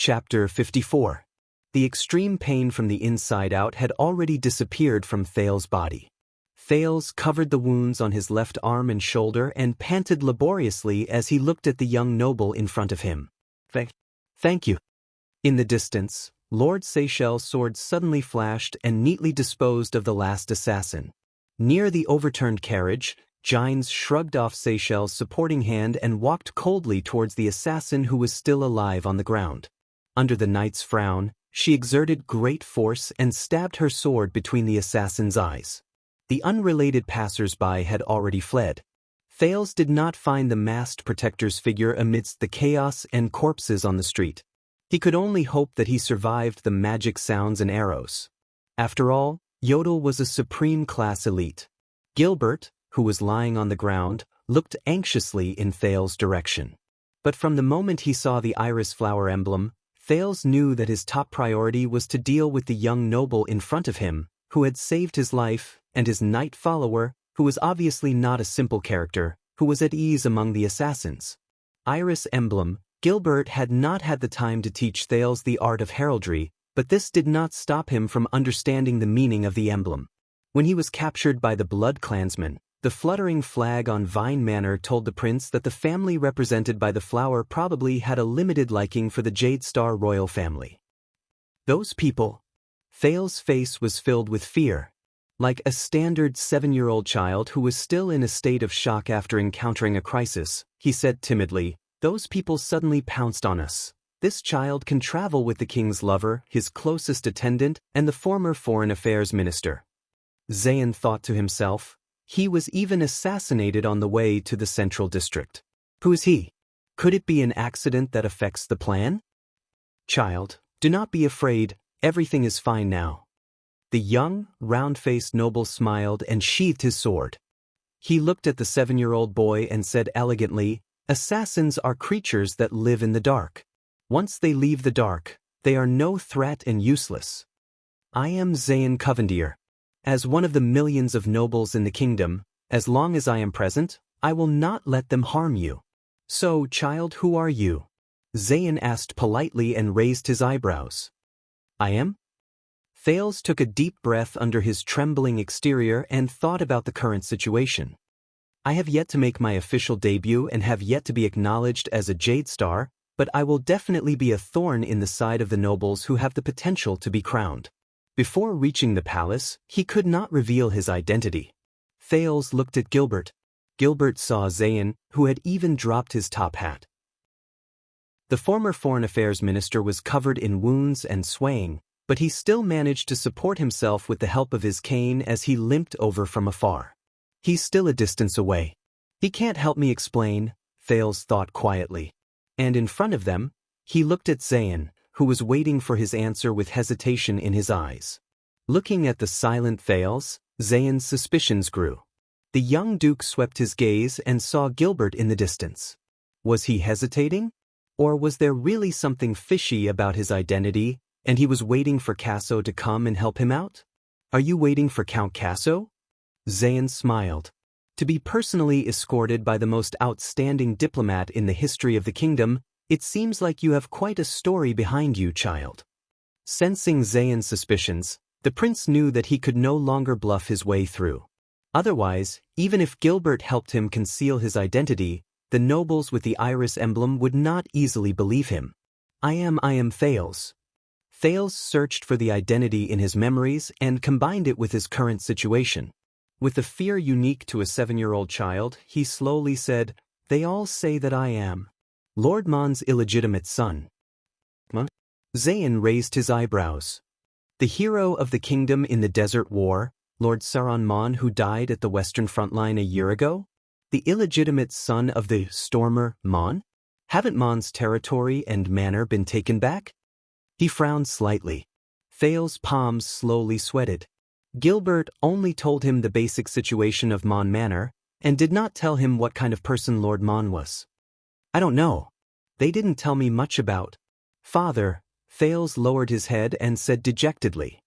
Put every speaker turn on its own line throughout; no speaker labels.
Chapter 54. The extreme pain from the inside out had already disappeared from Thales's body. Thales covered the wounds on his left arm and shoulder and panted laboriously as he looked at the young noble in front of him. Thank you. In the distance, Lord Seychelles' sword suddenly flashed and neatly disposed of the last assassin. Near the overturned carriage, Gines shrugged off Seychelles' supporting hand and walked coldly towards the assassin who was still alive on the ground. Under the knight's frown, she exerted great force and stabbed her sword between the assassin's eyes. The unrelated passers-by had already fled. Thales did not find the masked protector's figure amidst the chaos and corpses on the street. He could only hope that he survived the magic sounds and arrows. After all, Yodel was a supreme class elite. Gilbert, who was lying on the ground, looked anxiously in Thales' direction. But from the moment he saw the iris flower emblem, Thales knew that his top priority was to deal with the young noble in front of him, who had saved his life, and his knight follower, who was obviously not a simple character, who was at ease among the assassins. Iris emblem. Gilbert had not had the time to teach Thales the art of heraldry, but this did not stop him from understanding the meaning of the emblem. When he was captured by the Blood Clansmen, the fluttering flag on Vine Manor told the prince that the family represented by the flower probably had a limited liking for the Jade Star royal family. Those people. Thales' face was filled with fear. Like a standard 7-year-old child who was still in a state of shock after encountering a crisis, he said timidly, "Those people suddenly pounced on us. This child can travel with the king's lover, his closest attendant, and the former foreign affairs minister." Zayn thought to himself, he was even assassinated on the way to the central district. Who is he? Could it be an accident that affects the plan? Child, do not be afraid, everything is fine now. The young, round-faced noble smiled and sheathed his sword. He looked at the 7-year-old boy and said elegantly, "Assassins are creatures that live in the dark. Once they leave the dark, they are no threat and useless. I am Zayn Covendier. As one of the millions of nobles in the kingdom, as long as I am present, I will not let them harm you. So, child, who are you?" Zayn asked politely and raised his eyebrows. "I am?" Thales took a deep breath under his trembling exterior and thought about the current situation. "I have yet to make my official debut and have yet to be acknowledged as a Jade Star, but I will definitely be a thorn in the side of the nobles who have the potential to be crowned." Before reaching the palace, he could not reveal his identity. Thales looked at Gilbert. Gilbert saw Zayn, who had even dropped his top hat. The former foreign affairs minister was covered in wounds and swaying, but he still managed to support himself with the help of his cane as he limped over from afar. He's still a distance away. He can't help me explain, Thales thought quietly. And in front of them, he looked at Zayn, who was waiting for his answer with hesitation in his eyes. Looking at the silent Thales, Zayn's suspicions grew. The young duke swept his gaze and saw Gilbert in the distance. Was he hesitating? Or was there really something fishy about his identity, and he was waiting for Casso to come and help him out? "Are you waiting for Count Casso?" Zayn smiled. To be personally escorted by the most outstanding diplomat in the history of the kingdom, it seems like you have quite a story behind you, child. Sensing Zayn's suspicions, the prince knew that he could no longer bluff his way through. Otherwise, even if Gilbert helped him conceal his identity, the nobles with the iris emblem would not easily believe him. I am Thales." Thales searched for the identity in his memories and combined it with his current situation. With the fear unique to a 7-year-old child, he slowly said, "They all say that I am Lord Mon's illegitimate son." Zayn raised his eyebrows. "The hero of the kingdom in the Desert War, Lord Saron Mon, who died at the Western Front Line a year ago? The illegitimate son of the Stormer Mon? Haven't Mon's territory and manor been taken back?" He frowned slightly. Thales' palms slowly sweated. Gilbert only told him the basic situation of Mon Manor, and did not tell him what kind of person Lord Mon was. "I don't know. They didn't tell me much about Father." Thales lowered his head and said dejectedly.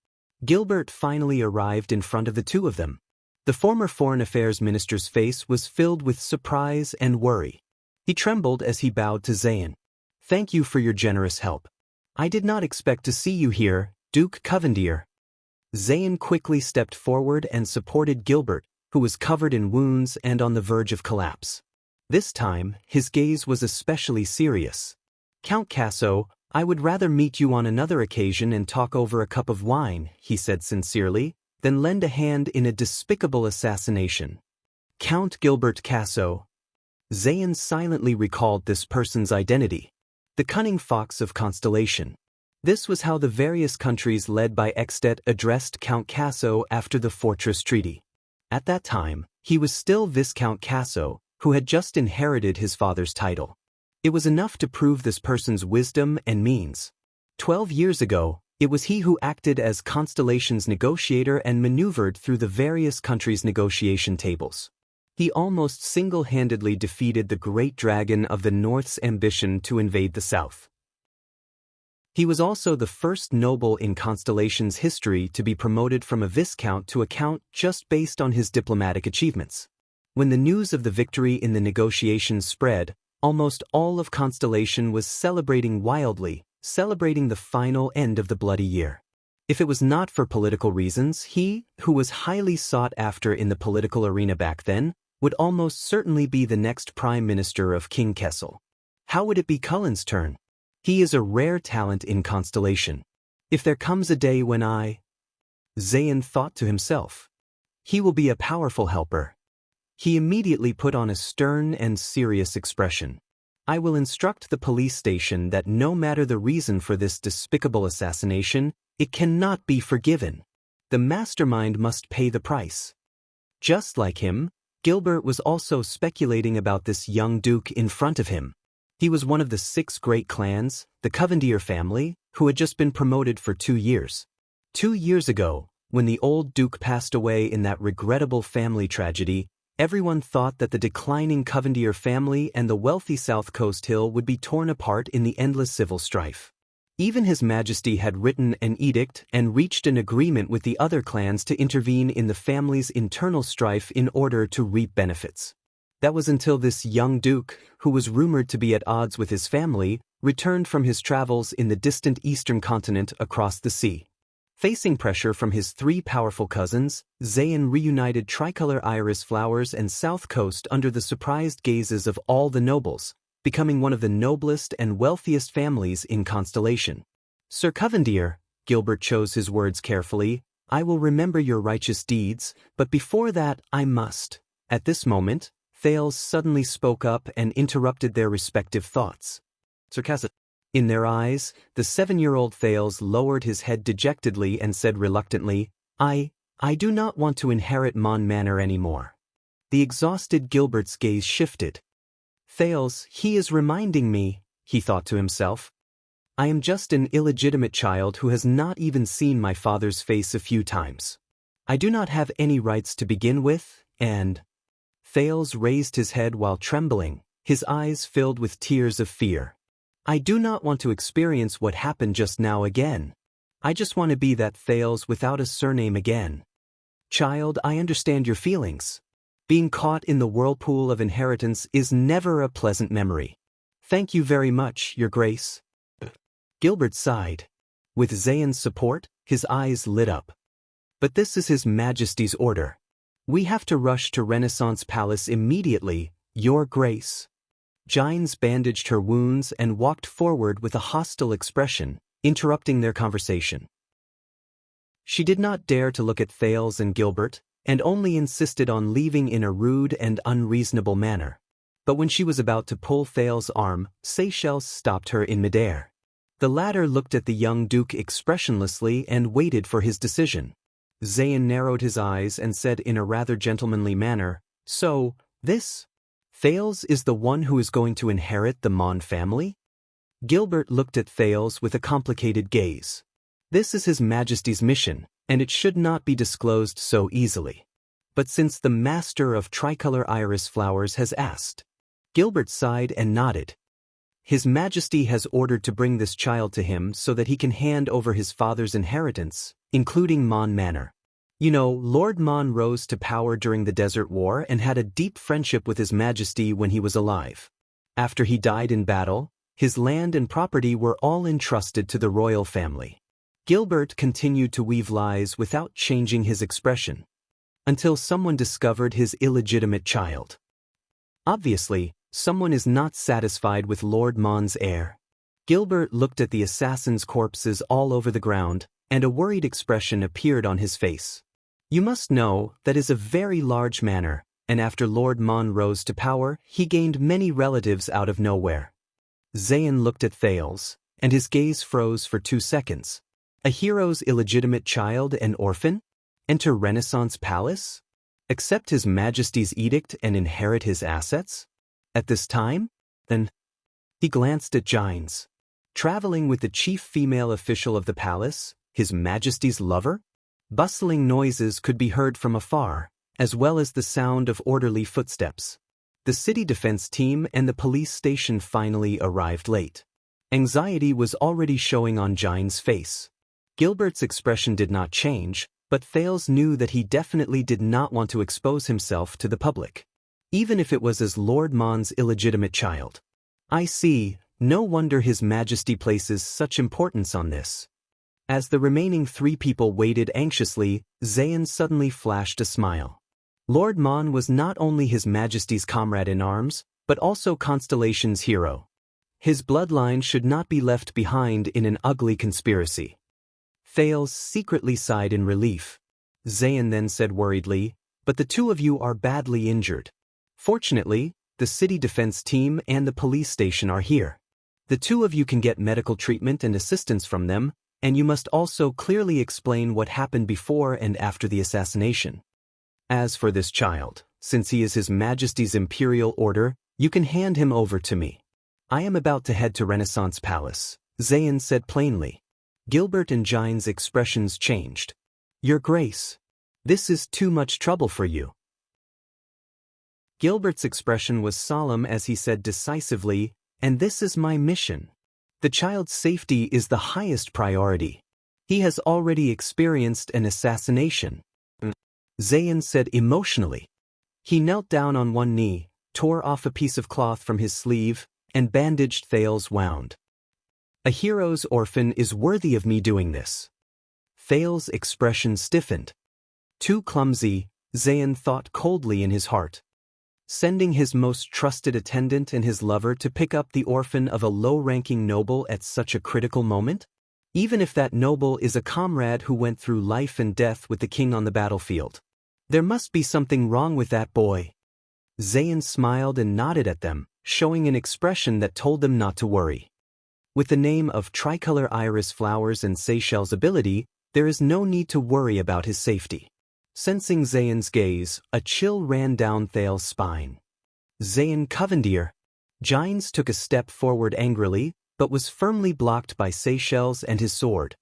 Gilbert finally arrived in front of the two of them. The former foreign affairs minister's face was filled with surprise and worry. He trembled as he bowed to Zayn. "Thank you for your generous help. I did not expect to see you here, Duke Covendier. Zayn quickly stepped forward and supported Gilbert, who was covered in wounds and on the verge of collapse. This time, his gaze was especially serious. Count Casso, I would rather meet you on another occasion and talk over a cup of wine, he said sincerely, than lend a hand in a despicable assassination. Count Gilbert Casso. Zayn silently recalled this person's identity. The cunning fox of Constellation. This was how the various countries led by Extet addressed Count Casso after the Fortress Treaty. At that time, he was still Viscount Casso, who had just inherited his father's title. It was enough to prove this person's wisdom and means. 12 years ago, it was he who acted as Constellation's negotiator and maneuvered through the various countries' negotiation tables. He almost single-handedly defeated the great dragon of the North's ambition to invade the South. He was also the first noble in Constellation's history to be promoted from a viscount to a count just based on his diplomatic achievements. When the news of the victory in the negotiations spread, almost all of Constellation was celebrating wildly, celebrating the final end of the bloody year. If it was not for political reasons, he, who was highly sought after in the political arena back then, would almost certainly be the next Prime Minister of King Kessel. How would it be Cullen's turn? He is a rare talent in Constellation. If there comes a day when Zayn thought to himself, he will be a powerful helper. He immediately put on a stern and serious expression. I will instruct the police station that no matter the reason for this despicable assassination, it cannot be forgiven. The mastermind must pay the price. Just like him, Gilbert was also speculating about this young duke in front of him. He was one of the 6 great clans, the Covendier family, who had just been promoted for 2 years. 2 years ago, when the old duke passed away in that regrettable family tragedy, everyone thought that the declining Covendier family and the wealthy South Coast Hill would be torn apart in the endless civil strife. Even His Majesty had written an edict and reached an agreement with the other clans to intervene in the family's internal strife in order to reap benefits. That was until this young duke, who was rumored to be at odds with his family, returned from his travels in the distant eastern continent across the sea. Facing pressure from his 3 powerful cousins, Zayn reunited tricolor iris flowers and South Coast under the surprised gazes of all the nobles, becoming one of the noblest and wealthiest families in Constellation. Sir Covendier, Gilbert chose his words carefully, I will remember your righteous deeds, but before that I must. At this moment, Thales suddenly spoke up and interrupted their respective thoughts. Sarcastic. In their eyes, the 7-year-old Thales lowered his head dejectedly and said reluctantly, I do not want to inherit Mon Manor anymore. The exhausted Gilbert's gaze shifted. Thales, he is reminding me, he thought to himself. I am just an illegitimate child who has not even seen my father's face a few times. I do not have any rights to begin with, and... Thales raised his head while trembling, his eyes filled with tears of fear. I do not want to experience what happened just now again. I just want to be that Thales without a surname again. Child, I understand your feelings. Being caught in the whirlpool of inheritance is never a pleasant memory. Thank you very much, Your Grace. Gilbert sighed. With Zayn's support, his eyes lit up. But this is His Majesty's order. We have to rush to Renaissance Palace immediately, Your Grace. Gines bandaged her wounds and walked forward with a hostile expression, interrupting their conversation. She did not dare to look at Thales and Gilbert, and only insisted on leaving in a rude and unreasonable manner. But when she was about to pull Thales' arm, Seychelles stopped her in midair. The latter looked at the young duke expressionlessly and waited for his decision. Zayn narrowed his eyes and said in a rather gentlemanly manner, So, this? Thales is the one who is going to inherit the Mon family? Gilbert looked at Thales with a complicated gaze. This is His Majesty's mission, and it should not be disclosed so easily. But since the master of tricolor iris flowers has asked. Gilbert sighed and nodded. His Majesty has ordered to bring this child to him so that he can hand over his father's inheritance, including Mon Manor. You know, Lord Mon rose to power during the Desert War and had a deep friendship with His Majesty when he was alive. After he died in battle, His land and property were all entrusted to the royal family. Gilbert continued to weave lies without changing his expression, until someone discovered his illegitimate child. Obviously, someone is not satisfied with Lord Mon's heir. Gilbert looked at the assassins' corpses all over the ground, and a worried expression appeared on his face. You must know that is a very large manor, and after Lord Mon rose to power, he gained many relatives out of nowhere. Zayn looked at Thales, and his gaze froze for 2 seconds. A hero's illegitimate child and orphan? Enter Renaissance Palace? Accept His Majesty's edict and inherit his assets? At this time? Then he glanced at Gines. Traveling with the chief female official of the palace, His Majesty's lover? Bustling noises could be heard from afar, as well as the sound of orderly footsteps. The city defense team and the police station finally arrived late. Anxiety was already showing on Gine's face. Gilbert's expression did not change, but Thales knew that he definitely did not want to expose himself to the public, even if it was as Lord Mon's illegitimate child. I see, no wonder His Majesty places such importance on this. As the remaining 3 people waited anxiously, Zayn suddenly flashed a smile. Lord Mon was not only His Majesty's comrade in arms, but also Constellation's hero. His bloodline should not be left behind in an ugly conspiracy. Thales secretly sighed in relief. Zayn then said worriedly, "But the 2 of you are badly injured. Fortunately, the city defense team and the police station are here. The 2 of you can get medical treatment and assistance from them, and you must also clearly explain what happened before and after the assassination. As for this child, since he is His Majesty's imperial order, you can hand him over to me. I am about to head to Renaissance Palace," Zayn said plainly. Gilbert and Gine's expressions changed. "Your Grace, this is too much trouble for you." Gilbert's expression was solemn as he said decisively, "And this is my mission. The child's safety is the highest priority. He has already experienced an assassination," Zayn said emotionally. He knelt down on one knee, tore off a piece of cloth from his sleeve, and bandaged Thales' wound. "A hero's orphan is worthy of me doing this." Thales' expression stiffened. Too clumsy, Zayn thought coldly in his heart. Sending his most trusted attendant and his lover to pick up the orphan of a low-ranking noble at such a critical moment? Even if that noble is a comrade who went through life and death with the king on the battlefield. There must be something wrong with that boy. Zayn smiled and nodded at them, showing an expression that told them not to worry. With the name of tricolor iris flowers and Seychelles' ability, there is no need to worry about his safety. Sensing Zayn's gaze, a chill ran down Thales' spine. "Zayn Covendier." Gines took a step forward angrily, but was firmly blocked by Seychelles and his sword.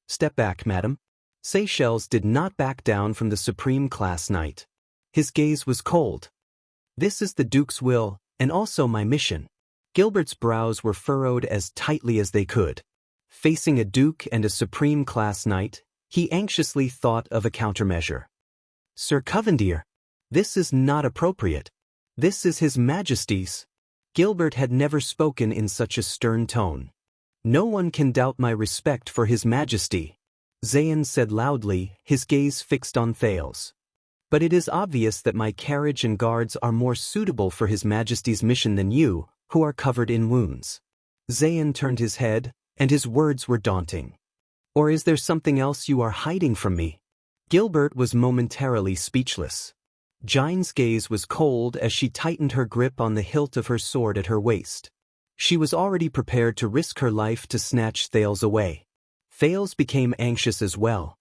"Step back, madam." Seychelles did not back down from the supreme class knight. His gaze was cold. "This is the Duke's will, and also my mission." Gilbert's brows were furrowed as tightly as they could. Facing a duke and a supreme class knight, he anxiously thought of a countermeasure. "Sir Covendier, this is not appropriate. This is His Majesty's." Gilbert had never spoken in such a stern tone. "No one can doubt my respect for His Majesty," Zayn said loudly, his gaze fixed on Thales. "But it is obvious that my carriage and guards are more suitable for His Majesty's mission than you, who are covered in wounds." Zayn turned his head, and his words were daunting. "Or is there something else you are hiding from me?" Gilbert was momentarily speechless. Gine's gaze was cold as she tightened her grip on the hilt of her sword at her waist. She was already prepared to risk her life to snatch Thales away. Thales became anxious as well.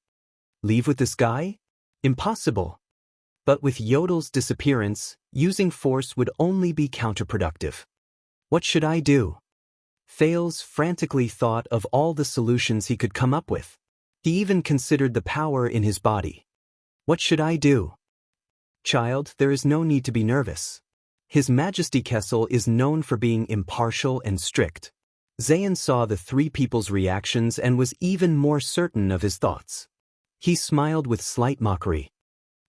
Leave with this guy? Impossible. But with Yodel's disappearance, using force would only be counterproductive. What should I do? Thales frantically thought of all the solutions he could come up with. He even considered the power in his body. What should I do? Child, there is no need to be nervous. His Majesty Kessel is known for being impartial and strict. Zayn saw the 3 people's reactions and was even more certain of his thoughts. He smiled with slight mockery.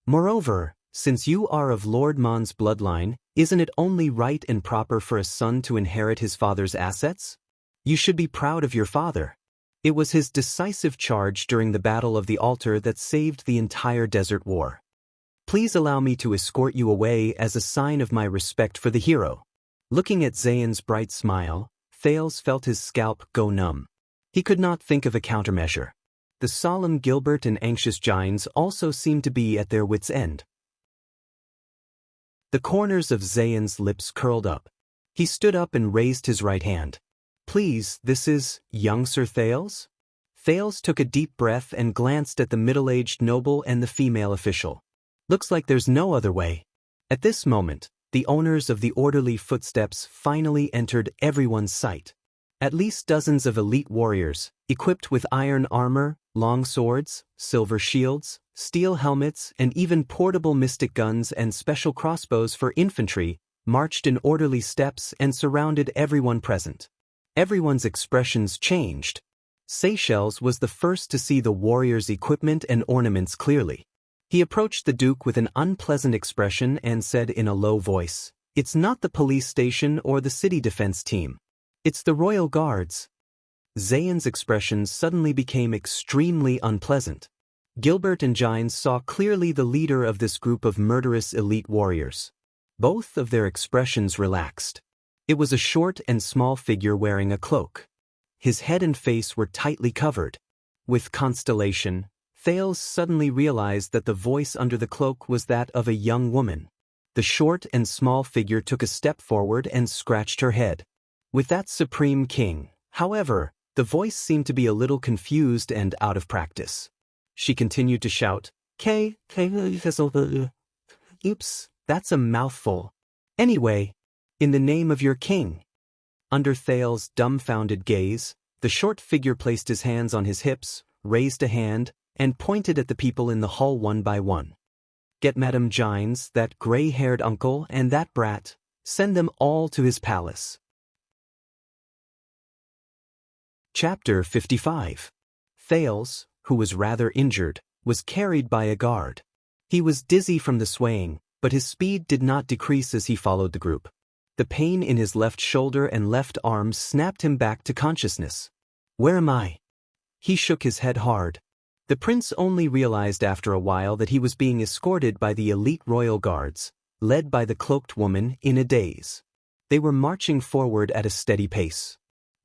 Moreover, Since you are of Lord Mon's bloodline, isn't it only right and proper for a son to inherit his father's assets? You should be proud of your father. It was his decisive charge during the Battle of the Altar that saved the entire Desert War. Please allow me to escort you away as a sign of my respect for the hero. Looking at Zayn's bright smile, Thales felt his scalp go numb. He could not think of a countermeasure. The solemn Gilbert and anxious Gines also seemed to be at their wits' end. The corners of Zayn's lips curled up. He stood up and raised his right hand. Please, this is young Sir Thales? Thales took a deep breath and glanced at the middle-aged noble and the female official. Looks like there's no other way. At this moment, the owners of the orderly footsteps finally entered everyone's sight. At least dozens of elite warriors, equipped with iron armor, long swords, silver shields, steel helmets, and even portable mystic guns and special crossbows for infantry, marched in orderly steps and surrounded everyone present. Everyone's expressions changed. Seychelles was the first to see the warriors' equipment and ornaments clearly. He approached the Duke with an unpleasant expression and said in a low voice, "It's not the police station or the city defense team. It's the Royal Guards." Zayn's expression suddenly became extremely unpleasant. Gilbert and Gines saw clearly the leader of this group of murderous elite warriors. Both of their expressions relaxed. It was a short and small figure wearing a cloak. His head and face were tightly covered. With constellation, Thales suddenly realized that the voice under the cloak was that of a young woman. The short and small figure took a step forward and scratched her head. With that supreme king, however, the voice seemed to be a little confused and out of practice. She continued to shout, Oops, that's a mouthful. Anyway, in the name of your king. Under Thales' dumbfounded gaze, the short figure placed his hands on his hips, raised a hand, and pointed at the people in the hall one by one. Get Madame Gines, that gray-haired uncle, and that brat. Send them all to his palace. Chapter 55. Thales, who was rather injured, was carried by a guard. He was dizzy from the swaying, but his speed did not decrease as he followed the group. The pain in his left shoulder and left arm snapped him back to consciousness. Where am I? He shook his head hard. The prince only realized after a while that he was being escorted by the elite royal guards, led by the cloaked woman, in a daze. They were marching forward at a steady pace.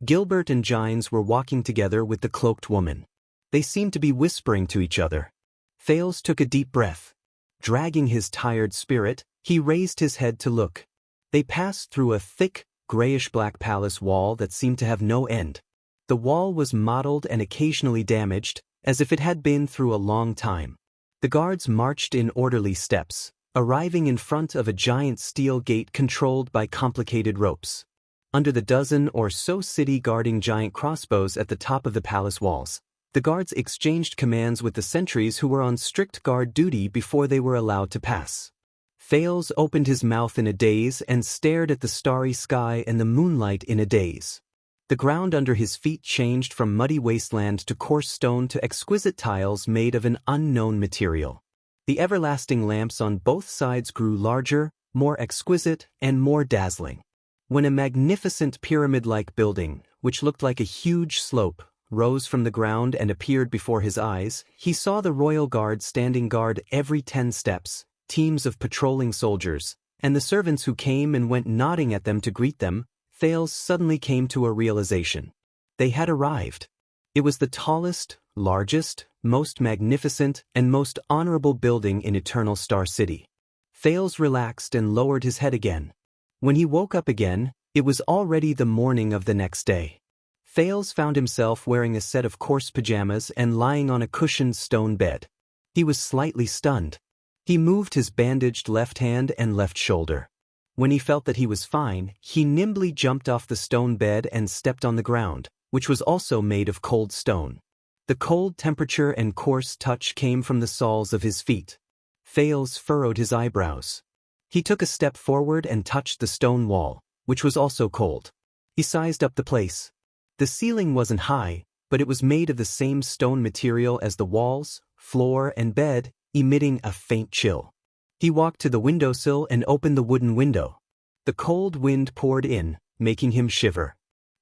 Gilbert and Gines were walking together with the cloaked woman. They seemed to be whispering to each other. Thales took a deep breath. Dragging his tired spirit, he raised his head to look. They passed through a thick, grayish-black palace wall that seemed to have no end. The wall was mottled and occasionally damaged, as if it had been through a long time. The guards marched in orderly steps, arriving in front of a giant steel gate controlled by complicated ropes. Under the dozen or so city-guarding giant crossbows at the top of the palace walls, the guards exchanged commands with the sentries who were on strict guard duty before they were allowed to pass. Thales opened his mouth in a daze and stared at the starry sky and the moonlight in a daze. The ground under his feet changed from muddy wasteland to coarse stone to exquisite tiles made of an unknown material. The everlasting lamps on both sides grew larger, more exquisite, and more dazzling. When a magnificent pyramid-like building, which looked like a huge slope, rose from the ground and appeared before his eyes, he saw the royal guard standing guard every 10 steps, teams of patrolling soldiers, and the servants who came and went nodding at them to greet them. Thales suddenly came to a realization. They had arrived. It was the tallest, largest, most magnificent, and most honorable building in Eternal Star City. Thales relaxed and lowered his head again. When he woke up again, it was already the morning of the next day. Thales found himself wearing a set of coarse pajamas and lying on a cushioned stone bed. He was slightly stunned. He moved his bandaged left hand and left shoulder. When he felt that he was fine, he nimbly jumped off the stone bed and stepped on the ground, which was also made of cold stone. The cold temperature and coarse touch came from the soles of his feet. Thales furrowed his eyebrows. He took a step forward and touched the stone wall, which was also cold. He sized up the place. The ceiling wasn't high, but it was made of the same stone material as the walls, floor, and bed, emitting a faint chill. He walked to the windowsill and opened the wooden window. The cold wind poured in, making him shiver.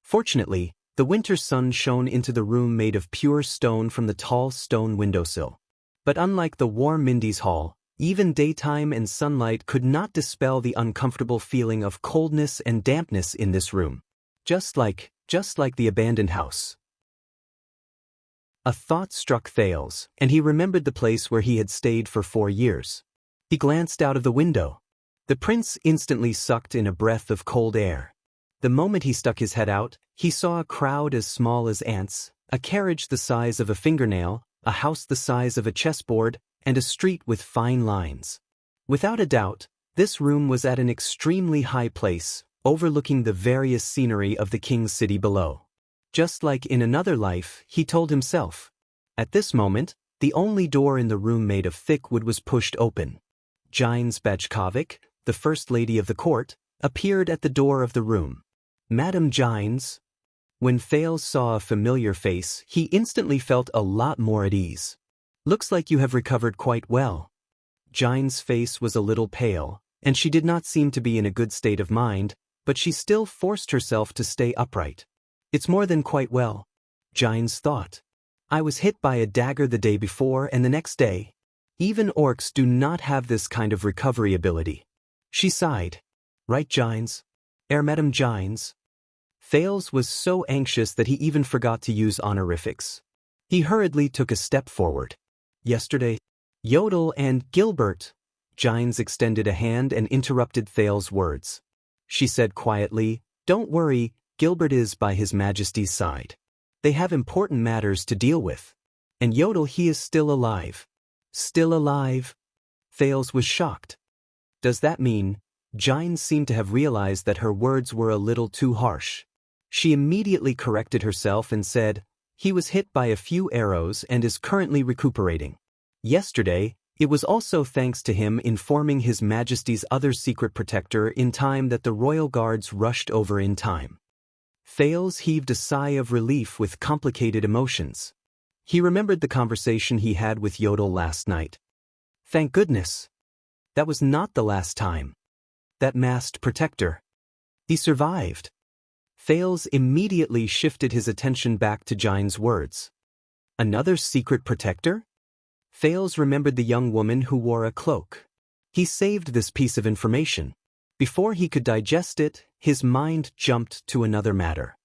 Fortunately, the winter sun shone into the room made of pure stone from the tall stone windowsill. But unlike the warm Mindy's hall, even daytime and sunlight could not dispel the uncomfortable feeling of coldness and dampness in this room. Just like the abandoned house. A thought struck Thales, and he remembered the place where he had stayed for 4 years. He glanced out of the window. The prince instantly sucked in a breath of cold air. The moment he stuck his head out, he saw a crowd as small as ants, a carriage the size of a fingernail, a house the size of a chessboard, and a street with fine lines. Without a doubt, this room was at an extremely high place, overlooking the various scenery of the king's city below. Just like in another life, he told himself. At this moment, the only door in the room made of thick wood was pushed open. Gines Bajkovic, the first lady of the court, appeared at the door of the room. Madame Gines. When Thales saw a familiar face, he instantly felt a lot more at ease. Looks like you have recovered quite well. Gines' face was a little pale, and she did not seem to be in a good state of mind, but she still forced herself to stay upright. It's more than quite well, Gines thought. I was hit by a dagger the day before and the next day. Even orcs do not have this kind of recovery ability. She sighed. Right, Gines? Madame Gines? Thales was so anxious that he even forgot to use honorifics. He hurriedly took a step forward. Yesterday, Yodel and Gilbert. Gines extended a hand and interrupted Thales' words. She said quietly, Don't worry, Gilbert is by His Majesty's side. They have important matters to deal with. And Yodel, he is still alive. Still alive? Thales was shocked. Does that mean? Gines seemed to have realized that her words were a little too harsh. She immediately corrected herself and said, He was hit by a few arrows and is currently recuperating. Yesterday, it was also thanks to him informing His Majesty's other secret protector in time that the royal guards rushed over in time. Thales heaved a sigh of relief with complicated emotions. He remembered the conversation he had with Yodel last night. Thank goodness. That was not the last time. That masked protector. He survived. Thales immediately shifted his attention back to Gines' words. Another secret protector? Thales remembered the young woman who wore a cloak. He saved this piece of information. Before he could digest it, his mind jumped to another matter.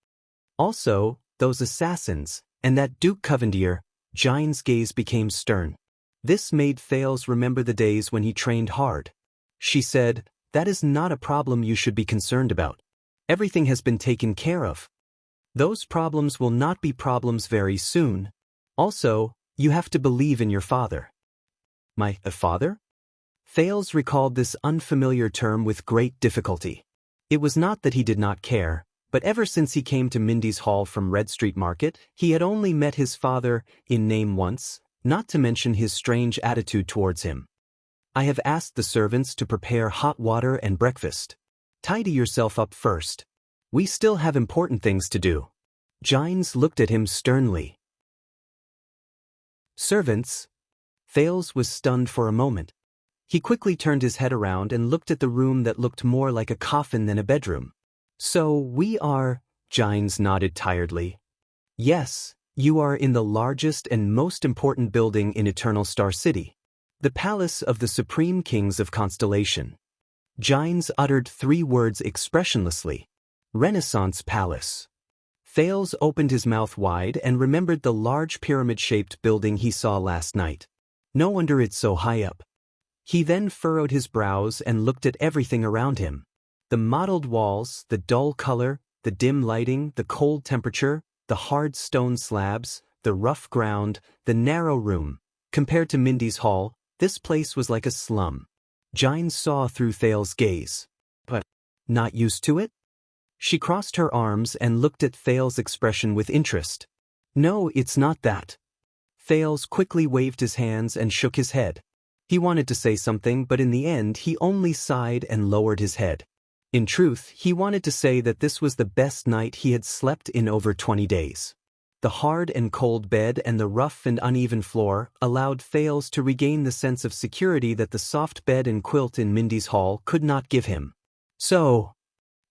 Also, those assassins, and that Duke Covendier. Gines' gaze became stern. This made Thales remember the days when he trained hard. She said, That is not a problem you should be concerned about. Everything has been taken care of. Those problems will not be problems very soon. Also, you have to believe in your father. My father? Thales recalled this unfamiliar term with great difficulty. It was not that he did not care, but ever since he came to Mindy's Hall from Red Street Market, he had only met his father in name once, not to mention his strange attitude towards him. I have asked the servants to prepare hot water and breakfast. Tidy yourself up first. We still have important things to do. Gines looked at him sternly. Servants? Thales was stunned for a moment. He quickly turned his head around and looked at the room that looked more like a coffin than a bedroom. So we are, Gines nodded tiredly. Yes, you are in the largest and most important building in Eternal Star City. The Palace of the Supreme Kings of Constellation. Gines uttered 3 words expressionlessly. Renaissance Palace. Thales opened his mouth wide and remembered the large pyramid-shaped building he saw last night. No wonder it's so high up. He then furrowed his brows and looked at everything around him. The mottled walls, the dull color, the dim lighting, the cold temperature, the hard stone slabs, the rough ground, the narrow room. Compared to Mindy's Hall, this place was like a slum. Gines saw through Thales' gaze. But, not used to it? She crossed her arms and looked at Thales' expression with interest. No, it's not that. Thales quickly waved his hands and shook his head. He wanted to say something, but in the end he only sighed and lowered his head. In truth, he wanted to say that this was the best night he had slept in over 20 days. The hard and cold bed and the rough and uneven floor allowed Thales to regain the sense of security that the soft bed and quilt in Mindy's hall could not give him. So,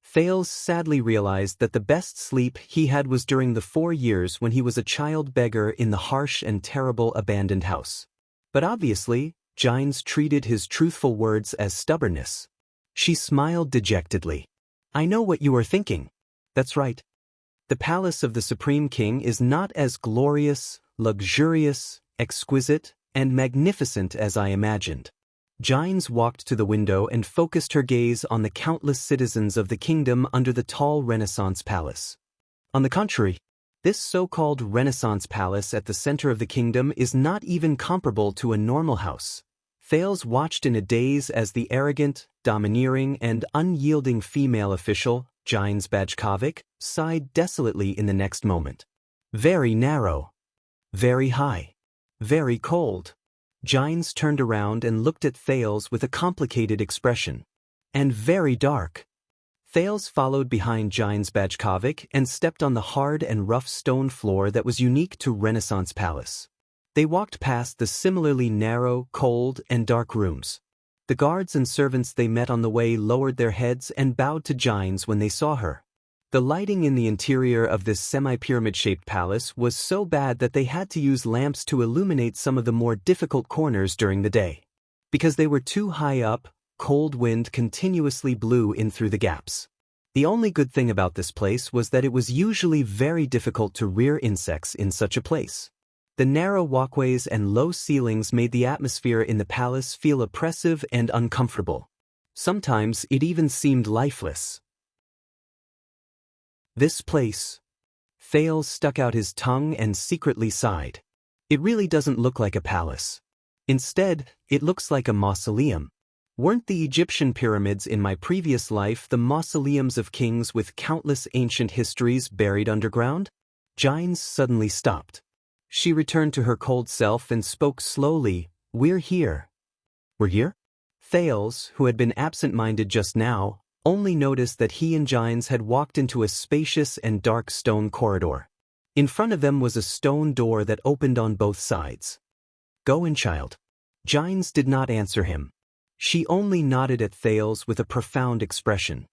Thales sadly realized that the best sleep he had was during the 4 years when he was a child beggar in the harsh and terrible abandoned house. But obviously, Gines treated his truthful words as stubbornness. She smiled dejectedly. I know what you are thinking. That's right. The palace of the Supreme King is not as glorious, luxurious, exquisite, and magnificent as I imagined. Gines walked to the window and focused her gaze on the countless citizens of the kingdom under the tall Renaissance palace. On the contrary, this so-called Renaissance palace at the center of the kingdom is not even comparable to a normal house. Thales watched in a daze as the arrogant, domineering, and unyielding female official, Gines Bajkovic, sighed desolately in the next moment. Very narrow. Very high. Very cold. Gines turned around and looked at Thales with a complicated expression. And very dark. Thales followed behind Gines Bajkovic and stepped on the hard and rough stone floor that was unique to Renaissance Palace. They walked past the similarly narrow, cold, and dark rooms. The guards and servants they met on the way lowered their heads and bowed to Gines when they saw her. The lighting in the interior of this semi-pyramid-shaped palace was so bad that they had to use lamps to illuminate some of the more difficult corners during the day. Because they were too high up, cold wind continuously blew in through the gaps. The only good thing about this place was that it was usually very difficult to rear insects in such a place. The narrow walkways and low ceilings made the atmosphere in the palace feel oppressive and uncomfortable. Sometimes it even seemed lifeless. This place. Thales stuck out his tongue and secretly sighed. It really doesn't look like a palace. Instead, it looks like a mausoleum. Weren't the Egyptian pyramids in my previous life the mausoleums of kings with countless ancient histories buried underground? Gines suddenly stopped. She returned to her cold self and spoke slowly. We're here. We're here? Thales, who had been absent-minded just now, only noticed that he and Gines had walked into a spacious and dark stone corridor. In front of them was a stone door that opened on both sides. Go in, child. Gines did not answer him. She only nodded at Thales with a profound expression.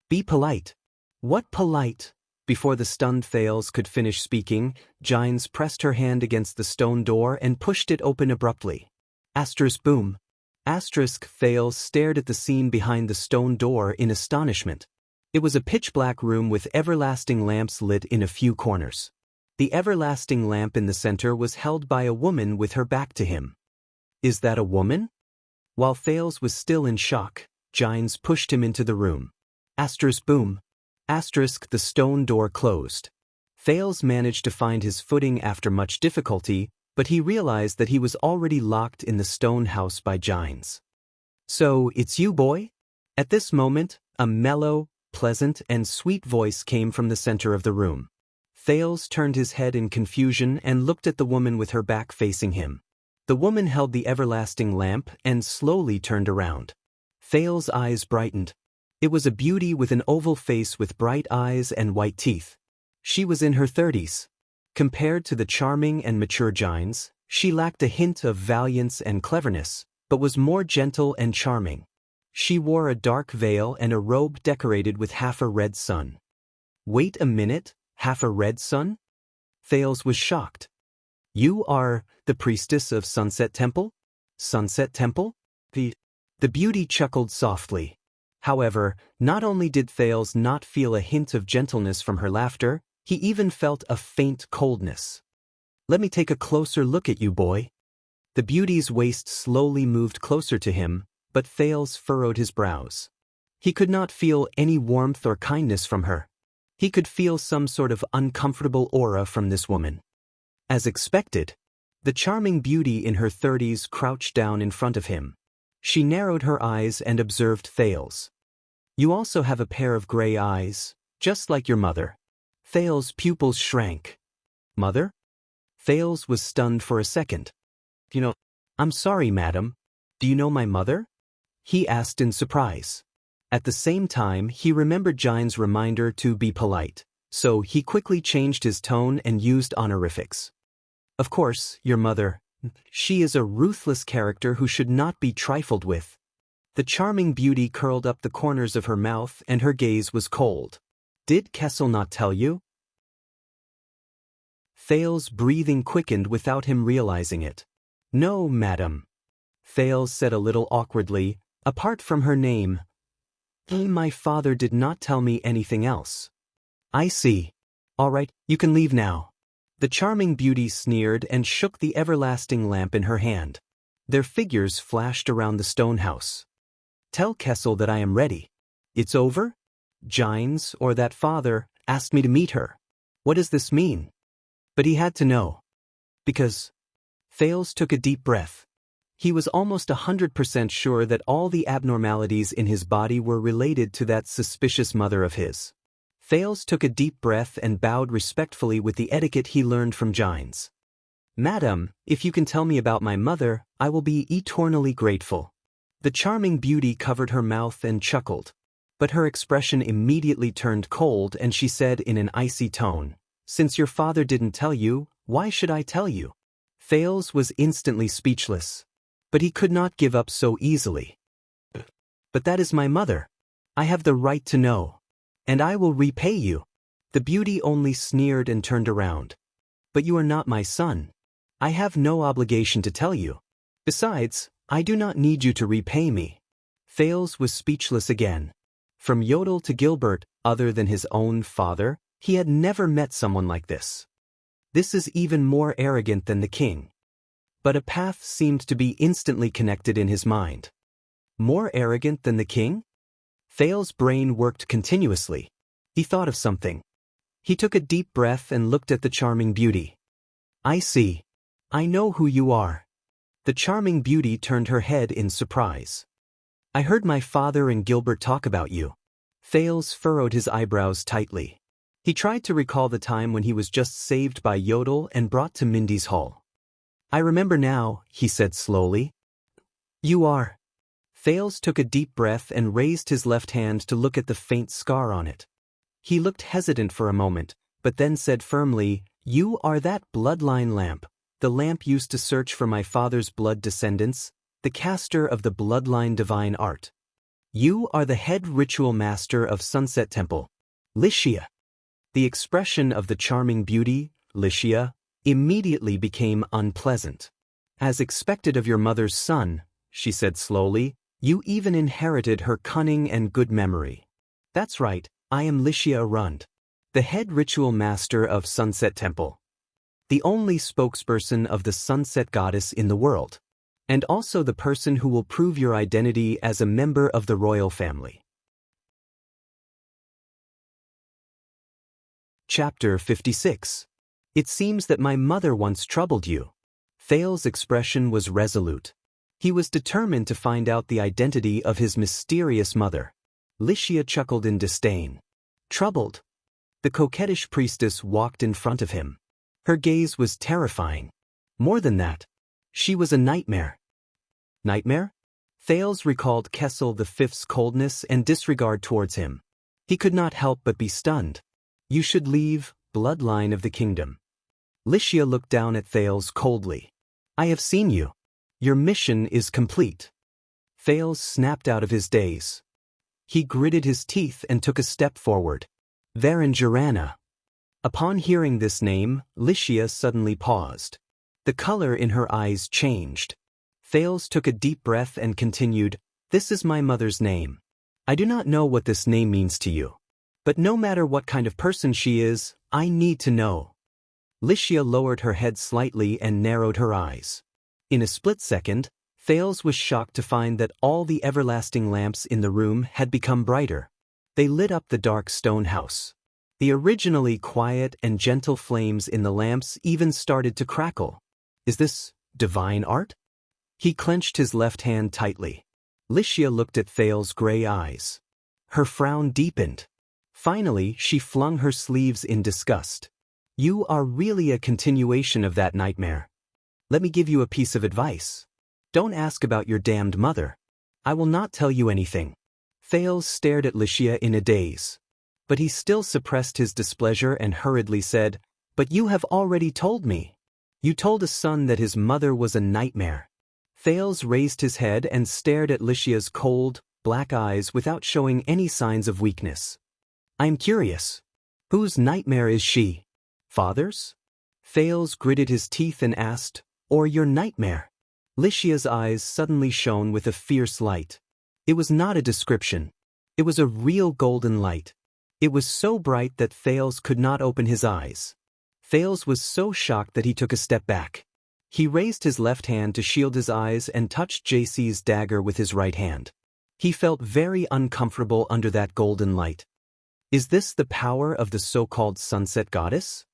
Be polite. What polite? Before the stunned Thales could finish speaking, Gines pressed her hand against the stone door and pushed it open abruptly. Asterisk boom. Asterisk Thales stared at the scene behind the stone door in astonishment. It was a pitch-black room with everlasting lamps lit in a few corners. The everlasting lamp in the center was held by a woman with her back to him. Is that a woman? While Thales was still in shock, Gines pushed him into the room. Asterisk boom. Asterisk the stone door closed. Thales managed to find his footing after much difficulty, but he realized that he was already locked in the stone house by Gines. So, it's you, boy? At this moment, a mellow, pleasant, and sweet voice came from the center of the room. Thales turned his head in confusion and looked at the woman with her back facing him. The woman held the everlasting lamp and slowly turned around. Thales' eyes brightened. It was a beauty with an oval face with bright eyes and white teeth. She was in her 30s. Compared to the charming and mature Gines, she lacked a hint of valiance and cleverness, but was more gentle and charming. She wore a dark veil and a robe decorated with half a red sun. Wait a minute, half a red sun? Thales was shocked. You are the priestess of Sunset Temple? Sunset Temple? The beauty chuckled softly. However, not only did Thales not feel a hint of gentleness from her laughter, he even felt a faint coldness. Let me take a closer look at you, boy. The beauty's waist slowly moved closer to him, but Thales furrowed his brows. He could not feel any warmth or kindness from her. He could feel some sort of uncomfortable aura from this woman. As expected, the charming beauty in her 30s crouched down in front of him. She narrowed her eyes and observed Thales. You also have a pair of gray eyes, just like your mother. Thales' pupils shrank. Mother? Thales was stunned for a second. I'm sorry, madam. Do you know my mother? He asked in surprise. At the same time, he remembered Gines' reminder to be polite. So he quickly changed his tone and used honorifics. Of course, your mother. She is a ruthless character who should not be trifled with. The charming beauty curled up the corners of her mouth and her gaze was cold. Did Kessel not tell you? Thales' breathing quickened without him realizing it. No, madam. Thales said a little awkwardly, apart from her name. My father did not tell me anything else. I see. All right, you can leave now. The charming beauty sneered and shook the everlasting lamp in her hand. Their figures flashed around the stone house. Tell Kessel that I am ready. It's over? Gines, or that father, asked me to meet her. What does this mean? But he had to know. Because... Thales took a deep breath. He was almost 100% sure that all the abnormalities in his body were related to that suspicious mother of his. Thales took a deep breath and bowed respectfully with the etiquette he learned from Gines. Madam, if you can tell me about my mother, I will be eternally grateful. The charming beauty covered her mouth and chuckled. But her expression immediately turned cold and she said in an icy tone, Since your father didn't tell you, why should I tell you? Thales was instantly speechless. But he could not give up so easily. But that is my mother. I have the right to know. And I will repay you. The beauty only sneered and turned around. But you are not my son. I have no obligation to tell you. Besides, I do not need you to repay me. Thales was speechless again. From Yodel to Gilbert, other than his own father, he had never met someone like this. This is even more arrogant than the king. But a path seemed to be instantly connected in his mind. More arrogant than the king? Thales' brain worked continuously. He thought of something. He took a deep breath and looked at the charming beauty. I see. I know who you are. The charming beauty turned her head in surprise. I heard my father and Gilbert talk about you. Thales furrowed his eyebrows tightly. He tried to recall the time when he was just saved by Yodel and brought to Mindy's Hall. I remember now, he said slowly. You are. Thales took a deep breath and raised his left hand to look at the faint scar on it. He looked hesitant for a moment, but then said firmly, You are that bloodline lamp, the lamp used to search for my father's blood descendants, the caster of the bloodline divine art. You are the head ritual master of Sunset Temple, Lycia. The expression of the charming beauty, Lycia, immediately became unpleasant. As expected of your mother's son, she said slowly, you even inherited her cunning and good memory. That's right, I am Lycia Arund, the head ritual master of Sunset Temple. The only spokesperson of the sunset goddess in the world. And also the person who will prove your identity as a member of the royal family. Chapter 56. It seems that my mother once troubled you. Thales' expression was resolute. He was determined to find out the identity of his mysterious mother. Lycia chuckled in disdain. Troubled? The coquettish priestess walked in front of him. Her gaze was terrifying. More than that, she was a nightmare. Nightmare? Thales recalled Kessel V's coldness and disregard towards him. He could not help but be stunned. You should leave, bloodline of the kingdom. Lycia looked down at Thales coldly. I have seen you. Your mission is complete. Thales snapped out of his daze. He gritted his teeth and took a step forward. Varangiranna. Upon hearing this name, Lycia suddenly paused. The color in her eyes changed. Thales took a deep breath and continued, This is my mother's name. I do not know what this name means to you. But no matter what kind of person she is, I need to know. Lycia lowered her head slightly and narrowed her eyes. In a split second, Thales was shocked to find that all the everlasting lamps in the room had become brighter. They lit up the dark stone house. The originally quiet and gentle flames in the lamps even started to crackle. Is this divine art? He clenched his left hand tightly. Lycia looked at Thales' gray eyes. Her frown deepened. Finally, she flung her sleeves in disgust. You are really a continuation of that nightmare. Let me give you a piece of advice. Don't ask about your damned mother. I will not tell you anything. Thales stared at Lycia in a daze. But he still suppressed his displeasure and hurriedly said, "But you have already told me. You told a son that his mother was a nightmare." Thales raised his head and stared at Lycia's cold, black eyes without showing any signs of weakness. "I am curious. Whose nightmare is she? Father's?" Thales gritted his teeth and asked, "Or your nightmare?" Lycia's eyes suddenly shone with a fierce light. It was not a description. It was a real golden light. It was so bright that Thales could not open his eyes. Thales was so shocked that he took a step back. He raised his left hand to shield his eyes and touched JC's dagger with his right hand. He felt very uncomfortable under that golden light. Is this the power of the so-called sunset goddess?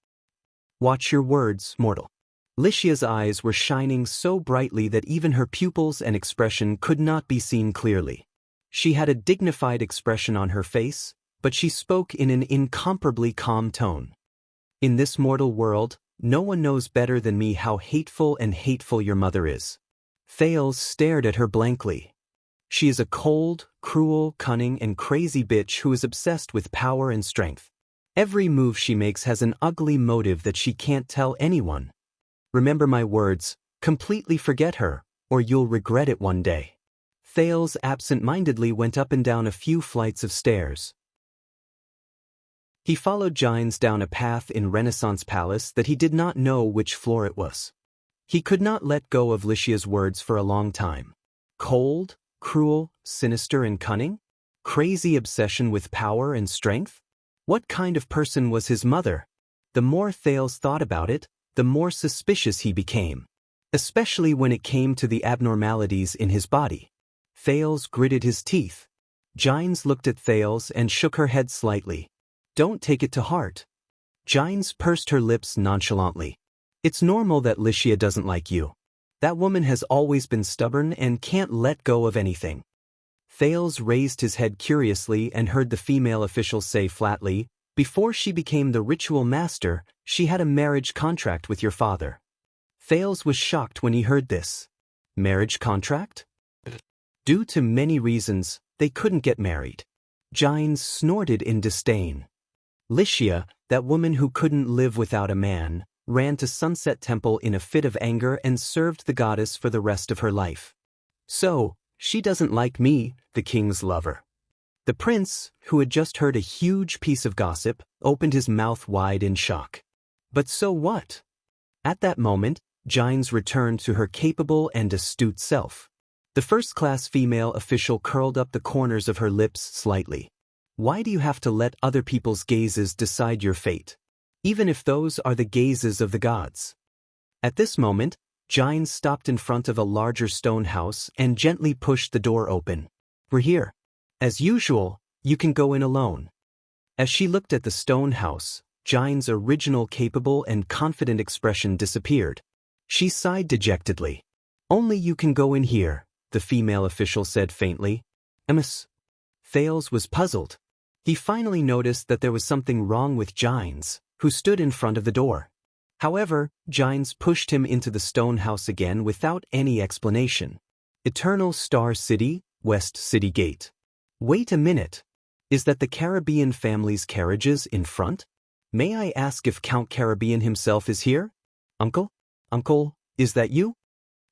Watch your words, mortal. Lycia's eyes were shining so brightly that even her pupils and expression could not be seen clearly. She had a dignified expression on her face, but she spoke in an incomparably calm tone. "In this mortal world, no one knows better than me how hateful your mother is." Thales stared at her blankly. "She is a cold, cruel, cunning, and crazy bitch who is obsessed with power and strength. Every move she makes has an ugly motive that she can't tell anyone. Remember my words, completely forget her, or you'll regret it one day." Thales absent-mindedly went up and down a few flights of stairs. He followed Gines down a path in Renaissance Palace that he did not know which floor it was. He could not let go of Lycia's words for a long time. Cold, cruel, sinister, and cunning? Crazy obsession with power and strength? What kind of person was his mother? The more Thales thought about it, the more suspicious he became, especially when it came to the abnormalities in his body. Thales gritted his teeth. Gines looked at Thales and shook her head slightly. "Don't take it to heart." Gines pursed her lips nonchalantly. "It's normal that Lycia doesn't like you. That woman has always been stubborn and can't let go of anything." Thales raised his head curiously and heard the female official say flatly, "Before she became the ritual master, she had a marriage contract with your father." Thales was shocked when he heard this. Marriage contract? Due to many reasons, they couldn't get married. Gines snorted in disdain. Lycia, that woman who couldn't live without a man, ran to Sunset Temple in a fit of anger and served the goddess for the rest of her life. "So, she doesn't like me, the king's lover." The prince, who had just heard a huge piece of gossip, opened his mouth wide in shock. But so what? At that moment, Gines returned to her capable and astute self. The first-class female official curled up the corners of her lips slightly. "Why do you have to let other people's gazes decide your fate, even if those are the gazes of the gods?" At this moment, Gines stopped in front of a larger stone house and gently pushed the door open. "We're here. As usual, you can go in alone." As she looked at the stone house, Gines' original capable and confident expression disappeared. She sighed dejectedly. "Only you can go in here," the female official said faintly. "Ms." Thales was puzzled. He finally noticed that there was something wrong with Gines, who stood in front of the door. However, Gines pushed him into the stone house again without any explanation. "Eternal Star City, West City Gate." "Wait a minute. Is that the Caribbean family's carriages in front? May I ask if Count Caribbean himself is here? Uncle? Uncle, is that you?"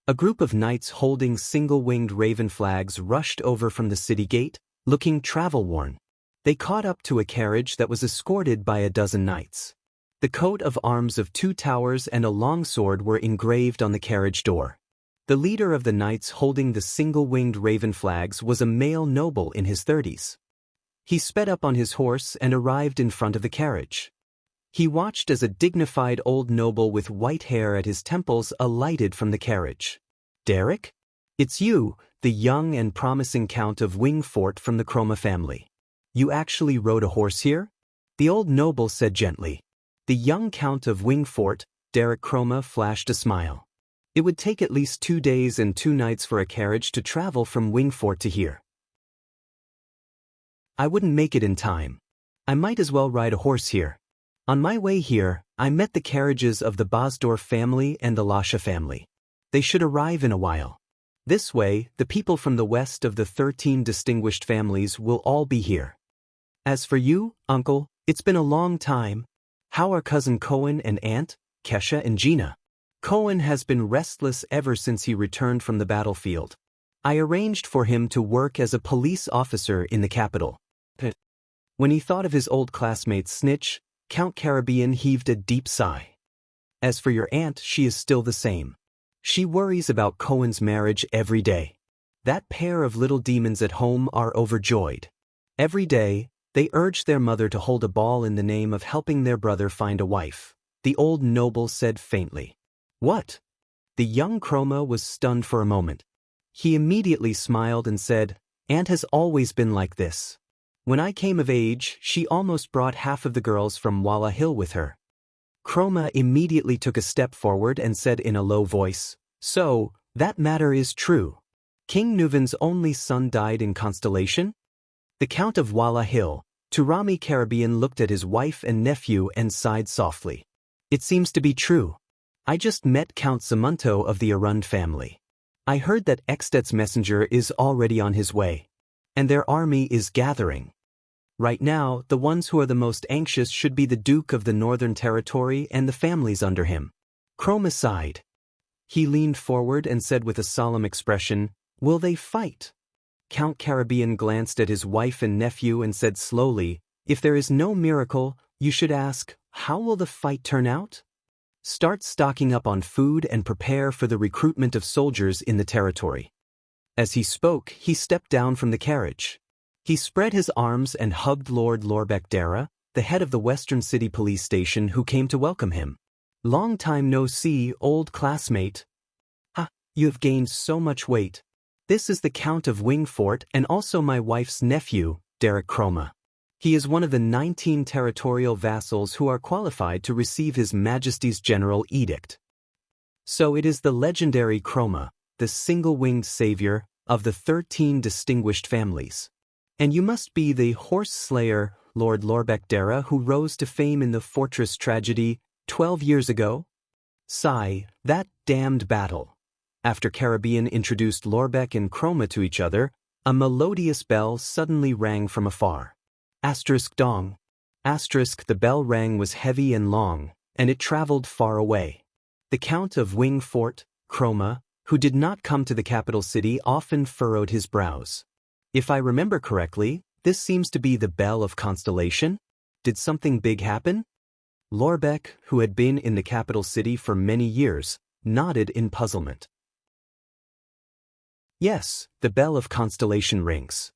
A group of knights holding single-winged raven flags rushed over from the city gate, looking travel-worn. They caught up to a carriage that was escorted by a dozen knights. The coat of arms of 2 towers and a longsword were engraved on the carriage door. The leader of the knights holding the single-winged raven flags was a male noble in his 30s. He sped up on his horse and arrived in front of the carriage. He watched as a dignified old noble with white hair at his temples alighted from the carriage. "Derek? It's you, the young and promising Count of Wingfort from the Chroma family. You actually rode a horse here?" the old noble said gently. The young Count of Wingfort, Derek Chroma, flashed a smile. It would take at least 2 days and 2 nights for a carriage to travel from Wingfort to here. "I wouldn't make it in time. I might as well ride a horse here. On my way here, I met the carriages of the Bosdorf family and the Lasha family. They should arrive in a while. This way, the people from the west of the 13 distinguished families will all be here." As for you, uncle, it's been a long time. How are cousin Cohen and aunt, Kesha and Gina? Cohen has been restless ever since he returned from the battlefield. I arranged for him to work as a police officer in the capital. When he thought of his old classmate Snitch, Count Caribbean heaved a deep sigh. As for your aunt, she is still the same. She worries about Cohen's marriage every day. That pair of little demons at home are overjoyed. Every day, they urge their mother to hold a ball in the name of helping their brother find a wife. The old noble said faintly. What? The young Chroma was stunned for a moment. He immediately smiled and said, Aunt has always been like this. When I came of age, she almost brought half of the girls from Walla Hill with her. Chroma immediately took a step forward and said in a low voice, So, that matter is true. King Nuvan's only son died in Constellation? The Count of Walla Hill, Turami Caribbean looked at his wife and nephew and sighed softly. It seems to be true. I just met Count Samunto of the Arund family. I heard that Extet's messenger is already on his way. And their army is gathering. Right now, the ones who are the most anxious should be the Duke of the Northern Territory and the families under him. Chroma sighed. He leaned forward and said with a solemn expression, Will they fight? Count Caribbean glanced at his wife and nephew and said slowly, If there is no miracle, you should ask, how will the fight turn out? Start stocking up on food and prepare for the recruitment of soldiers in the territory. As he spoke, he stepped down from the carriage. He spread his arms and hugged Lord Lorbeck Dara, the head of the Western City Police Station, who came to welcome him. Long time no see, old classmate. Ah, you have gained so much weight. This is the Count of Wingfort and also my wife's nephew, Derek Chroma. He is one of the 19 territorial vassals who are qualified to receive His Majesty's General Edict. So it is the legendary Chroma, the single-winged savior of the 13 distinguished families. And you must be the horse slayer, Lord Lorbeck Dara, who rose to fame in the fortress tragedy 12 years ago? Sigh, that damned battle. After Caribbean introduced Lorbeck and Chroma to each other, a melodious bell suddenly rang from afar. Asterisk dong. Asterisk the bell rang was heavy and long, and it traveled far away. The Count of Wingfort, Chroma, who did not come to the capital city, often furrowed his brows. If I remember correctly, this seems to be the bell of Constellation? Did something big happen? Lorbeck, who had been in the capital city for many years, nodded in puzzlement. Yes, the bell of Constellation rings.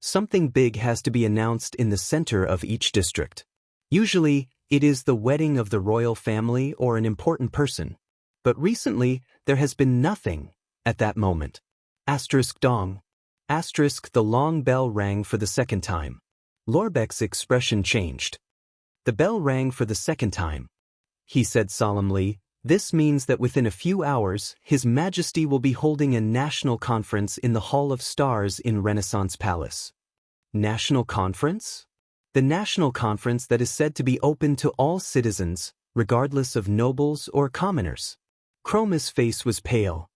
Something big has to be announced in the center of each district. Usually, it is the wedding of the royal family or an important person. But recently, there has been nothing at that moment. Asterisk dong. Asterisk the long bell rang for the second time. Lorbeck's expression changed. The bell rang for the second time. He said solemnly, This means that within a few hours, His Majesty will be holding a national conference in the Hall of Stars in Renaissance Palace. National conference? The national conference that is said to be open to all citizens, regardless of nobles or commoners. Chroma's face was pale.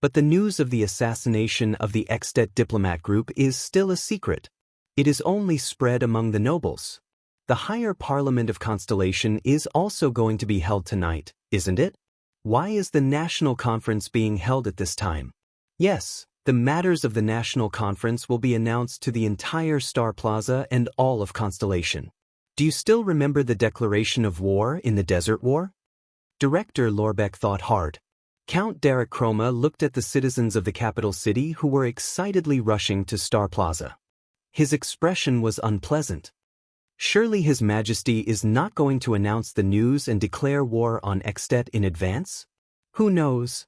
But the news of the assassination of the Extet diplomat group is still a secret. It is only spread among the nobles. The higher Parliament of Constellation is also going to be held tonight, isn't it? Why is the National Conference being held at this time? Yes, the matters of the National Conference will be announced to the entire Star Plaza and all of Constellation. Do you still remember the declaration of war in the Desert War? Director Lorbeck thought hard. Count Derek Chroma looked at the citizens of the capital city who were excitedly rushing to Star Plaza. His expression was unpleasant. Surely His Majesty is not going to announce the news and declare war on Extet in advance? Who knows?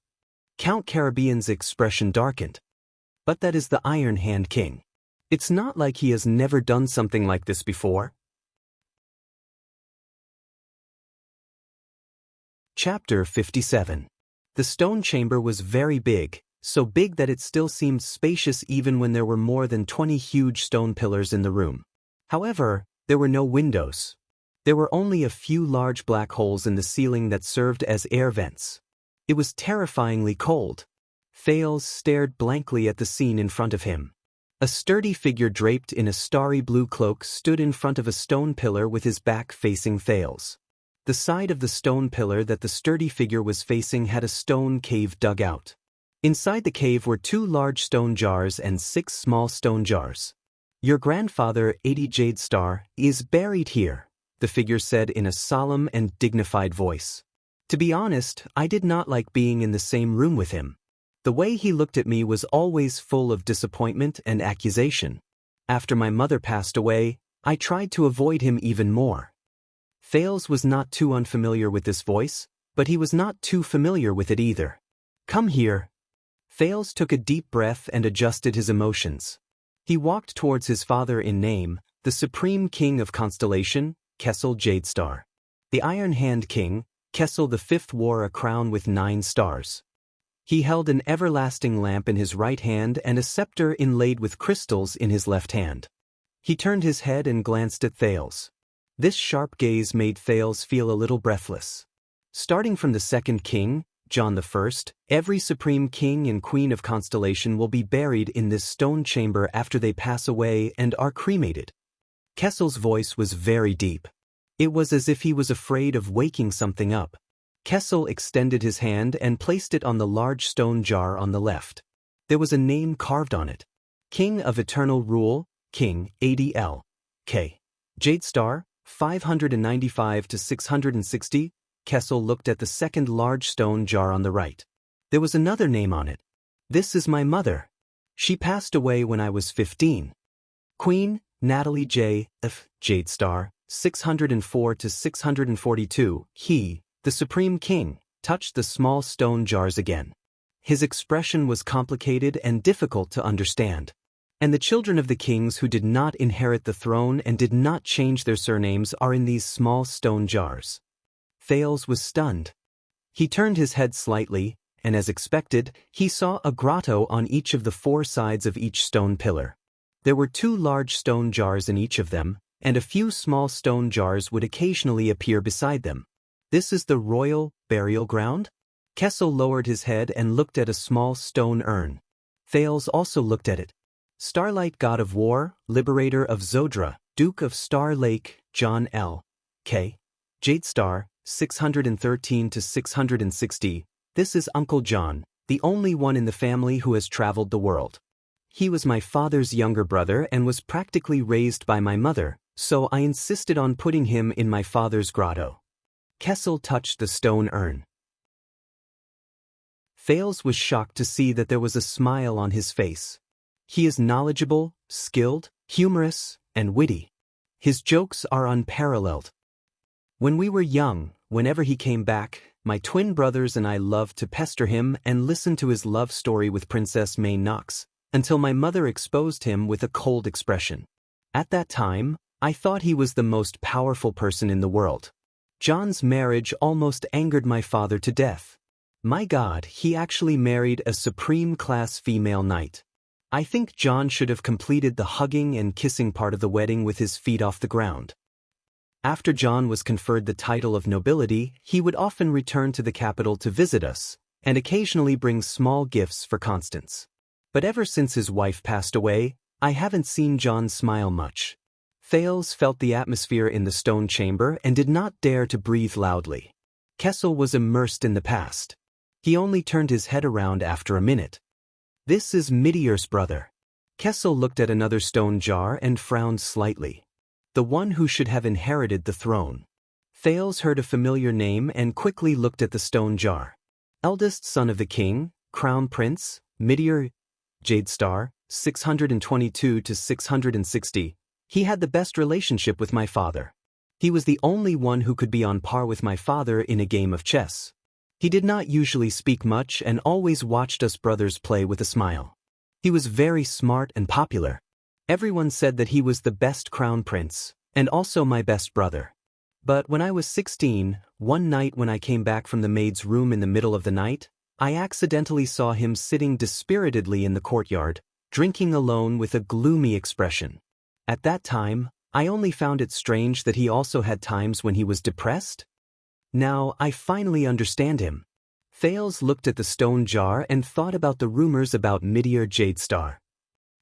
Count Caribbean's expression darkened. But that is the Iron Hand King. It's not like he has never done something like this before. Chapter 57. The stone chamber was very big, so big that it still seemed spacious even when there were more than 20 huge stone pillars in the room. However, there were no windows. There were only a few large black holes in the ceiling that served as air vents. It was terrifyingly cold. Thales stared blankly at the scene in front of him. A sturdy figure draped in a starry blue cloak stood in front of a stone pillar with his back facing Thales. The side of the stone pillar that the sturdy figure was facing had a stone cave dug out. Inside the cave were 2 large stone jars and 6 small stone jars. "Your grandfather, 80 Jade Star, is buried here," the figure said in a solemn and dignified voice. To be honest, I did not like being in the same room with him. The way he looked at me was always full of disappointment and accusation. After my mother passed away, I tried to avoid him even more. Thales was not too unfamiliar with this voice, but he was not too familiar with it either. "Come here." Thales took a deep breath and adjusted his emotions. He walked towards his father in name, the Supreme King of Constellation, Kessel Jadestar. The Iron Hand King, Kessel V, wore a crown with 9 stars. He held an everlasting lamp in his right hand and a scepter inlaid with crystals in his left hand. He turned his head and glanced at Thales. This sharp gaze made Thales feel a little breathless. Starting from the second king, John I, every Supreme King and Queen of Constellation will be buried in this stone chamber after they pass away and are cremated. Kessel's voice was very deep. It was as if he was afraid of waking something up. Kessel extended his hand and placed it on the large stone jar on the left. There was a name carved on it. King of Eternal Rule, King, 80 L.K. Jadestar, 595 to 660. Kessel looked at the second large stone jar on the right. There was another name on it. "This is my mother. She passed away when I was 15. Queen, Natalie J. F. Jadestar, 604 to 642. He, the Supreme King, touched the small stone jars again. His expression was complicated and difficult to understand. "And the children of the kings who did not inherit the throne and did not change their surnames are in these small stone jars." Thales was stunned. He turned his head slightly, and as expected, he saw a grotto on each of the 4 sides of each stone pillar. There were 2 large stone jars in each of them, and a few small stone jars would occasionally appear beside them. "This is the royal burial ground?" Kessel lowered his head and looked at a small stone urn. Thales also looked at it. "Starlight God of War, Liberator of Zodra, Duke of Star Lake, John L. K. Jadestar, 613 to 660. This is Uncle John, the only one in the family who has traveled the world. He was my father's younger brother and was practically raised by my mother, so I insisted on putting him in my father's grotto." Kessel touched the stone urn. Thales was shocked to see that there was a smile on his face. He is knowledgeable, skilled, humorous, and witty. His jokes are unparalleled. "When we were young, whenever he came back, my twin brothers and I loved to pester him and listen to his love story with Princess May Knox, until my mother exposed him with a cold expression. At that time, I thought he was the most powerful person in the world. John's marriage almost angered my father to death. My God, he actually married a supreme-class female knight. I think John should have completed the hugging and kissing part of the wedding with his feet off the ground. After John was conferred the title of nobility, he would often return to the capital to visit us, and occasionally bring small gifts for Constance. But ever since his wife passed away, I haven't seen John smile much." Thales felt the atmosphere in the stone chamber and did not dare to breathe loudly. Kessel was immersed in the past. He only turned his head around after a minute. "This is Meteor's brother." Kessel looked at another stone jar and frowned slightly. "The one who should have inherited the throne." Thales heard a familiar name and quickly looked at the stone jar. "Eldest son of the king, crown prince, Meteor Jadestar, 622 to 660. He had the best relationship with my father. He was the only one who could be on par with my father in a game of chess. He did not usually speak much and always watched us brothers play with a smile. He was very smart and popular. Everyone said that he was the best crown prince, and also my best brother. But when I was 16, one night when I came back from the maid's room in the middle of the night, I accidentally saw him sitting dispiritedly in the courtyard, drinking alone with a gloomy expression. At that time, I only found it strange that he also had times when he was depressed. Now I finally understand him." Thales looked at the stone jar and thought about the rumors about Meteor Jadestar.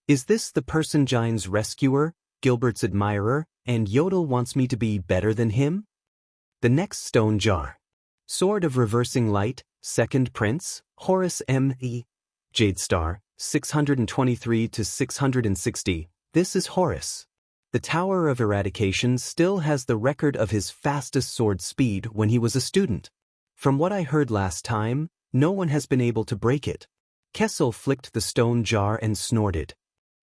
Is this the person Gine's rescuer, Gilbert's admirer, and Yodel wants me to be better than him? The next stone jar. Sword of Reversing Light, Second Prince, Horus M.E. Jade Star, 623 to 660. This is Horus. The Tower of Eradication still has the record of his fastest sword speed when he was a student. From what I heard last time, no one has been able to break it. Kessel flicked the stone jar and snorted.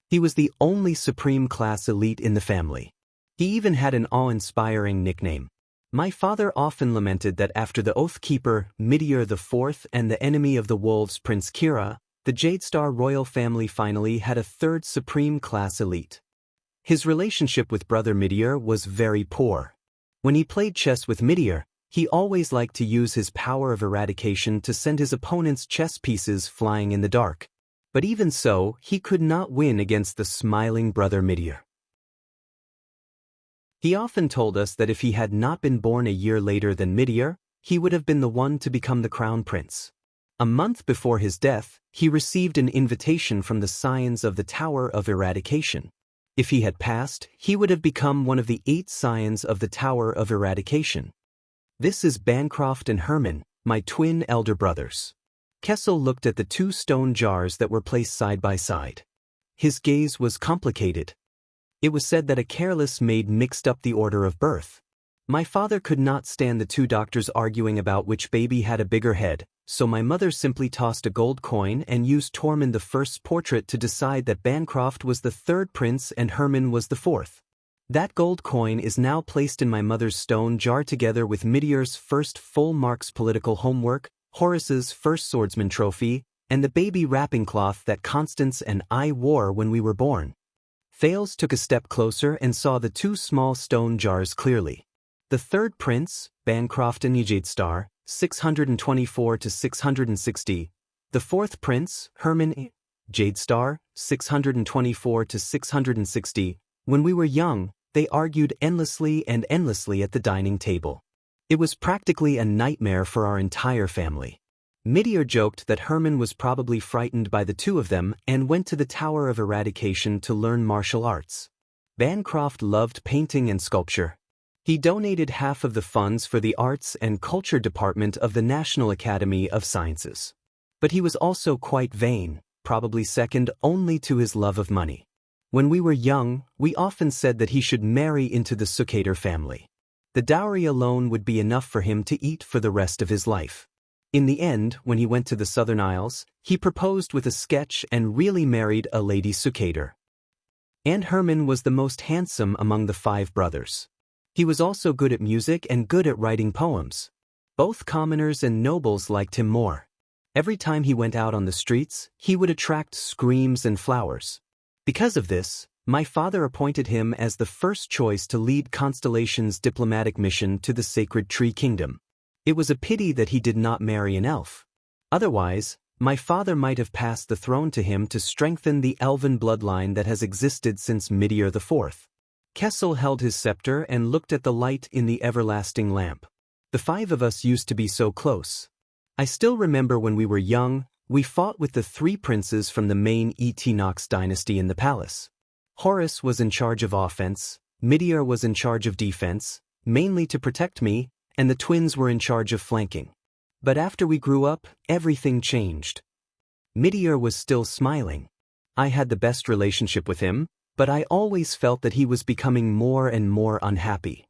He was the only Supreme Class elite in the family. He even had an awe-inspiring nickname. My father often lamented that after the Oathkeeper, Meteor IV, and the enemy of the wolves, Prince Kira, the Jadestar royal family finally had a third Supreme Class elite. His relationship with Brother Meteor was very poor. When he played chess with Meteor, he always liked to use his power of eradication to send his opponent's chess pieces flying in the dark. But even so, he could not win against the smiling Brother Meteor. He often told us that if he had not been born a year later than Meteor, he would have been the one to become the crown prince. A month before his death, he received an invitation from the Scions of the Tower of Eradication. If he had passed, he would have become one of the 8 Scions of the Tower of Eradication. This is Bancroft and Herman, my twin elder brothers. Kessel looked at the 2 stone jars that were placed side by side. His gaze was complicated. It was said that a careless maid mixed up the order of birth. My father could not stand the 2 doctors arguing about which baby had a bigger head, so my mother simply tossed a gold coin and used Tormund I's portrait to decide that Bancroft was the 3rd prince and Herman was the 4th. That gold coin is now placed in my mother's stone jar together with Meteor's first full marks political homework, Horus's first swordsman trophy, and the baby wrapping cloth that Constance and I wore when we were born. Thales took a step closer and saw the 2 small stone jars clearly. The 3rd prince, Bancroft and Jadestar, 624 to 660. The 4th prince, Herman, Jadestar, 624 to 660. When we were young, they argued endlessly at the dining table. It was practically a nightmare for our entire family. Meteor joked that Herman was probably frightened by the 2 of them and went to the Tower of Eradication to learn martial arts. Bancroft loved painting and sculpture. He donated half of the funds for the Arts and Culture Department of the National Academy of Sciences. But he was also quite vain, probably second only to his love of money. When we were young, we often said that he should marry into the Sukater family. The dowry alone would be enough for him to eat for the rest of his life. In the end, when he went to the Southern Isles, he proposed with a sketch and really married a lady Sukater. And Herman was the most handsome among the 5 brothers. He was also good at music and good at writing poems. Both commoners and nobles liked him more. Every time he went out on the streets, he would attract screams and flowers. Because of this, my father appointed him as the first choice to lead Constellation's diplomatic mission to the Sacred Tree Kingdom. It was a pity that he did not marry an elf. Otherwise, my father might have passed the throne to him to strengthen the elven bloodline that has existed since Meteor IV. Kessel held his scepter and looked at the light in the everlasting lamp. The 5 of us used to be so close. I still remember when we were young, we fought with the 3 princes from the main Equinox dynasty in the palace. Horus was in charge of offense, Meteor was in charge of defense, mainly to protect me, and the twins were in charge of flanking. But after we grew up, everything changed. Meteor was still smiling. I had the best relationship with him, but I always felt that he was becoming more and more unhappy.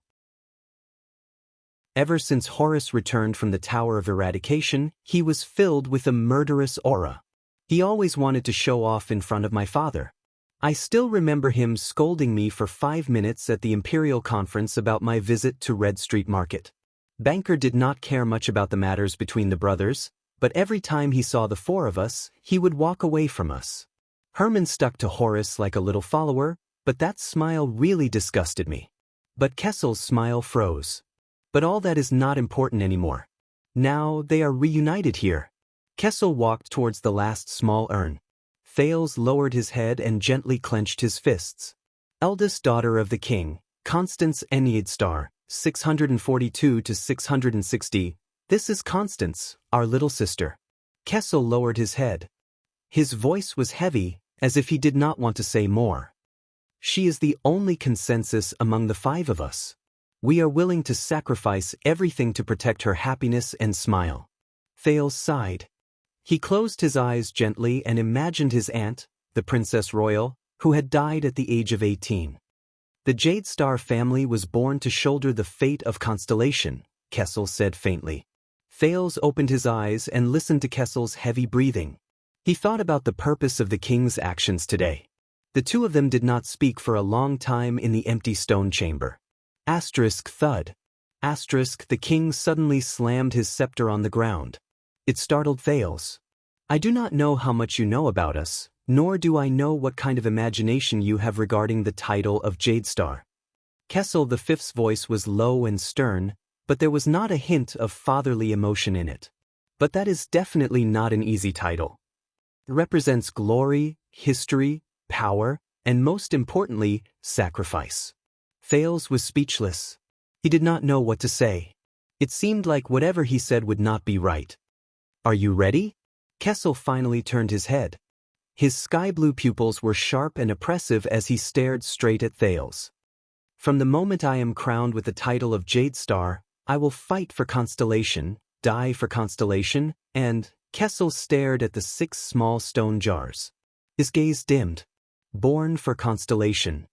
Ever since Horus returned from the Tower of Eradication, he was filled with a murderous aura. He always wanted to show off in front of my father. I still remember him scolding me for 5 minutes at the Imperial Conference about my visit to Red Street Market. Banker did not care much about the matters between the brothers, but every time he saw the 4 of us, he would walk away from us. Herman stuck to Horus like a little follower, but that smile really disgusted me. But Kessel's smile froze. But all that is not important anymore. Now they are reunited here. Kessel walked towards the last small urn. Thales lowered his head and gently clenched his fists. Eldest daughter of the king, Constance Jadestar, 642 to 660. This is Constance, our little sister. Kessel lowered his head. His voice was heavy, as if he did not want to say more. She is the only consensus among the five of us. We are willing to sacrifice everything to protect her happiness and smile. Thales sighed. He closed his eyes gently and imagined his aunt, the Princess Royal, who had died at the age of 18. The Jade Star family was born to shoulder the fate of Constellation, Kessel said faintly. Thales opened his eyes and listened to Kessel's heavy breathing. He thought about the purpose of the king's actions today. The two of them did not speak for a long time in the empty stone chamber. Thud. The king suddenly slammed his scepter on the ground. It startled Thales. I do not know how much you know about us, nor do I know what kind of imagination you have regarding the title of Jade Star. Kessel the Fifth's voice was low and stern, but there was not a hint of fatherly emotion in it. But that is definitely not an easy title. It represents glory, history, power, and most importantly, sacrifice. Thales was speechless. He did not know what to say. It seemed like whatever he said would not be right. Are you ready? Kessel finally turned his head. His sky-blue pupils were sharp and oppressive as he stared straight at Thales. From the moment I am crowned with the title of Jade Star, I will fight for Constellation, die for Constellation, and Kessel stared at the 6 small stone jars. His gaze dimmed. Born for Constellation.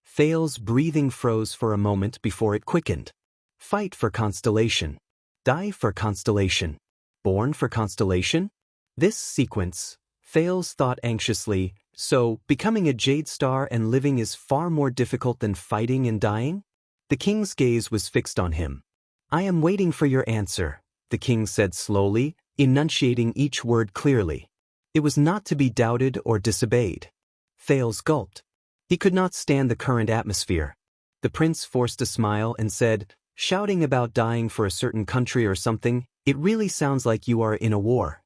Thales' breathing froze for a moment before it quickened. Fight for Constellation. Die for Constellation. Born for Constellation? This sequence, Thales thought anxiously, so becoming a Jade Star and living is far more difficult than fighting and dying? The king's gaze was fixed on him. I am waiting for your answer, the king said slowly, enunciating each word clearly. It was not to be doubted or disobeyed. Thales gulped. He could not stand the current atmosphere. The prince forced a smile and said, shouting about dying for a certain country or something, it really sounds like you are in a war.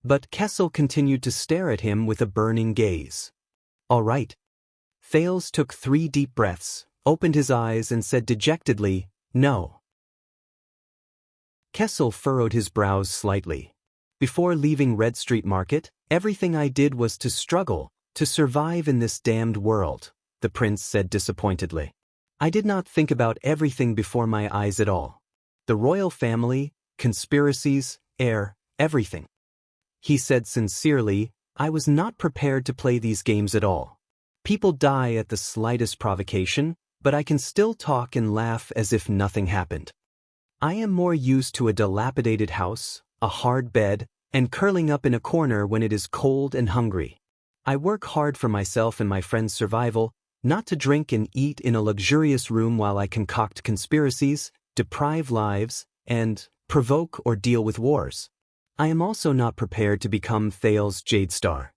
But Kessel continued to stare at him with a burning gaze. All right. Thales took 3 deep breaths, opened his eyes and said dejectedly, no. Kessel furrowed his brows slightly. Before leaving Red Street Market, everything I did was to struggle, to survive in this damned world, the prince said disappointedly. I did not think about everything before my eyes at all. The royal family, conspiracies, Heir, everything. He said sincerely, I was not prepared to play these games at all. People die at the slightest provocation, but I can still talk and laugh as if nothing happened. I am more used to a dilapidated house, a hard bed, and curling up in a corner when it is cold and hungry. I work hard for myself and my friend's survival, not to drink and eat in a luxurious room while I concoct conspiracies, deprive lives, and provoke or deal with wars. I am also not prepared to become Thales Jade Star.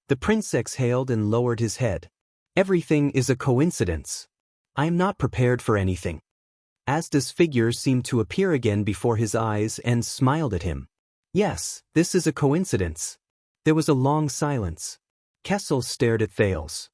The prince exhaled and lowered his head. Everything is a coincidence. I am not prepared for anything. Asda's figure seemed to appear again before his eyes and smiled at him. Yes, this is a coincidence. There was a long silence. Kessel stared at Thales.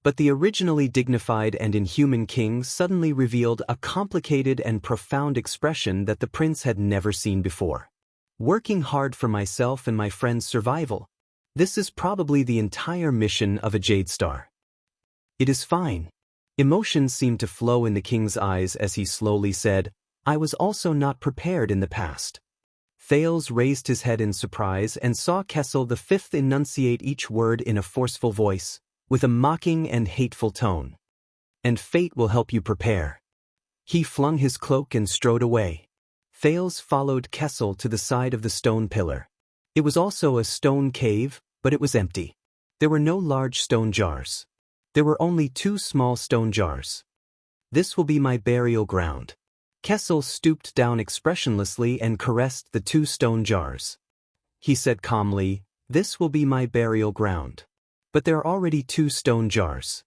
But the originally dignified and inhuman king suddenly revealed a complicated and profound expression that the prince had never seen before. Working hard for myself and my friend's survival. This is probably the entire mission of a Jade Star. It is fine. Emotions seemed to flow in the king's eyes as he slowly said, I was also not prepared in the past. Thales raised his head in surprise and saw Kessel the Fifth enunciate each word in a forceful voice, with a mocking and hateful tone. And fate will help you prepare. He flung his cloak and strode away. Thales followed Kessel to the side of the stone pillar. It was also a stone cave, but it was empty. There were no large stone jars. There were only 2 small stone jars. This will be my burial ground. Kessel stooped down expressionlessly and caressed the 2 stone jars. He said calmly, this will be my burial ground. But there are already 2 stone jars.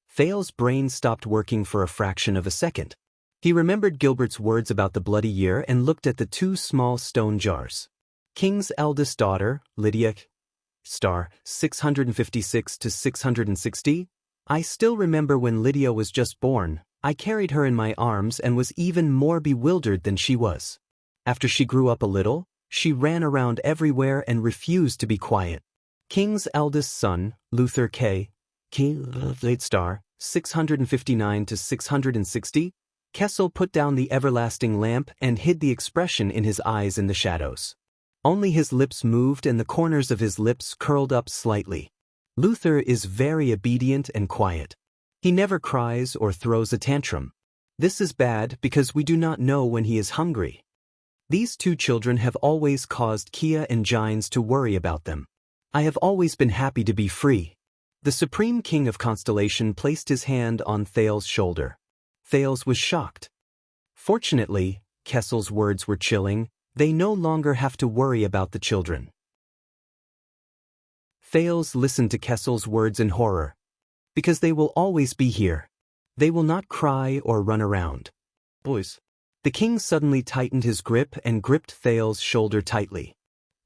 Thales' brain stopped working for a fraction of a second. He remembered Gilbert's words about the bloody year and looked at the 2 small stone jars. King's eldest daughter, Lydia, star 656 to 660. I still remember when Lydia was just born, I carried her in my arms and was even more bewildered than she was. After she grew up a little, she ran around everywhere and refused to be quiet. King's eldest son, Luther K. Late star, 659 to 660, Kessel put down the everlasting lamp and hid the expression in his eyes in the shadows. Only his lips moved and the corners of his lips curled up slightly. Luther is very obedient and quiet. He never cries or throws a tantrum. This is bad because we do not know when he is hungry. These two children have always caused Kia and Gines to worry about them. I have always been happy to be free. The Supreme King of Constellation placed his hand on Thales' shoulder. Thales was shocked. Fortunately, Kessel's words were chilling. They no longer have to worry about the children. Thales listened to Kessel's words in horror. Because they will always be here. They will not cry or run around. Boys. The king suddenly tightened his grip and gripped Thales' shoulder tightly.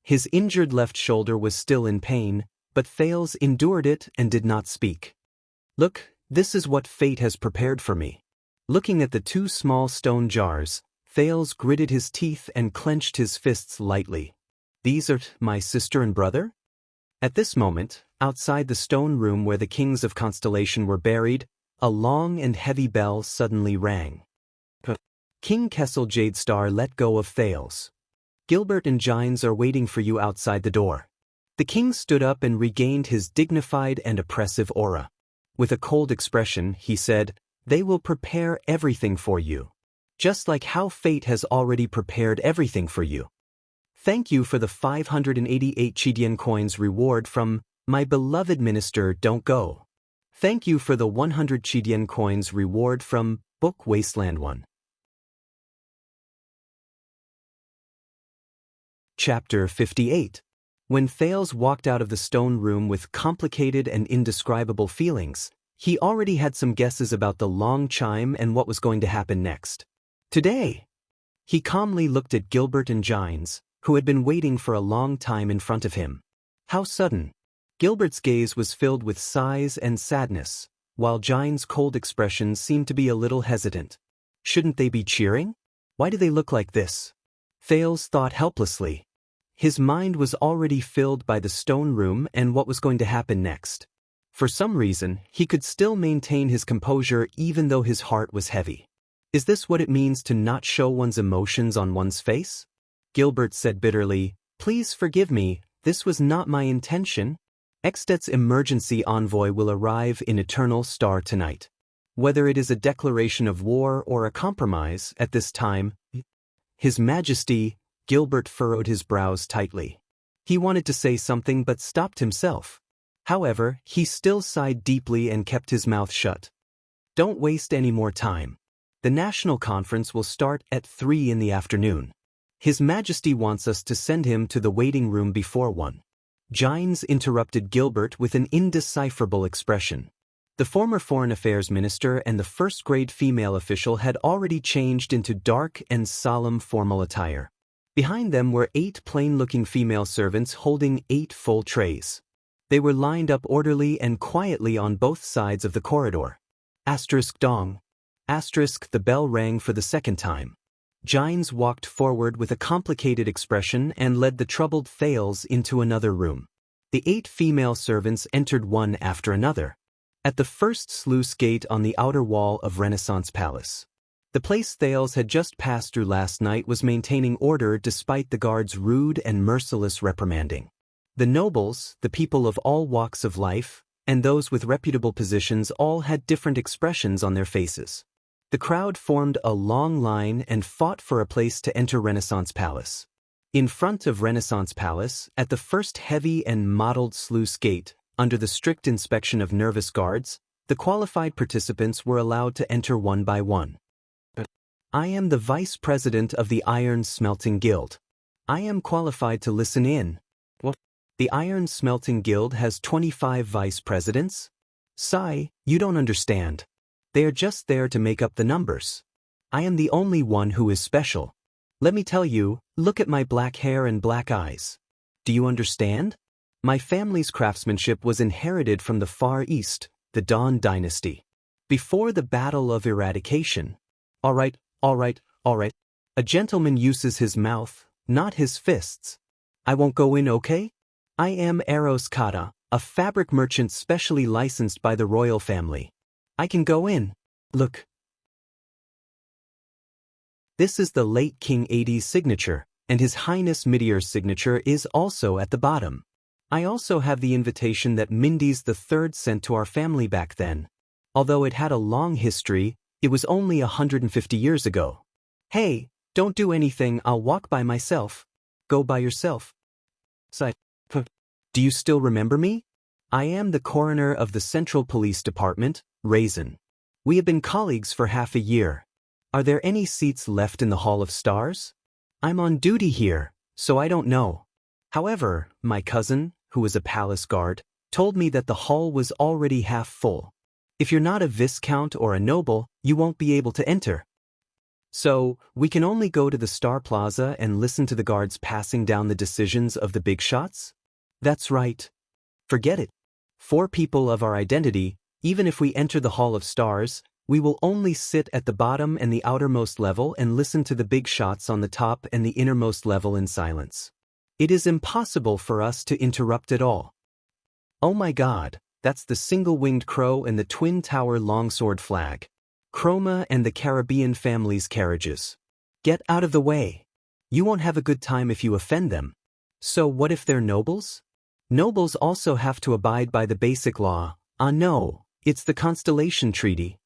His injured left shoulder was still in pain, but Thales endured it and did not speak. Look, this is what fate has prepared for me. Looking at the two small stone jars, Thales gritted his teeth and clenched his fists lightly. These are my sister and brother? At this moment, outside the stone room where the kings of Constellation were buried, a long and heavy bell suddenly rang. King Kessel Jadestar let go of Thales. Gilbert and Gines are waiting for you outside the door. The king stood up and regained his dignified and oppressive aura. With a cold expression, he said, "They will prepare everything for you. Just like how fate has already prepared everything for you. Thank you for the 588 Chidian coins reward from my beloved minister Don't Go. Thank you for the 100 Chidian coins reward from Book Wasteland 1. Chapter 58. When Thales walked out of the stone room with complicated and indescribable feelings, he already had some guesses about the long chime and what was going to happen next. Today! He calmly looked at Gilbert and Gines, who had been waiting for a long time in front of him. How sudden! Gilbert's gaze was filled with sighs and sadness, while Gines' cold expression seemed to be a little hesitant. Shouldn't they be cheering? Why do they look like this? Thales thought helplessly. His mind was already filled by the stone room and what was going to happen next. For some reason, he could still maintain his composure even though his heart was heavy. Is this what it means to not show one's emotions on one's face? Gilbert said bitterly, "Please forgive me, this was not my intention. Extet's emergency envoy will arrive in Eternal Star tonight. Whether it is a declaration of war or a compromise at this time, His Majesty," Gilbert furrowed his brows tightly. He wanted to say something but stopped himself. However, he still sighed deeply and kept his mouth shut. Don't waste any more time. The national conference will start at 3 in the afternoon. His Majesty wants us to send him to the waiting room before 1. Gines interrupted Gilbert with an indecipherable expression. The former Foreign Affairs Minister and the first-grade female official had already changed into dark and solemn formal attire. Behind them were 8 plain-looking female servants holding 8 full trays. They were lined up orderly and quietly on both sides of the corridor. Dong. The bell rang for the second time. Gines walked forward with a complicated expression and led the troubled Thales into another room. The 8 female servants entered one after another. At the first sluice gate on the outer wall of Renaissance Palace. The place Thales had just passed through last night was maintaining order despite the guards' rude and merciless reprimanding. The nobles, the people of all walks of life, and those with reputable positions all had different expressions on their faces. The crowd formed a long line and fought for a place to enter Renaissance Palace. In front of Renaissance Palace, at the first heavy and mottled sluice gate, under the strict inspection of nervous guards, the qualified participants were allowed to enter one by one. I am the Vice President of the Iron Smelting Guild. I am qualified to listen in. What? The Iron Smelting Guild has 25 vice presidents? Sigh, you don't understand. They are just there to make up the numbers. I am the only one who is special. Let me tell you, look at my black hair and black eyes. Do you understand? My family's craftsmanship was inherited from the Far East, the Dawn Dynasty. Before the Battle of Eradication. All right. A gentleman uses his mouth, not his fists. I won't go in, okay? I am Eros Kata, a fabric merchant specially licensed by the royal family. I can go in. Look. This is the late King Adi's signature, and His Highness Meteor's signature is also at the bottom. I also have the invitation that Mindy's III sent to our family back then. Although it had a long history, it was only 150 years ago. Hey, don't do anything, I'll walk by myself. Go by yourself. Do you still remember me? I am the coroner of the Central Police Department, Raisin. We have been colleagues for half a year. Are there any seats left in the Hall of Stars? I'm on duty here, so I don't know. However, my cousin, who is a palace guard, told me that the hall was already half full. If you're not a viscount or a noble, you won't be able to enter. So, we can only go to the Star Plaza and listen to the guards passing down the decisions of the big shots? That's right. Forget it. 4 people of our identity, even if we enter the Hall of Stars, we will only sit at the bottom and the outermost level and listen to the big shots on the top and the innermost level in silence. It is impossible for us to interrupt at all. Oh my God, that's the single-winged crow and the twin tower longsword flag. Chroma and the Caribbean family's carriages. Get out of the way. You won't have a good time if you offend them. So what if they're nobles? Nobles also have to abide by the basic law. No, it's the Constellation Treaty.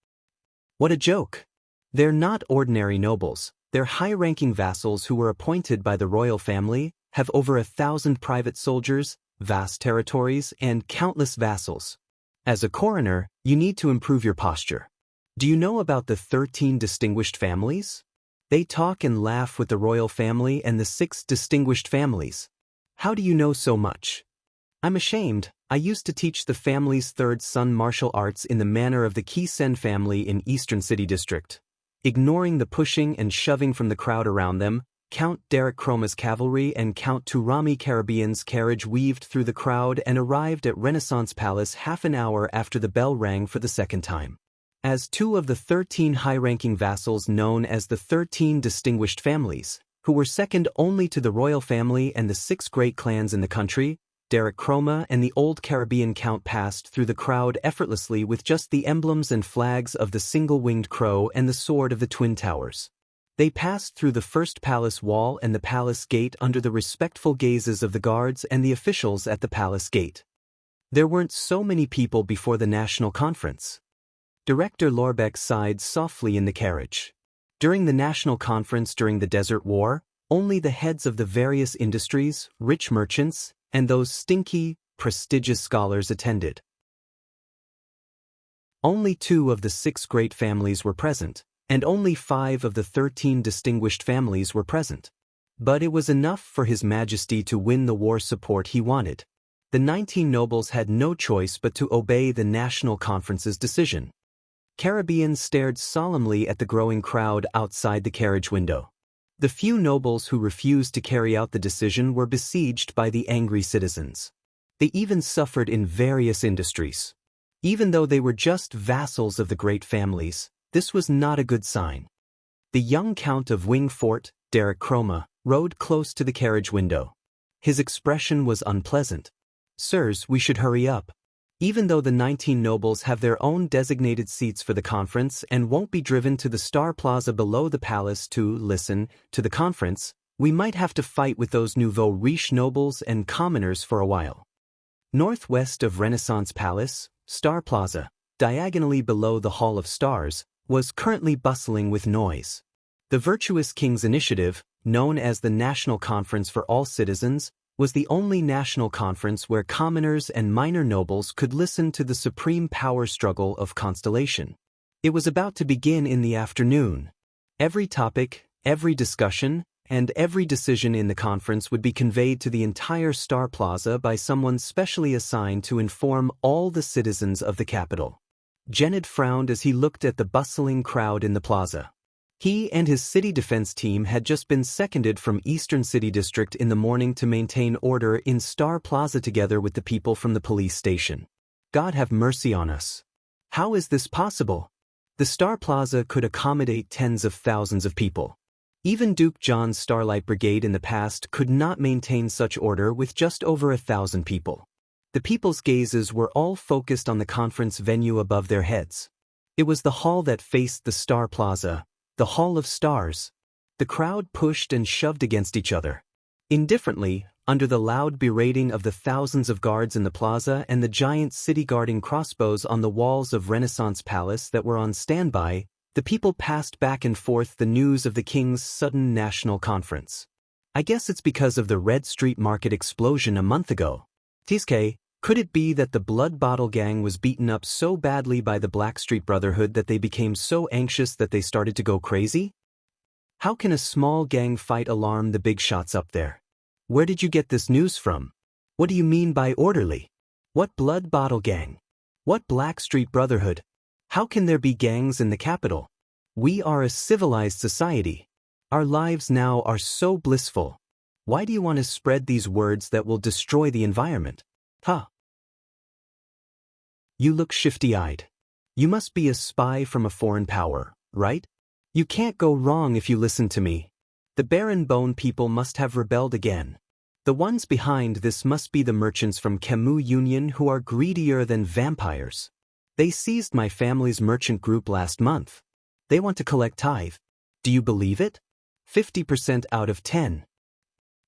What a joke. They're not ordinary nobles, they're high-ranking vassals who were appointed by the royal family, have over 1,000 private soldiers, vast territories, and countless vassals. As a coroner, you need to improve your posture. Do you know about the 13 distinguished families? They talk and laugh with the royal family and the 6 distinguished families. How do you know so much? I'm ashamed. I used to teach the family's 3rd son martial arts in the manner of the Kisen family in Eastern City District. Ignoring the pushing and shoving from the crowd around them, Count Derek Chroma's cavalry and Count Turami Caribbean's carriage weaved through the crowd and arrived at Renaissance Palace half an hour after the bell rang for the 2nd time. As 2 of the 13 high-ranking vassals known as the 13 distinguished families, who were second only to the royal family and the 6 great clans in the country, Derek Chroma and the old Caribbean count passed through the crowd effortlessly with just the emblems and flags of the single-winged crow and the sword of the Twin Towers. They passed through the first palace wall and the palace gate under the respectful gazes of the guards and the officials at the palace gate. There weren't so many people before the national conference. Director Lorbeck sighed softly in the carriage. During the national conference during the Desert War, only the heads of the various industries, rich merchants, and those stinky, prestigious scholars attended. Only 2 of the 6 great families were present, and only 5 of the 13 distinguished families were present. But it was enough for His Majesty to win the war support he wanted. The 19 nobles had no choice but to obey the National Conference's decision. Caribbeans stared solemnly at the growing crowd outside the carriage window. The few nobles who refused to carry out the decision were besieged by the angry citizens. They even suffered in various industries. Even though they were just vassals of the great families, this was not a good sign. The young Count of Wingfort, Derek Chroma, rode close to the carriage window. His expression was unpleasant. Sirs, we should hurry up. Even though the 19 nobles have their own designated seats for the conference and won't be driven to the Star Plaza below the palace to listen to the conference, we might have to fight with those nouveau riche nobles and commoners for a while. Northwest of Renaissance Palace, Star Plaza, diagonally below the Hall of Stars, was currently bustling with noise. The virtuous king's initiative, known as the National Conference for All Citizens, was the only national conference where commoners and minor nobles could listen to the supreme power struggle of Constellation. It was about to begin in the afternoon. Every topic, every discussion, and every decision in the conference would be conveyed to the entire Star Plaza by someone specially assigned to inform all the citizens of the capital. Jennett frowned as he looked at the bustling crowd in the plaza. He and his city defense team had just been seconded from Eastern City District in the morning to maintain order in Star Plaza together with the people from the police station. God have mercy on us. How is this possible? The Star Plaza could accommodate tens of thousands of people. Even Duke John's Starlight Brigade in the past could not maintain such order with just over 1,000 people. The people's gazes were all focused on the conference venue above their heads. It was the hall that faced the Star Plaza, the Hall of Stars. The crowd pushed and shoved against each other. Indifferently, under the loud berating of the thousands of guards in the plaza and the giant city-guarding crossbows on the walls of Renaissance Palace that were on standby, the people passed back and forth the news of the king's sudden national conference. I guess it's because of the Red Street Market explosion a month ago. Tiske, could it be that the Blood Bottle Gang was beaten up so badly by the Blackstreet Brotherhood that they became so anxious that they started to go crazy? How can a small gang fight alarm the big shots up there? Where did you get this news from? What do you mean by orderly? What Blood Bottle Gang? What Blackstreet Brotherhood? How can there be gangs in the capital? We are a civilized society. Our lives now are so blissful. Why do you want to spread these words that will destroy the environment? Huh? You look shifty-eyed. You must be a spy from a foreign power, right? You can't go wrong if you listen to me. The Baron Bone people must have rebelled again. The ones behind this must be the merchants from Camus Union who are greedier than vampires. They seized my family's merchant group last month. They want to collect tithe. Do you believe it? 50% out of 10.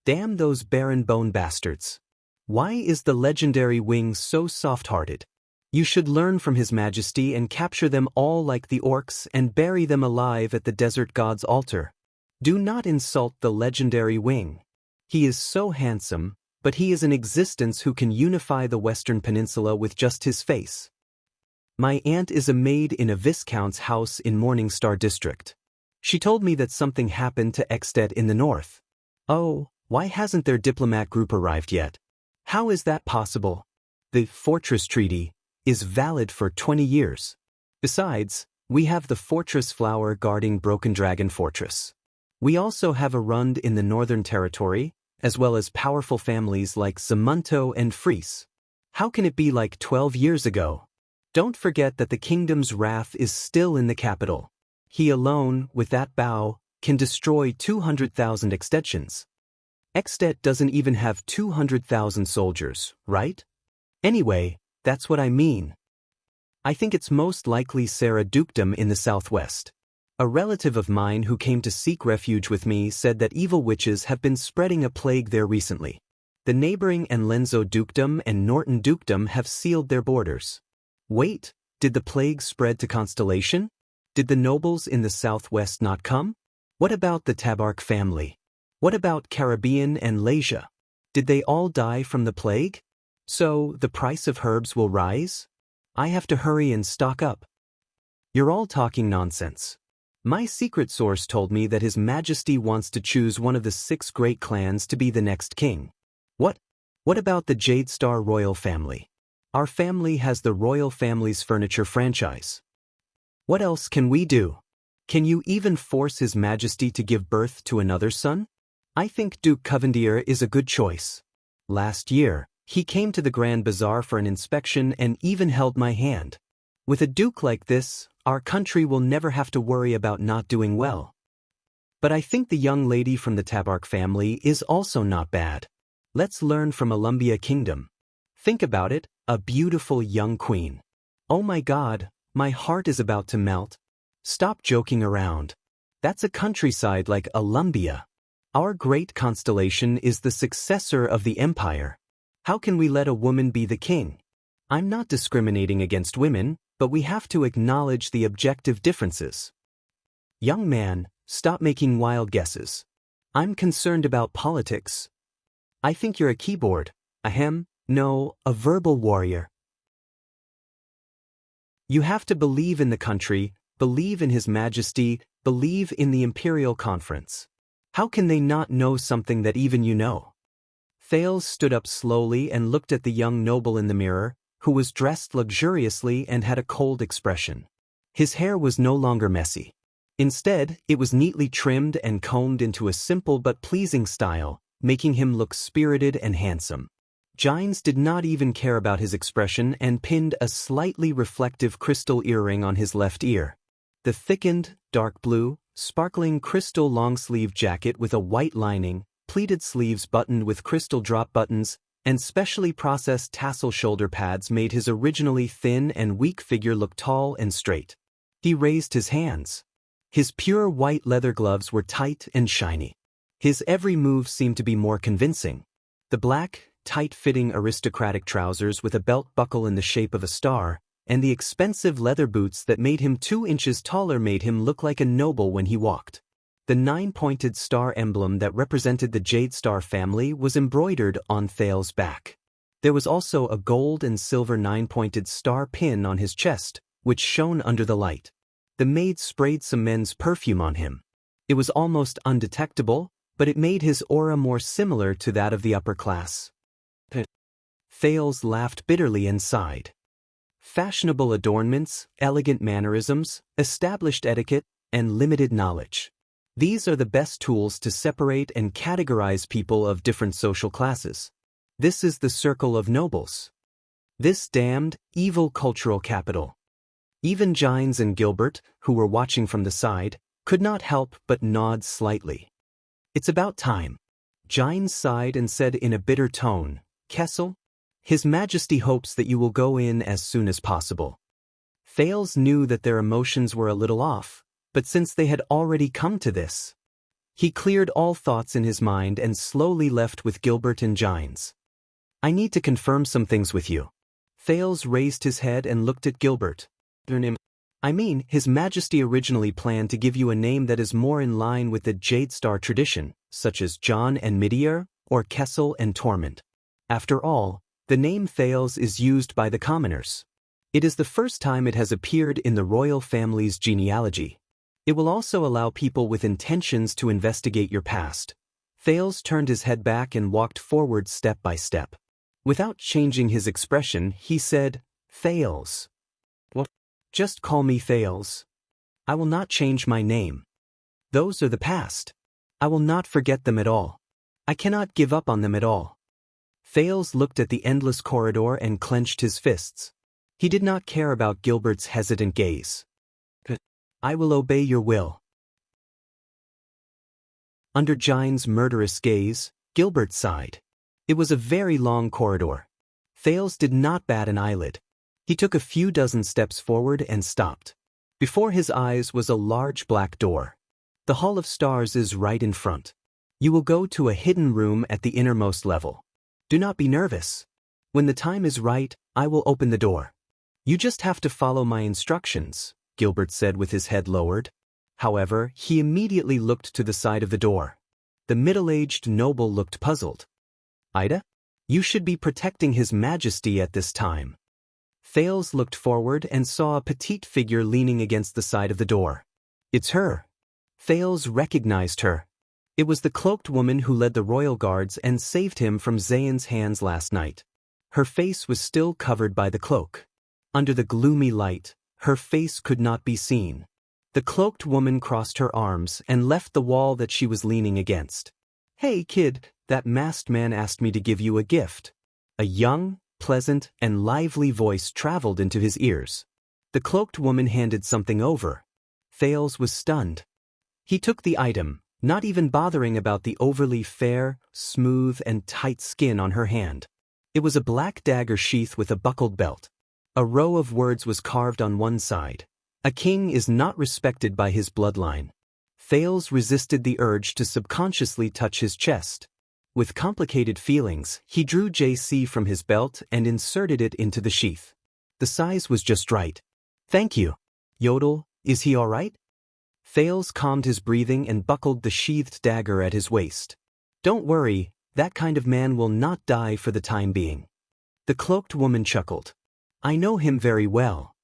Damn those Baron Bone bastards. Why is the legendary Wing so soft-hearted? You should learn from His Majesty and capture them all like the orcs and bury them alive at the desert god's altar. Do not insult the legendary Wing. He is so handsome, but he is an existence who can unify the Western Peninsula with just his face. My aunt is a maid in a viscount's house in Morningstar District. She told me that something happened to Ekstedt in the north. Oh, why hasn't their diplomat group arrived yet? How is that possible? The Fortress Treaty is valid for 20 years. Besides, we have the Fortress Flower guarding Broken Dragon Fortress. We also have a Rund in the Northern Territory, as well as powerful families like Zamunto and Fries. How can it be like 12 years ago? Don't forget that the kingdom's wrath is still in the capital. He alone, with that bow, can destroy 200,000 extensions. Ekstedt doesn't even have 200,000 soldiers, right? Anyway, that's what I mean. I think it's most likely Sarah Dukedom in the southwest. A relative of mine who came to seek refuge with me said that evil witches have been spreading a plague there recently. The neighboring Enlenzo Dukedom and Norton Dukedom have sealed their borders. Wait, did the plague spread to Constellation? Did the nobles in the southwest not come? What about the Tabark family? What about Caribbean and Lasia? Did they all die from the plague? So, the price of herbs will rise? I have to hurry and stock up. You're all talking nonsense. My secret source told me that His Majesty wants to choose one of the 6 great clans to be the next king. What? What about the Jade Star royal family? Our family has the royal family's furniture franchise. What else can we do? Can you even force His Majesty to give birth to another son? I think Duke Covendier is a good choice. Last year, he came to the Grand Bazaar for an inspection and even held my hand. With a duke like this, our country will never have to worry about not doing well. But I think the young lady from the Tabark family is also not bad. Let's learn from Alumbia Kingdom. Think about it, a beautiful young queen. Oh my God, my heart is about to melt. Stop joking around. That's a countryside like Alumbia. Our great constellation is the successor of the empire. How can we let a woman be the king? I'm not discriminating against women, but we have to acknowledge the objective differences. Young man, stop making wild guesses. I'm concerned about politics. I think you're a keyboard, no, a verbal warrior. You have to believe in the country, believe in His Majesty, believe in the Imperial Conference. How can they not know something that even you know? Thales stood up slowly and looked at the young noble in the mirror, who was dressed luxuriously and had a cold expression. His hair was no longer messy. Instead, it was neatly trimmed and combed into a simple but pleasing style, making him look spirited and handsome. Gines did not even care about his expression and pinned a slightly reflective crystal earring on his left ear. The thickened, dark blue, sparkling crystal long-sleeve jacket with a white lining, pleated sleeves buttoned with crystal drop buttons, and specially processed tassel shoulder pads made his originally thin and weak figure look tall and straight. He raised his hands. His pure white leather gloves were tight and shiny. His every move seemed to be more convincing. The black, tight-fitting aristocratic trousers with a belt buckle in the shape of a star, and the expensive leather boots that made him 2 inches taller made him look like a noble when he walked. The 9-pointed star emblem that represented the Jade Star family was embroidered on Thales's back. There was also a gold and silver 9-pointed star pin on his chest, which shone under the light. The maid sprayed some men's perfume on him. It was almost undetectable, but it made his aura more similar to that of the upper class. Thales laughed bitterly and sighed. Fashionable adornments, elegant mannerisms, established etiquette, and limited knowledge. These are the best tools to separate and categorize people of different social classes. This is the circle of nobles. This damned, evil cultural capital. Even Gines and Gilbert, who were watching from the side, could not help but nod slightly. It's about time. Gines sighed and said in a bitter tone, Kessel, His Majesty hopes that you will go in as soon as possible. Thales knew that their emotions were a little off, but since they had already come to this, he cleared all thoughts in his mind and slowly left with Gilbert and Gines. I need to confirm some things with you. Thales raised his head and looked at Gilbert. His Majesty originally planned to give you a name that is more in line with the Jade Star tradition, such as John and Midier, or Kessel and Torment. After all, the name Thales is used by the commoners. It is the first time it has appeared in the royal family's genealogy. It will also allow people with intentions to investigate your past. Thales turned his head back and walked forward step by step. Without changing his expression, he said, Thales. What? Just call me Thales. I will not change my name. Those are the past. I will not forget them at all. I cannot give up on them at all. Thales looked at the endless corridor and clenched his fists. He did not care about Gilbert's hesitant gaze. I will obey your will. Under Gine's murderous gaze, Gilbert sighed. It was a very long corridor. Thales did not bat an eyelid. He took a few dozen steps forward and stopped. Before his eyes was a large black door. The Hall of Stars is right in front. You will go to a hidden room at the innermost level. Do not be nervous. When the time is right, I will open the door. You just have to follow my instructions, Gilbert said with his head lowered. However, he immediately looked to the side of the door. The middle-aged noble looked puzzled. Ida? You should be protecting His Majesty at this time. Thales looked forward and saw a petite figure leaning against the side of the door. It's her. Thales recognized her. It was the cloaked woman who led the royal guards and saved him from Zayn's hands last night. Her face was still covered by the cloak. Under the gloomy light, her face could not be seen. The cloaked woman crossed her arms and left the wall that she was leaning against. Hey kid, that masked man asked me to give you a gift. A young, pleasant, and lively voice traveled into his ears. The cloaked woman handed something over. Thales was stunned. He took the item, not even bothering about the overly fair, smooth, and tight skin on her hand. It was a black dagger sheath with a buckled belt. A row of words was carved on one side. A king is not respected by his bloodline. Thales resisted the urge to subconsciously touch his chest. With complicated feelings, he drew JC from his belt and inserted it into the sheath. The size was just right. Thank you. Yodel, is he all right? Thales calmed his breathing and buckled the sheathed dagger at his waist. Don't worry, that kind of man will not die for the time being. The cloaked woman chuckled. I know him very well.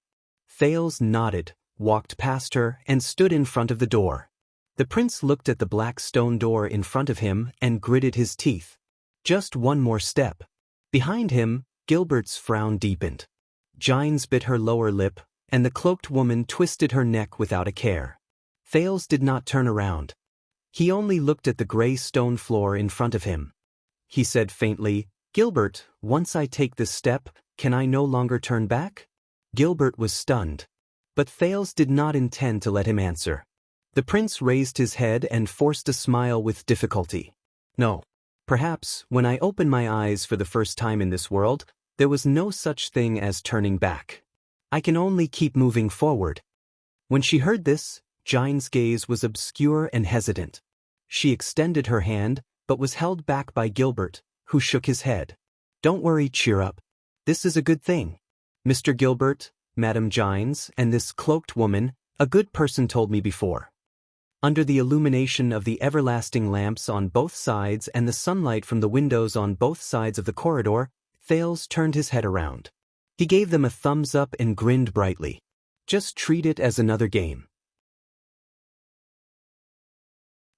Thales nodded, walked past her, and stood in front of the door. The prince looked at the black stone door in front of him and gritted his teeth. Just one more step. Behind him, Gilbert's frown deepened. Gines bit her lower lip, and the cloaked woman twisted her neck without a care. Thales did not turn around. He only looked at the gray stone floor in front of him. He said faintly, Gilbert, once I take this step, can I no longer turn back? Gilbert was stunned. But Thales did not intend to let him answer. The prince raised his head and forced a smile with difficulty. No. Perhaps, when I opened my eyes for the first time in this world, there was no such thing as turning back. I can only keep moving forward. When she heard this, Jine's gaze was obscure and hesitant. She extended her hand, but was held back by Gilbert, who shook his head. Don't worry, cheer up. This is a good thing. Mr. Gilbert, Madame Gines, and this cloaked woman, a good person told me before. Under the illumination of the everlasting lamps on both sides and the sunlight from the windows on both sides of the corridor, Thales turned his head around. He gave them a thumbs up and grinned brightly. Just treat it as another game.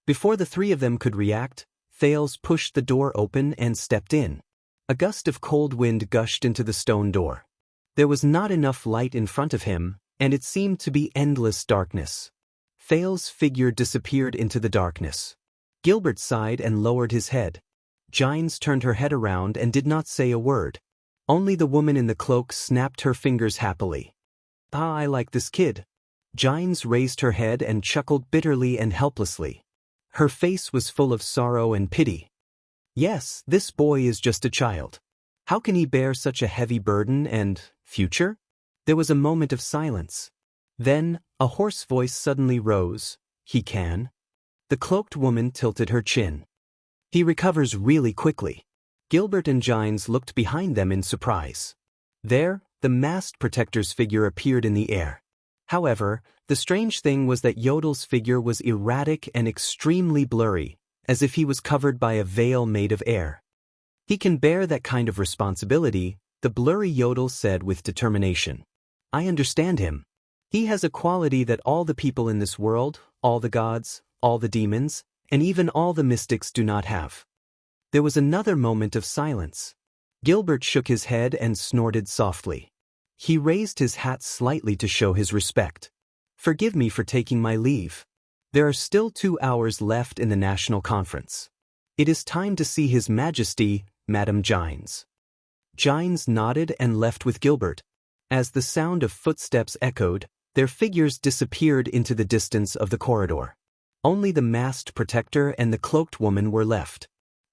Before the three of them could react, Thales pushed the door open and stepped in. A gust of cold wind gushed into the stone door. There was not enough light in front of him, and it seemed to be endless darkness. Thales' figure disappeared into the darkness. Gilbert sighed and lowered his head. Gines turned her head around and did not say a word. Only the woman in the cloak snapped her fingers happily. Ah, I like this kid. Gines raised her head and chuckled bitterly and helplessly. Her face was full of sorrow and pity. Yes, this boy is just a child. How can he bear such a heavy burden and future? There was a moment of silence. Then, a hoarse voice suddenly rose. He can. The cloaked woman tilted her chin. He recovers really quickly. Gilbert and Gines looked behind them in surprise. There, the masked protector's figure appeared in the air. However, the strange thing was that Yodel's figure was erratic and extremely blurry, as if he was covered by a veil made of air. He can bear that kind of responsibility, the blurry Yodel said with determination. I understand him. He has a quality that all the people in this world, all the gods, all the demons, and even all the mystics do not have. There was another moment of silence. Gilbert shook his head and snorted softly. He raised his hat slightly to show his respect. Forgive me for taking my leave. There are still 2 hours left in the national conference. It is time to see His Majesty, Madame Gines. Gines nodded and left with Gilbert. As the sound of footsteps echoed, their figures disappeared into the distance of the corridor. Only the masked protector and the cloaked woman were left.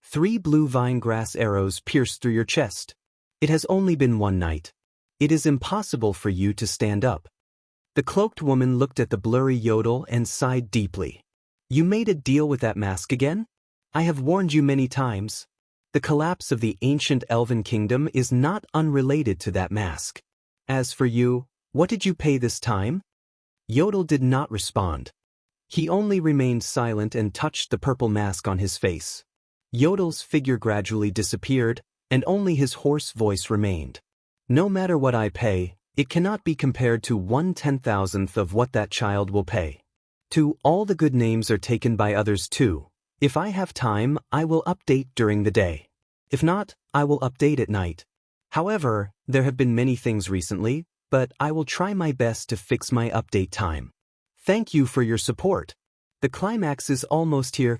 3 blue vine grass arrows pierced through your chest. It has only been 1 night. It is impossible for you to stand up. The cloaked woman looked at the blurry Yodel and sighed deeply. You made a deal with that mask again? I have warned you many times. The collapse of the ancient elven kingdom is not unrelated to that mask. As for you, what did you pay this time? Yodel did not respond. He only remained silent and touched the purple mask on his face. Yodel's figure gradually disappeared, and only his hoarse voice remained. No matter what I pay, it cannot be compared to 1/10,000th of what that child will pay. All the good names are taken by others too. If I have time, I will update during the day. If not, I will update at night. However, there have been many things recently, but I will try my best to fix my update time. Thank you for your support. The climax is almost here.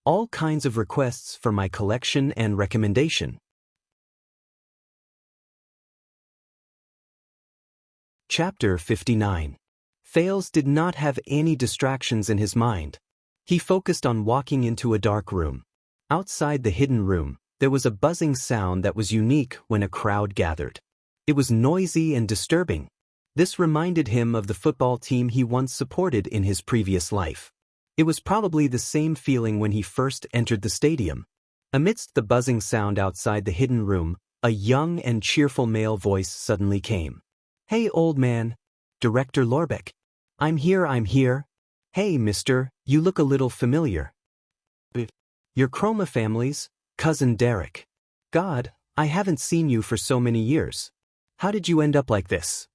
All kinds of requests for my collection and recommendation. Chapter 59. Thales did not have any distractions in his mind. He focused on walking into a dark room. Outside the hidden room, there was a buzzing sound that was unique when a crowd gathered. It was noisy and disturbing. This reminded him of the football team he once supported in his previous life. It was probably the same feeling when he first entered the stadium. Amidst the buzzing sound outside the hidden room, a young and cheerful male voice suddenly came. Hey, old man. Director Lorbeck. I'm here. Hey, mister, you look a little familiar. Your Chroma family's cousin Derek. God, I haven't seen you for so many years. How did you end up like this?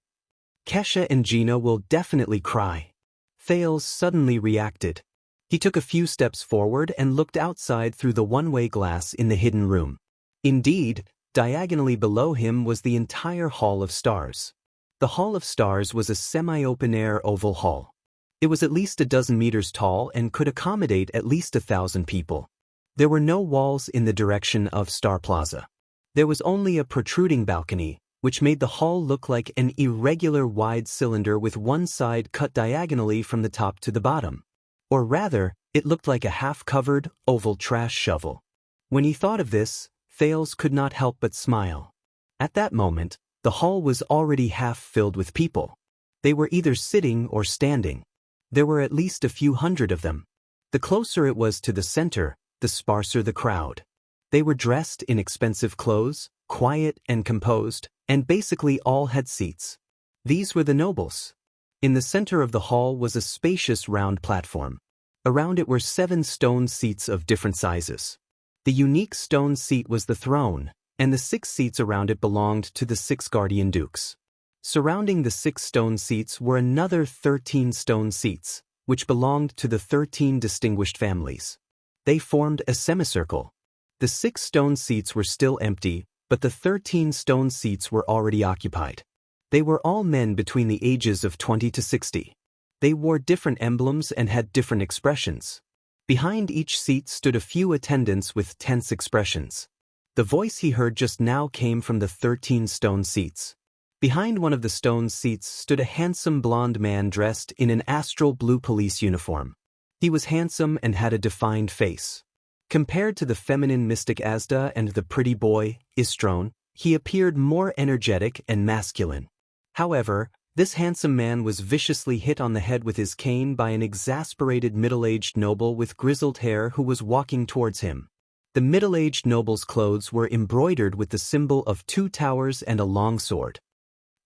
Kesha and Gina will definitely cry. Thales suddenly reacted. He took a few steps forward and looked outside through the one-way glass in the hidden room. Indeed, diagonally below him was the entire Hall of Stars. The Hall of Stars was a semi-open-air oval hall. It was at least a dozen meters tall and could accommodate at least 1,000 people. There were no walls in the direction of Star Plaza. There was only a protruding balcony, which made the hall look like an irregular wide cylinder with one side cut diagonally from the top to the bottom. Or rather, it looked like a half-covered, oval trash shovel. When he thought of this, Thales could not help but smile. At that moment, the hall was already half filled with people. They were either sitting or standing. There were at least a few hundred of them. The closer it was to the center, the sparser the crowd. They were dressed in expensive clothes, quiet and composed, and basically all had seats. These were the nobles. In the center of the hall was a spacious round platform. Around it were 7 stone seats of different sizes. The unique stone seat was the throne, and the 6 seats around it belonged to the 6 guardian dukes. Surrounding the 6 stone seats were another 13 stone seats, which belonged to the 13 distinguished families. They formed a semicircle. The 6 stone seats were still empty, but the 13 stone seats were already occupied. They were all men between the ages of 20 to 60. They wore different emblems and had different expressions. Behind each seat stood a few attendants with tense expressions. The voice he heard just now came from the 13 stone seats. Behind one of the stone seats stood a handsome blond man dressed in an astral blue police uniform. He was handsome and had a defined face. Compared to the feminine mystic Asda and the pretty boy, Istrone, he appeared more energetic and masculine. However, this handsome man was viciously hit on the head with his cane by an exasperated middle-aged noble with grizzled hair who was walking towards him. The middle-aged noble's clothes were embroidered with the symbol of 2 towers and a long sword.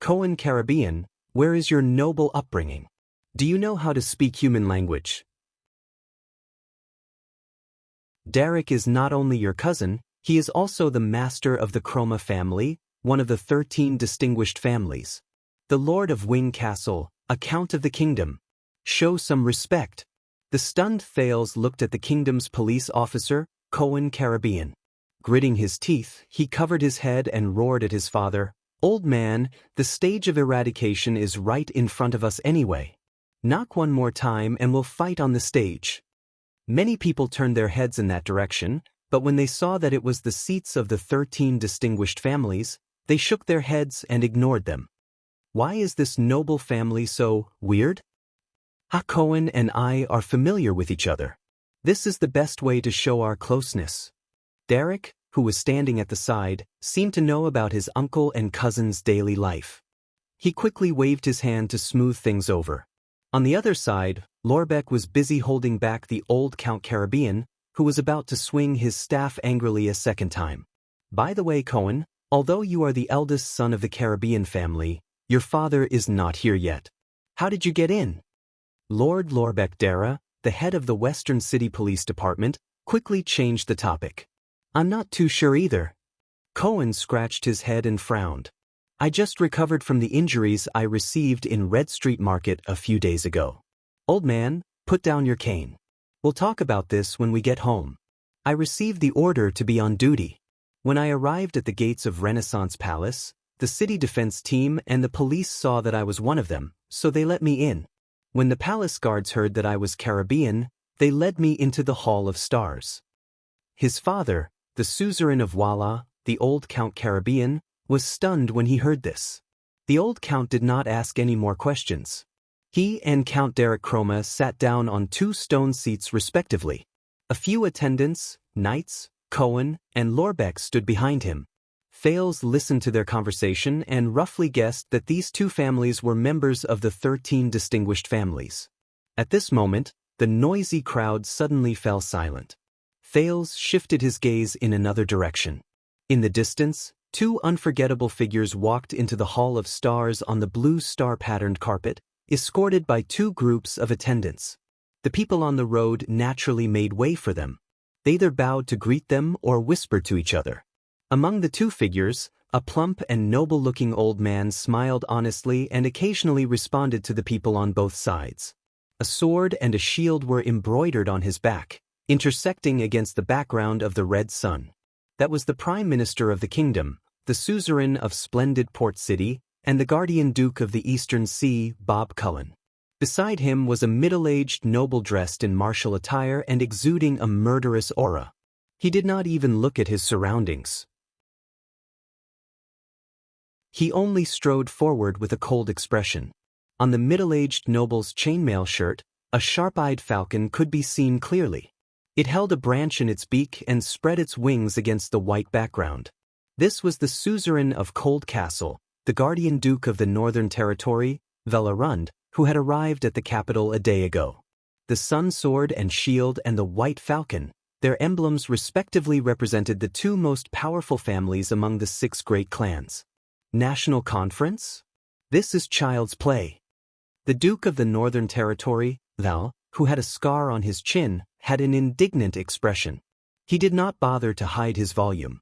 Cohen Caribbean, where is your noble upbringing? Do you know how to speak human language? Derek is not only your cousin, he is also the master of the Chroma family, one of the 13 distinguished families. The Lord of Wing Castle, a count of the kingdom. Show some respect. The stunned Thales looked at the kingdom's police officer, Cohen Caribbean. Gritting his teeth, he covered his head and roared at his father, "Old man, the stage of eradication is right in front of us anyway. Knock one more time and we'll fight on the stage." Many people turned their heads in that direction, but when they saw that it was the seats of the 13 distinguished families, they shook their heads and ignored them. Why is this noble family so weird? Cohen and I are familiar with each other. This is the best way to show our closeness. Derek, who was standing at the side, seemed to know about his uncle and cousin's daily life. He quickly waved his hand to smooth things over. On the other side, Lorbeck was busy holding back the old Count Caribbean, who was about to swing his staff angrily a second time. By the way, Cohen, although you are the eldest son of the Caribbean family, your father is not here yet. How did you get in? Lord Lorbeck Dara, the head of the Western City Police Department, quickly changed the topic. I'm not too sure either. Cohen scratched his head and frowned. I just recovered from the injuries I received in Red Street Market a few days ago. Old man, put down your cane. We'll talk about this when we get home. I received the order to be on duty. When I arrived at the gates of Renaissance Palace, the city defense team and the police saw that I was one of them, so they let me in. When the palace guards heard that I was Caribbean, they led me into the Hall of Stars. His father, the suzerain of Walla, the old Count Caribbean, was stunned when he heard this. The old count did not ask any more questions. He and Count Derek Chroma sat down on 2 stone seats respectively. A few attendants, knights, Cohen, and Lorbeck stood behind him. Thales listened to their conversation and roughly guessed that these 2 families were members of the 13 distinguished families. At this moment, the noisy crowd suddenly fell silent. Thales shifted his gaze in another direction. In the distance, 2 unforgettable figures walked into the Hall of Stars on the blue star-patterned carpet, escorted by 2 groups of attendants. The people on the road naturally made way for them. They either bowed to greet them or whispered to each other. Among the 2 figures, a plump and noble-looking old man smiled honestly and occasionally responded to the people on both sides. A sword and a shield were embroidered on his back, intersecting against the background of the red sun. That was the Prime Minister of the kingdom, the suzerain of splendid Port City, and the Guardian Duke of the Eastern Sea, Bob Cullen. Beside him was a middle-aged noble dressed in martial attire and exuding a murderous aura. He did not even look at his surroundings. He only strode forward with a cold expression. On the middle-aged noble's chainmail shirt, a sharp-eyed falcon could be seen clearly. It held a branch in its beak and spread its wings against the white background. This was the suzerain of Cold Castle, the guardian duke of the Northern Territory, Velarund, who had arrived at the capital a day ago. The sun sword and shield and the white falcon, their emblems respectively represented the two most powerful families among the 6 great clans. National Conference? This is child's play. The Duke of the Northern Territory, Val, who had a scar on his chin, had an indignant expression. He did not bother to hide his volume.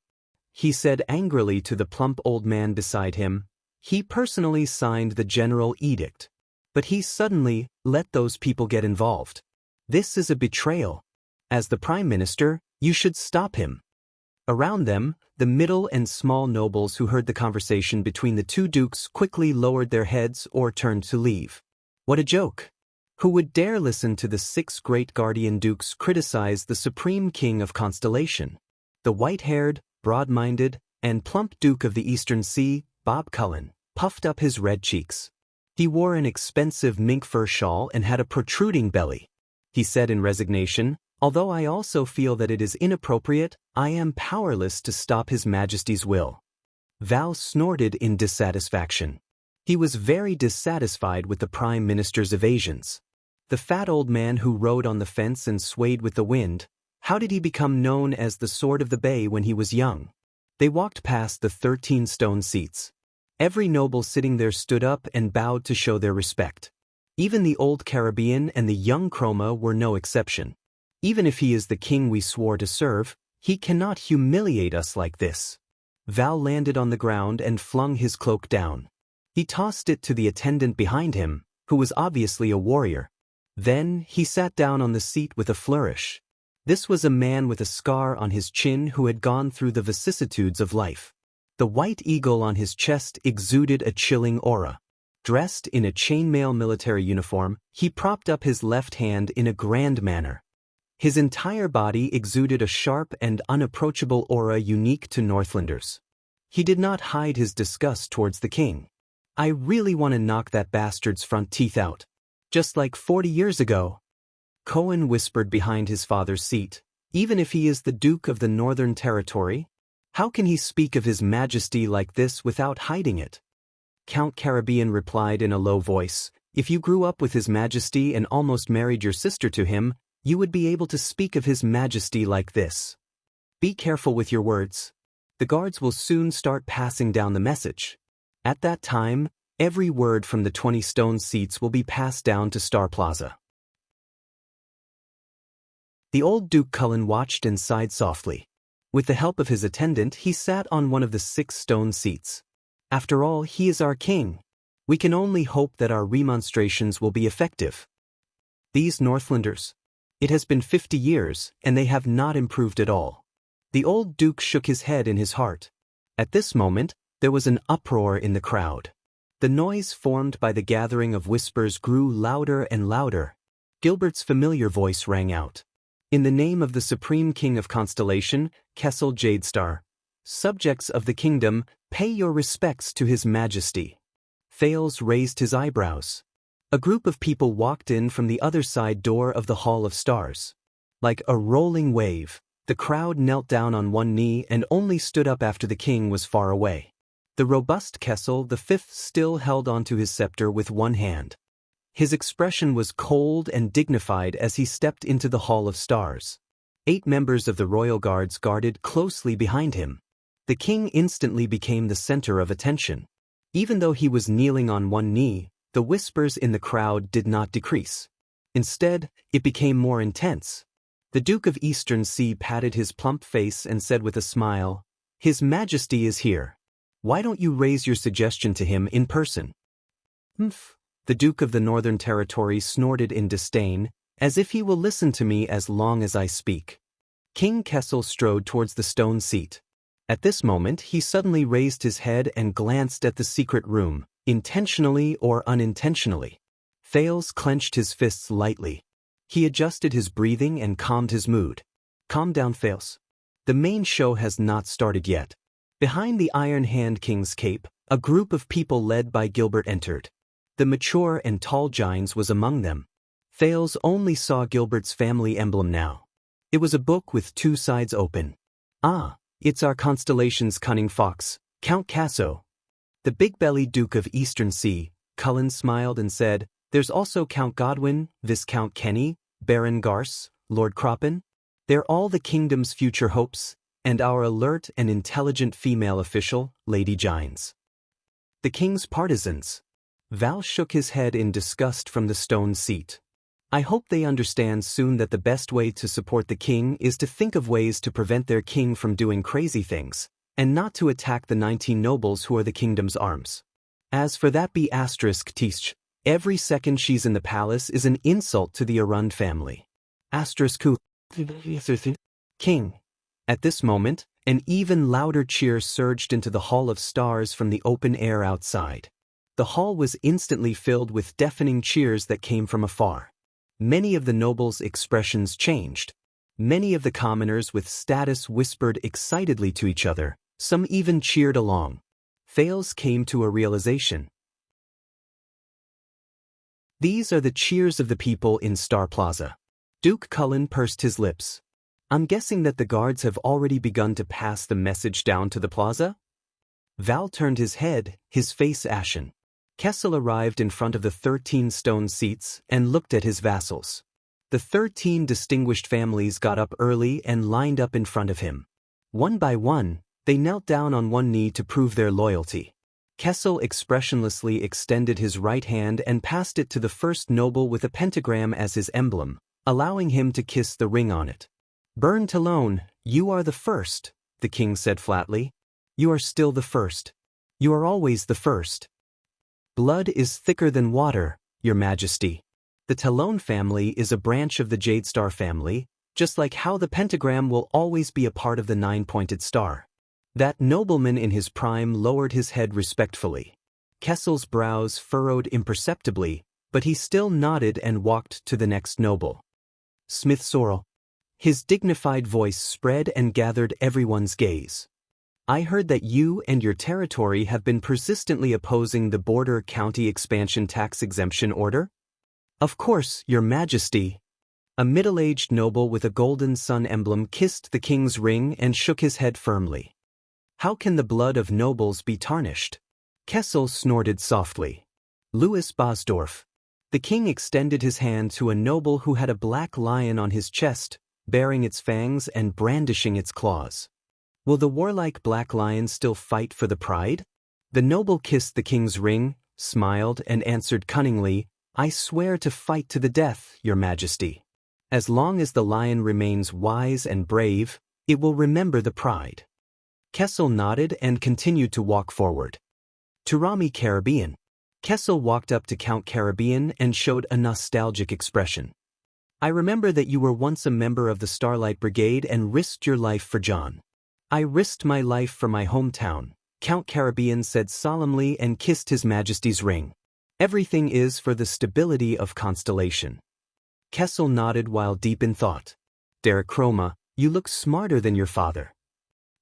He said angrily to the plump old man beside him, "He personally signed the general edict. But he suddenly let those people get involved. This is a betrayal. As the Prime Minister, you should stop him." Around them, the middle and small nobles who heard the conversation between the two dukes quickly lowered their heads or turned to leave. What a joke! Who would dare listen to the 6 great guardian dukes criticize the supreme king of Constellation? The white-haired, broad-minded, and plump Duke of the Eastern Sea, Bob Cullen, puffed up his red cheeks. He wore an expensive mink fur shawl and had a protruding belly. He said in resignation, "Although I also feel that it is inappropriate, I am powerless to stop His Majesty's will." Val snorted in dissatisfaction. He was very dissatisfied with the Prime Minister's evasions. The fat old man who rode on the fence and swayed with the wind, how did he become known as the Sword of the Bay when he was young? They walked past the 13 stone seats. Every noble sitting there stood up and bowed to show their respect. Even the old Caribbean and the young Chroma were no exception. Even if he is the king we swore to serve, he cannot humiliate us like this. Val landed on the ground and flung his cloak down. He tossed it to the attendant behind him, who was obviously a warrior. Then he sat down on the seat with a flourish. This was a man with a scar on his chin who had gone through the vicissitudes of life. The white eagle on his chest exuded a chilling aura. Dressed in a chainmail military uniform, he propped up his left hand in a grand manner. His entire body exuded a sharp and unapproachable aura unique to Northlanders. He did not hide his disgust towards the king. "I really want to knock that bastard's front teeth out. Just like 40 years ago." Cohen whispered behind his father's seat, "Even if he is the Duke of the Northern Territory? How can he speak of His Majesty like this without hiding it?" Count Caribbean replied in a low voice, "If you grew up with His Majesty and almost married your sister to him, you would be able to speak of His Majesty like this. Be careful with your words. The guards will soon start passing down the message. At that time, every word from the 20 stone seats will be passed down to Star Plaza." The old Duke Cullen watched and sighed softly. With the help of his attendant, he sat on one of the 6 stone seats. After all, he is our king. We can only hope that our remonstrations will be effective. These Northlanders. It has been 50 years, and they have not improved at all. The old Duke shook his head in his heart. At this moment, there was an uproar in the crowd. The noise formed by the gathering of whispers grew louder and louder. Gilbert's familiar voice rang out. "In the name of the Supreme King of Constellation, Kessel Jadestar, subjects of the kingdom, pay your respects to His Majesty." Thales raised his eyebrows. A group of people walked in from the other side door of the Hall of Stars. Like a rolling wave, the crowd knelt down on one knee and only stood up after the king was far away. The robust Kessel V still held onto his scepter with one hand. His expression was cold and dignified as he stepped into the Hall of Stars. 8 members of the royal guards guarded closely behind him. The king instantly became the center of attention. Even though he was kneeling on one knee, the whispers in the crowd did not decrease. Instead, it became more intense. The Duke of Eastern Sea patted his plump face and said with a smile, "His Majesty is here. Why don't you raise your suggestion to him in person?" "Humph." The Duke of the Northern Territory snorted in disdain, "as if he will listen to me as long as I speak." King Kessel strode towards the stone seat. At this moment, he suddenly raised his head and glanced at the secret room, intentionally or unintentionally. Thales clenched his fists lightly. He adjusted his breathing and calmed his mood. "Calm down, Thales. The main show has not started yet." Behind the Iron Hand King's cape, A group of people led by Gilbert entered. The mature and tall Gines was among them. Thales only saw Gilbert's family emblem now. It was a book with two sides open. "Ah, it's our constellation's cunning fox, Count Casso." The big-bellied Duke of Eastern Sea, Cullen smiled and said, "There's also Count Godwin, Viscount Kenny, Baron Garce, Lord Croppen. They're all the kingdom's future hopes, and our alert and intelligent female official, Lady Gines. The king's partisans." Val shook his head in disgust from the stone seat. "I hope they understand soon that the best way to support the king is to think of ways to prevent their king from doing crazy things, and not to attack the 19 nobles who are the kingdom's arms. As for that *Tisch, every second she's in the palace is an insult to the Arund family. King." At this moment, an even louder cheer surged into the Hall of Stars from the open air outside. The hall was instantly filled with deafening cheers that came from afar. Many of the nobles' expressions changed. Many of the commoners with status whispered excitedly to each other, some even cheered along. Thales came to a realization. These are the cheers of the people in Star Plaza. Duke Cullen pursed his lips. "I'm guessing that the guards have already begun to pass the message down to the plaza?" Val turned his head, his face ashen. Kessel arrived in front of the 13 stone seats and looked at his vassals. The 13 distinguished families got up early and lined up in front of him. One by one, they knelt down on one knee to prove their loyalty. Kessel expressionlessly extended his right hand and passed it to the first noble with a pentagram as his emblem, allowing him to kiss the ring on it. "Burn Talone, you are the first," the king said flatly. "You are still the first. You are always the first. Blood is thicker than water, Your Majesty. The Talone family is a branch of the Jadestar family, just like how the pentagram will always be a part of the nine-pointed star." That nobleman in his prime lowered his head respectfully. Kessel's brows furrowed imperceptibly, but he still nodded and walked to the next noble. "Smith Sorrel." His dignified voice spread and gathered everyone's gaze. "I heard that you and your territory have been persistently opposing the Border County Expansion Tax Exemption Order?" "Of course, Your Majesty." A middle-aged noble with a golden sun emblem kissed the king's ring and shook his head firmly. "How can the blood of nobles be tarnished?" Kessel snorted softly. "Louis Bosdorf." The king extended his hand to a noble who had a black lion on his chest, baring its fangs and brandishing its claws. "Will the warlike black lion still fight for the pride?" The noble kissed the king's ring, smiled, and answered cunningly, "I swear to fight to the death, Your Majesty. As long as the lion remains wise and brave, it will remember the pride." Kessel nodded and continued to walk forward. "Turami Caribbean." Kessel walked up to Count Caribbean and showed a nostalgic expression. "I remember that you were once a member of the Starlight Brigade and risked your life for John." "I risked my life for my hometown," Count Caribbean said solemnly and kissed His Majesty's ring. "Everything is for the stability of Constellation." Kessel nodded while deep in thought. "Derek Chroma, you look smarter than your father."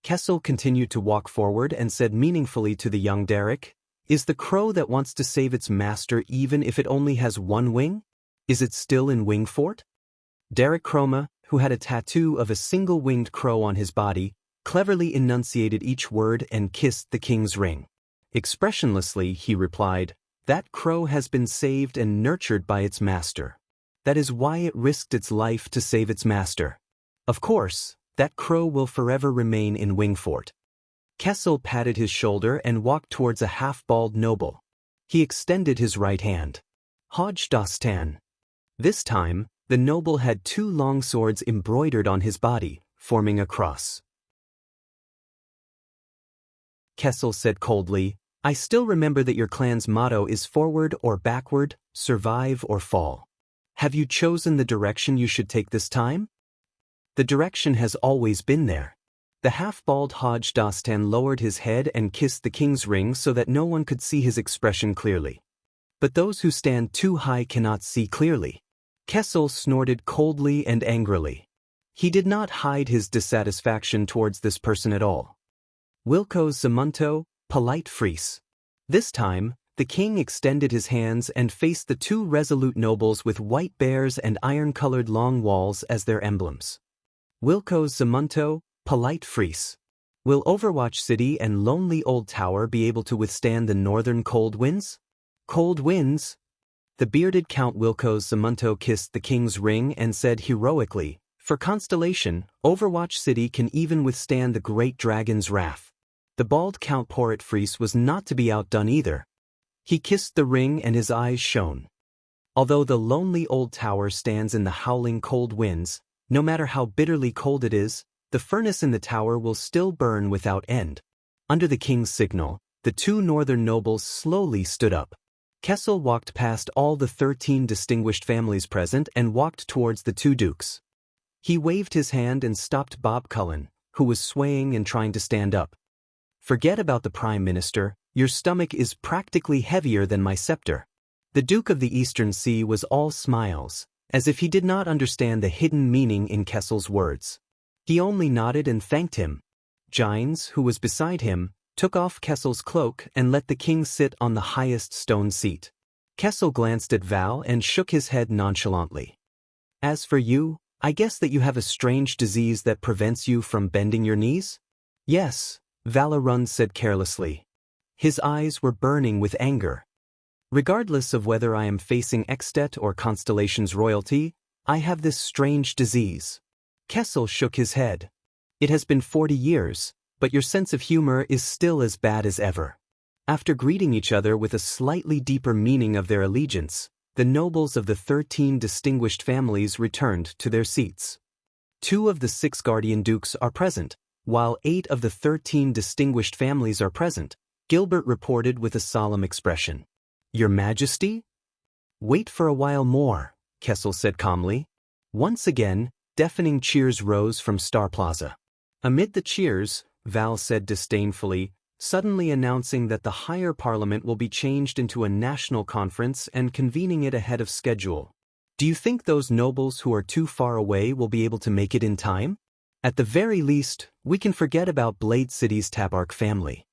Kessel continued to walk forward and said meaningfully to the young Derek, "Is the crow that wants to save its master even if it only has one wing? Is it still in Wingfort?" Derek Chroma, who had a tattoo of a single-winged crow on his body, cleverly enunciated each word and kissed the king's ring. Expressionlessly, he replied, "That crow has been saved and nurtured by its master. That is why it risked its life to save its master. Of course, that crow will forever remain in Wingfort." Kessel patted his shoulder and walked towards a half-bald noble. He extended his right hand. "Hodge Dostan." This time, the noble had two long swords embroidered on his body, forming a cross. Kessel said coldly, "I still remember that your clan's motto is forward or backward, survive or fall. Have you chosen the direction you should take this time?" "The direction has always been there." The half-bald Hodge Dostan lowered his head and kissed the king's ring so that no one could see his expression clearly. "But those who stand too high cannot see clearly." Kessel snorted coldly and angrily. He did not hide his dissatisfaction towards this person at all. "Wilco Zamunto, polite Fries." This time, the king extended his hands and faced the two resolute nobles with white bears and iron-colored long walls as their emblems. Wilco's Zamunto, polite Fries. Will Overwatch City and lonely old tower be able to withstand the northern cold winds? Cold winds? The bearded Count Wilco's Zamunto kissed the king's ring and said heroically, "For Constellation, Overwatch City can even withstand the great dragon's wrath." The bald Count Porret Fries was not to be outdone either. He kissed the ring and his eyes shone. Although the lonely old tower stands in the howling cold winds, no matter how bitterly cold it is, the furnace in the tower will still burn without end. Under the king's signal, the two northern nobles slowly stood up. Kessel walked past all the 13 distinguished families present and walked towards the two dukes. He waved his hand and stopped Bob Cullen, who was swaying and trying to stand up. "Forget about the Prime Minister, your stomach is practically heavier than my scepter." The Duke of the Eastern Sea was all smiles, as if he did not understand the hidden meaning in Kessel's words. He only nodded and thanked him. Gines, who was beside him, took off Kessel's cloak and let the king sit on the highest stone seat. Kessel glanced at Val and shook his head nonchalantly. "As for you, I guess that you have a strange disease that prevents you from bending your knees?" "Yes," Valerun said carelessly. His eyes were burning with anger. "Regardless of whether I am facing Extet or Constellation's royalty, I have this strange disease." Kessel shook his head. "It has been 40 years, but your sense of humor is still as bad as ever." After greeting each other with a slightly deeper meaning of their allegiance, the nobles of the 13 distinguished families returned to their seats. 2 of the 6 guardian dukes are present, while 8 of the 13 distinguished families are present, Gilbert reported with a solemn expression. "Your Majesty?" "Wait for a while more," Kessel said calmly. Once again, deafening cheers rose from Star Plaza. Amid the cheers, Val said disdainfully, suddenly announcing that the higher parliament will be changed into a national conference and convening it ahead of schedule. "Do you think those nobles who are too far away will be able to make it in time? At the very least, we can forget about Blade City's Tabark family."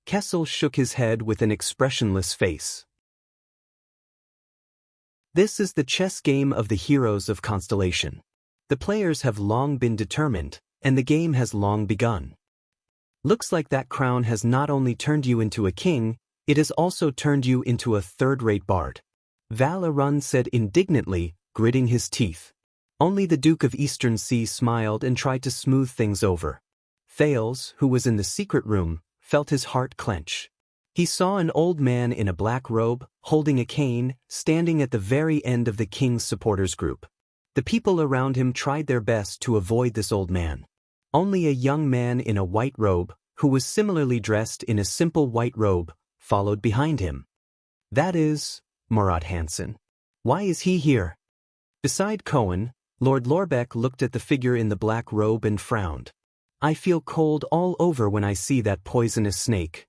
Kessel shook his head with an expressionless face. This is the chess game of the heroes of Constellation. The players have long been determined, and the game has long begun. Looks like that crown has not only turned you into a king, it has also turned you into a third-rate bard. Valerun said indignantly, gritting his teeth. Only the Duke of Eastern Sea smiled and tried to smooth things over. Thales, who was in the secret room, felt his heart clench. He saw an old man in a black robe, holding a cane, standing at the very end of the king's supporters group. The people around him tried their best to avoid this old man. Only a young man in a white robe, who was similarly dressed in a simple white robe, followed behind him. "That is Murat Hansen. Why is he here?" Beside Cohen, Lord Lorbeck looked at the figure in the black robe and frowned. "I feel cold all over when I see that poisonous snake.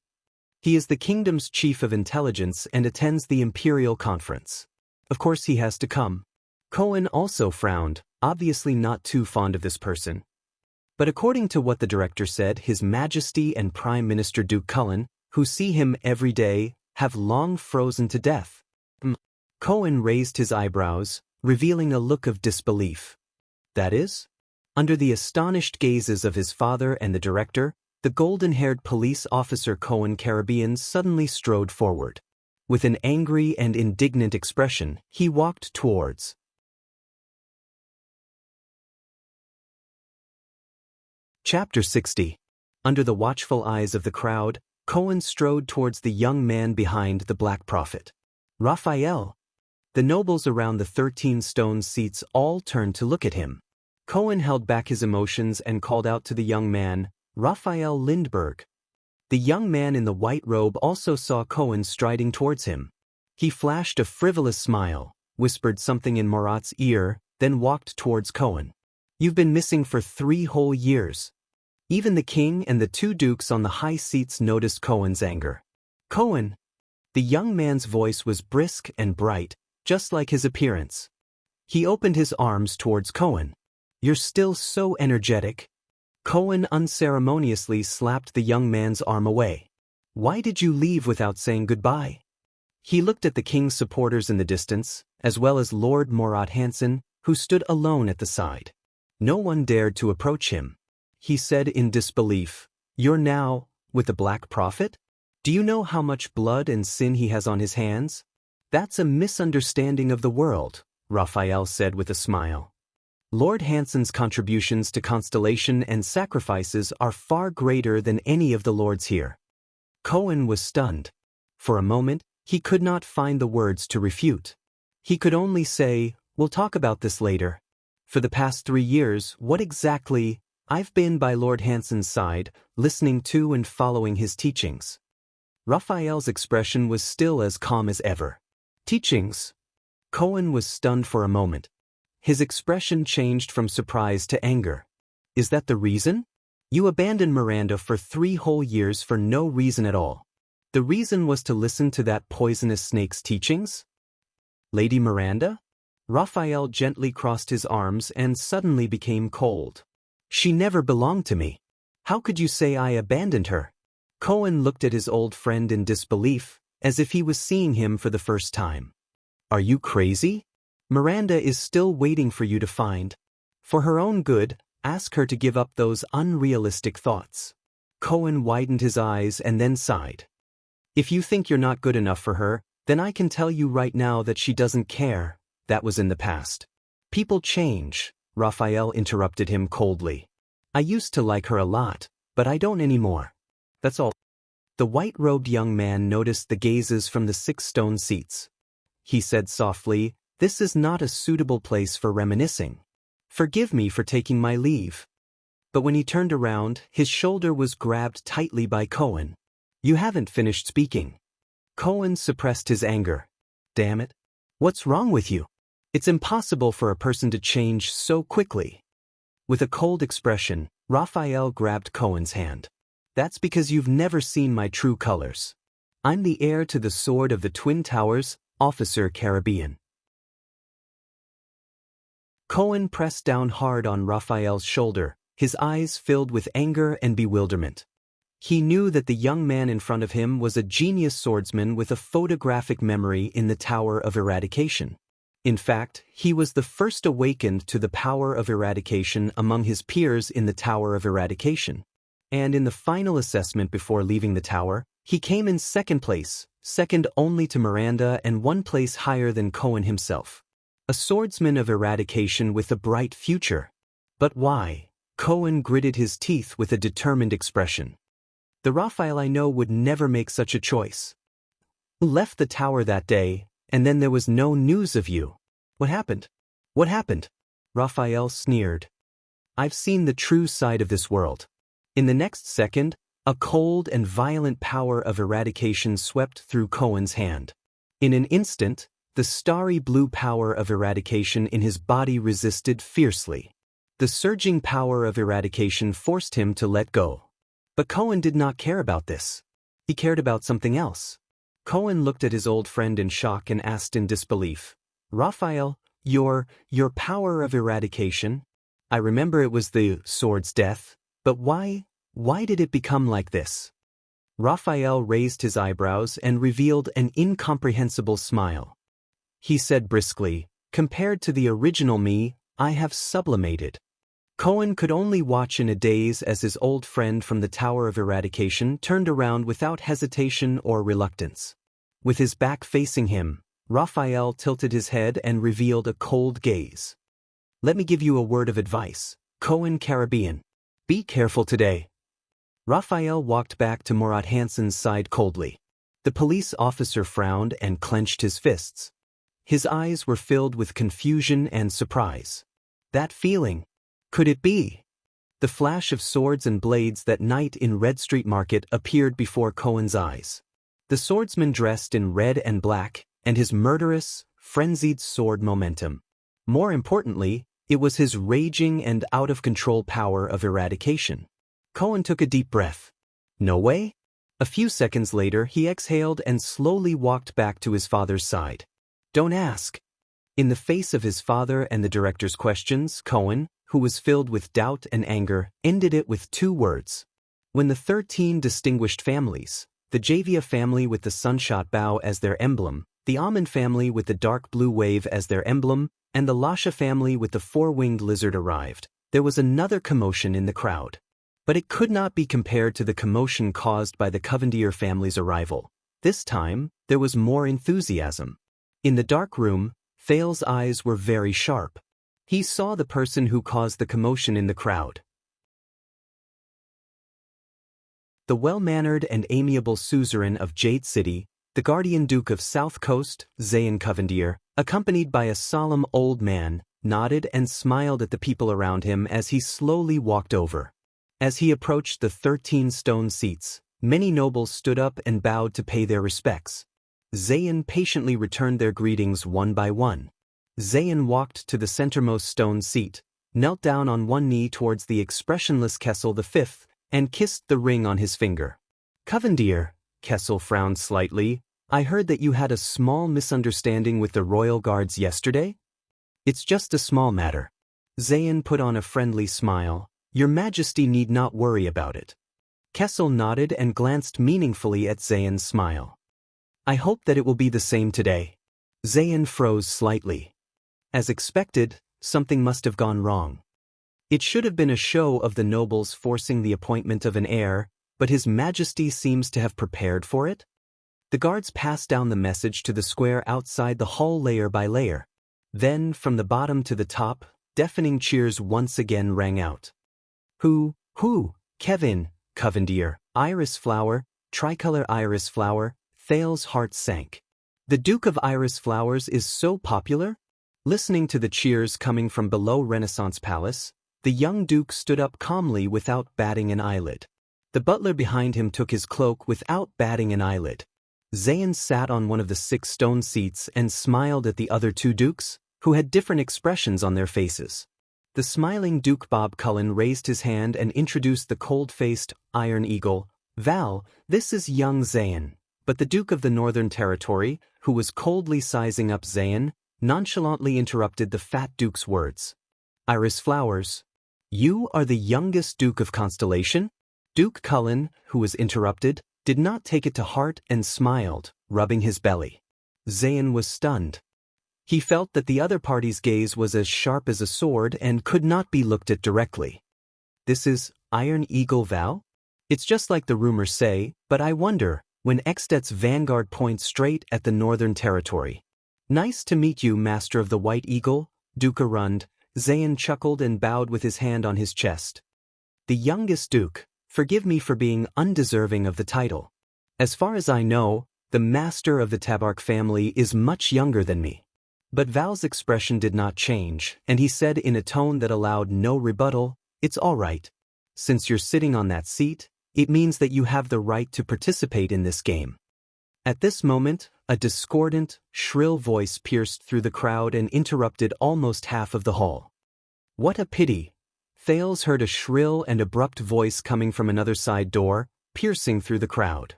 He is the kingdom's chief of intelligence and attends the Imperial Conference. Of course he has to come." Cohen also frowned, obviously not too fond of this person. But according to what the director said, His Majesty and Prime Minister Duke Cullen, who see him every day, have long frozen to death. Cohen raised his eyebrows, revealing a look of disbelief. "That is?" Under the astonished gazes of his father and the director, the golden-haired police officer Cohen Caribbean suddenly strode forward. With an angry and indignant expression, he walked towards. Chapter 60. Under the watchful eyes of the crowd, Cohen strode towards the young man behind the Black Prophet. "Raphael!" The nobles around the 13 stone seats all turned to look at him. Cohen held back his emotions and called out to the young man, "Raphael Lindbergh." The young man in the white robe also saw Cohen striding towards him. He flashed a frivolous smile, whispered something in Murat's ear, then walked towards Cohen. "You've been missing for 3 whole years." Even the king and the 2 dukes on the high seats noticed Cohen's anger. "Cohen!" The young man's voice was brisk and bright, just like his appearance. He opened his arms towards Cohen. "You're still so energetic." Cohen unceremoniously slapped the young man's arm away. Why did you leave without saying goodbye? He looked at the king's supporters in the distance, as well as Lord Morat Hansen, who stood alone at the side. No one dared to approach him. He said in disbelief, "You're now with the Black Prophet? Do you know how much blood and sin he has on his hands?" "That's a misunderstanding of the world," Raphael said with a smile. "Lord Hansen's contributions to constellation and sacrifices are far greater than any of the lords here." Cohen was stunned. For a moment, he could not find the words to refute. He could only say, "We'll talk about this later. For the past 3 years, what exactly—" "I've been by Lord Hansen's side, listening to and following his teachings." Raphael's expression was still as calm as ever. "Teachings?" Cohen was stunned for a moment. His expression changed from surprise to anger. "Is that the reason? You abandoned Miranda for 3 whole years for no reason at all. The reason was to listen to that poisonous snake's teachings?" "Lady Miranda?" Raphael gently crossed his arms and suddenly became cold. "She never belonged to me. How could you say I abandoned her?" Cohen looked at his old friend in disbelief, as if he was seeing him for the first time. "Are you crazy? Miranda is still waiting for you to find. For her own good, ask her to give up those unrealistic thoughts." Cohen widened his eyes and then sighed. "If you think you're not good enough for her, then I can tell you right now that she doesn't care. That was in the past." "People change," Raphael interrupted him coldly. "I used to like her a lot, but I don't anymore. That's all." The white-robed young man noticed the gazes from the 6 stone seats. He said softly, "This is not a suitable place for reminiscing. Forgive me for taking my leave." But when he turned around, his shoulder was grabbed tightly by Cohen. "You haven't finished speaking." Cohen suppressed his anger. "Damn it. What's wrong with you? It's impossible for a person to change so quickly." With a cold expression, Raphael grabbed Cohen's hand. "That's because you've never seen my true colors. I'm the heir to the sword of the Twin Towers, Officer Caribbean." Cohen pressed down hard on Raphael's shoulder, his eyes filled with anger and bewilderment. He knew that the young man in front of him was a genius swordsman with a photographic memory in the Tower of Eradication. In fact, he was the first awakened to the power of eradication among his peers in the Tower of Eradication. And in the final assessment before leaving the tower, he came in 2nd place, second only to Miranda and 1 place higher than Cohen himself. A swordsman of eradication with a bright future. But why? Cohen gritted his teeth with a determined expression. "The Raphael I know would never make such a choice. You left the tower that day, and then there was no news of you. What happened? What happened?" Raphael sneered. "I've seen the true side of this world." In the next second, a cold and violent power of eradication swept through Cohen's hand. In an instant, the starry blue power of eradication in his body resisted fiercely. The surging power of eradication forced him to let go. But Cohen did not care about this. He cared about something else. Cohen looked at his old friend in shock and asked in disbelief, "Raphael, your power of eradication? I remember it was the sword's death, but why did it become like this?" Raphael raised his eyebrows and revealed an incomprehensible smile. He said briskly, "Compared to the original me, I have sublimated." Cohen could only watch in a daze as his old friend from the Tower of Eradication turned around without hesitation or reluctance. With his back facing him, Raphael tilted his head and revealed a cold gaze. "Let me give you a word of advice, Cohen Caribbean. Be careful today." Raphael walked back to Morat Hansen's side coldly. The police officer frowned and clenched his fists. His eyes were filled with confusion and surprise. That feeling. Could it be? The flash of swords and blades that night in Red Street Market appeared before Cohen's eyes. The swordsman dressed in red and black, and his murderous, frenzied sword momentum. More importantly, it was his raging and out-of-control power of eradication. Cohen took a deep breath. No way? A few seconds later, he exhaled and slowly walked back to his father's side. "Don't ask." In the face of his father and the director's questions, Cohen, who was filled with doubt and anger, ended it with 2 words. "When the 13 distinguished families, the Javia family with the sunshot bow as their emblem, the Amen family with the dark blue wave as their emblem, and the Lasha family with the four-winged lizard arrived. There was another commotion in the crowd. But it could not be compared to the commotion caused by the Covendier family's arrival. This time, there was more enthusiasm. In the dark room, Thales's eyes were very sharp. He saw the person who caused the commotion in the crowd. The well-mannered and amiable suzerain of Jade City, the guardian duke of South Coast, Zayn Covendier, accompanied by a solemn old man, nodded and smiled at the people around him as he slowly walked over. As he approached the 13 stone seats, many nobles stood up and bowed to pay their respects. Zayn patiently returned their greetings one by one. Zayn walked to the centermost stone seat, knelt down on one knee towards the expressionless Kessel V, and kissed the ring on his finger. Covendier, Kessel frowned slightly, I heard that you had a small misunderstanding with the royal guards yesterday? It's just a small matter. Zayn put on a friendly smile. Your Majesty need not worry about it. Kessel nodded and glanced meaningfully at Zayn's smile. I hope that it will be the same today. Zayn froze slightly. As expected, something must have gone wrong. It should have been a show of the nobles forcing the appointment of an heir, but His Majesty seems to have prepared for it? The guards passed down the message to the square outside the hall layer by layer. Then, from the bottom to the top, deafening cheers once again rang out. Who, Kevin, Covendier, Iris Flower, Tricolor Iris Flower, Thales's heart sank. The Duke of Iris Flowers is so popular? Listening to the cheers coming from below Renaissance Palace, the young Duke stood up calmly without batting an eyelid. The butler behind him took his cloak without batting an eyelid. Zayn sat on one of the 6 stone seats and smiled at the other 2 dukes, who had different expressions on their faces. The smiling Duke Bob Cullen raised his hand and introduced the cold-faced Iron Eagle. Val, this is young Zayn. But the Duke of the Northern Territory, who was coldly sizing up Zayn, nonchalantly interrupted the fat Duke's words. Iris Flowers, you are the youngest Duke of Constellation? Duke Cullen, who was interrupted, did not take it to heart and smiled, rubbing his belly. Zayn was stunned. He felt that the other party's gaze was as sharp as a sword and could not be looked at directly. This is Iron Eagle Val? It's just like the rumors say, but I wonder, when Extet's vanguard points straight at the Northern Territory. Nice to meet you, Master of the White Eagle, Duke Arund. Zayn chuckled and bowed with his hand on his chest. The youngest Duke, forgive me for being undeserving of the title. As far as I know, the Master of the Tabark family is much younger than me. But Val's expression did not change, and he said in a tone that allowed no rebuttal, it's all right. Since you're sitting on that seat, it means that you have the right to participate in this game. At this moment, a discordant, shrill voice pierced through the crowd and interrupted almost half of the hall. What a pity! Thales heard a shrill and abrupt voice coming from another side door, piercing through the crowd.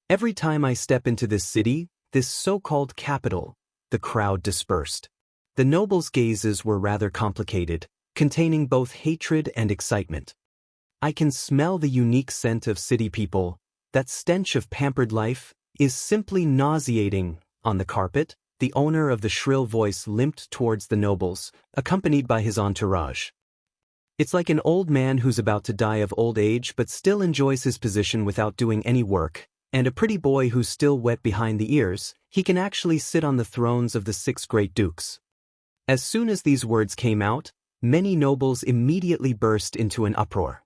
Every time I step into this city, this so-called capital, the crowd dispersed. The nobles' gazes were rather complicated, containing both hatred and excitement. I can smell the unique scent of city people. That stench of pampered life is simply nauseating. On the carpet, the owner of the shrill voice limped towards the nobles, accompanied by his entourage. It's like an old man who's about to die of old age but still enjoys his position without doing any work, and a pretty boy who's still wet behind the ears. He can actually sit on the thrones of the 6 great dukes. As soon as these words came out, many nobles immediately burst into an uproar.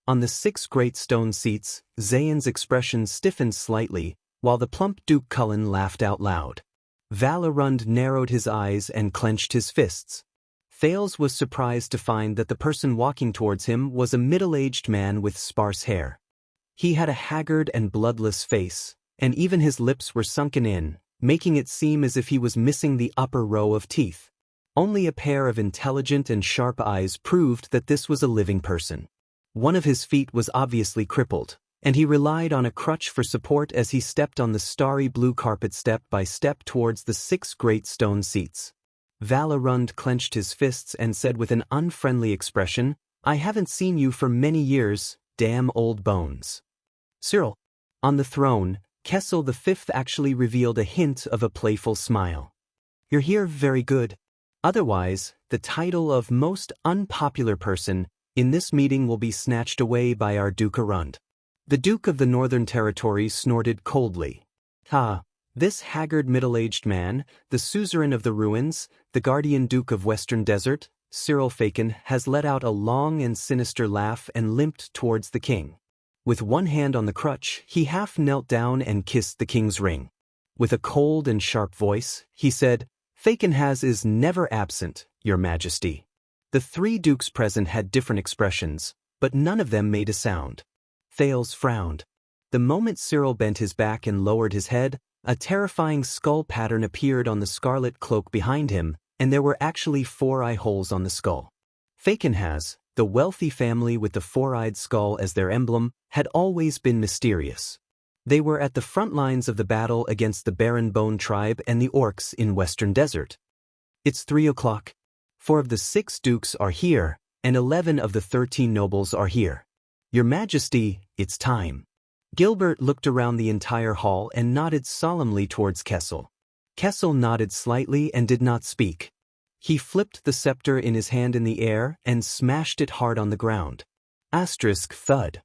On the 6 great stone seats, Zayn's expression stiffened slightly, while the plump Duke Cullen laughed out loud. Val Arund narrowed his eyes and clenched his fists. Thales was surprised to find that the person walking towards him was a middle-aged man with sparse hair. He had a haggard and bloodless face, and even his lips were sunken in, making it seem as if he was missing the upper row of teeth. Only a pair of intelligent and sharp eyes proved that this was a living person. One of his feet was obviously crippled, and he relied on a crutch for support as he stepped on the starry blue carpet step by step towards the 6 great stone seats. Val Arund clenched his fists and said with an unfriendly expression, "I haven't seen you for many years, damn old bones." Cyril. On the throne, Kessel V actually revealed a hint of a playful smile. You're here, very good. Otherwise, the title of most unpopular person in this meeting will be snatched away by our Duke Arund. The Duke of the Northern Territories snorted coldly. This haggard middle-aged man, the suzerain of the ruins, the guardian Duke of Western Desert, Cyril Faken, has let out a long and sinister laugh and limped towards the king. With one hand on the crutch, he half knelt down and kissed the king's ring. With a cold and sharp voice, he said, Faken is never absent, your majesty. The three dukes present had different expressions, but none of them made a sound. Thales frowned. The moment Cyril bent his back and lowered his head, a terrifying skull pattern appeared on the scarlet cloak behind him, and there were actually 4 eye holes on the skull. Faken, the wealthy family with the 4-eyed skull as their emblem, had always been mysterious. They were at the front lines of the battle against the Baron Bone tribe and the orcs in Western Desert. It's 3 o'clock. 4 of the 6 dukes are here, and 11 of the 13 nobles are here. Your Majesty, it's time. Gilbert looked around the entire hall and nodded solemnly towards Kessel. Kessel nodded slightly and did not speak. He flipped the scepter in his hand in the air and smashed it hard on the ground. Thud.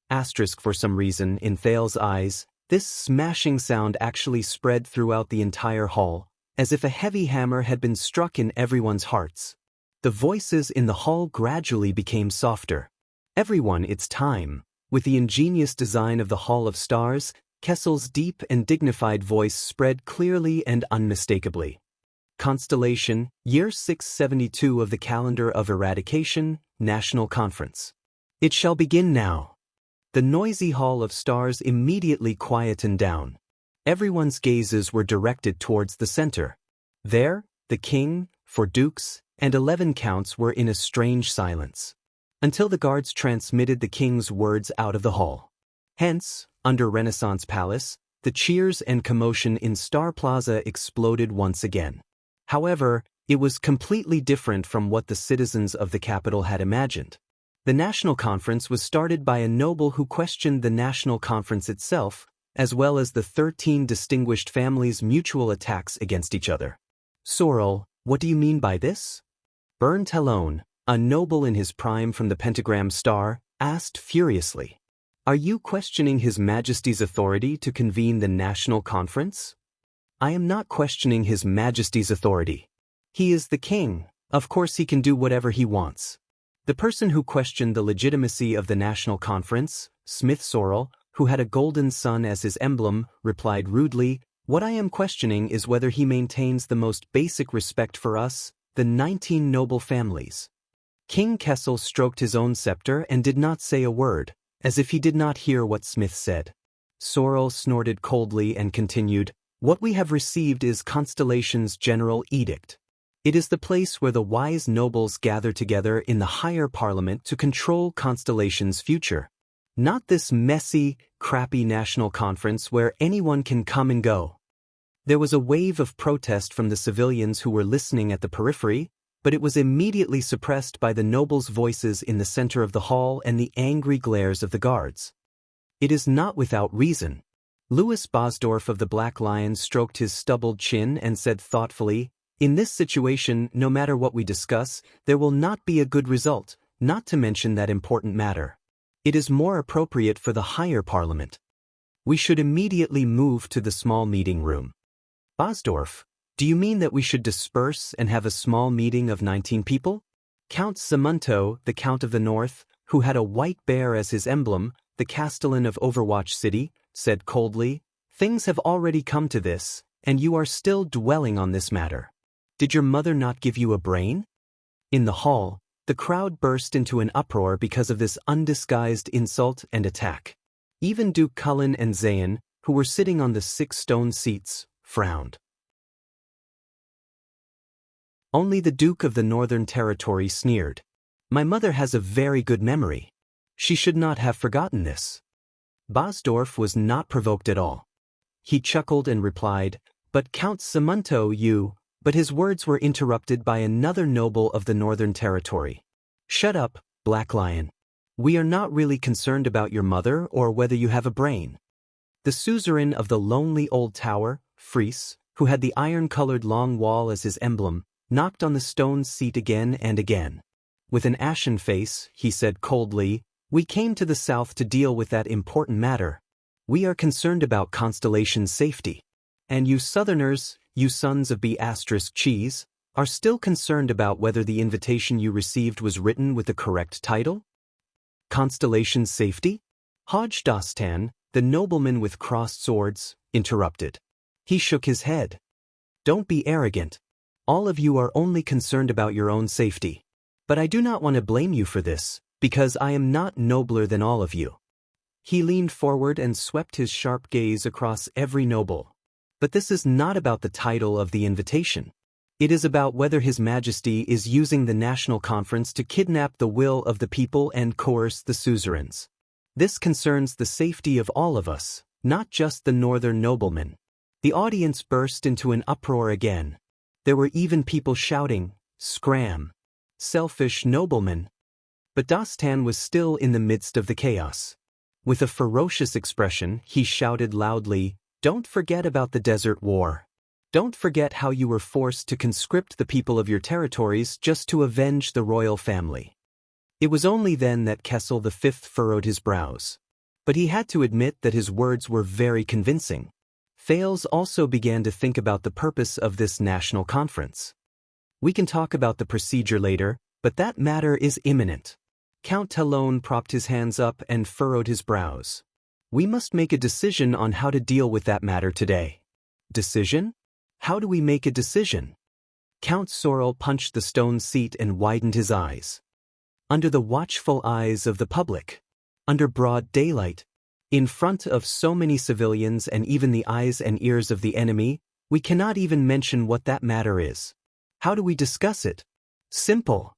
For some reason, in Thales' eyes, this smashing sound actually spread throughout the entire hall, as if a heavy hammer had been struck in everyone's hearts. The voices in the hall gradually became softer. Everyone, it's time. With the ingenious design of the Hall of Stars, Kessel's deep and dignified voice spread clearly and unmistakably. Constellation, year 672 of the calendar of eradication, National Conference. It shall begin now. The noisy Hall of Stars immediately quietened down. Everyone's gazes were directed towards the center. There, the king, 4 dukes, and 11 counts were in a strange silence, until the guards transmitted the king's words out of the hall. Hence, under Renaissance Palace, the cheers and commotion in Star Plaza exploded once again. However, it was completely different from what the citizens of the capital had imagined. The National Conference was started by a noble who questioned the National Conference itself, as well as the 13 distinguished families' mutual attacks against each other. Sorrel, what do you mean by this? Bern Talon, a noble in his prime from the pentagram star, asked furiously. Are you questioning His Majesty's authority to convene the National Conference? I am not questioning His Majesty's authority. He is the king. Of course he can do whatever he wants. The person who questioned the legitimacy of the National Conference, Smith Sorrel, who had a golden sun as his emblem, replied rudely, What I am questioning is whether he maintains the most basic respect for us, the 19 noble families. King Kessel stroked his own scepter and did not say a word, as if he did not hear what Smith said. Sorrel snorted coldly and continued, What we have received is Constellation's general edict. It is the place where the wise nobles gather together in the higher parliament to control Constellation's future. Not this messy, crappy national conference where anyone can come and go. There was a wave of protest from the civilians who were listening at the periphery, but it was immediately suppressed by the nobles' voices in the center of the hall and the angry glares of the guards. It is not without reason. Louis Bosdorf of the Black Lion stroked his stubbled chin and said thoughtfully, In this situation, no matter what we discuss, there will not be a good result, not to mention that important matter. It is more appropriate for the higher parliament. We should immediately move to the small meeting room. Bosdorf, do you mean that we should disperse and have a small meeting of 19 people? Count Samunto, the Count of the North, who had a white bear as his emblem, the Castellan of Overwatch City, said coldly, Things have already come to this, and you are still dwelling on this matter. Did your mother not give you a brain? In the hall, the crowd burst into an uproar because of this undisguised insult and attack. Even Duke Cullen and Zayn, who were sitting on the 6 stone seats, frowned. Only the Duke of the Northern Territory sneered. My mother has a very good memory. She should not have forgotten this. Bosdorf was not provoked at all. He chuckled and replied, But Count Samunto, But his words were interrupted by another noble of the Northern Territory. Shut up, Black Lion. We are not really concerned about your mother or whether you have a brain. The suzerain of the lonely old tower, Fries, who had the iron-colored long wall as his emblem, knocked on the stone seat again and again. With an ashen face, he said coldly, "We came to the south to deal with that important matter. We are concerned about Constellation's safety. And you southerners, you sons of B*cheese, are still concerned about whether the invitation you received was written with the correct title? Constellation's safety?" Hodge Dostan, the nobleman with crossed swords, interrupted. He shook his head. "Don't be arrogant. All of you are only concerned about your own safety. But I do not want to blame you for this, because I am not nobler than all of you." He leaned forward and swept his sharp gaze across every noble. "But this is not about the title of the invitation. It is about whether His Majesty is using the National Conference to kidnap the will of the people and coerce the suzerains. This concerns the safety of all of us, not just the northern noblemen." The audience burst into an uproar again. There were even people shouting, "Scram! Selfish nobleman!" But Dostan was still in the midst of the chaos. With a ferocious expression, he shouted loudly, "Don't forget about the Desert War. Don't forget how you were forced to conscript the people of your territories just to avenge the royal family." It was only then that Kessel V furrowed his brows. But he had to admit that his words were very convincing. Thales also began to think about the purpose of this national conference. "We can talk about the procedure later, but that matter is imminent." Count Talon propped his hands up and furrowed his brows. "We must make a decision on how to deal with that matter today." "Decision? How do we make a decision?" Count Sorrel punched the stone seat and widened his eyes. "Under the watchful eyes of the public. Under broad daylight. In front of so many civilians and even the eyes and ears of the enemy, we cannot even mention what that matter is. How do we discuss it? Simple."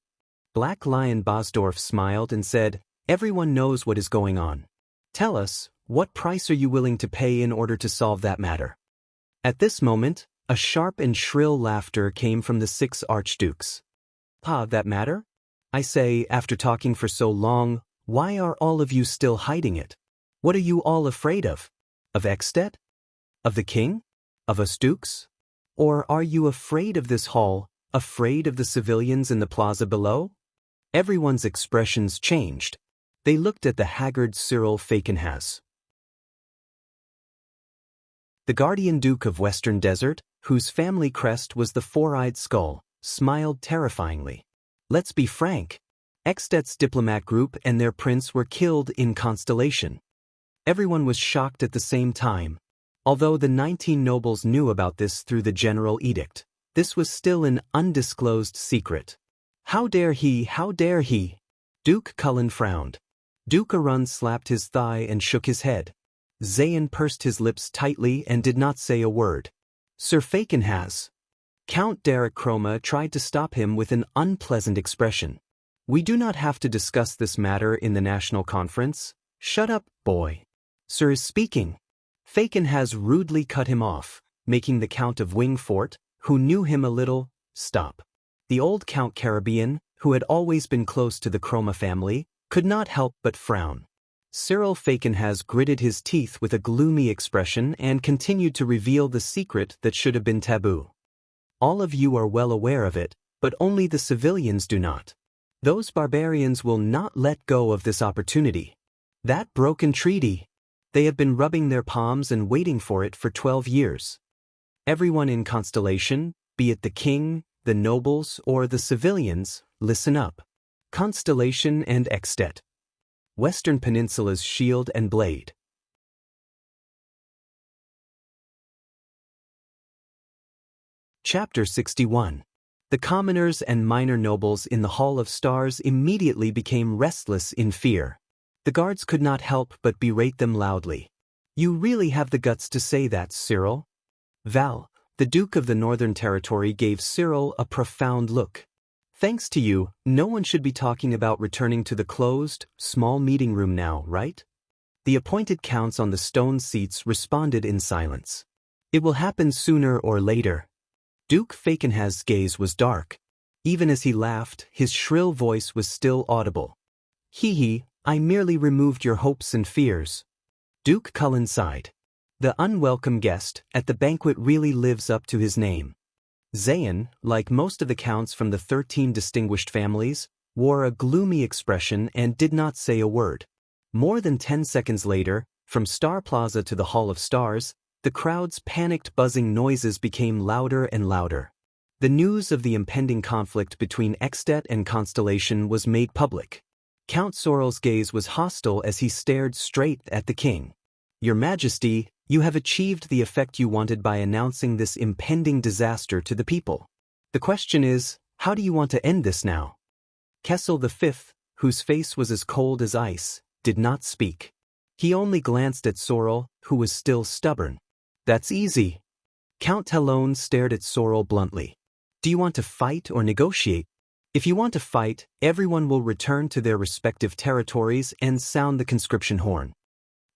Black Lion Bosdorf smiled and said, "Everyone knows what is going on. Tell us, what price are you willing to pay in order to solve that matter?" At this moment, a sharp and shrill laughter came from the 6 archdukes. That matter? I say, after talking for so long, why are all of you still hiding it? What are you all afraid of? Of Ekstedt? Of the king? Of us dukes? Or are you afraid of this hall, afraid of the civilians in the plaza below? Everyone's expressions changed. They looked at the haggard Cyril Falkenhaes. The guardian duke of Western Desert, whose family crest was the four-eyed skull, smiled terrifyingly. "Let's be frank. Ekstedt's diplomat group and their prince were killed in Constellation." Everyone was shocked at the same time. Although the 19 nobles knew about this through the general edict, this was still an undisclosed secret. "How dare he, how dare he?" Duke Cullen frowned. Duke Arun slapped his thigh and shook his head. Zayn pursed his lips tightly and did not say a word. "Sir Falkenhaes." Count Derek Chroma tried to stop him with an unpleasant expression. "We do not have to discuss this matter in the national conference. Shut up, boy. Sir is speaking." Falkenhaes rudely cut him off, making the Count of Wingfort, who knew him a little, stop. The old Count Caribbean, who had always been close to the Chroma family, could not help but frown. Cyril Falkenhaes gritted his teeth with a gloomy expression and continued to reveal the secret that should have been taboo. "All of you are well aware of it, but only the civilians do not. Those barbarians will not let go of this opportunity. That broken treaty. They have been rubbing their palms and waiting for it for 12 years. Everyone in Constellation, be it the king, the nobles, or the civilians, listen up. Constellation and Ekstedt. Western Peninsula's shield and blade." Chapter 61. The commoners and minor nobles in the Hall of Stars immediately became restless in fear. The guards could not help but berate them loudly. "You really have the guts to say that, Cyril." Val, the Duke of the Northern Territory, gave Cyril a profound look. "Thanks to you, no one should be talking about returning to the closed, small meeting room now, right?" The appointed counts on the stone seats responded in silence. "It will happen sooner or later." Duke Falkenhaes' gaze was dark. Even as he laughed, his shrill voice was still audible. "Hee hee, I merely removed your hopes and fears. Duke Cullen sighed. The unwelcome guest at the banquet really lives up to his name. Zayn, like most of the counts from the 13 distinguished families, wore a gloomy expression and did not say a word. More than 10 seconds later, from Star Plaza to the Hall of Stars, the crowd's panicked buzzing noises became louder and louder. The news of the impending conflict between Extet and Constellation was made public. Count Sorrel's gaze was hostile as he stared straight at the king. Your Majesty, you have achieved the effect you wanted by announcing this impending disaster to the people. The question is, how do you want to end this now? Kessel V, whose face was as cold as ice, did not speak. He only glanced at Sorrel, who was still stubborn. That's easy. Count Talon stared at Sorrel bluntly. Do you want to fight or negotiate? If you want to fight, everyone will return to their respective territories and sound the conscription horn.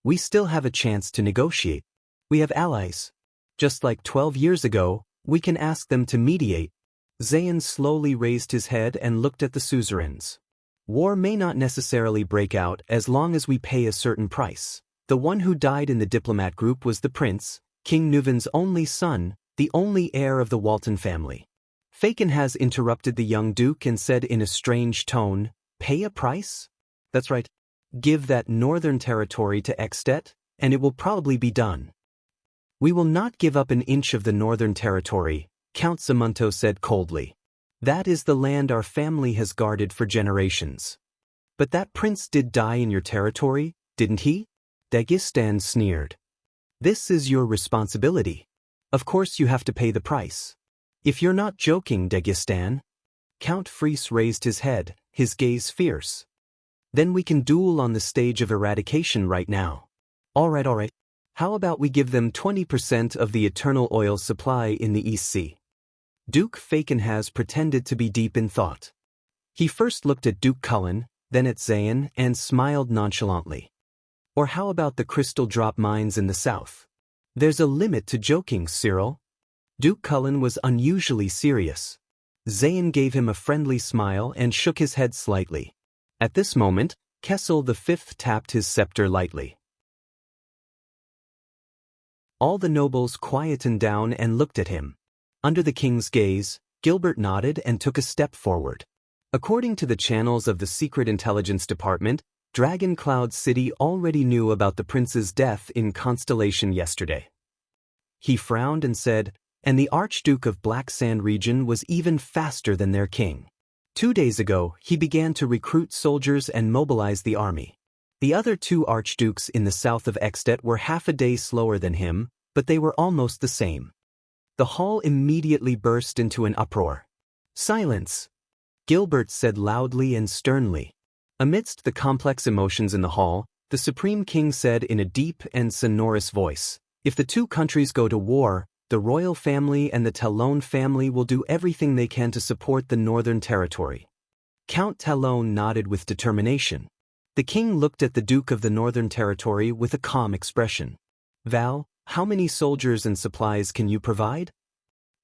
We still have a chance to negotiate. We have allies. Just like 12 years ago, we can ask them to mediate. Zayn slowly raised his head and looked at the suzerains. War may not necessarily break out as long as we pay a certain price. The one who died in the diplomat group was the prince, King Nuvan's only son, the only heir of the Walton family. Faken has interrupted the young duke and said in a strange tone, pay a price? That's right. Give that northern territory to Extet, and it will probably be done. We will not give up an inch of the northern territory, Count Zamunto said coldly. That is the land our family has guarded for generations. But that prince did die in your territory, didn't he? Dagestan sneered. This is your responsibility. Of course you have to pay the price. If you're not joking, Dagestan. Count Fries raised his head, his gaze fierce. Then we can duel on the stage of eradication right now. All right. How about we give them 20% of the eternal oil supply in the East Sea? Duke Faken has pretended to be deep in thought. He first looked at Duke Cullen, then at Zayn, and smiled nonchalantly. Or how about the crystal drop mines in the south? There's a limit to joking, Cyril. Duke Cullen was unusually serious. Zayn gave him a friendly smile and shook his head slightly. At this moment, Kessel V tapped his scepter lightly. All the nobles quietened down and looked at him. Under the king's gaze, Gilbert nodded and took a step forward. According to the channels of the Secret Intelligence Department, Dragon Cloud City already knew about the prince's death in Constellation yesterday. He frowned and said, and the Archduke of Black Sand region was even faster than their king. 2 days ago, he began to recruit soldiers and mobilize the army. The other 2 archdukes in the south of Extet were half a day slower than him, but they were almost the same. The hall immediately burst into an uproar. Silence! Gilbert said loudly and sternly. Amidst the complex emotions in the hall, the Supreme King said in a deep and sonorous voice, if the 2 countries go to war, the royal family and the Talon family will do everything they can to support the northern territory. Count Talon nodded with determination. The king looked at the Duke of the Northern Territory with a calm expression. Val, how many soldiers and supplies can you provide?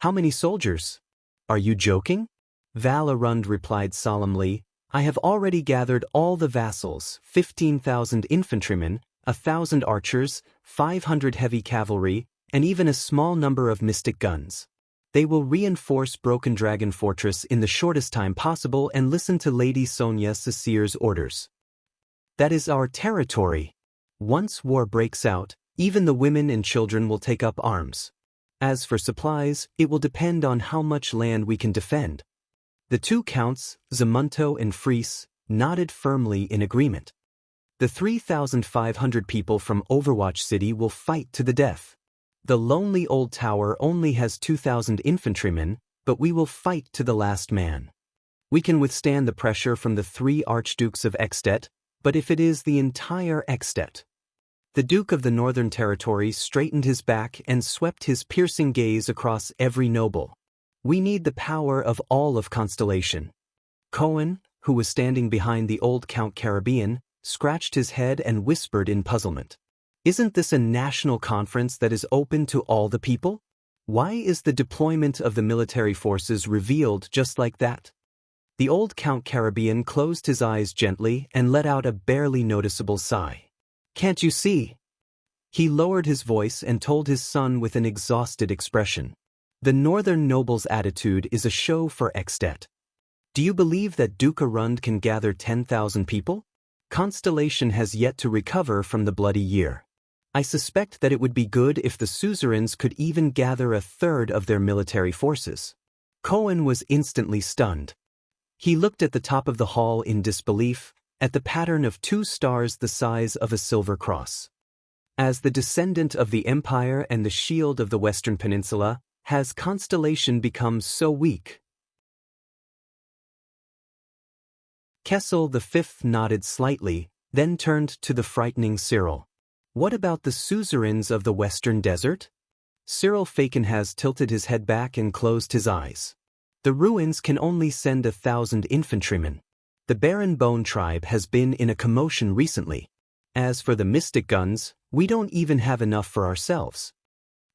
How many soldiers? Are you joking? Val Arund replied solemnly, I have already gathered all the vassals, 15,000 infantrymen, 1,000 archers, 500 heavy cavalry, and even a small number of mystic guns. They will reinforce Broken Dragon Fortress in the shortest time possible and listen to Lady Sonia Sasir's orders. That is our territory. Once war breaks out, even the women and children will take up arms. As for supplies, it will depend on how much land we can defend. The 2 counts, Zamunto and Fries, nodded firmly in agreement. The 3,500 people from Overwatch City will fight to the death. The lonely old tower only has 2,000 infantrymen, but we will fight to the last man. We can withstand the pressure from the 3 archdukes of Extet, but if it is the entire Extet. The Duke of the Northern Territory straightened his back and swept his piercing gaze across every noble. We need the power of all of Constellation. Cohen, who was standing behind the old Count Caribbean, scratched his head and whispered in puzzlement. Isn't this a national conference that is open to all the people? Why is the deployment of the military forces revealed just like that? The old Count Caribbean closed his eyes gently and let out a barely noticeable sigh. "Can't you see?" He lowered his voice and told his son with an exhausted expression. "The northern noble's attitude is a show for Extet. Do you believe that Duke Arund can gather 10,000 people? Constellation has yet to recover from the bloody year. I suspect that it would be good if the suzerains could even gather a third of their military forces." Cohen was instantly stunned. He looked at the top of the hall in disbelief, at the pattern of 2 stars the size of a silver cross. As the descendant of the Empire and the shield of the Western Peninsula, has Constellation become so weak? Kessel V nodded slightly, then turned to the frightening Cyril. "What about the suzerains of the Western Desert?" Cyril Fakenhas tilted his head back and closed his eyes. "The ruins can only send 1,000 infantrymen. The Baron Bone tribe has been in a commotion recently. As for the mystic guns, we don't even have enough for ourselves."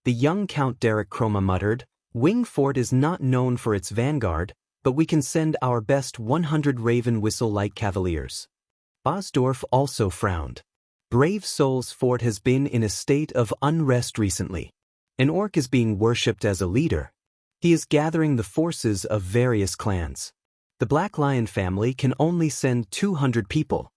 The young Count Derek Chroma muttered, "Wing Fort is not known for its vanguard, but we can send our best 100 Raven Whistle-like cavaliers." Bosdorf also frowned. "Brave Soul's Fort has been in a state of unrest recently. An orc is being worshipped as a leader. He is gathering the forces of various clans. The Black Lion family can only send 200 people."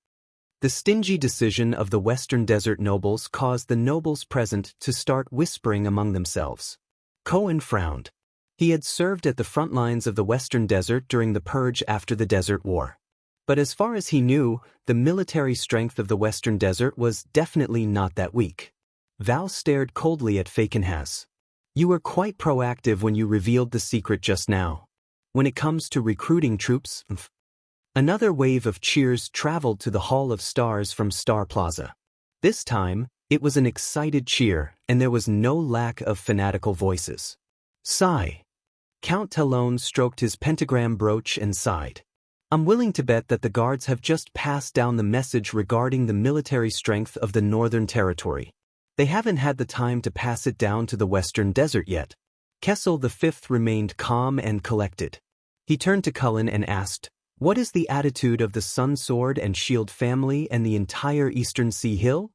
The stingy decision of the Western Desert nobles caused the nobles present to start whispering among themselves. Cohen frowned. He had served at the front lines of the Western Desert during the purge after the Desert War. But as far as he knew, the military strength of the Western Desert was definitely not that weak. Val stared coldly at Fakenhas. "You were quite proactive when you revealed the secret just now. When it comes to recruiting troops..." Another wave of cheers traveled to the Hall of Stars from Star Plaza. This time, it was an excited cheer, and there was no lack of fanatical voices. Sigh. Count Talon stroked his pentagram brooch and sighed. "I'm willing to bet that the guards have just passed down the message regarding the military strength of the Northern Territory. They haven't had the time to pass it down to the Western Desert yet." Kessel V remained calm and collected. He turned to Cullen and asked, "What is the attitude of the Sun Sword and Shield family and the entire Eastern Sea Hill?"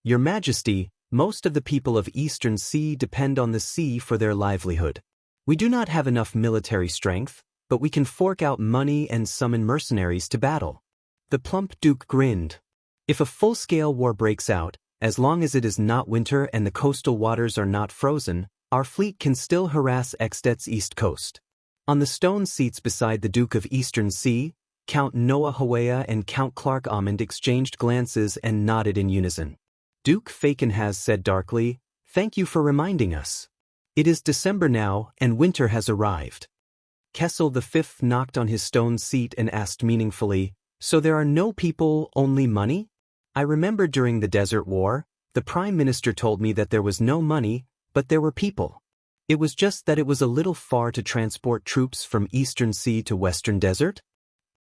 "Your Majesty, most of the people of Eastern Sea depend on the sea for their livelihood. We do not have enough military strength, but we can fork out money and summon mercenaries to battle." The plump Duke grinned. "If a full-scale war breaks out, as long as it is not winter and the coastal waters are not frozen, our fleet can still harass Extet's east coast." On the stone seats beside the Duke of Eastern Sea, Count Noah Hawea and Count Clark Amond exchanged glances and nodded in unison. Duke Fakenhas said darkly, "Thank you for reminding us. It is December now, and winter has arrived." Kessel V knocked on his stone seat and asked meaningfully, "So there are no people, only money? I remember during the Desert War, the Prime Minister told me that there was no money, but there were people. It was just that it was a little far to transport troops from Eastern Sea to Western Desert.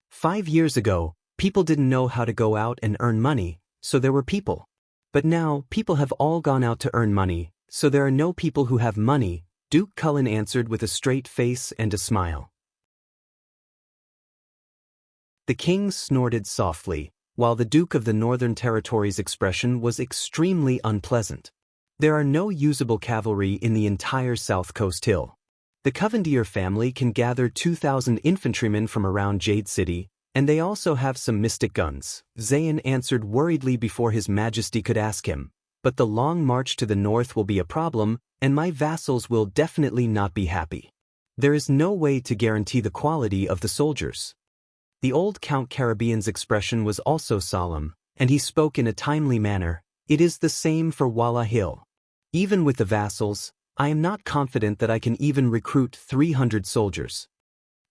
5 years ago, people didn't know how to go out and earn money, so there were people. But now, people have all gone out to earn money, so there are no people who have money," Duke Cullen answered with a straight face and a smile. The king snorted softly, while the Duke of the Northern Territories' expression was extremely unpleasant. "There are no usable cavalry in the entire South Coast Hill. The Covendier family can gather 2,000 infantrymen from around Jade City, and they also have some mystic guns," Zayn answered worriedly before His Majesty could ask him. "But the long march to the north will be a problem, and my vassals will definitely not be happy. There is no way to guarantee the quality of the soldiers." The old Count Caribbean's expression was also solemn, and he spoke in a timely manner. "It is the same for Walla Hill. Even with the vassals, I am not confident that I can even recruit 300 soldiers."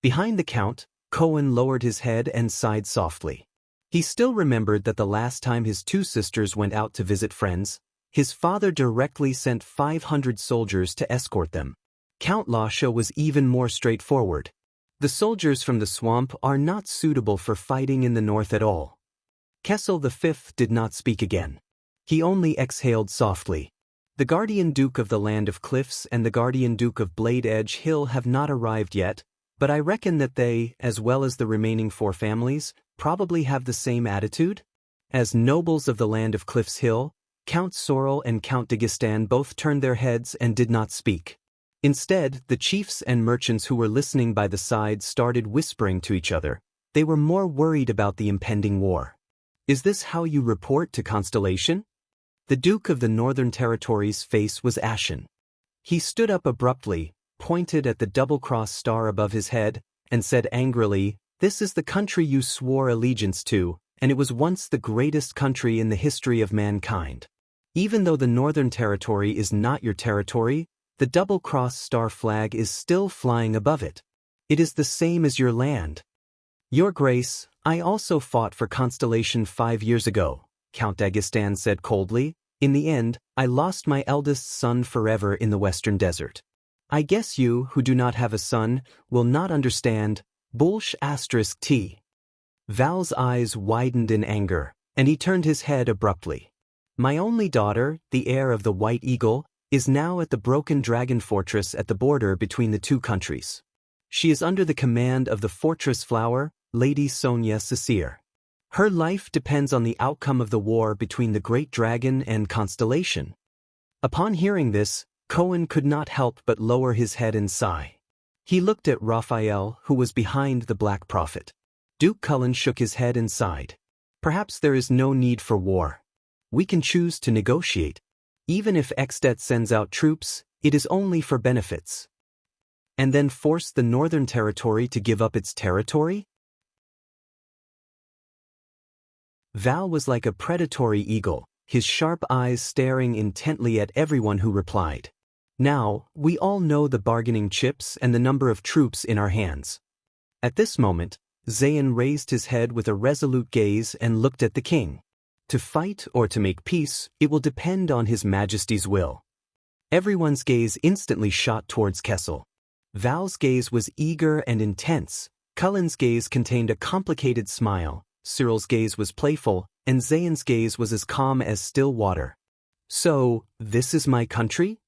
Behind the Count, Cohen lowered his head and sighed softly. He still remembered that the last time his 2 sisters went out to visit friends, his father directly sent 500 soldiers to escort them. Count Lasha was even more straightforward. "The soldiers from the swamp are not suitable for fighting in the north at all." Kessel V did not speak again. He only exhaled softly. "The Guardian Duke of the Land of Cliffs and the Guardian Duke of Blade Edge Hill have not arrived yet, But I reckon that they, as well as the remaining 4 families, probably have the same attitude? As nobles of the land of Cliff's Hill, Count Sorrel and Count Dagestan both turned their heads and did not speak. Instead, the chiefs and merchants who were listening by the side started whispering to each other. They were more worried about the impending war. Is this how you report to Constellation? The Duke of the Northern Territories' face was ashen. He stood up abruptly, pointed at the double-cross star above his head, and said angrily, "This is the country you swore allegiance to, and it was once the greatest country in the history of mankind. Even though the Northern Territory is not your territory, the double-cross star flag is still flying above it. It is the same as your land." "Your Grace, I also fought for Constellation 5 years ago," Count Dagestan said coldly. "In the end, I lost my eldest son forever in the Western Desert. I guess you, who do not have a son, will not understand. Bullsh *T. Val's eyes widened in anger, and he turned his head abruptly. "My only daughter, the heir of the White Eagle, is now at the Broken Dragon Fortress at the border between the 2 countries. She is under the command of the Fortress Flower, Lady Sonia Sasir. Her life depends on the outcome of the war between the Great Dragon and Constellation." Upon hearing this, Cohen could not help but lower his head and sigh. He looked at Raphael, who was behind the Black Prophet. Duke Cullen shook his head and sighed. "Perhaps there is no need for war. We can choose to negotiate. Even if Extet sends out troops, it is only for benefits. And then force the Northern Territory to give up its territory?" Val was like a predatory eagle, his sharp eyes staring intently at everyone who replied. "Now, we all know the bargaining chips and the number of troops in our hands." At this moment, Zayn raised his head with a resolute gaze and looked at the king. To fight or to make peace, it will depend on His Majesty's will. Everyone's gaze instantly shot towards Kessel. Val's gaze was eager and intense, Cullen's gaze contained a complicated smile, Cyril's gaze was playful, and Zayn's gaze was as calm as still water. "So, this is my country?"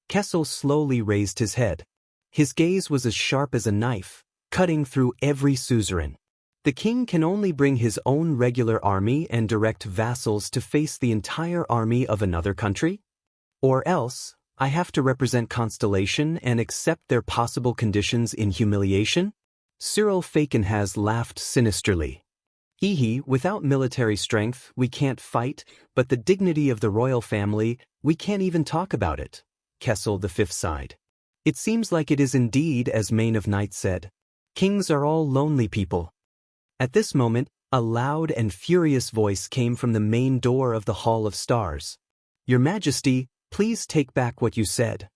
Kessel slowly raised his head. His gaze was as sharp as a knife, cutting through every suzerain. "The king can only bring his own regular army and direct vassals to face the entire army of another country? Or else, I have to represent Constellation and accept their possible conditions in humiliation?" Cyril Fakenhas laughed sinisterly. Without military strength, we can't fight, but the dignity of the royal family, we can't even talk about it." Kessel V sighed. "It seems like it is indeed as Main of Night said. Kings are all lonely people." At this moment, a loud and furious voice came from the main door of the Hall of Stars. "Your Majesty, please take back what you said.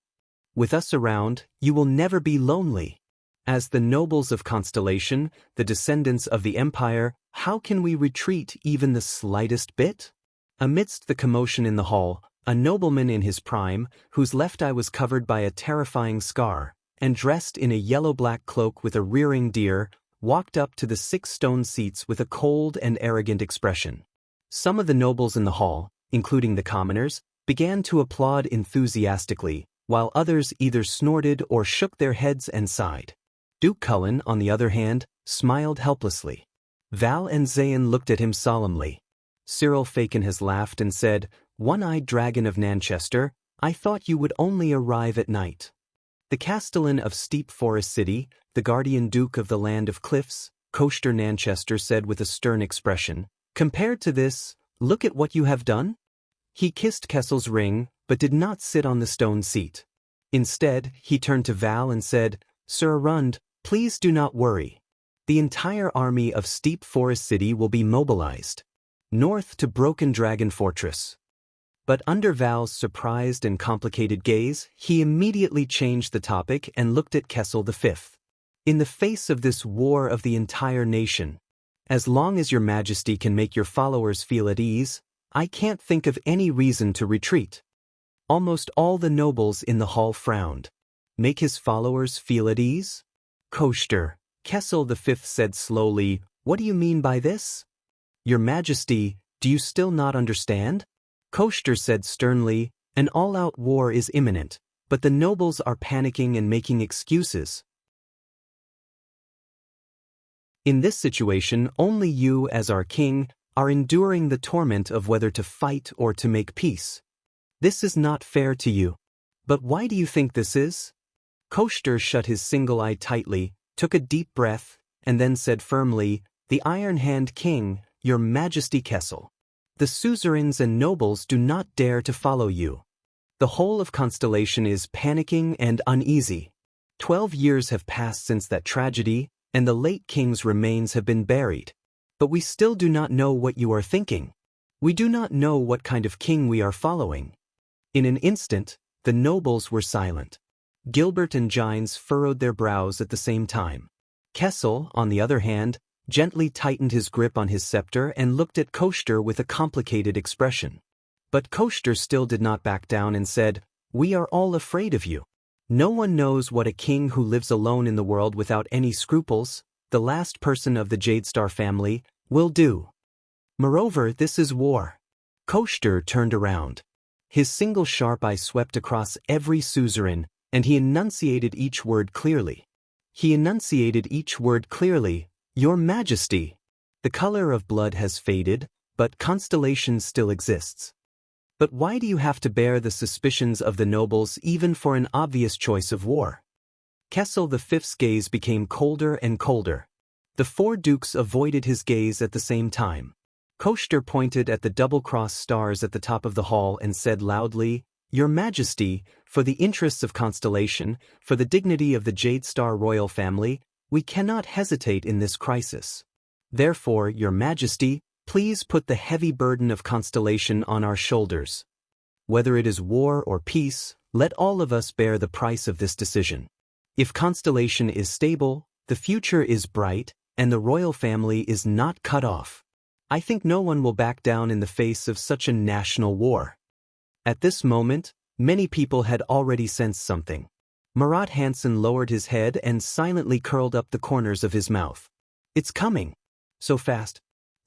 With us around, you will never be lonely. As the nobles of Constellation, the descendants of the Empire, how can we retreat even the slightest bit?" Amidst the commotion in the hall, a nobleman in his prime, whose left eye was covered by a terrifying scar, and dressed in a yellow-black cloak with a rearing deer, walked up to the 6 stone seats with a cold and arrogant expression. Some of the nobles in the hall, including the commoners, began to applaud enthusiastically, while others either snorted or shook their heads and sighed. Duke Cullen, on the other hand, smiled helplessly. Val and Zayn looked at him solemnly. Cyril Fakenhas laughed and said, "One-eyed dragon of Nanchester, I thought you would only arrive at night." The Castellan of Steep Forest City, the guardian duke of the land of cliffs, Koster Nanchester said with a stern expression, "Compared to this, look at what you have done." He kissed Kessel's ring, but did not sit on the stone seat. Instead, he turned to Val and said, "Sir Arund, please do not worry. The entire army of Steep Forest City will be mobilized north to Broken Dragon Fortress." But under Val's surprised and complicated gaze, he immediately changed the topic and looked at Kessel V. "In the face of this war of the entire nation, as long as your Majesty can make your followers feel at ease, I can't think of any reason to retreat." Almost all the nobles in the hall frowned. Make his followers feel at ease? "Koster," Kessel V said slowly, "what do you mean by this? Your Majesty, do you still not understand?" Koster said sternly, "An all-out war is imminent, but the nobles are panicking and making excuses. In this situation, only you, as our king, are enduring the torment of whether to fight or to make peace. This is not fair to you. But why do you think this is? Koshter shut his single eye tightly, took a deep breath, and then said firmly, "The Iron Hand King, your Majesty Kessel. The suzerains and nobles do not dare to follow you. The whole of Constellation is panicking and uneasy. 12 years have passed since that tragedy, and the late king's remains have been buried. But we still do not know what you are thinking. We do not know what kind of king we are following." In an instant, the nobles were silent. Gilbert and Gines furrowed their brows at the same time. Kessel, on the other hand, gently tightened his grip on his scepter and looked at Koshter with a complicated expression. But Koshter still did not back down and said, "We are all afraid of you. No one knows what a king who lives alone in the world without any scruples, the last person of the Jadestar family, will do. Moreover, this is war." Koshter turned around. His single sharp eye swept across every suzerain, and he enunciated each word clearly. "Your Majesty. The color of blood has faded, but Constellation still exists. But why do you have to bear the suspicions of the nobles even for an obvious choice of war?" Kessel V's gaze became colder and colder. The four dukes avoided his gaze at the same time. Koshter pointed at the double-crossed stars at the top of the hall and said loudly, "Your Majesty, for the interests of Constellation, for the dignity of the Jadestar royal family, we cannot hesitate in this crisis. Therefore, Your Majesty, please put the heavy burden of Constellation on our shoulders. Whether it is war or peace, let all of us bear the price of this decision. If Constellation is stable, the future is bright, and the royal family is not cut off. I think no one will back down in the face of such a national war." At this moment, many people had already sensed something. Marat Hansen lowered his head and silently curled up the corners of his mouth. "It's coming. So fast."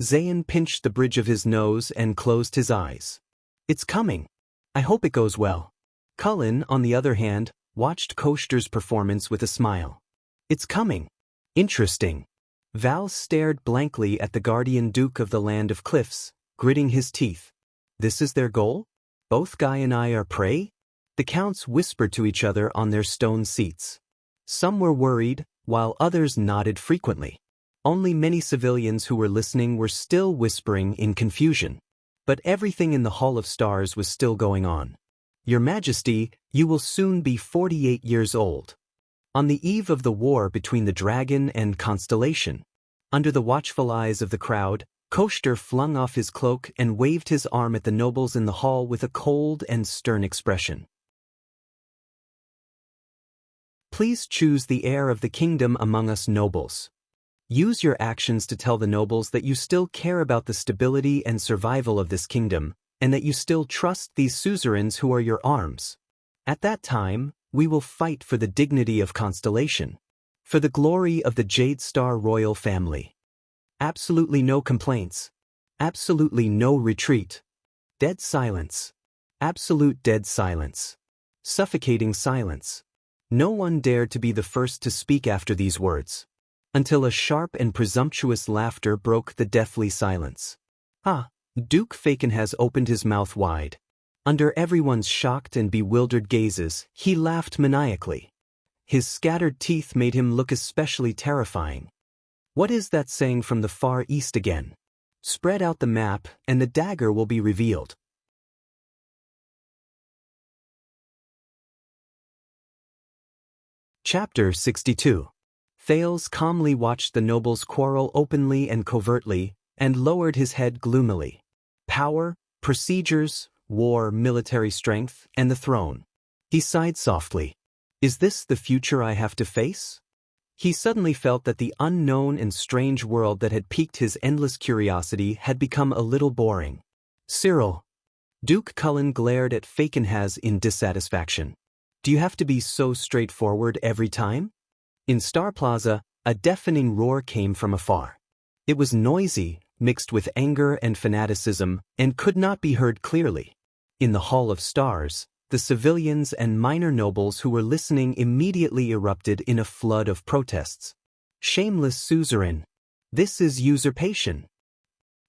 Zayn pinched the bridge of his nose and closed his eyes. "It's coming. I hope it goes well." Cullen, on the other hand, watched Koshter's performance with a smile. "It's coming. Interesting." Val stared blankly at the guardian duke of the Land of Cliffs, gritting his teeth. "This is their goal? Both Guy and I are prey?" The counts whispered to each other on their stone seats. Some were worried, while others nodded frequently. Only many civilians who were listening were still whispering in confusion. But everything in the Hall of Stars was still going on. "Your Majesty, you will soon be 48 years old. On the eve of the war between the Dragon and Constellation." Under the watchful eyes of the crowd, Koshter flung off his cloak and waved his arm at the nobles in the hall with a cold and stern expression. "Please choose the heir of the kingdom among us nobles. Use your actions to tell the nobles that you still care about the stability and survival of this kingdom, and that you still trust these suzerains who are your arms. At that time, we will fight for the dignity of Constellation, for the glory of the Jadestar royal family. Absolutely no complaints. Absolutely no retreat. Dead silence. Absolute dead silence. Suffocating silence. No one dared to be the first to speak after these words, until a sharp and presumptuous laughter broke the deathly silence. "Ah!" Duke Fakenhas opened his mouth wide. Under everyone's shocked and bewildered gazes, he laughed maniacally. His scattered teeth made him look especially terrifying. "What is that saying from the Far East again? Spread out the map, and the dagger will be revealed." Chapter 62. Thales calmly watched the nobles quarrel openly and covertly, and lowered his head gloomily. Power, procedures, war, military strength, and the throne. He sighed softly. "Is this the future I have to face?" He suddenly felt that the unknown and strange world that had piqued his endless curiosity had become a little boring. "Cyril." Duke Cullen glared at Fakenhas in dissatisfaction. "Do you have to be so straightforward every time?" In Star Plaza, a deafening roar came from afar. It was noisy, mixed with anger and fanaticism, and could not be heard clearly. In the Hall of Stars, the civilians and minor nobles who were listening immediately erupted in a flood of protests. "Shameless suzerain! This is usurpation.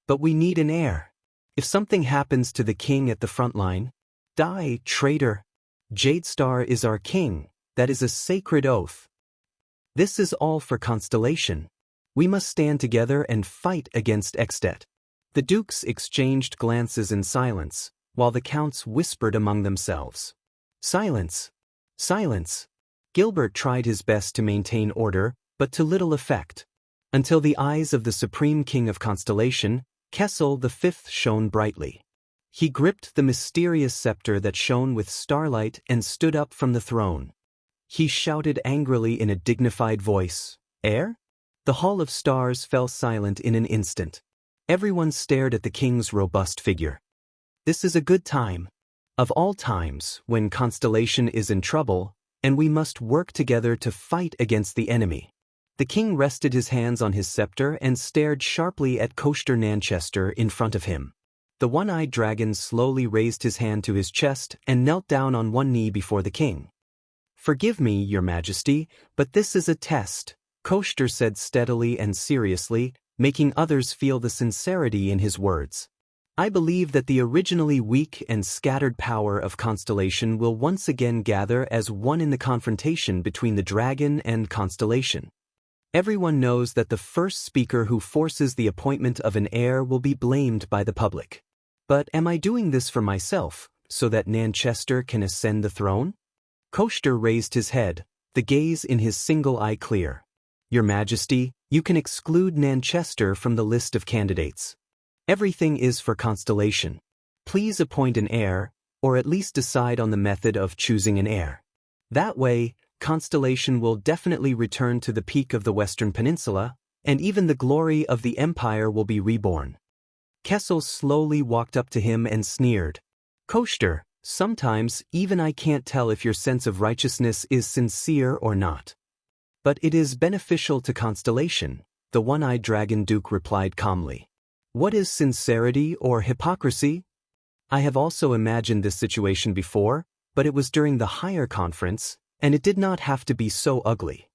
But we need an heir. If something happens to the king at the front line, die, traitor. Jadestar is our king, that is a sacred oath. This is all for Constellation. We must stand together and fight against Extet. The dukes exchanged glances in silence, while the counts whispered among themselves. Silence. Silence. Gilbert tried his best to maintain order, but to little effect. Until the eyes of the Supreme King of Constellation, Kessel V, shone brightly. He gripped the mysterious scepter that shone with starlight and stood up from the throne. He shouted angrily in a dignified voice, "Heir?" The Hall of Stars fell silent in an instant. Everyone stared at the king's robust figure. This is a good time. Of all times, when Constellation is in trouble, and we must work together to fight against the enemy. The king rested his hands on his scepter and stared sharply at Coaster Nanchester in front of him. The one-eyed dragon slowly raised his hand to his chest and knelt down on one knee before the king. "Forgive me, your majesty, but this is a test," Coaster said steadily and seriously, making others feel the sincerity in his words. "I believe that the originally weak and scattered power of Constellation will once again gather as one in the confrontation between the dragon and Constellation. Everyone knows that the first speaker who forces the appointment of an heir will be blamed by the public. But am I doing this for myself, so that Nanchester can ascend the throne?" Coaster raised his head, the gaze in his single eye clear. "Your Majesty, you can exclude Nanchester from the list of candidates. Everything is for Constellation. Please appoint an heir, or at least decide on the method of choosing an heir. That way, Constellation will definitely return to the peak of the Western Peninsula, and even the glory of the Empire will be reborn." Kessel slowly walked up to him and sneered. "Coaster, sometimes even I can't tell if your sense of righteousness is sincere or not. But it is beneficial to Constellation," the one-eyed dragon duke replied calmly. "What is sincerity or hypocrisy? I have also imagined this situation before, but it was during the Heir conference, and it did not have to be so ugly."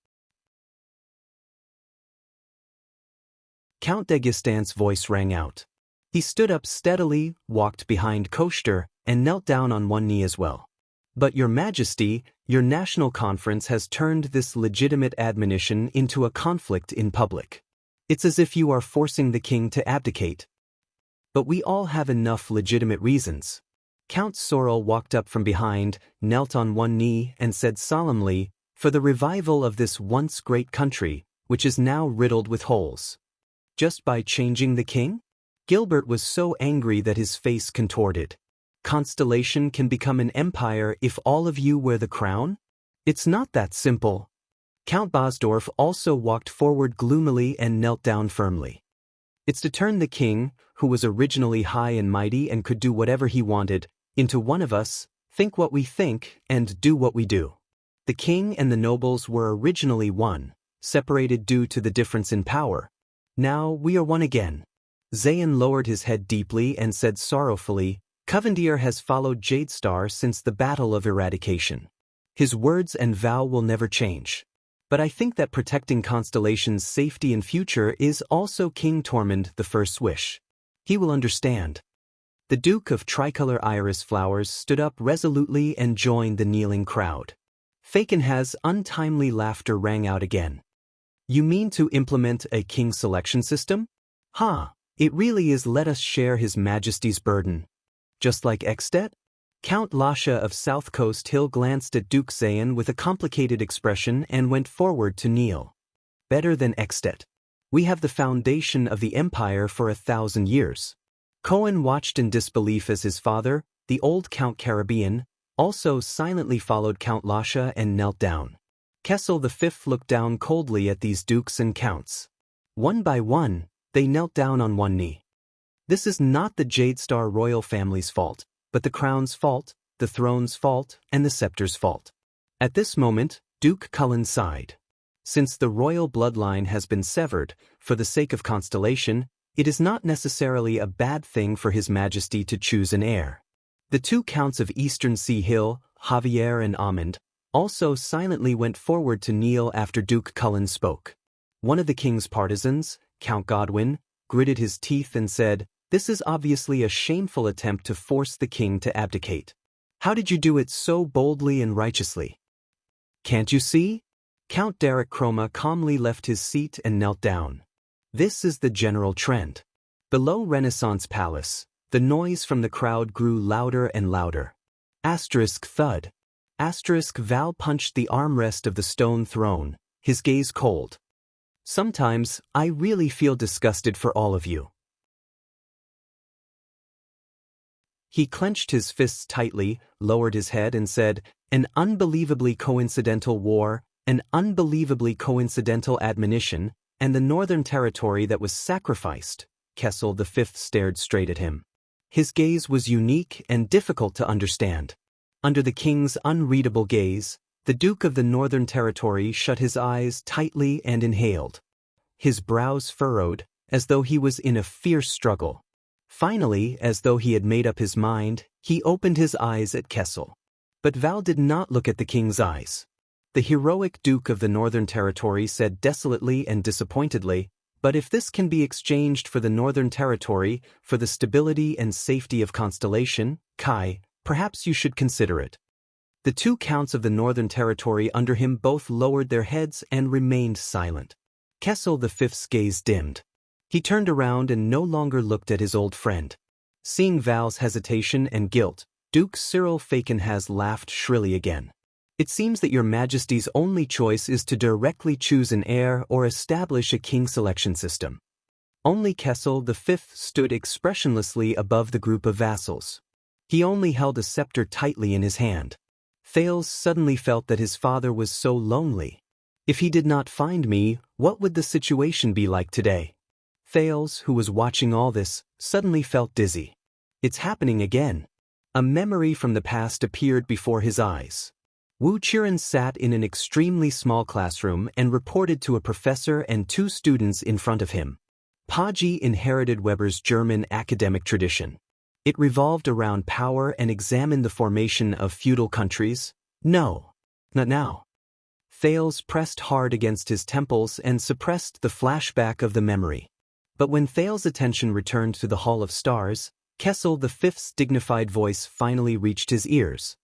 Count d'Aiguistan's voice rang out. He stood up steadily, walked behind Coaster, and knelt down on one knee as well. "But your Majesty, your national conference has turned this legitimate admonition into a conflict in public. It's as if you are forcing the king to abdicate. But we all have enough legitimate reasons." Count Sorrel walked up from behind, knelt on one knee, and said solemnly, "For the revival of this once great country, which is now riddled with holes." "Just by changing the king?" Gilbert was so angry that his face contorted. "Constellation can become an empire if all of you wear the crown? It's not that simple." Count Bosdorf also walked forward gloomily and knelt down firmly. "It's to turn the king, who was originally high and mighty and could do whatever he wanted, into one of us, think what we think, and do what we do. The king and the nobles were originally one, separated due to the difference in power. Now we are one again." Zayn lowered his head deeply and said sorrowfully, "Covendier has followed Jadestar since the Battle of Eradication. His words and vow will never change. But I think that protecting Constellation's safety and future is also King Tormund I's wish. He will understand." The Duke of Tricolor Iris Flowers stood up resolutely and joined the kneeling crowd. Fakenhaz's untimely laughter rang out again. "You mean to implement a king selection system? Ha! It really is let us share His Majesty's burden. Just like Extet?" Count Lasha of South Coast Hill glanced at Duke Zayn with a complicated expression and went forward to kneel. "Better than Extet. We have the foundation of the empire for 1,000 years." Cohen watched in disbelief as his father, the old Count Caribbean, also silently followed Count Lasha and knelt down. Kessel V looked down coldly at these dukes and counts. One by one, they knelt down on one knee. This is not the Jadestar royal family's fault, but the crown's fault, the throne's fault, and the scepter's fault. At this moment, Duke Cullen sighed. Since the royal bloodline has been severed, for the sake of Constellation, it is not necessarily a bad thing for His Majesty to choose an heir. The two counts of Eastern Sea Hill, Javier and Amund, also silently went forward to kneel after Duke Cullen spoke. One of the king's partisans, Count Godwin, gritted his teeth and said, "This is obviously a shameful attempt to force the king to abdicate. How did you do it so boldly and righteously? Can't you see?" Count Derek Chroma calmly left his seat and knelt down. This is the general trend. Below Renaissance Palace, the noise from the crowd grew louder and louder. Asterisk thud. Asterisk Val punched the armrest of the stone throne, his gaze cold. "Sometimes, I really feel disgusted for all of you." He clenched his fists tightly, lowered his head and said, "An unbelievably coincidental war, an unbelievably coincidental admonition, and the Northern Territory that was sacrificed." Kessel V stared straight at him. His gaze was unique and difficult to understand. Under the king's unreadable gaze, the Duke of the Northern Territory shut his eyes tightly and inhaled. His brows furrowed, as though he was in a fierce struggle. Finally, as though he had made up his mind, he opened his eyes at Kessel. But Val did not look at the king's eyes. The heroic Duke of the Northern Territory said desolately and disappointedly, "But if this can be exchanged for the Northern Territory, for the stability and safety of Constellation, Kai, perhaps you should consider it." The two counts of the Northern Territory under him both lowered their heads and remained silent. Kessel V's gaze dimmed. He turned around and no longer looked at his old friend. Seeing Val's hesitation and guilt, Duke Cyril Fakenhas laughed shrilly again. "It seems that your Majesty's only choice is to directly choose an heir or establish a king selection system." Only Kessel V stood expressionlessly above the group of vassals. He only held a scepter tightly in his hand. Thales suddenly felt that his father was so lonely. If he did not find me, what would the situation be like today? Thales, who was watching all this, suddenly felt dizzy. It's happening again. A memory from the past appeared before his eyes. Wu Qiren sat in an extremely small classroom and reported to a professor and two students in front of him. Paji inherited Weber's German academic tradition. It revolved around power and examined the formation of feudal countries. No, not now. Thales pressed hard against his temples and suppressed the flashback of the memory. But when Thales' attention returned to the Hall of Stars, Kessel V's dignified voice finally reached his ears.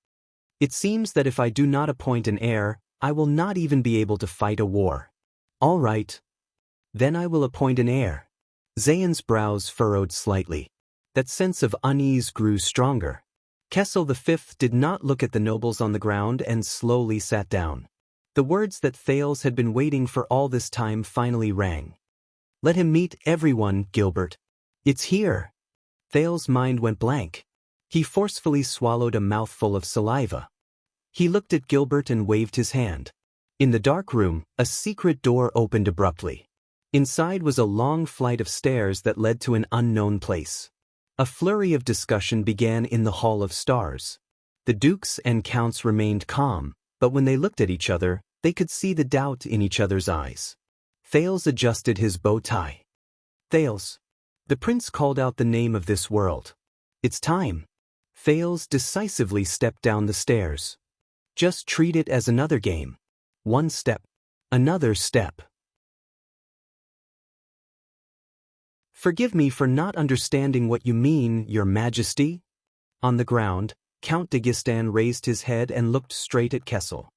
"It seems that if I do not appoint an heir, I will not even be able to fight a war." "All right. Then I will appoint an heir." Zayn's brows furrowed slightly. That sense of unease grew stronger. Kessel V did not look at the nobles on the ground and slowly sat down. The words that Thales had been waiting for all this time finally rang. "Let him meet everyone, Gilbert. It's here." Thales' mind went blank. He forcefully swallowed a mouthful of saliva. He looked at Gilbert and waved his hand. In the dark room, a secret door opened abruptly. Inside was a long flight of stairs that led to an unknown place. A flurry of discussion began in the Hall of Stars. The dukes and counts remained calm, but when they looked at each other, they could see the doubt in each other's eyes. Thales adjusted his bow tie. "Thales." The prince called out the name of this world. "It's time." Thales decisively stepped down the stairs. "Just treat it as another game. One step. Another step." "Forgive me for not understanding what you mean, Your Majesty." On the ground, Count Dagestan raised his head and looked straight at Kessel.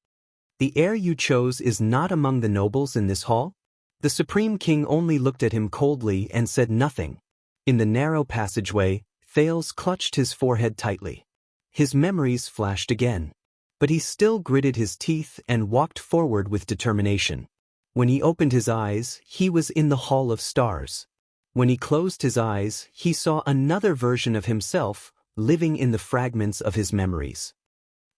"The heir you chose is not among the nobles in this hall?" The Supreme King only looked at him coldly and said nothing. In the narrow passageway, Thales clutched his forehead tightly. His memories flashed again. But he still gritted his teeth and walked forward with determination. When he opened his eyes, he was in the Hall of Stars. When he closed his eyes, he saw another version of himself, living in the fragments of his memories.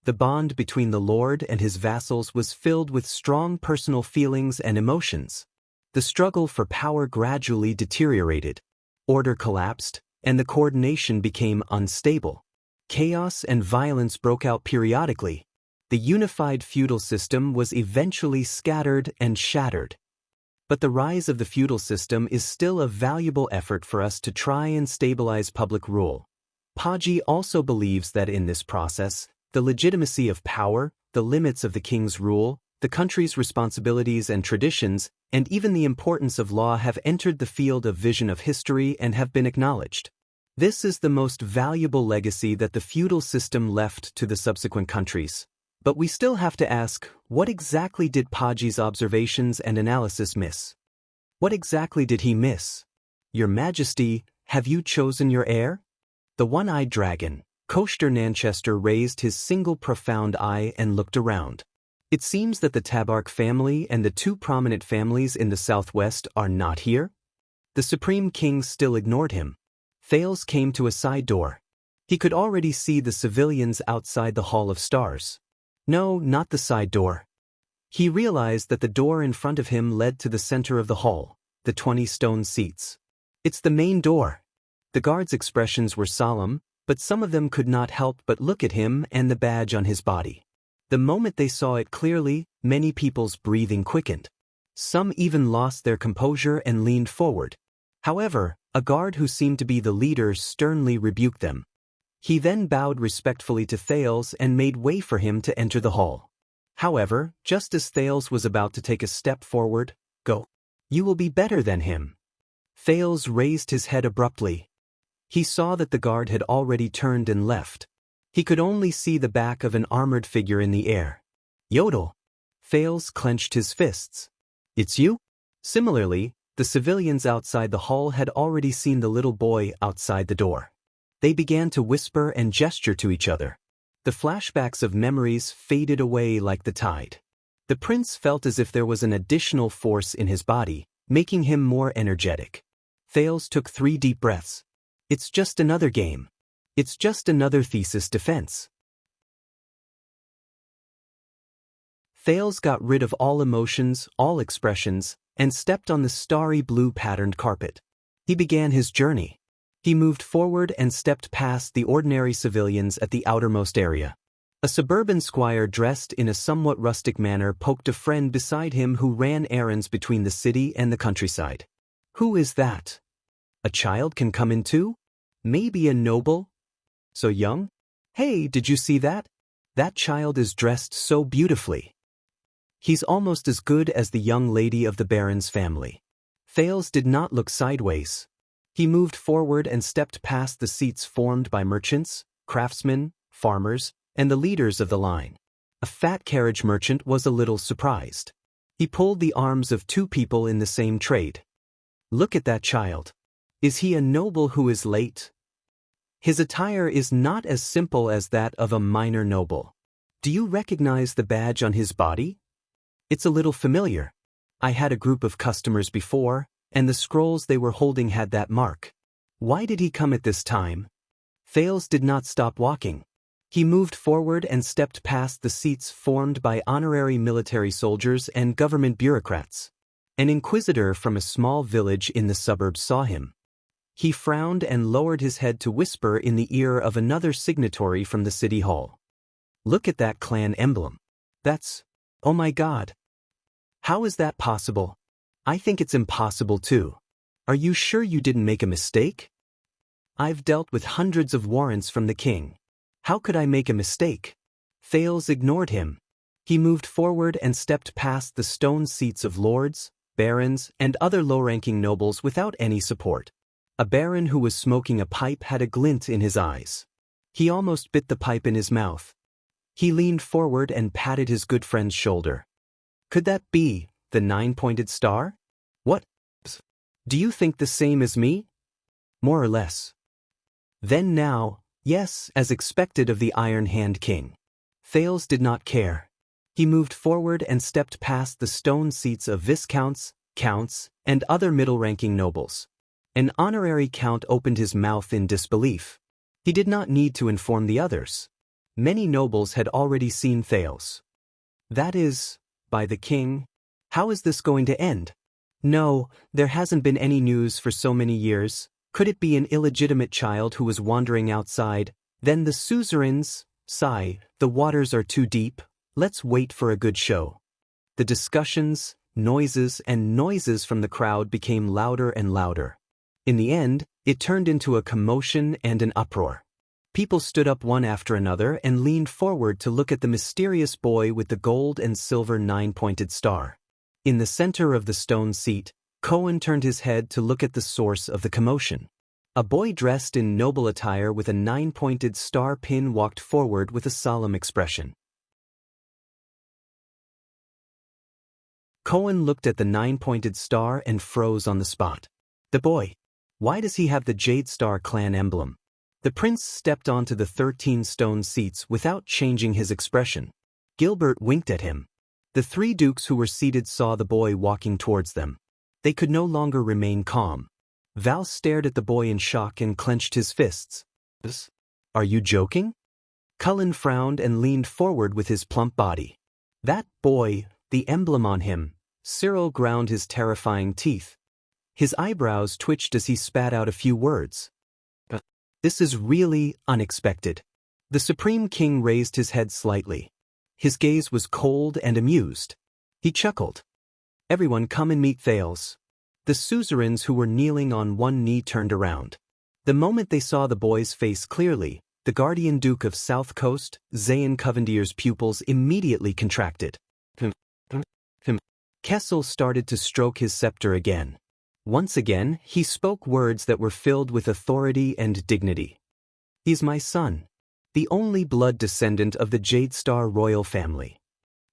The bond between the Lord and his vassals was filled with strong personal feelings and emotions. The struggle for power gradually deteriorated. Order collapsed, and the coordination became unstable. Chaos and violence broke out periodically. The unified feudal system was eventually scattered and shattered. But the rise of the feudal system is still a valuable effort for us to try and stabilize public rule. Paji also believes that in this process, the legitimacy of power, the limits of the king's rule, the country's responsibilities and traditions, and even the importance of law have entered the field of vision of history and have been acknowledged. This is the most valuable legacy that the feudal system left to the subsequent countries. But we still have to ask, what exactly did Paji's observations and analysis miss? What exactly did he miss? Your Majesty, have you chosen your heir? The one-eyed dragon, Koster Nanchester, raised his single profound eye and looked around. It seems that the Tabark family and the two prominent families in the southwest are not here? The Supreme King still ignored him. Thales came to a side door. He could already see the civilians outside the Hall of Stars. No, not the side door. He realized that the door in front of him led to the center of the hall, the 20 stone seats. It's the main door. The guards' expressions were solemn, but some of them could not help but look at him and the badge on his body. The moment they saw it clearly, many people's breathing quickened. Some even lost their composure and leaned forward. However, a guard who seemed to be the leader sternly rebuked them. He then bowed respectfully to Thales and made way for him to enter the hall. However, just as Thales was about to take a step forward, "Go. You will be better than him." Thales raised his head abruptly. He saw that the guard had already turned and left. He could only see the back of an armored figure in the air. Yodel! Thales clenched his fists. It's you? Similarly, the civilians outside the hall had already seen the little boy outside the door. They began to whisper and gesture to each other. The flashbacks of memories faded away like the tide. The prince felt as if there was an additional force in his body, making him more energetic. Thales took 3 deep breaths. It's just another game. It's just another thesis defense. Thales got rid of all emotions, all expressions, and stepped on the starry blue patterned carpet. He began his journey. He moved forward and stepped past the ordinary civilians at the outermost area. A suburban squire dressed in a somewhat rustic manner poked a friend beside him who ran errands between the city and the countryside. Who is that? A child can come in too? Maybe a noble? So young? Hey, did you see that? That child is dressed so beautifully. He's almost as good as the young lady of the baron's family. Thales did not look sideways. He moved forward and stepped past the seats formed by merchants, craftsmen, farmers, and the leaders of the line. A fat carriage merchant was a little surprised. He pulled the arms of 2 people in the same trade. Look at that child. Is he a noble who is late? His attire is not as simple as that of a minor noble. Do you recognize the badge on his body? It's a little familiar. I had a group of customers before, and the scrolls they were holding had that mark. Why did he come at this time? Thales did not stop walking. He moved forward and stepped past the seats formed by honorary military soldiers and government bureaucrats. An inquisitor from a small village in the suburbs saw him. He frowned and lowered his head to whisper in the ear of another signatory from the city hall. Look at that clan emblem. That's... oh my God. How is that possible? I think it's impossible too. Are you sure you didn't make a mistake? I've dealt with hundreds of warrants from the king. How could I make a mistake? Thales ignored him. He moved forward and stepped past the stone seats of lords, barons, and other low-ranking nobles without any support. A baron who was smoking a pipe had a glint in his eyes. He almost bit the pipe in his mouth. He leaned forward and patted his good friend's shoulder. Could that be the 9-pointed star? What? Do you think the same as me? More or less. Then now, yes, as expected of the Iron Hand King. Thales did not care. He moved forward and stepped past the stone seats of viscounts, counts, and other middle-ranking nobles. An honorary count opened his mouth in disbelief. He did not need to inform the others. Many nobles had already seen Thales. That is, by the king. How is this going to end? No, there hasn't been any news for so many years. Could it be an illegitimate child who was wandering outside? Then the suzerains, sigh, the waters are too deep. Let's wait for a good show. The discussions, noises, and noises from the crowd became louder and louder. In the end, it turned into a commotion and an uproar. People stood up one after another and leaned forward to look at the mysterious boy with the gold and silver 9-pointed star. In the center of the stone seat, Cohen turned his head to look at the source of the commotion. A boy dressed in noble attire with a 9-pointed star pin walked forward with a solemn expression. Cohen looked at the 9-pointed star and froze on the spot. The boy. Why does he have the Jade Star clan emblem? The prince stepped onto the 13 stone seats without changing his expression. Gilbert winked at him. The 3 dukes who were seated saw the boy walking towards them. They could no longer remain calm. Val stared at the boy in shock and clenched his fists. Are you joking? Cullen frowned and leaned forward with his plump body. That boy, the emblem on him. Cyril ground his terrifying teeth. His eyebrows twitched as he spat out a few words. This is really unexpected. The Supreme King raised his head slightly. His gaze was cold and amused. He chuckled. Everyone come and meet Thales. The suzerains who were kneeling on one knee turned around. The moment they saw the boy's face clearly, the Guardian Duke of South Coast, Zayn Covendier's pupils immediately contracted. Kessel started to stroke his scepter again. Once again, he spoke words that were filled with authority and dignity. He's my son, the only blood descendant of the Jade Star royal family.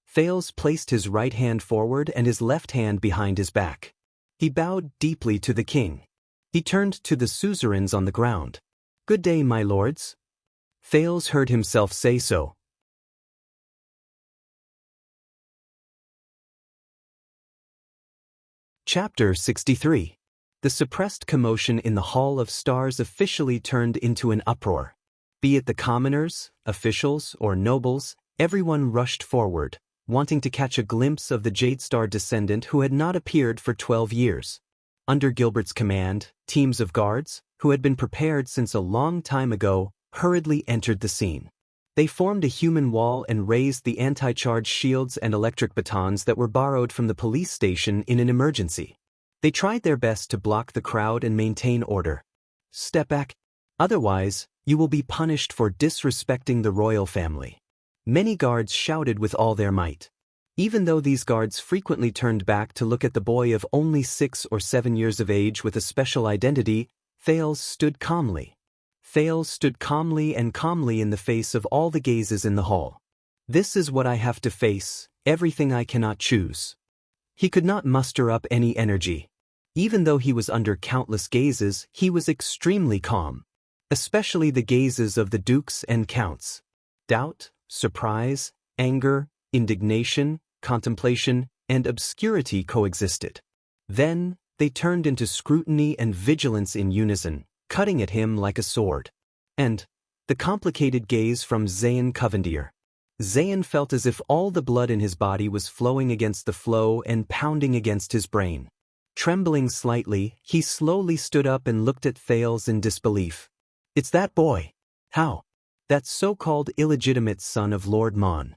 Thales placed his right hand forward and his left hand behind his back. He bowed deeply to the king. He turned to the suzerains on the ground. Good day, my lords. Thales heard himself say so. Chapter 63. The suppressed commotion in the Hall of Stars officially turned into an uproar. Be it the commoners, officials, or nobles, everyone rushed forward, wanting to catch a glimpse of the Jade Star descendant who had not appeared for 12 years. Under Gilbert's command, teams of guards, who had been prepared since a long time ago, hurriedly entered the scene. They formed a human wall and raised the anti-charge shields and electric batons that were borrowed from the police station in an emergency. They tried their best to block the crowd and maintain order. Step back. Otherwise, you will be punished for disrespecting the royal family. Many guards shouted with all their might. Even though these guards frequently turned back to look at the boy of only 6 or 7 years of age with a special identity, Thales stood calmly. Thales stood calmly in the face of all the gazes in the hall. This is what I have to face, everything I cannot choose. He could not muster up any energy. Even though he was under countless gazes, he was extremely calm. Especially the gazes of the dukes and counts. Doubt, surprise, anger, indignation, contemplation, and obscurity coexisted. Then, they turned into scrutiny and vigilance in unison, cutting at him like a sword. And the complicated gaze from Zayn Covendier. Zayn felt as if all the blood in his body was flowing against the flow and pounding against his brain. Trembling slightly, he slowly stood up and looked at Thales in disbelief. It's that boy. How? That so-called illegitimate son of Lord Mon.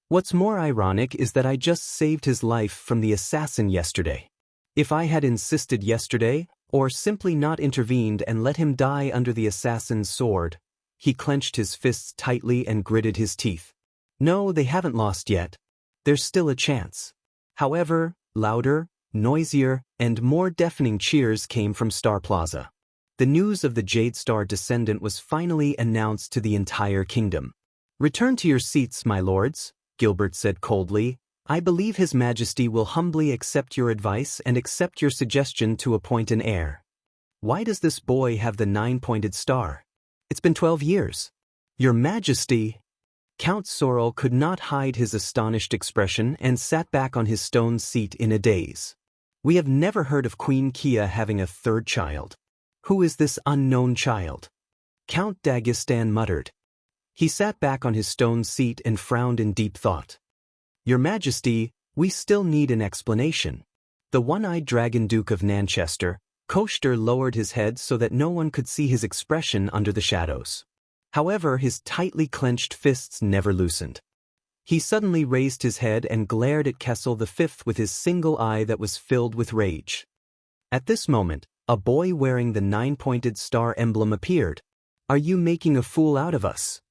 What's more ironic is that I just saved his life from the assassin yesterday. If I had insisted yesterday, or simply not intervened and let him die under the assassin's sword, he clenched his fists tightly and gritted his teeth. No, they haven't lost yet. There's still a chance. However, louder, noisier, and more deafening cheers came from Star Plaza. The news of the Jade Star descendant was finally announced to the entire kingdom. Return to your seats, my lords, Gilbert said coldly. I believe His Majesty will humbly accept your advice and accept your suggestion to appoint an heir. Why does this boy have the 9-pointed star? It's been 12 years. Your Majesty. Count Sorrel could not hide his astonished expression and sat back on his stone seat in a daze. We have never heard of Queen Kia having a third child. Who is this unknown child? Count Dagestan muttered. He sat back on his stone seat and frowned in deep thought. Your Majesty, we still need an explanation. The one-eyed dragon Duke of Nanchester, Koester lowered his head so that no one could see his expression under the shadows. However, his tightly clenched fists never loosened. He suddenly raised his head and glared at Kessel V with his single eye that was filled with rage. At this moment, a boy wearing the 9-pointed star emblem appeared. Are you making a fool out of us?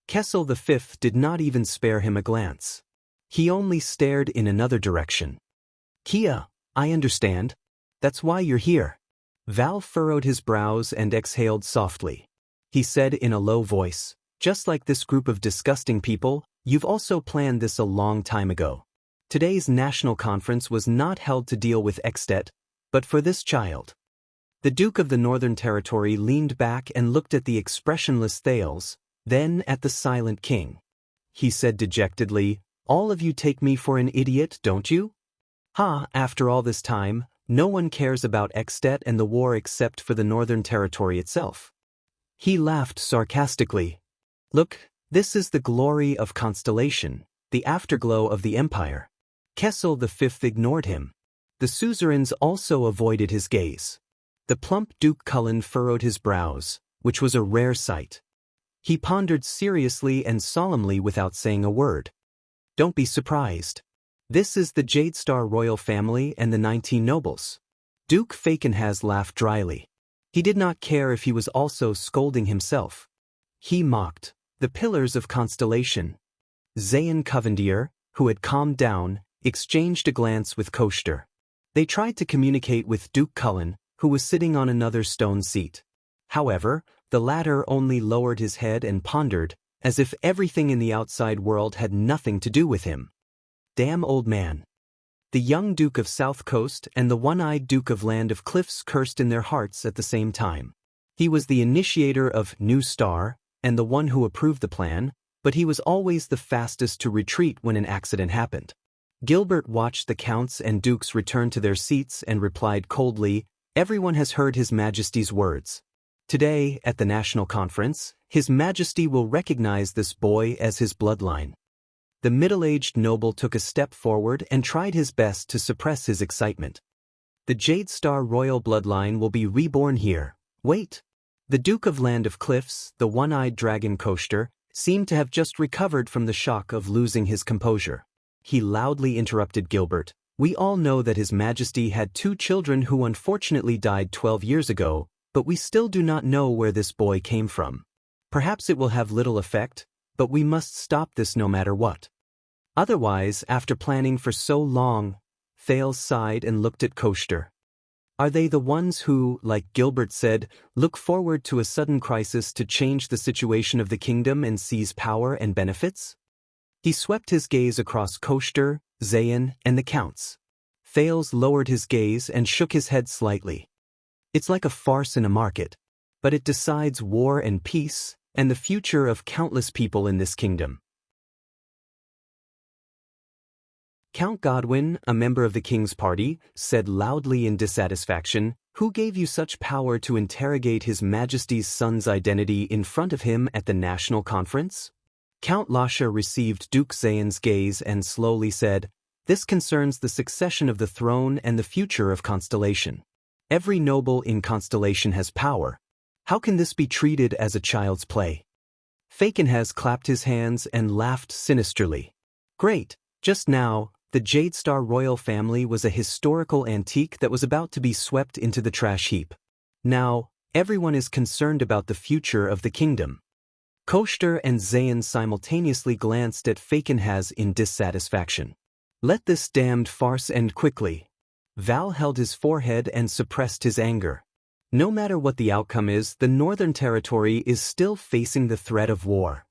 Kessel V did not even spare him a glance. He only stared in another direction. Kia, I understand. That's why you're here. Val furrowed his brows and exhaled softly. He said in a low voice, just like this group of disgusting people, you've also planned this a long time ago. Today's national conference was not held to deal with Extet, but for this child. The Duke of the Northern Territory leaned back and looked at the expressionless Thales, then at the silent king. He said dejectedly, all of you take me for an idiot, don't you? After all this time, no one cares about Extet and the war except for the Northern Territory itself. He laughed sarcastically. Look, this is the glory of Constellation, the afterglow of the Empire. Kessel V ignored him. The suzerains also avoided his gaze. The plump Duke Cullen furrowed his brows, which was a rare sight. He pondered seriously and solemnly without saying a word. Don't be surprised. This is the Jadestar royal family and the 19 nobles. Duke Fakenhas laughed dryly. He did not care if he was also scolding himself. He mocked. The pillars of Constellation. Zayn Covendier, who had calmed down, exchanged a glance with Koster. They tried to communicate with Duke Cullen, who was sitting on another stone seat. However, the latter only lowered his head and pondered, as if everything in the outside world had nothing to do with him. Damn old man. The young Duke of South Coast and the one-eyed Duke of Land of Cliffs cursed in their hearts at the same time. He was the initiator of New Star, and the one who approved the plan, but he was always the fastest to retreat when an accident happened. Gilbert watched the counts and dukes return to their seats and replied coldly, everyone has heard His Majesty's words. Today, at the National Conference, His Majesty will recognize this boy as his bloodline. The middle-aged noble took a step forward and tried his best to suppress his excitement. The Jadestar royal bloodline will be reborn here. Wait. The Duke of Land of Cliffs, the one-eyed dragon Koster, seemed to have just recovered from the shock of losing his composure. He loudly interrupted Gilbert. We all know that His Majesty had 2 children who unfortunately died 12 years ago, but we still do not know where this boy came from. Perhaps it will have little effect, but we must stop this no matter what. Otherwise, after planning for so long, Thales sighed and looked at Koster. Are they the ones who, like Gilbert said, look forward to a sudden crisis to change the situation of the kingdom and seize power and benefits? He swept his gaze across Koster, Zayn, and the counts. Thales lowered his gaze and shook his head slightly. It's like a farce in a market, but it decides war and peace, and the future of countless people in this kingdom. Count Godwin, a member of the king's party, said loudly in dissatisfaction, who gave you such power to interrogate His Majesty's son's identity in front of him at the national conference? Count Lasha received Duke Zayn's gaze and slowly said, this concerns the succession of the throne and the future of Constellation. Every noble in Constellation has power. How can this be treated as a child's play? Fakenhas clapped his hands and laughed sinisterly. Great, just now, the Jadestar royal family was a historical antique that was about to be swept into the trash heap. Now, everyone is concerned about the future of the kingdom. Koster and Zayn simultaneously glanced at Fakenhas in dissatisfaction. Let this damned farce end quickly. Val held his forehead and suppressed his anger. No matter what the outcome is, the Northern Territory is still facing the threat of war.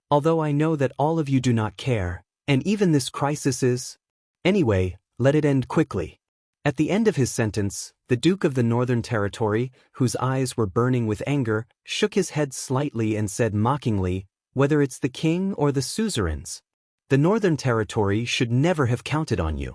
Although I know that all of you do not care, and even this crisis is... Anyway, let it end quickly. At the end of his sentence, the Duke of the Northern Territory, whose eyes were burning with anger, shook his head slightly and said mockingly, whether it's the king or the suzerains. The Northern Territory should never have counted on you.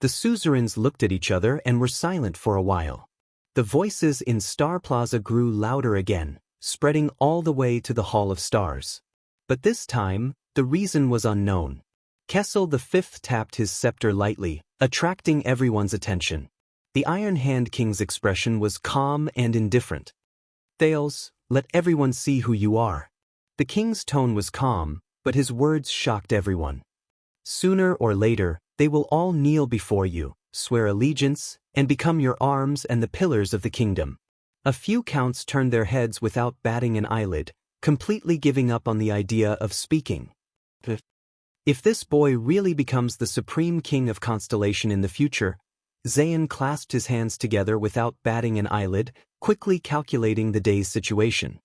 The suzerains looked at each other and were silent for a while. The voices in Star Plaza grew louder again, spreading all the way to the Hall of Stars. But this time, the reason was unknown. Kessel V tapped his scepter lightly, attracting everyone's attention. The Iron Hand King's expression was calm and indifferent. Thales, let everyone see who you are. The king's tone was calm, but his words shocked everyone. Sooner or later, they will all kneel before you, swear allegiance, and become your arms and the pillars of the kingdom. A few counts turned their heads without batting an eyelid, completely giving up on the idea of speaking. If this boy really becomes the supreme king of constellation in the future, Zayn clasped his hands together without batting an eyelid, quickly calculating the day's situation.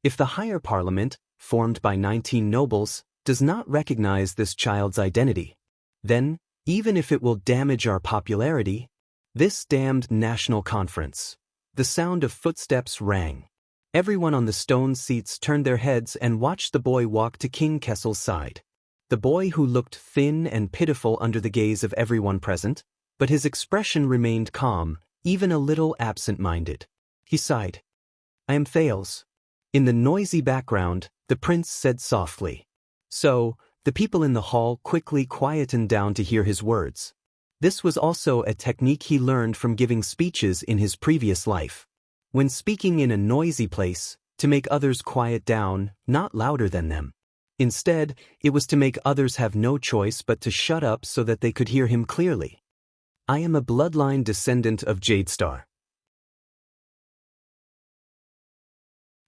If the higher parliament, formed by 19 nobles, does not recognize this child's identity, then, even if it will damage our popularity, this damned national conference. The sound of footsteps rang. Everyone on the stone seats turned their heads and watched the boy walk to King Kessel's side. The boy who looked thin and pitiful under the gaze of everyone present, but his expression remained calm, even a little absent-minded. He sighed. "I am Thales." In the noisy background, the prince said softly. So, the people in the hall quickly quietened down to hear his words. This was also a technique he learned from giving speeches in his previous life. When speaking in a noisy place, to make others quiet down, not louder than them. Instead, it was to make others have no choice but to shut up so that they could hear him clearly. "I am a bloodline descendant of Jadestar.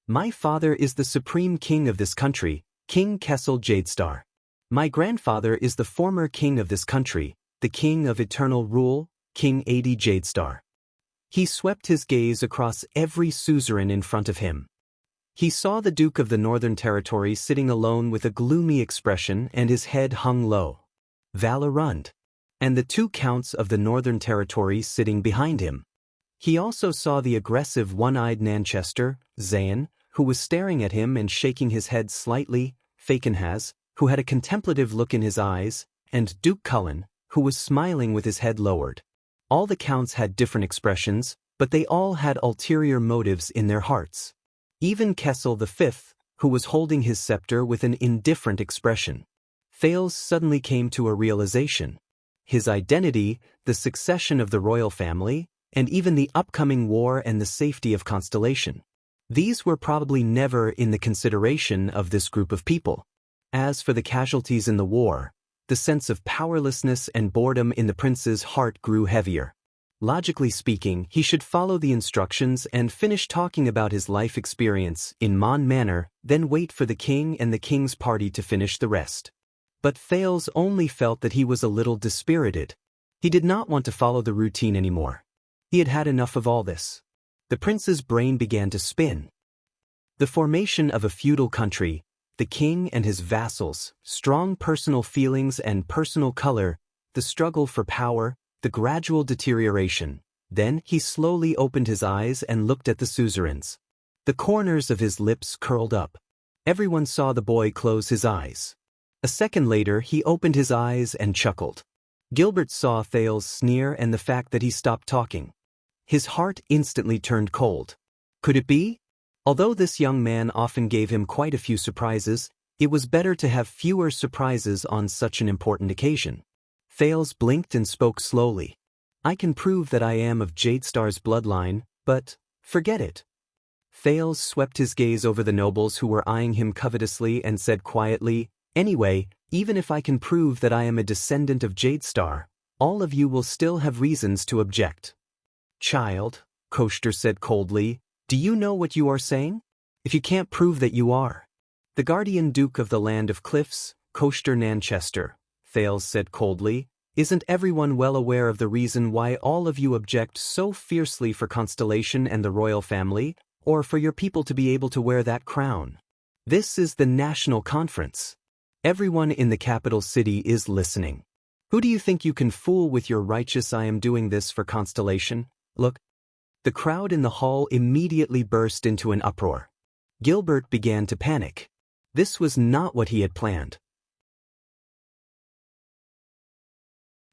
My father is the supreme king of this country, King Kessel Jadestar. My grandfather is the former king of this country, the king of eternal rule, King Adi Jadestar." He swept his gaze across every suzerain in front of him. He saw the Duke of the Northern Territory sitting alone with a gloomy expression and his head hung low. Valorund. And the 2 counts of the Northern Territory sitting behind him. He also saw the aggressive one-eyed Nanchester, Zayn, who was staring at him and shaking his head slightly, Fakenhaz, who had a contemplative look in his eyes, and Duke Cullen, who was smiling with his head lowered. All the counts had different expressions, but they all had ulterior motives in their hearts. Even Kessel V, who was holding his scepter with an indifferent expression. Thales suddenly came to a realization. His identity, the succession of the royal family, and even the upcoming war and the safety of Constellation. These were probably never in the consideration of this group of people. As for the casualties in the war, the sense of powerlessness and boredom in the prince's heart grew heavier. Logically speaking, he should follow the instructions and finish talking about his life experience in Mon manner, then wait for the king and the king's party to finish the rest. But Thales only felt that he was a little dispirited. He did not want to follow the routine anymore. He had had enough of all this. The prince's brain began to spin. The formation of a feudal country, the king and his vassals, strong personal feelings and personal color, the struggle for power, the gradual deterioration. Then he slowly opened his eyes and looked at the suzerains. The corners of his lips curled up. Everyone saw the boy close his eyes. A second later he opened his eyes and chuckled. Gilbert saw Thales sneer and the fact that he stopped talking. His heart instantly turned cold. Could it be? Although this young man often gave him quite a few surprises, it was better to have fewer surprises on such an important occasion. Thales blinked and spoke slowly. "I can prove that I am of Jadestar's bloodline, but forget it." Thales swept his gaze over the nobles who were eyeing him covetously and said quietly, "Anyway, even if I can prove that I am a descendant of Jadestar, all of you will still have reasons to object." "Child," Koshter said coldly, "do you know what you are saying? If you can't prove that you are." "The guardian duke of the land of cliffs, Koshter Nanchester," Thales said coldly, "isn't everyone well aware of the reason why all of you object so fiercely for Constellation and the royal family, or for your people to be able to wear that crown? This is the national conference. Everyone in the capital city is listening. Who do you think you can fool with your righteous "I am doing this for Constellation"? Look." The crowd in the hall immediately burst into an uproar. Gilbert began to panic. This was not what he had planned.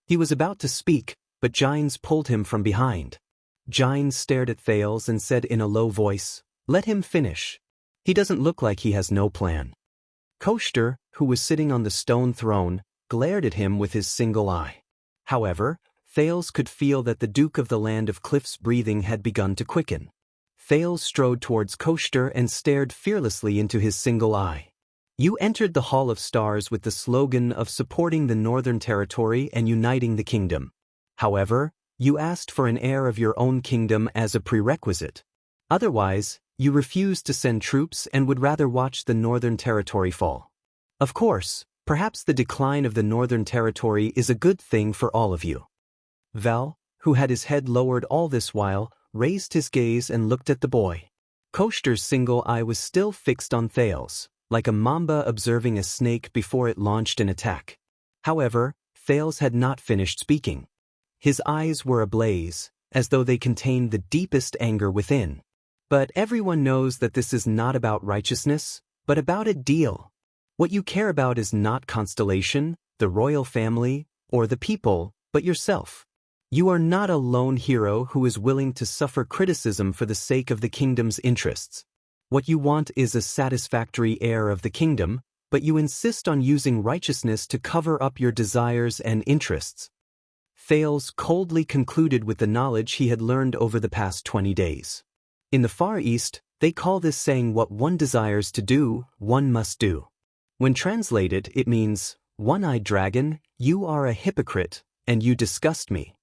He was about to speak, but Gines pulled him from behind. Gines stared at Thales and said in a low voice, "Let him finish. He doesn't look like he has no plan." Koshter, who was sitting on the stone throne, glared at him with his single eye. However, Thales could feel that the Duke of the Land of Cliff's breathing had begun to quicken. Thales strode towards Koshter and stared fearlessly into his single eye. "You entered the Hall of Stars with the slogan of supporting the Northern Territory and uniting the kingdom. However, you asked for an heir of your own kingdom as a prerequisite. Otherwise, you refuse to send troops and would rather watch the Northern Territory fall. Of course, perhaps the decline of the Northern Territory is a good thing for all of you. Val, who had his head lowered all this while, raised his gaze and looked at the boy. Koshter's single eye was still fixed on Thales, like a mamba observing a snake before it launched an attack. However, Thales had not finished speaking. His eyes were ablaze, as though they contained the deepest anger within. But everyone knows that this is not about righteousness, but about a deal. What you care about is not Constellation, the royal family, or the people, but yourself. You are not a lone hero who is willing to suffer criticism for the sake of the kingdom's interests. What you want is a satisfactory heir of the kingdom, but you insist on using righteousness to cover up your desires and interests. Thales coldly concluded with the knowledge he had learned over the past 20 days. In the Far East, they call this saying what one desires to do, one must do. When translated, it means, "One-eyed dragon, you are a hypocrite, and you disgust me."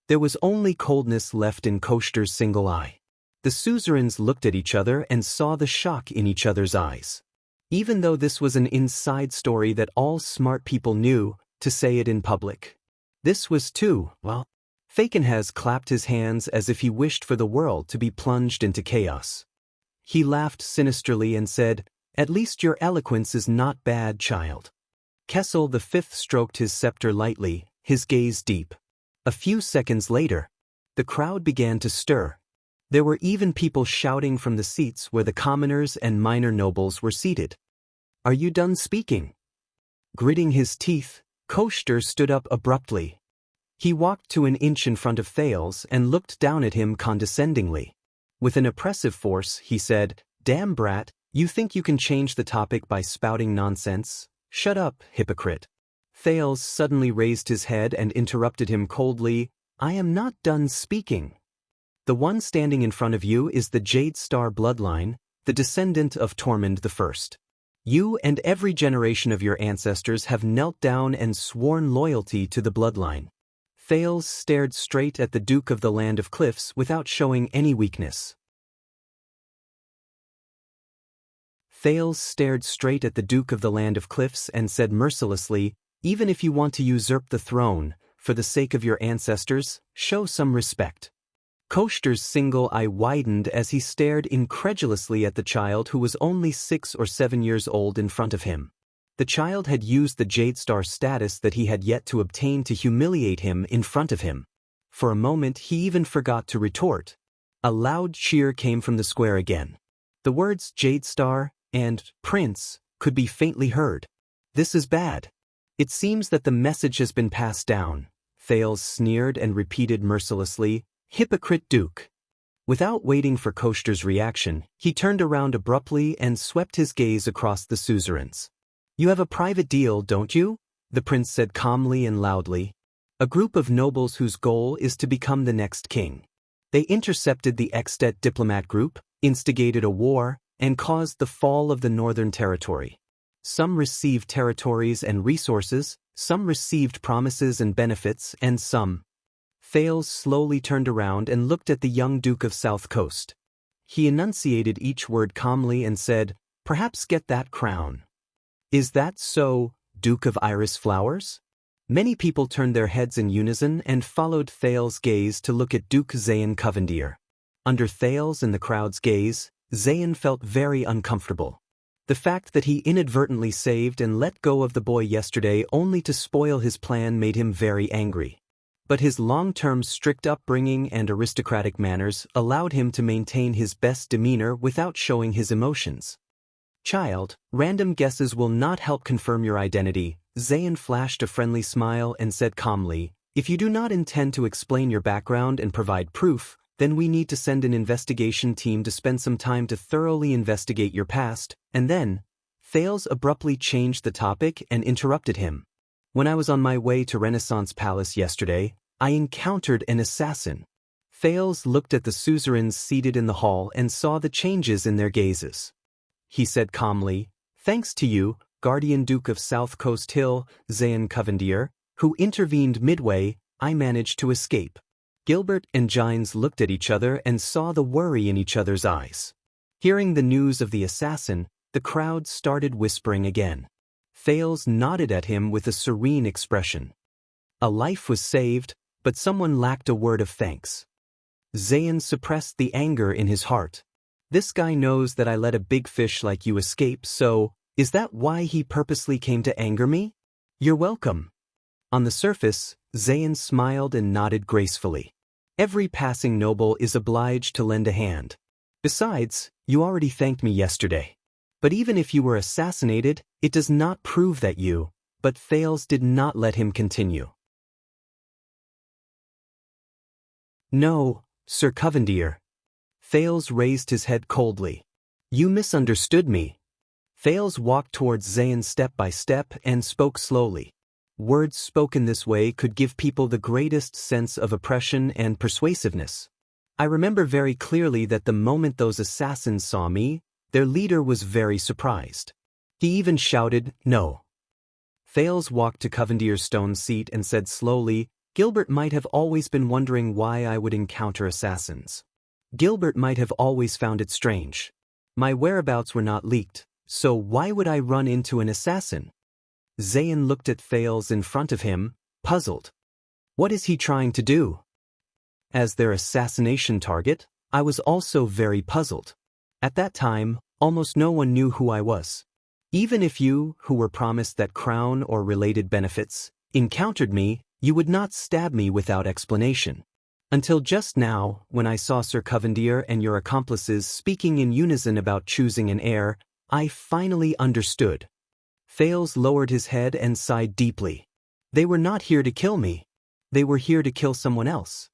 There was only coldness left in Koshter's single eye. The suzerains looked at each other and saw the shock in each other's eyes. Even though this was an inside story that all smart people knew, to say it in public. This was too, well, Fakenhaz clapped his hands as if he wished for the world to be plunged into chaos. He laughed sinisterly and said, "At least your eloquence is not bad, child." Kessel V stroked his scepter lightly, his gaze deep. A few seconds later, the crowd began to stir. There were even people shouting from the seats where the commoners and minor nobles were seated. "Are you done speaking?" Gritting his teeth, Koshter stood up abruptly. He walked to an inch in front of Thales and looked down at him condescendingly. With an oppressive force, he said, "Damn brat, you think you can change the topic by spouting nonsense? Shut up, hypocrite." Thales suddenly raised his head and interrupted him coldly, "I am not done speaking. The one standing in front of you is the Jade Star bloodline, the descendant of Tormund I. You and every generation of your ancestors have knelt down and sworn loyalty to the bloodline." Thales stared straight at the Duke of the Land of Cliffs without showing any weakness. Thales stared straight at the Duke of the Land of Cliffs and said mercilessly, "Even if you want to usurp the throne, for the sake of your ancestors, show some respect." Koshter's single eye widened as he stared incredulously at the child who was only 6 or 7 years old in front of him. The child had used the Jade Star status that he had yet to obtain to humiliate him in front of him. For a moment he even forgot to retort. A loud cheer came from the square again. The words Jade Star and Prince could be faintly heard. "This is bad. It seems that the message has been passed down," Thales sneered and repeated mercilessly, "Hypocrite Duke." Without waiting for Koshter's reaction, he turned around abruptly and swept his gaze across the suzerains. "You have a private deal, don't you?" the prince said calmly and loudly. "A group of nobles whose goal is to become the next king. They intercepted the Extet diplomat group, instigated a war, and caused the fall of the Northern Territory. Some received territories and resources, some received promises and benefits, and some..." Thales slowly turned around and looked at the young Duke of South Coast. He enunciated each word calmly and said, "Perhaps get that crown." "Is that so, Duke of Iris Flowers?" Many people turned their heads in unison and followed Thales' gaze to look at Duke Zayn Covendier. Under Thales and the crowd's gaze, Zayn felt very uncomfortable. The fact that he inadvertently saved and let go of the boy yesterday only to spoil his plan made him very angry. But his long-term strict upbringing and aristocratic manners allowed him to maintain his best demeanor without showing his emotions. "Child, random guesses will not help confirm your identity." Zayn flashed a friendly smile and said calmly, "If you do not intend to explain your background and provide proof, then we need to send an investigation team to spend some time to thoroughly investigate your past, and then..." Thales abruptly changed the topic and interrupted him. "When I was on my way to Renaissance Palace yesterday, I encountered an assassin." Thales looked at the suzerains seated in the hall and saw the changes in their gazes. He said calmly, "Thanks to you, Guardian Duke of South Coast Hill, Zayn Covendier, who intervened midway, I managed to escape." Gilbert and Gines looked at each other and saw the worry in each other's eyes. Hearing the news of the assassin, the crowd started whispering again. Thales nodded at him with a serene expression. A life was saved, but someone lacked a word of thanks. Zayn suppressed the anger in his heart. This guy knows that I let a big fish like you escape, so, is that why he purposely came to anger me? You're welcome. On the surface, Zayn smiled and nodded gracefully. Every passing noble is obliged to lend a hand. Besides, you already thanked me yesterday. But even if you were assassinated, it does not prove that you. But Thales did not let him continue. No, Sir Covendier. Thales raised his head coldly. You misunderstood me. Thales walked towards Zayn step by step and spoke slowly. Words spoken this way could give people the greatest sense of oppression and persuasiveness. I remember very clearly that the moment those assassins saw me, their leader was very surprised. He even shouted, "No." Thales walked to Covendier's stone seat and said slowly, Gilbert might have always been wondering why I would encounter assassins. Gilbert might have always found it strange. My whereabouts were not leaked, so why would I run into an assassin? Zayn looked at Thales in front of him, puzzled. What is he trying to do? As their assassination target, I was also very puzzled. At that time, almost no one knew who I was. Even if you, who were promised that crown or related benefits, encountered me, you would not stab me without explanation. Until just now, when I saw Sir Covendier and your accomplices speaking in unison about choosing an heir, I finally understood. Thales lowered his head and sighed deeply. They were not here to kill me. They were here to kill someone else.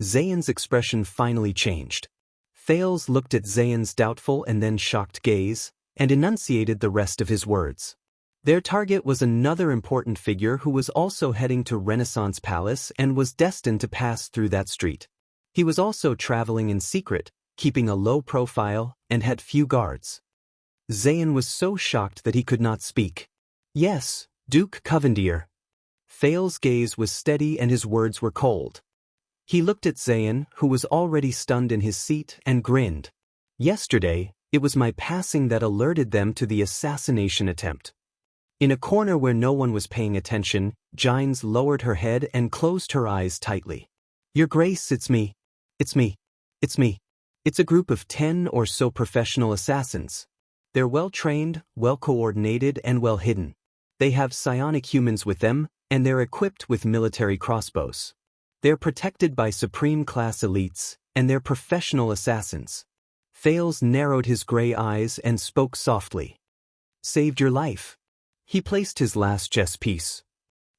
Zayn's expression finally changed. Thales looked at Zayn's doubtful and then shocked gaze, and enunciated the rest of his words. Their target was another important figure who was also heading to Renaissance Palace and was destined to pass through that street. He was also traveling in secret, keeping a low profile, and had few guards. Zayn was so shocked that he could not speak. Yes, Duke Covendier. Thales' gaze was steady and his words were cold. He looked at Zayn, who was already stunned in his seat, and grinned. Yesterday, it was my passing that alerted them to the assassination attempt. In a corner where no one was paying attention, Gines lowered her head and closed her eyes tightly. Your Grace, it's me. It's me. It's me. It's a group of 10 or so professional assassins. They're well-trained, well-coordinated, and well-hidden. They have psionic humans with them, and they're equipped with military crossbows. They're protected by supreme-class elites, and they're professional assassins. Thales narrowed his gray eyes and spoke softly. Saved your life. He placed his last chess piece.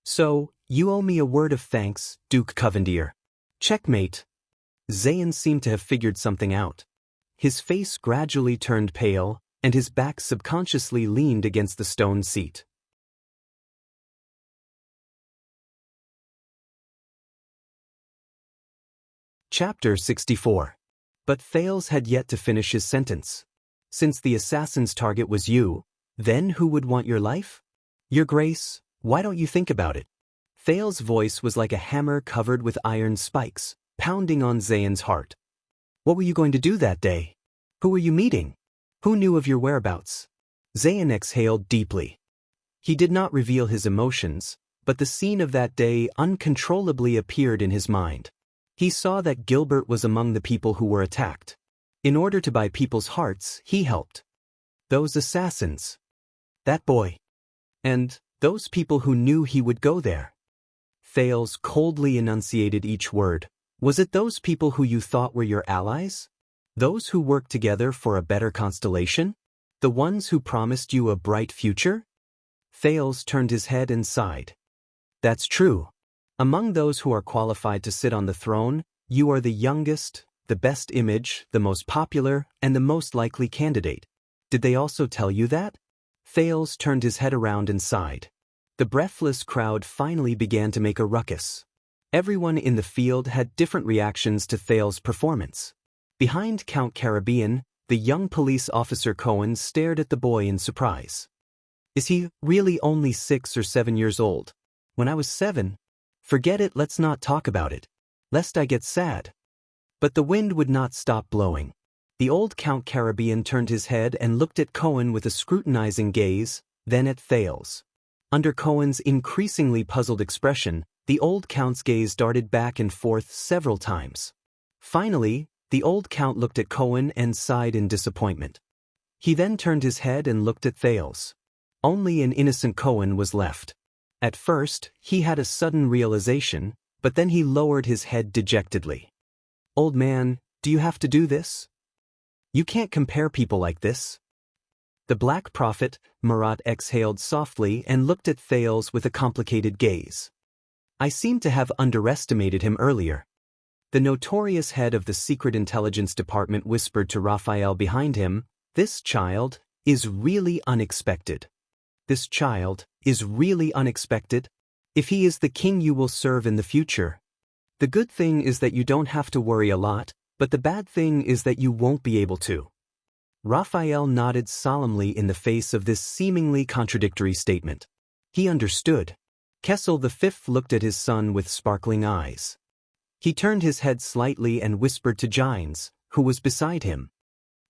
So, you owe me a word of thanks, Duke Covendier. Checkmate. Zayn seemed to have figured something out. His face gradually turned pale, and his back subconsciously leaned against the stone seat. Chapter 64. But Thales had yet to finish his sentence. Since the assassin's target was you, then who would want your life? Your Grace, why don't you think about it? Thales' voice was like a hammer covered with iron spikes, pounding on Zayn's heart. What were you going to do that day? Who were you meeting? Who knew of your whereabouts? Zayn exhaled deeply. He did not reveal his emotions, but the scene of that day uncontrollably appeared in his mind. He saw that Gilbert was among the people who were attacked. In order to buy people's hearts, he helped. Those assassins. That boy. And those people who knew he would go there. Thales coldly enunciated each word. Was it those people who you thought were your allies? Those who worked together for a better constellation? The ones who promised you a bright future? Thales turned his head and sighed. That's true. Among those who are qualified to sit on the throne, you are the youngest, the best image, the most popular, and the most likely candidate. Did they also tell you that? Thales turned his head around and sighed. The breathless crowd finally began to make a ruckus. Everyone in the field had different reactions to Thales' performance. Behind Count Caribbean, the young police officer Cohen stared at the boy in surprise. Is he really only 6 or 7 years old? When I was 7? Forget it, let's not talk about it. lest I get sad. But the wind would not stop blowing. The old Count Caribbean turned his head and looked at Cohen with a scrutinizing gaze, then at Thales. Under Cohen's increasingly puzzled expression, the old Count's gaze darted back and forth several times. Finally, the old Count looked at Cohen and sighed in disappointment. He then turned his head and looked at Thales. Only an innocent Cohen was left. At first, he had a sudden realization, but then he lowered his head dejectedly. "Old man, do you have to do this? You can't compare people like this." The Black Prophet, Marat, exhaled softly and looked at Thales with a complicated gaze. "I seem to have underestimated him earlier." The notorious head of the Secret Intelligence Department whispered to Raphael behind him, "This child is really unexpected. This child is really unexpected. If he is the king you will serve in the future. The good thing is that you don't have to worry a lot, but the bad thing is that you won't be able to." Raphael nodded solemnly in the face of this seemingly contradictory statement. He understood. Kessel V looked at his son with sparkling eyes. He turned his head slightly and whispered to Gines, who was beside him.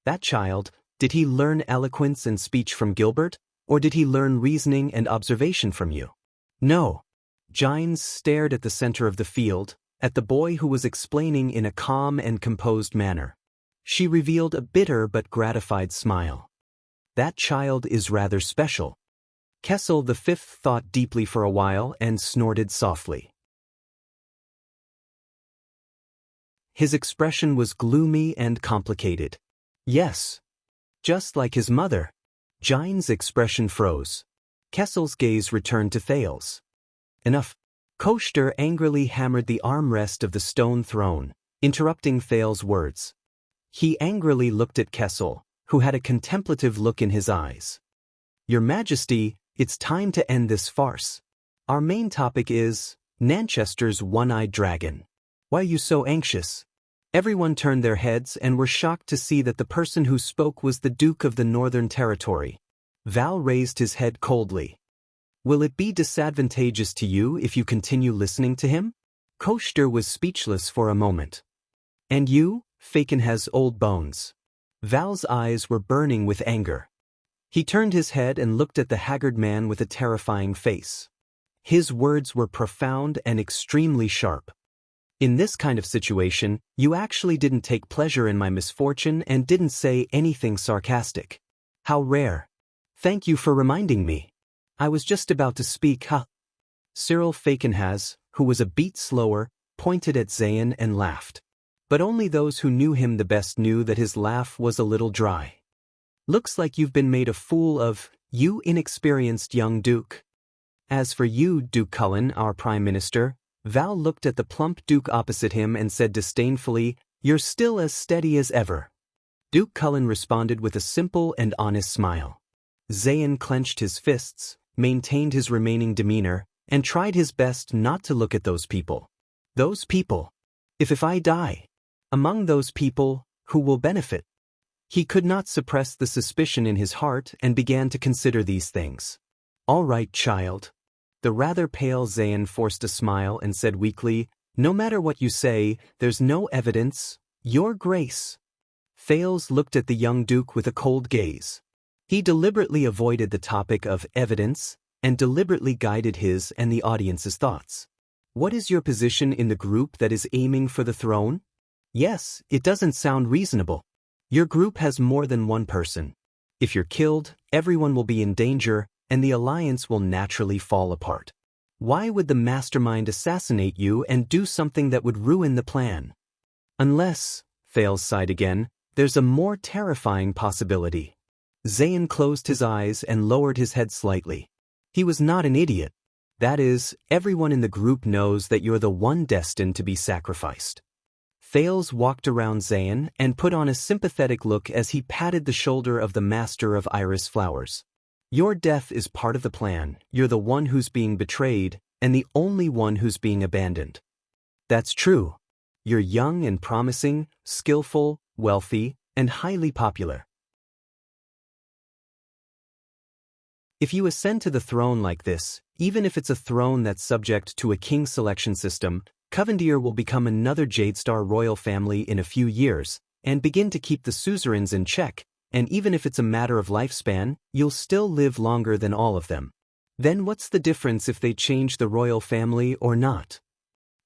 "That child, did he learn eloquence and speech from Gilbert, or did he learn reasoning and observation from you?" "No." Gines stared at the center of the field, at the boy who was explaining in a calm and composed manner. She revealed a bitter but gratified smile. "That child is rather special." Kessel V thought deeply for a while and snorted softly. His expression was gloomy and complicated. "Yes. Just like his mother." Gines' expression froze. Kessel's gaze returned to Thales. "Enough." Koster angrily hammered the armrest of the stone throne, interrupting Thales' words. He angrily looked at Kessel, who had a contemplative look in his eyes. "Your Majesty, it's time to end this farce. Our main topic is Nanchester's one-eyed dragon. Why are you so anxious?" Everyone turned their heads and were shocked to see that the person who spoke was the Duke of the Northern Territory. Val raised his head coldly. "Will it be disadvantageous to you if you continue listening to him?" Koster was speechless for a moment. "And you, Faken has old bones." Val's eyes were burning with anger. He turned his head and looked at the haggard man with a terrifying face. His words were profound and extremely sharp. "In this kind of situation, you actually didn't take pleasure in my misfortune and didn't say anything sarcastic. How rare. Thank you for reminding me. I was just about to speak, huh?" Cyril Fakenhas, who was a beat slower, pointed at Zayn and laughed. But only those who knew him the best knew that his laugh was a little dry. "Looks like you've been made a fool of, you inexperienced young Duke. As for you, Duke Cullen, our Prime Minister," Val looked at the plump Duke opposite him and said disdainfully, "You're still as steady as ever." Duke Cullen responded with a simple and honest smile. Zayn clenched his fists, maintained his remaining demeanor, and tried his best not to look at those people. "Those people. If I die, among those people, who will benefit?" He could not suppress the suspicion in his heart and began to consider these things. "All right, child." The rather pale Zayn forced a smile and said weakly, "No matter what you say, there's no evidence, Your Grace." Thales looked at the young Duke with a cold gaze. He deliberately avoided the topic of evidence and deliberately guided his and the audience's thoughts. "What is your position in the group that is aiming for the throne?" "Yes, it doesn't sound reasonable. Your group has more than one person. If you're killed, everyone will be in danger, and the alliance will naturally fall apart. Why would the mastermind assassinate you and do something that would ruin the plan? Unless," Thales sighed again, "there's a more terrifying possibility." Zayn closed his eyes and lowered his head slightly. He was not an idiot. "That is, everyone in the group knows that you're the one destined to be sacrificed." Thales walked around Zayn and put on a sympathetic look as he patted the shoulder of the master of iris flowers. "Your death is part of the plan. You're the one who's being betrayed, and the only one who's being abandoned." "That's true. You're young and promising, skillful, wealthy, and highly popular. If you ascend to the throne like this, even if it's a throne that's subject to a king selection system, Covendier will become another Jadestar royal family in a few years, and begin to keep the suzerains in check, and even if it's a matter of lifespan, you'll still live longer than all of them. Then what's the difference if they change the royal family or not?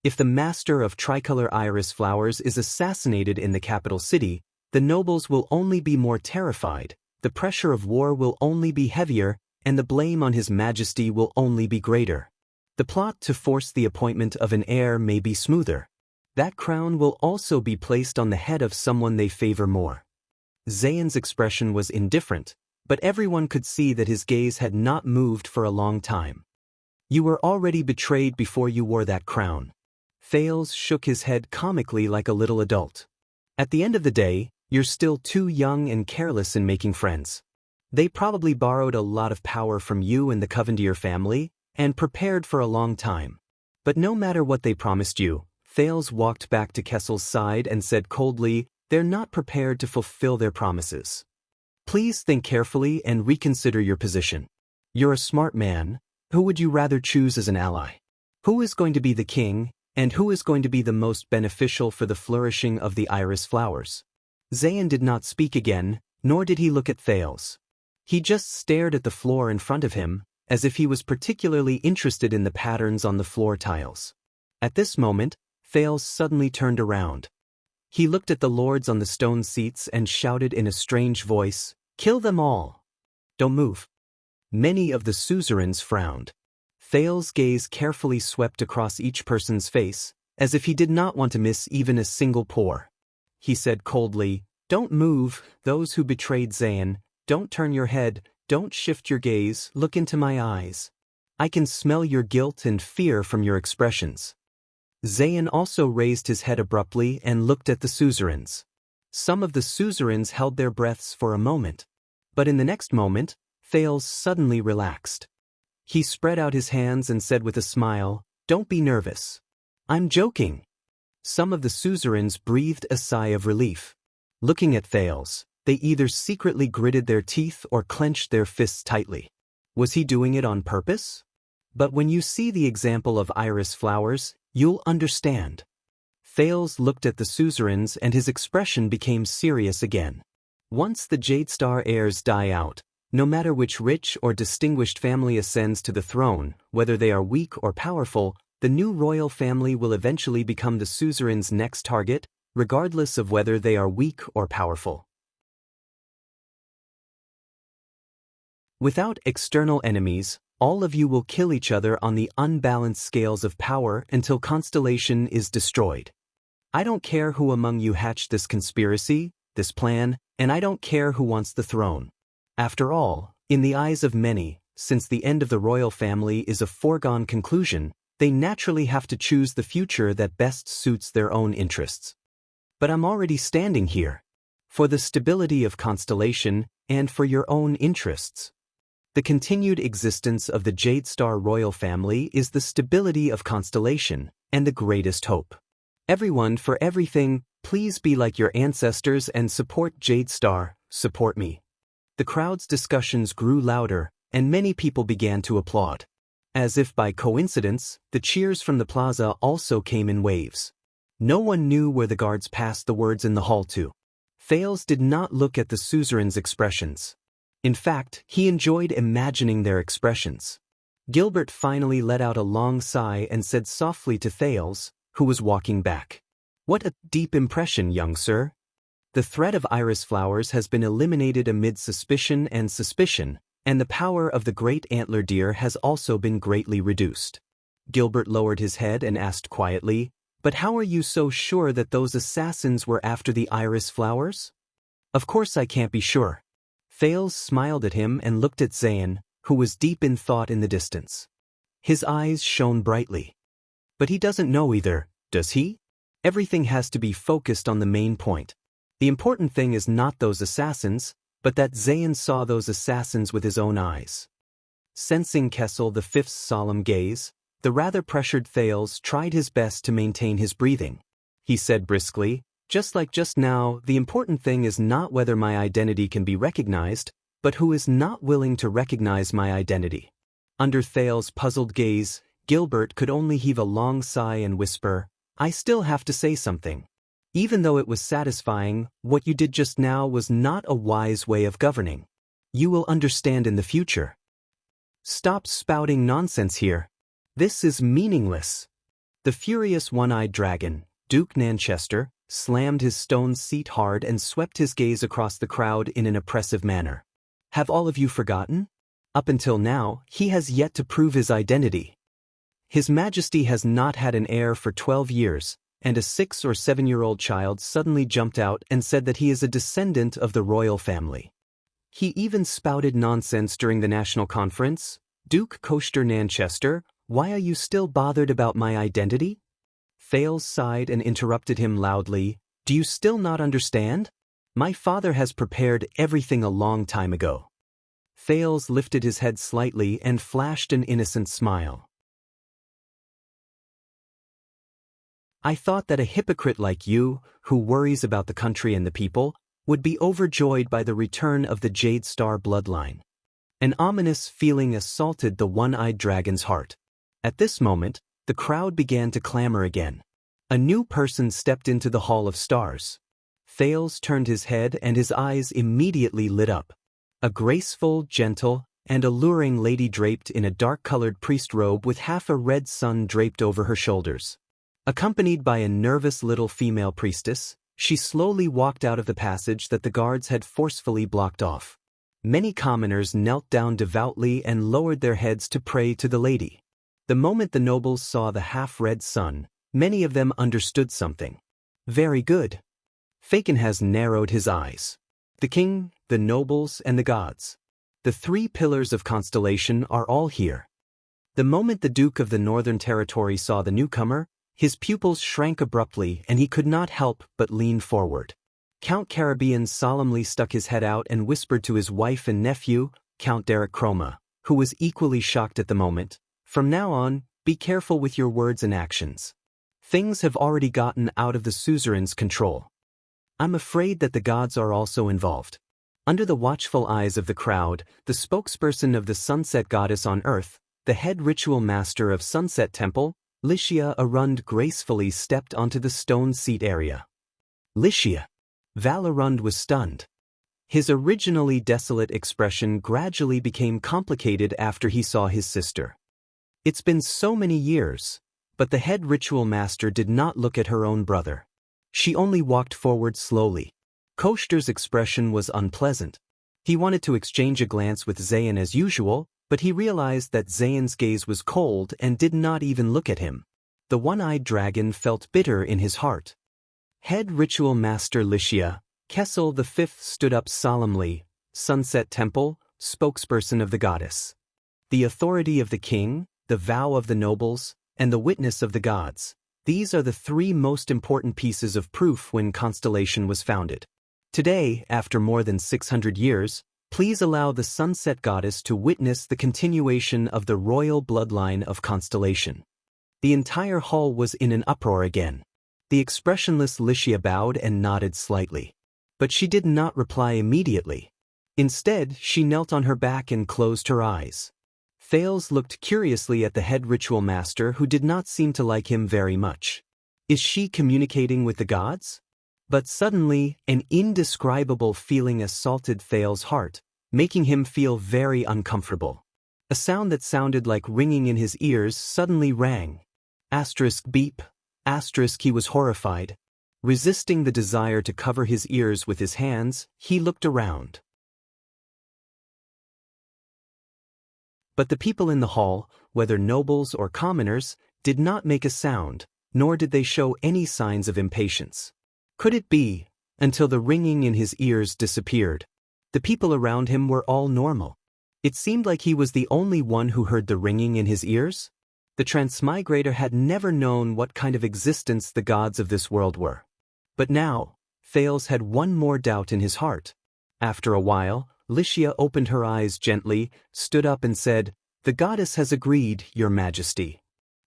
If the master of tricolor iris flowers is assassinated in the capital city, the nobles will only be more terrified, the pressure of war will only be heavier, and the blame on His Majesty will only be greater. The plot to force the appointment of an heir may be smoother. That crown will also be placed on the head of someone they favor more. Zayn's expression was indifferent, but everyone could see that his gaze had not moved for a long time. You were already betrayed before you wore that crown. Thales shook his head comically like a little adult. At the end of the day, you're still too young and careless in making friends. They probably borrowed a lot of power from you and the Covendier family, and prepared for a long time. But no matter what they promised you, Thales walked back to Kessel's side and said coldly, they're not prepared to fulfill their promises. Please think carefully and reconsider your position. You're a smart man. Who would you rather choose as an ally? Who is going to be the king, and who is going to be the most beneficial for the flourishing of the iris flowers? Zayn did not speak again, nor did he look at Thales. He just stared at the floor in front of him, as if he was particularly interested in the patterns on the floor tiles. At this moment, Thales suddenly turned around. He looked at the lords on the stone seats and shouted in a strange voice, "Kill them all! Don't move." Many of the suzerains frowned. Thales' gaze carefully swept across each person's face, as if he did not want to miss even a single pore. He said coldly, "Don't move, those who betrayed Zayn, don't turn your head, don't shift your gaze, look into my eyes. I can smell your guilt and fear from your expressions." Zayn also raised his head abruptly and looked at the suzerains. Some of the suzerains held their breaths for a moment. But in the next moment, Thales suddenly relaxed. He spread out his hands and said with a smile, "Don't be nervous. I'm joking." Some of the suzerains breathed a sigh of relief. Looking at Thales, they either secretly gritted their teeth or clenched their fists tightly. Was he doing it on purpose? But when you see the example of iris flowers, you'll understand. Thales looked at the suzerains and his expression became serious again. Once the Jadestar heirs die out, no matter which rich or distinguished family ascends to the throne, whether they are weak or powerful, the new royal family will eventually become the suzerain's next target, regardless of whether they are weak or powerful. Without external enemies, all of you will kill each other on the unbalanced scales of power until Constellation is destroyed. I don't care who among you hatched this conspiracy, this plan, and I don't care who wants the throne. After all, in the eyes of many, since the end of the royal family is a foregone conclusion, they naturally have to choose the future that best suits their own interests. But I'm already standing here. For the stability of Constellation and for your own interests. The continued existence of the Jadestar royal family is the stability of Constellation and the greatest hope. Everyone for everything, please be like your ancestors and support Jadestar, support me. The crowd's discussions grew louder, and many people began to applaud. As if by coincidence, the cheers from the plaza also came in waves. No one knew where the guards passed the words in the hall to. Thales did not look at the suzerains' expressions. In fact, he enjoyed imagining their expressions. Gilbert finally let out a long sigh and said softly to Thales, who was walking back, "What a deep impression, young sir. The threat of iris flowers has been eliminated amid suspicion, and the power of the great antler deer has also been greatly reduced." Gilbert lowered his head and asked quietly, "But how are you so sure that those assassins were after the iris flowers?" "Of course I can't be sure." Thales smiled at him and looked at Zayn, who was deep in thought in the distance. His eyes shone brightly. "But he doesn't know either, does he? Everything has to be focused on the main point. The important thing is not those assassins, but that Zayn saw those assassins with his own eyes." Sensing Kessel the Fifth's solemn gaze, the rather pressured Thales tried his best to maintain his breathing. He said briskly, "Just like just now, the important thing is not whether my identity can be recognized, but who is not willing to recognize my identity." Under Thales' puzzled gaze, Gilbert could only heave a long sigh and whisper, I still have to say something. Even though it was satisfying, what you did just now was not a wise way of governing. You will understand in the future. Stop spouting nonsense here. This is meaningless. The furious one-eyed dragon, Duke Nanchester, slammed his stone seat hard and swept his gaze across the crowd in an oppressive manner. Have all of you forgotten? Up until now, he has yet to prove his identity. His Majesty has not had an heir for 12 years, and a 6- or 7-year-old child suddenly jumped out and said that he is a descendant of the royal family. He even spouted nonsense during the national conference. Duke Coaster Nanchester, why are you still bothered about my identity? Thales sighed and interrupted him loudly. Do you still not understand? My father has prepared everything a long time ago. Thales lifted his head slightly and flashed an innocent smile. I thought that a hypocrite like you, who worries about the country and the people, would be overjoyed by the return of the Jade Star bloodline. An ominous feeling assaulted the one-eyed dragon's heart. At this moment, the crowd began to clamor again. A new person stepped into the Hall of Stars. Thales turned his head and his eyes immediately lit up. A graceful, gentle, and alluring lady draped in a dark-colored priest robe with half a red sun draped over her shoulders. Accompanied by a nervous little female priestess, she slowly walked out of the passage that the guards had forcefully blocked off. Many commoners knelt down devoutly and lowered their heads to pray to the lady. The moment the nobles saw the half-red sun, many of them understood something. Very good. Faken has narrowed his eyes. The king, the nobles, and the gods. The 3 pillars of constellation are all here. The moment the Duke of the Northern Territory saw the newcomer, his pupils shrank abruptly and he could not help but lean forward. Count Caribbean solemnly stuck his head out and whispered to his wife and nephew, Count Derek Chroma, who was equally shocked at the moment, "From now on, be careful with your words and actions. Things have already gotten out of the suzerain's control. I'm afraid that the gods are also involved." Under the watchful eyes of the crowd, the spokesperson of the Sunset Goddess on Earth, the head ritual master of Sunset Temple, Lycia Arund, gracefully stepped onto the stone seat area. Lycia. Val Arund was stunned. His originally desolate expression gradually became complicated after he saw his sister. It's been so many years, but the head ritual master did not look at her own brother. She only walked forward slowly. Koshter's expression was unpleasant. He wanted to exchange a glance with Zayn as usual, but he realized that Zayn's gaze was cold and did not even look at him. The one-eyed dragon felt bitter in his heart. Head Ritual Master Lycia, Kessel V stood up solemnly, Sunset Temple, spokesperson of the goddess. The authority of the king, the vow of the nobles, and the witness of the gods. These are the 3 most important pieces of proof when Constellation was founded. Today, after more than 600 years, please allow the Sunset Goddess to witness the continuation of the royal bloodline of Constellation. The entire hall was in an uproar again. The expressionless Lycia bowed and nodded slightly. But she did not reply immediately. Instead, she knelt on her back and closed her eyes. Thales looked curiously at the head ritual master who did not seem to like him very much. Is she communicating with the gods? But suddenly, an indescribable feeling assaulted Thales' heart, making him feel very uncomfortable. A sound that sounded like ringing in his ears suddenly rang. Beep. He was horrified. Resisting the desire to cover his ears with his hands, he looked around. But the people in the hall, whether nobles or commoners, did not make a sound, nor did they show any signs of impatience. Could it be, until the ringing in his ears disappeared, the people around him were all normal? It seemed like he was the only one who heard the ringing in his ears. The transmigrator had never known what kind of existence the gods of this world were. But now, Thales had one more doubt in his heart. After a while, Lycia opened her eyes gently, stood up and said, "The goddess has agreed, Your Majesty."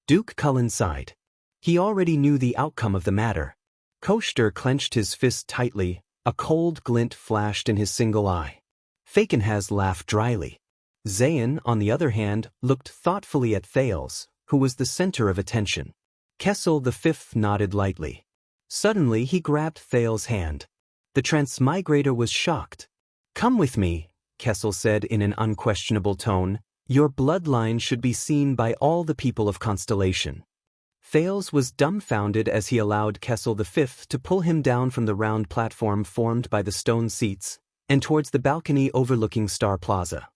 Duke Cullen sighed. He already knew the outcome of the matter. Koshter clenched his fist tightly, a cold glint flashed in his single eye. Fakenhaz laughed dryly. Zayn, on the other hand, looked thoughtfully at Thales, who was the center of attention. Kessel V nodded lightly. Suddenly he grabbed Thale's hand. The transmigrator was shocked. "Come with me," Kessel said in an unquestionable tone. "Your bloodline should be seen by all the people of Constellation." Thales was dumbfounded as he allowed Kessel V to pull him down from the round platform formed by the stone seats and towards the balcony overlooking Star Plaza.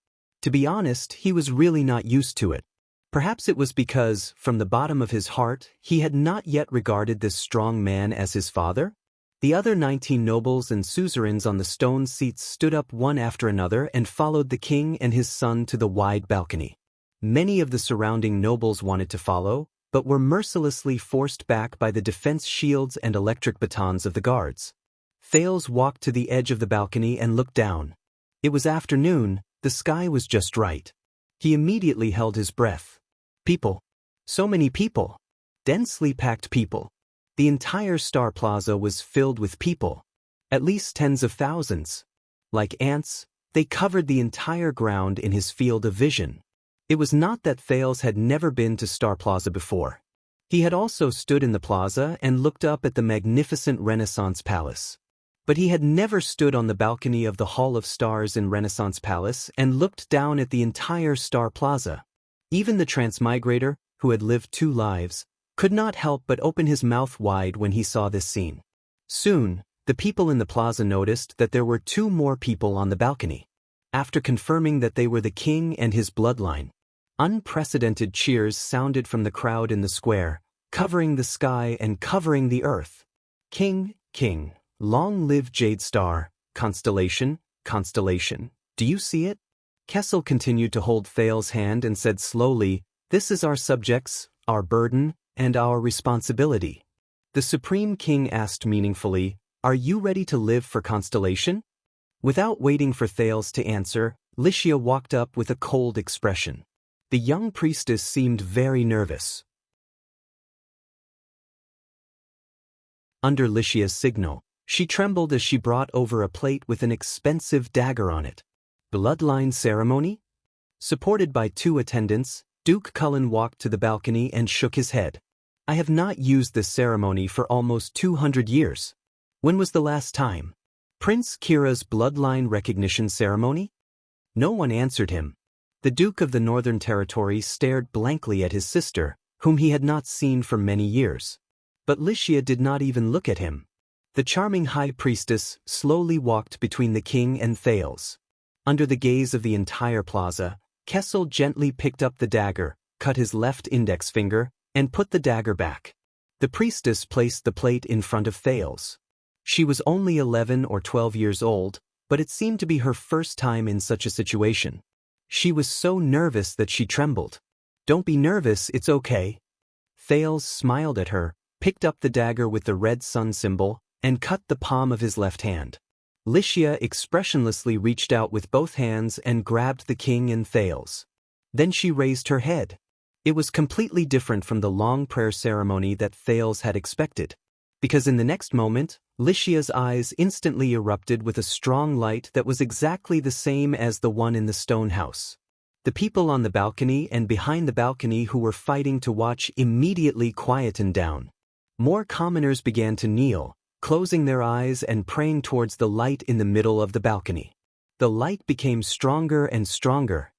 To be honest, he was really not used to it. Perhaps it was because, from the bottom of his heart, he had not yet regarded this strong man as his father? The other 19 nobles and suzerains on the stone seats stood up one after another and followed the king and his son to the wide balcony. Many of the surrounding nobles wanted to follow, but were mercilessly forced back by the defense shields and electric batons of the guards. Thales walked to the edge of the balcony and looked down. It was afternoon, the sky was just right. He immediately held his breath. People. So many people. Densely packed people. The entire Star Plaza was filled with people. At least tens of thousands. Like ants, they covered the entire ground in his field of vision. It was not that Thales had never been to Star Plaza before. He had also stood in the plaza and looked up at the magnificent Renaissance Palace. But he had never stood on the balcony of the Hall of Stars in Renaissance Palace and looked down at the entire Star Plaza. Even the transmigrator, who had lived 2 lives, could not help but open his mouth wide when he saw this scene. Soon, the people in the plaza noticed that there were 2 more people on the balcony. After confirming that they were the king and his bloodline, unprecedented cheers sounded from the crowd in the square, covering the sky and covering the earth. "King, king, long live Jade Star, Constellation, Constellation, do you see it?" Kessel continued to hold Thale's hand and said slowly, "This is our subjects, our burden, and our responsibility." The Supreme King asked meaningfully, "Are you ready to live for Constellation?" Without waiting for Thales to answer, Lycia walked up with a cold expression. The young priestess seemed very nervous. Under Lycia's signal, she trembled as she brought over a plate with an expensive dagger on it. Bloodline ceremony? Supported by 2 attendants, Duke Cullen walked to the balcony and shook his head. "I have not used this ceremony for almost 200 years. When was the last time? Prince Kira's bloodline recognition ceremony?" No one answered him. The Duke of the Northern Territory stared blankly at his sister, whom he had not seen for many years. But Lycia did not even look at him. The charming high priestess slowly walked between the king and Thales. Under the gaze of the entire plaza, Kessel gently picked up the dagger, cut his left index finger, and put the dagger back. The priestess placed the plate in front of Thales. She was only 11 or 12 years old, but it seemed to be her first time in such a situation. She was so nervous that she trembled. "Don't be nervous, it's okay." Thales smiled at her, picked up the dagger with the red sun symbol, and cut the palm of his left hand. Lycia expressionlessly reached out with both hands and grabbed the king and Thales. Then she raised her head. It was completely different from the long prayer ceremony that Thales had expected. Because in the next moment, Lycia's eyes instantly erupted with a strong light that was exactly the same as the one in the stone house. The people on the balcony and behind the balcony who were fighting to watch immediately quietened down. More commoners began to kneel, closing their eyes and praying towards the light in the middle of the balcony. The light became stronger and stronger.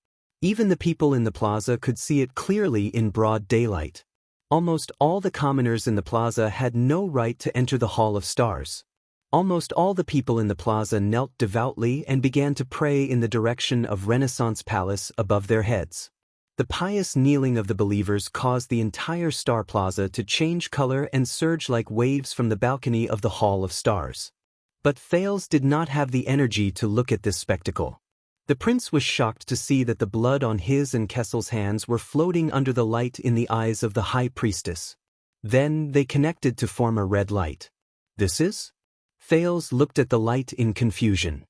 Even the people in the plaza could see it clearly in broad daylight. Almost all the commoners in the plaza had no right to enter the Hall of Stars. Almost all the people in the plaza knelt devoutly and began to pray in the direction of Renaissance Palace above their heads. The pious kneeling of the believers caused the entire Star Plaza to change color and surge like waves from the balcony of the Hall of Stars. But Thales did not have the energy to look at this spectacle. The prince was shocked to see that the blood on his and Kessel's hands were floating under the light in the eyes of the high priestess. Then they connected to form a red light. "This is?" Thales looked at the light in confusion.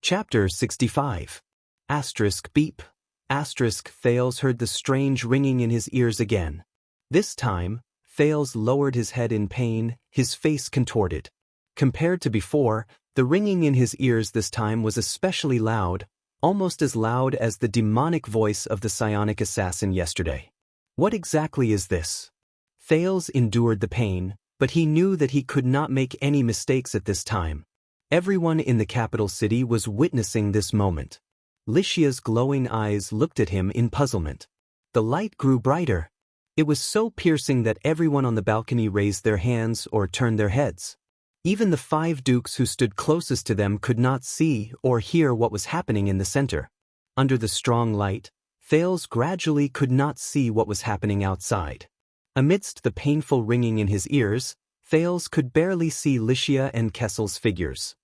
Chapter 65. Beep. Thales heard the strange ringing in his ears again. This time, Thales lowered his head in pain, his face contorted. Compared to before, the ringing in his ears this time was especially loud, almost as loud as the demonic voice of the psionic assassin yesterday. What exactly is this? Thales endured the pain, but he knew that he could not make any mistakes at this time. Everyone in the capital city was witnessing this moment. Lycia's glowing eyes looked at him in puzzlement. The light grew brighter. It was so piercing that everyone on the balcony raised their hands or turned their heads. Even the 5 dukes who stood closest to them could not see or hear what was happening in the center. Under the strong light, Thales gradually could not see what was happening outside. Amidst the painful ringing in his ears, Thales could barely see Lycia and Kessel's figures.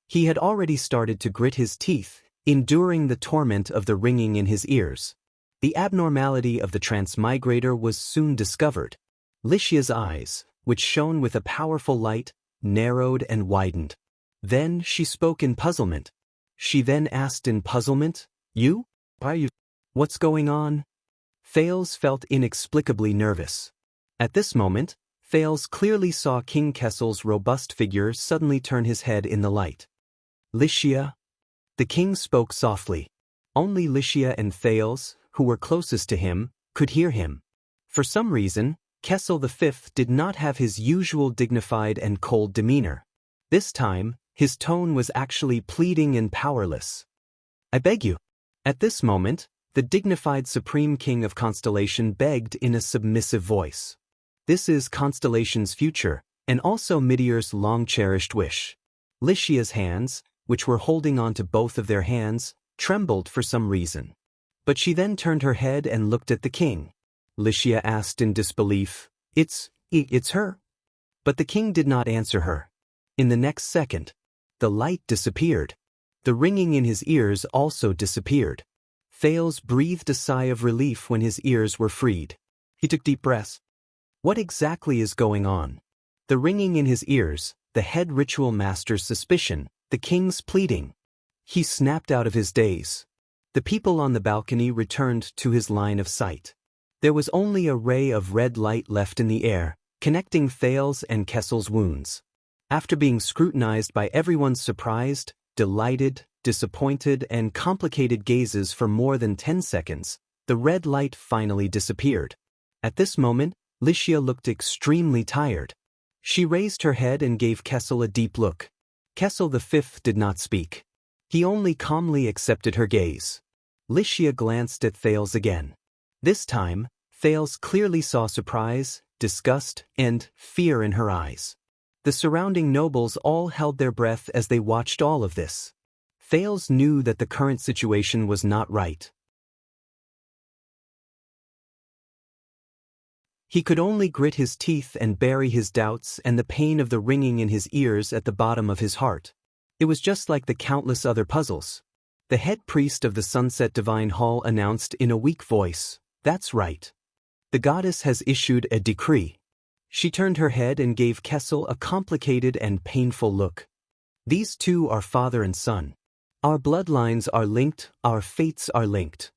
He had already started to grit his teeth, enduring the torment of the ringing in his ears. The abnormality of the transmigrator was soon discovered. Lycia's eyes, which shone with a powerful light, narrowed and widened. Then she spoke in puzzlement. She then asked in puzzlement, "You? Why you? What's going on?" Thales felt inexplicably nervous. At this moment, Thales clearly saw King Kessel's robust figure suddenly turn his head in the light. "Lycia?" The king spoke softly. Only Lycia and Thales, who were closest to him, could hear him. For some reason, Kessel V did not have his usual dignified and cold demeanor. This time, his tone was actually pleading and powerless. "I beg you." At this moment, the dignified Supreme King of Constellation begged in a submissive voice. This is Constellation's future, and also Meteor's long-cherished wish. Lycia's hands, which were holding on to both of their hands, trembled for some reason. But she then turned her head and looked at the king. Lycia asked in disbelief, It's her?" But the king did not answer her. In the next second, the light disappeared. The ringing in his ears also disappeared. Thales breathed a sigh of relief when his ears were freed. He took deep breaths. What exactly is going on? The ringing in his ears, the head ritual master's suspicion, the king's pleading. He snapped out of his daze. The people on the balcony returned to his line of sight. There was only a ray of red light left in the air, connecting Thales and Kessel's wounds. After being scrutinized by everyone's surprised, delighted, disappointed, and complicated gazes for more than 10 seconds, the red light finally disappeared. At this moment, Lycia looked extremely tired. She raised her head and gave Kessel a deep look. Kessel V did not speak. He only calmly accepted her gaze. Lycia glanced at Thales again. This time, Thales clearly saw surprise, disgust, and fear in her eyes. The surrounding nobles all held their breath as they watched all of this. Thales knew that the current situation was not right. He could only grit his teeth and bury his doubts and the pain of the ringing in his ears at the bottom of his heart. It was just like the countless other puzzles. The head priest of the Sunset Divine Hall announced in a weak voice, "That's right. The goddess has issued a decree." She turned her head and gave Kessel a complicated and painful look. "These two are father and son. Our bloodlines are linked, our fates are linked."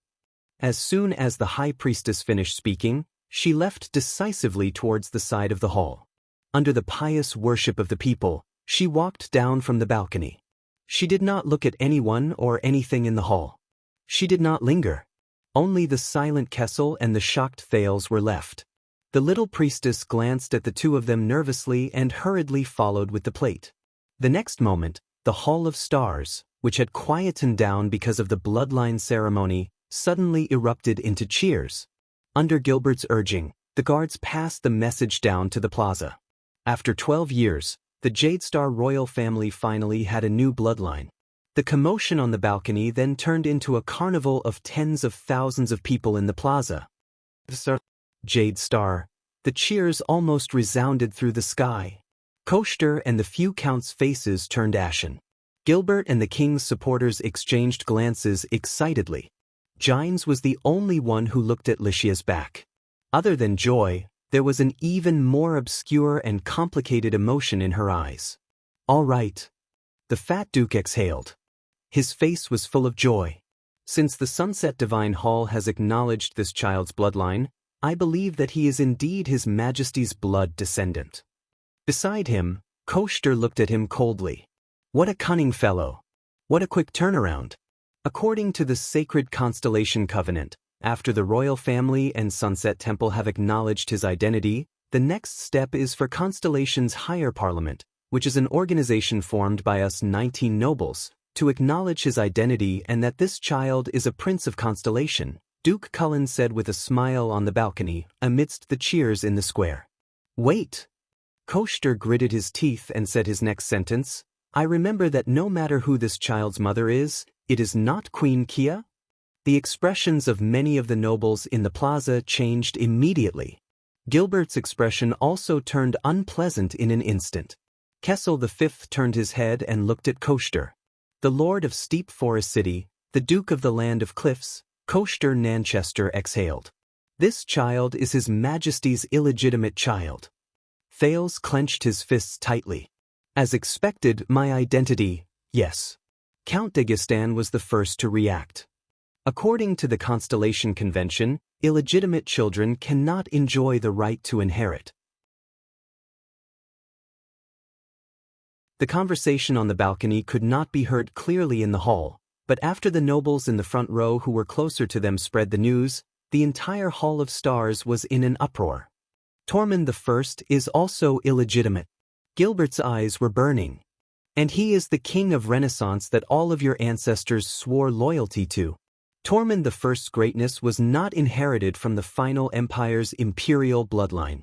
As soon as the high priestess finished speaking, she left decisively towards the side of the hall. Under the pious worship of the people, she walked down from the balcony. She did not look at anyone or anything in the hall. She did not linger. Only the silent Kessel and the shocked Thales were left. The little priestess glanced at the two of them nervously and hurriedly followed with the plate. The next moment, the Hall of Stars, which had quietened down because of the bloodline ceremony, suddenly erupted into cheers. Under Gilbert's urging, the guards passed the message down to the plaza. After 12 years, the Jadestar royal family finally had a new bloodline. The commotion on the balcony then turned into a carnival of tens of thousands of people in the plaza. Jadestar. The cheers almost resounded through the sky. Koster and the few counts' faces turned ashen. Gilbert and the king's supporters exchanged glances excitedly. Gines was the only one who looked at Lycia's back. Other than joy, there was an even more obscure and complicated emotion in her eyes. "All right." The fat duke exhaled. His face was full of joy. "Since the Sunset Divine Hall has acknowledged this child's bloodline, I believe that he is indeed His Majesty's blood descendant." Beside him, Koster looked at him coldly. What a cunning fellow. What a quick turnaround. According to the sacred constellation covenant, after the royal family and Sunset Temple have acknowledged his identity, the next step is for Constellation's Heir Parliament, which is an organization formed by us 19 nobles, to acknowledge his identity and that this child is a prince of Constellation, Duke Cullen said with a smile on the balcony, amidst the cheers in the square. Wait! Koshter gritted his teeth and said his next sentence, I remember that no matter who this child's mother is, it is not Queen Kia? The expressions of many of the nobles in the plaza changed immediately. Gilbert's expression also turned unpleasant in an instant. Kessel V turned his head and looked at Koshter. The Lord of Steep Forest City, the Duke of the Land of Cliffs, Koshter Nanchester exhaled. This child is His Majesty's illegitimate child. Thales clenched his fists tightly. As expected, my identity, yes. Count d'Augustin was the first to react. According to the Constellation Convention, illegitimate children cannot enjoy the right to inherit. The conversation on the balcony could not be heard clearly in the hall, but after the nobles in the front row who were closer to them spread the news, the entire Hall of Stars was in an uproar. Tormund I is also illegitimate. Gilbert's eyes were burning. And he is the king of Renaissance that all of your ancestors swore loyalty to. Tormund I's greatness was not inherited from the final empire's imperial bloodline.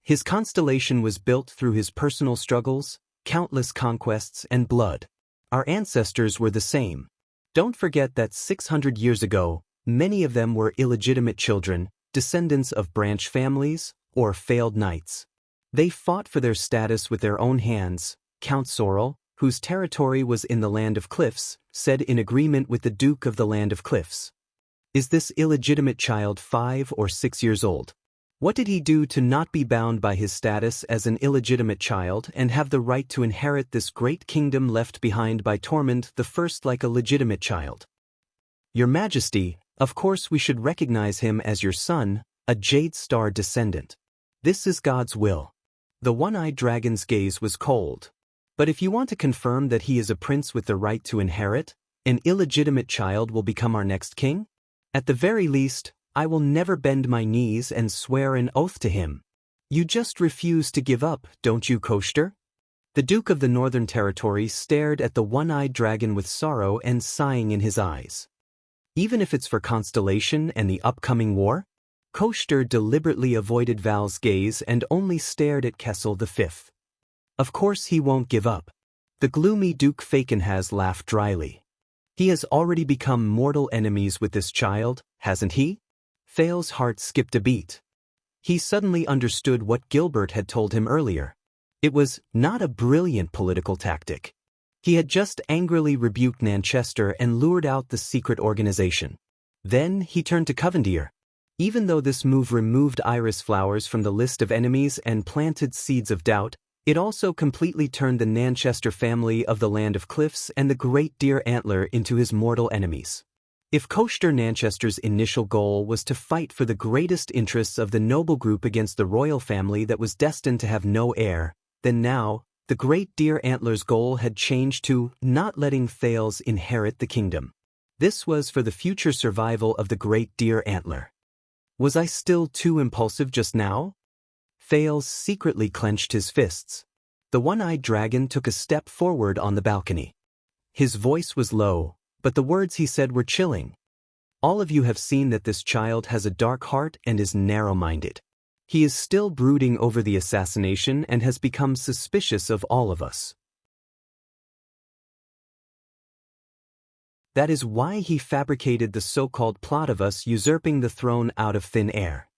His constellation was built through his personal struggles, countless conquests, and blood. Our ancestors were the same. Don't forget that 600 years ago, many of them were illegitimate children, descendants of branch families, or failed knights. They fought for their status with their own hands. Count Sorrel, whose territory was in the Land of Cliffs, said in agreement with the Duke of the Land of Cliffs. Is this illegitimate child 5 or 6 years old? What did he do to not be bound by his status as an illegitimate child and have the right to inherit this great kingdom left behind by Tormund I like a legitimate child? Your Majesty, of course we should recognize him as your son, a Jade Star descendant. This is God's will. The one-eyed dragon's gaze was cold. But if you want to confirm that he is a prince with the right to inherit, an illegitimate child will become our next king? At the very least, I will never bend my knees and swear an oath to him. You just refuse to give up, don't you, Koshter? The Duke of the Northern Territory stared at the one-eyed dragon with sorrow and sighing in his eyes. Even if it's for Constellation and the upcoming war? Koshter deliberately avoided Val's gaze and only stared at Kessel V. Of course he won't give up. The gloomy Duke Fakenhas laughed dryly. He has already become mortal enemies with this child, hasn't he? Thale's heart skipped a beat. He suddenly understood what Gilbert had told him earlier. It was not a brilliant political tactic. He had just angrily rebuked Nanchester and lured out the secret organization. Then he turned to Covendier. Even though this move removed iris flowers from the list of enemies and planted seeds of doubt, it also completely turned the Nanchester family of the Land of Cliffs and the Great Deer Antler into his mortal enemies. If Koshter Nanchester's initial goal was to fight for the greatest interests of the noble group against the royal family that was destined to have no heir, then now, the Great Deer Antler's goal had changed to not letting Thales inherit the kingdom. This was for the future survival of the Great Deer Antler. Was I still too impulsive just now? Thales secretly clenched his fists. The one-eyed dragon took a step forward on the balcony. His voice was low, but the words he said were chilling. All of you have seen that this child has a dark heart and is narrow-minded. He is still brooding over the assassination and has become suspicious of all of us. That is why he fabricated the so-called plot of us usurping the throne out of thin air.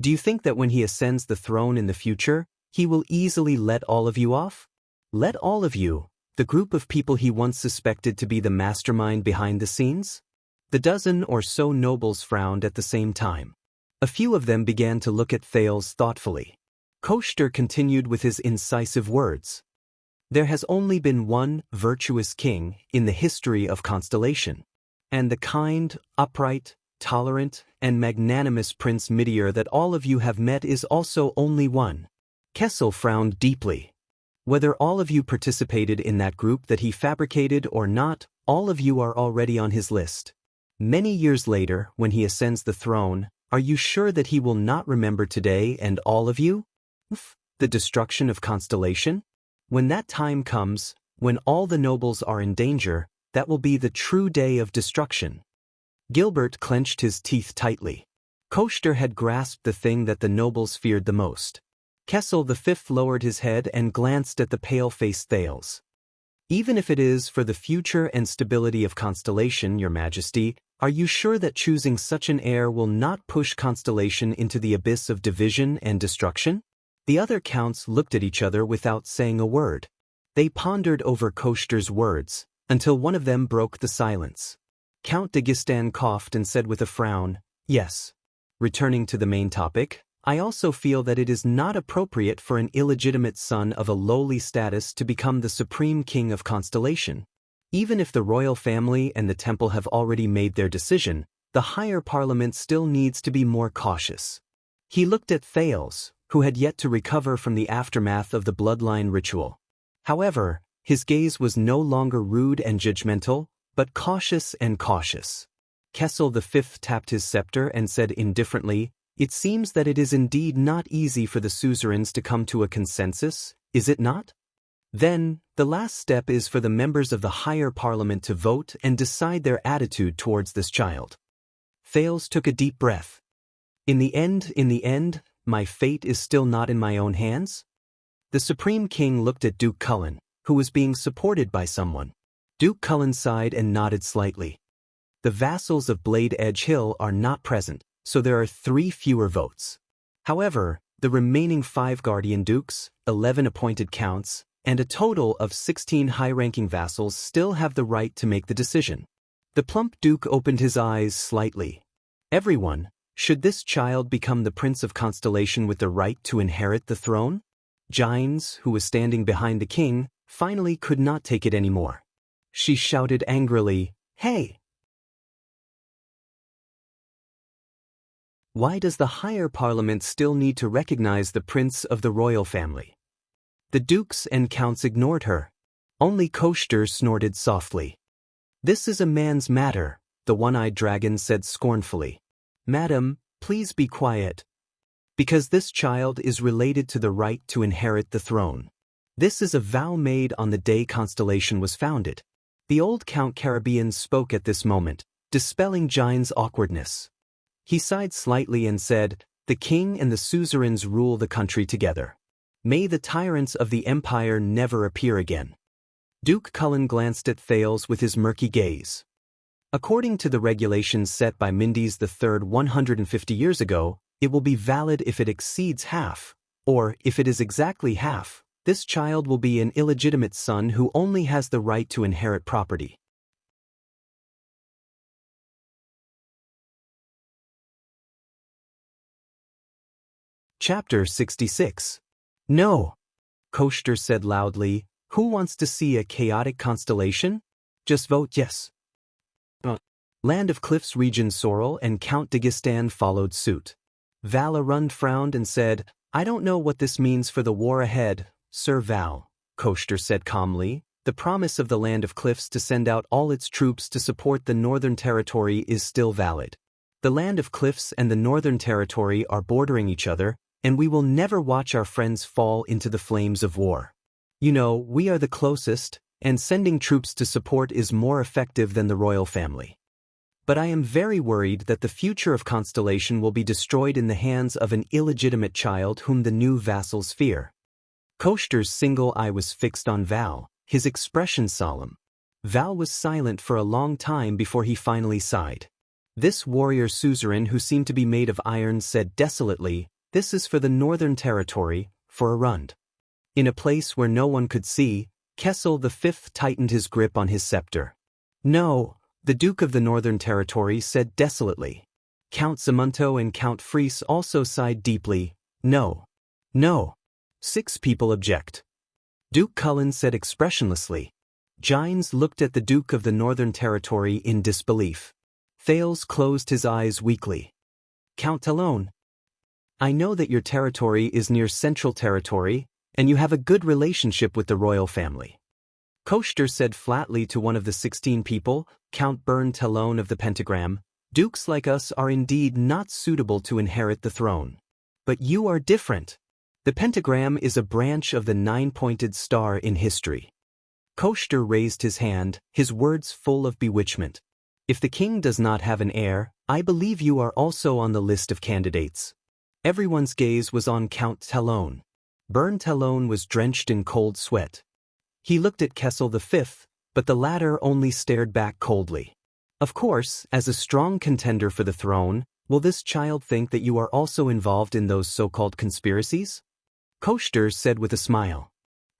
Do you think that when he ascends the throne in the future, he will easily let all of you off? Let all of you, the group of people he once suspected to be the mastermind behind the scenes? The dozen or so nobles frowned at the same time. A few of them began to look at Thales thoughtfully. Koshter continued with his incisive words. There has only been one virtuous king in the history of Constellation, and the kind, upright, tolerant, and magnanimous Prince Midir that all of you have met is also only one. Kessel frowned deeply. Whether all of you participated in that group that he fabricated or not, all of you are already on his list. Many years later, when he ascends the throne, are you sure that he will not remember today and all of you? The destruction of Constellation? When that time comes, when all the nobles are in danger, that will be the true day of destruction. Gilbert clenched his teeth tightly. Koster had grasped the thing that the nobles feared the most. Kessel V lowered his head and glanced at the pale-faced Thales. Even if it is for the future and stability of Constellation, Your Majesty, are you sure that choosing such an heir will not push Constellation into the abyss of division and destruction? The other counts looked at each other without saying a word. They pondered over Koster's words, until one of them broke the silence. Count de Gistan coughed and said with a frown, "Yes." Returning to the main topic, I also feel that it is not appropriate for an illegitimate son of a lowly status to become the supreme king of Constellation. Even if the royal family and the temple have already made their decision, the higher parliament still needs to be more cautious. He looked at Thales, who had yet to recover from the aftermath of the bloodline ritual. However, his gaze was no longer rude and judgmental, but cautious and cautious. Kessel V tapped his scepter and said indifferently, "It seems that it is indeed not easy for the suzerains to come to a consensus, is it not? Then, the last step is for the members of the higher parliament to vote and decide their attitude towards this child." Thales took a deep breath. In the end, my fate is still not in my own hands? The Supreme King looked at Duke Cullen, who was being supported by someone. Duke Cullen sighed and nodded slightly. The vassals of Blade Edge Hill are not present, so there are 3 fewer votes. However, the remaining 5 guardian dukes, 11 appointed counts, and a total of 16 high-ranking vassals still have the right to make the decision. The plump duke opened his eyes slightly. Everyone, should this child become the Prince of Constellation with the right to inherit the throne? Gines, who was standing behind the king, finally could not take it anymore. She shouted angrily, "Hey! Why does the higher parliament still need to recognize the prince of the royal family?" The dukes and counts ignored her. Only Koster snorted softly. "This is a man's matter," the one-eyed dragon said scornfully. "Madam, please be quiet. Because this child is related to the right to inherit the throne. This is a vow made on the day Constellation was founded." The old Count Caribbean spoke at this moment, dispelling Gine's awkwardness. He sighed slightly and said, "The king and the suzerains rule the country together. May the tyrants of the empire never appear again." Duke Cullen glanced at Thales with his murky gaze. According to the regulations set by Mindes III 150 years ago, it will be valid if it exceeds half, or if it is exactly half, this child will be an illegitimate son who only has the right to inherit property. Chapter 66. "No," Koster said loudly. "Who wants to see a chaotic constellation? Just vote yes." Land of Cliffs Regent Sorrel and Count de Gistan followed suit. Val Arund frowned and said, "I don't know what this means for the war ahead, Sir Val," Koster said calmly. "The promise of the Land of Cliffs to send out all its troops to support the Northern Territory is still valid. The Land of Cliffs and the Northern Territory are bordering each other, and we will never watch our friends fall into the flames of war. You know, we are the closest, and sending troops to support is more effective than the royal family. But I am very worried that the future of Constellation will be destroyed in the hands of an illegitimate child whom the new vassals fear." Koster's single eye was fixed on Val, his expression solemn. Val was silent for a long time before he finally sighed. This warrior suzerain who seemed to be made of iron said desolately, "This is for the Northern Territory, for Arund." In a place where no one could see, Kessel V tightened his grip on his scepter. "No," the Duke of the Northern Territory said desolately. Count Zamunto and Count Fries also sighed deeply. "No. No. 6 people object." Duke Cullen said expressionlessly. Gines looked at the Duke of the Northern Territory in disbelief. Thales closed his eyes weakly. "Count Talon, I know that your territory is near Central Territory, and you have a good relationship with the royal family." Koshter said flatly to one of the 16 people, Count Bern Talon of the Pentagram, "Dukes like us are indeed not suitable to inherit the throne. But you are different. The pentagram is a branch of the 9-pointed star in history." Koshter raised his hand, his words full of bewitchment. "If the king does not have an heir, I believe you are also on the list of candidates." Everyone's gaze was on Count Talon. Bern Talon was drenched in cold sweat. He looked at Kessel V, but the latter only stared back coldly. "Of course, as a strong contender for the throne, will this child think that you are also involved in those so-called conspiracies?" Koshter said with a smile.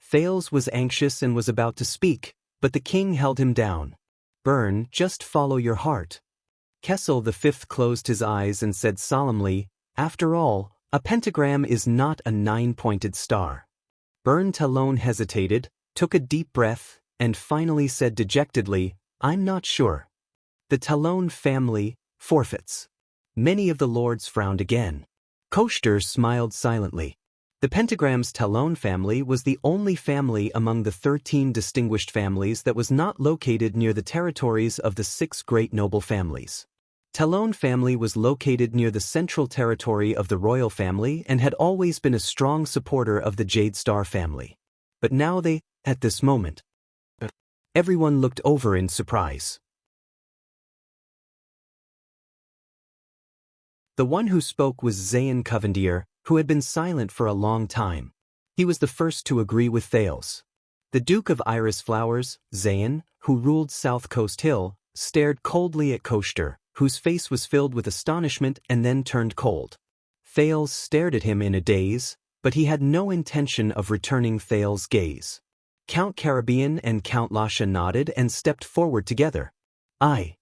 Thales was anxious and was about to speak, but the king held him down. "Bern, just follow your heart." Kessel V closed his eyes and said solemnly, "After all, a pentagram is not a 9-pointed star." Bern Talon hesitated, took a deep breath, and finally said dejectedly, "I'm not sure." The Talon family forfeits. Many of the lords frowned again. Koshter smiled silently. The pentagram's Talon family was the only family among the 13 distinguished families that was not located near the territories of the 6 great noble families. Talon family was located near the central territory of the royal family and had always been a strong supporter of the Jade Star family. But now at this moment, everyone looked over in surprise. The one who spoke was Zayn Covendier, who had been silent for a long time. He was the first to agree with Thales. The Duke of Iris Flowers, Zayn, who ruled South Coast Hill, stared coldly at Koshter, whose face was filled with astonishment and then turned cold. Thales stared at him in a daze, but he had no intention of returning Thales' gaze. Count Caribbean and Count Lasha nodded and stepped forward together. I.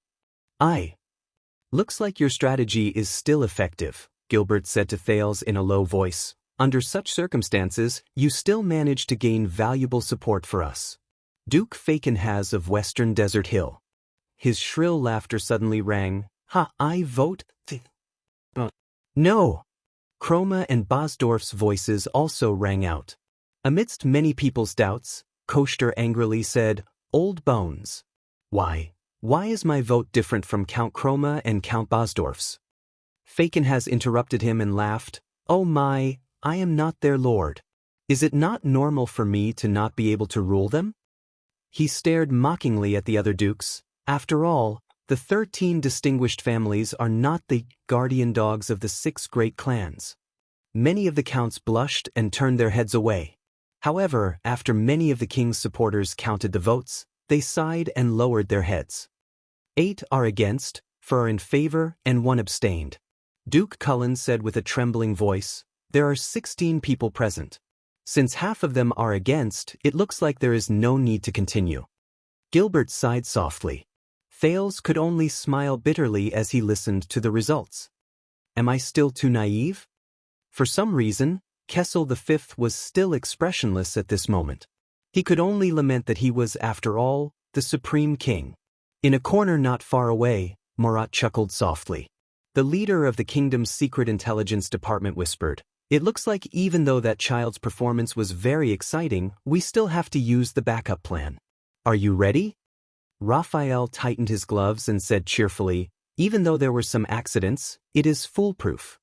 Looks like your strategy is still effective," Gilbert said to Thales in a low voice. "Under such circumstances, you still manage to gain valuable support for us." Duke Fakenhaz of Western Desert Hill. His shrill laughter suddenly rang. "Ha, I vote no!" Chroma and Bosdorf's voices also rang out. Amidst many people's doubts, Koshter angrily said, "Old bones. Why is my vote different from Count Chroma and Count Bosdorf's?" Fakenhaz interrupted him and laughed. "Oh my, I am not their lord. Is it not normal for me to not be able to rule them?" He stared mockingly at the other dukes. After all, the 13 distinguished families are not the guardian dogs of the 6 great clans. Many of the counts blushed and turned their heads away. However, after many of the king's supporters counted the votes, they sighed and lowered their heads. 8 are against, 4 are in favor, and 1 abstained. Duke Cullen said with a trembling voice, "There are 16 people present. Since half of them are against, it looks like there is no need to continue." Gilbert sighed softly. Thales could only smile bitterly as he listened to the results. Am I still too naive? For some reason, Kessel V was still expressionless at this moment. He could only lament that he was, after all, the supreme king. In a corner not far away, Murat chuckled softly. The leader of the kingdom's secret intelligence department whispered, "It looks like even though that child's performance was very exciting, we still have to use the backup plan. Are you ready?" Raphael tightened his gloves and said cheerfully, "Even though there were some accidents, it is foolproof."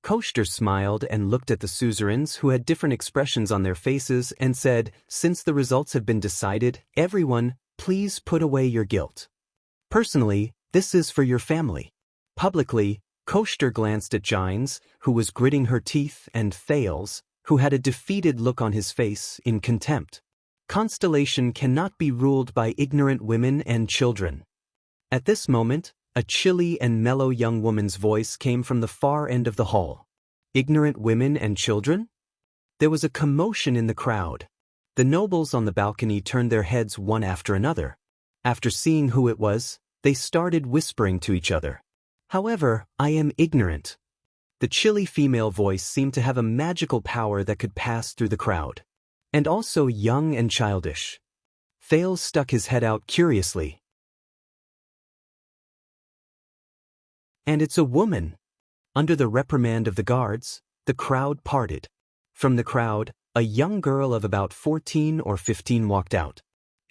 Koshter smiled and looked at the suzerains who had different expressions on their faces and said, "Since the results have been decided, everyone, please put away your guilt. Personally, this is for your family." Publicly, Koshter glanced at Gines, who was gritting her teeth, and Thales, who had a defeated look on his face, in contempt. Constellation cannot be ruled by ignorant women and children. At this moment, a chilly and mellow young woman's voice came from the far end of the hall. Ignorant women and children? There was a commotion in the crowd. The nobles on the balcony turned their heads one after another. After seeing who it was, they started whispering to each other. "However, I am ignorant." The chilly female voice seemed to have a magical power that could pass through the crowd. And also young and childish. Thales stuck his head out curiously. "And it's a woman." Under the reprimand of the guards, the crowd parted. From the crowd, a young girl of about 14 or 15 walked out.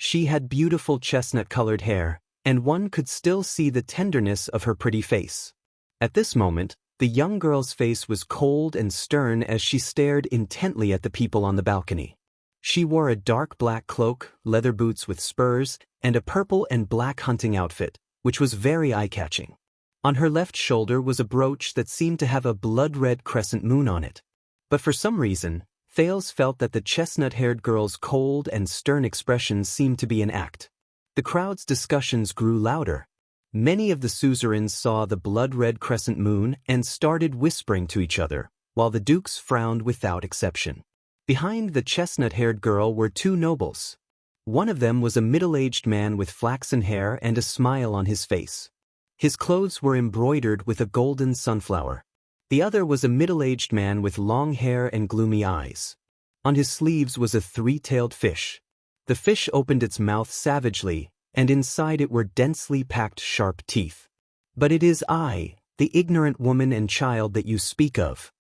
She had beautiful chestnut-colored hair, and one could still see the tenderness of her pretty face. At this moment, the young girl's face was cold and stern as she stared intently at the people on the balcony. She wore a dark black cloak, leather boots with spurs, and a purple and black hunting outfit, which was very eye-catching. On her left shoulder was a brooch that seemed to have a blood-red crescent moon on it. But for some reason, Thales felt that the chestnut-haired girl's cold and stern expression seemed to be an act. The crowd's discussions grew louder. Many of the suzerains saw the blood-red crescent moon and started whispering to each other, while the dukes frowned without exception. Behind the chestnut-haired girl were two nobles. One of them was a middle-aged man with flaxen hair and a smile on his face. His clothes were embroidered with a golden sunflower. The other was a middle-aged man with long hair and gloomy eyes. On his sleeves was a three-tailed fish. The fish opened its mouth savagely, and inside it were densely packed sharp teeth. "But it is I, the ignorant woman and child that you speak of."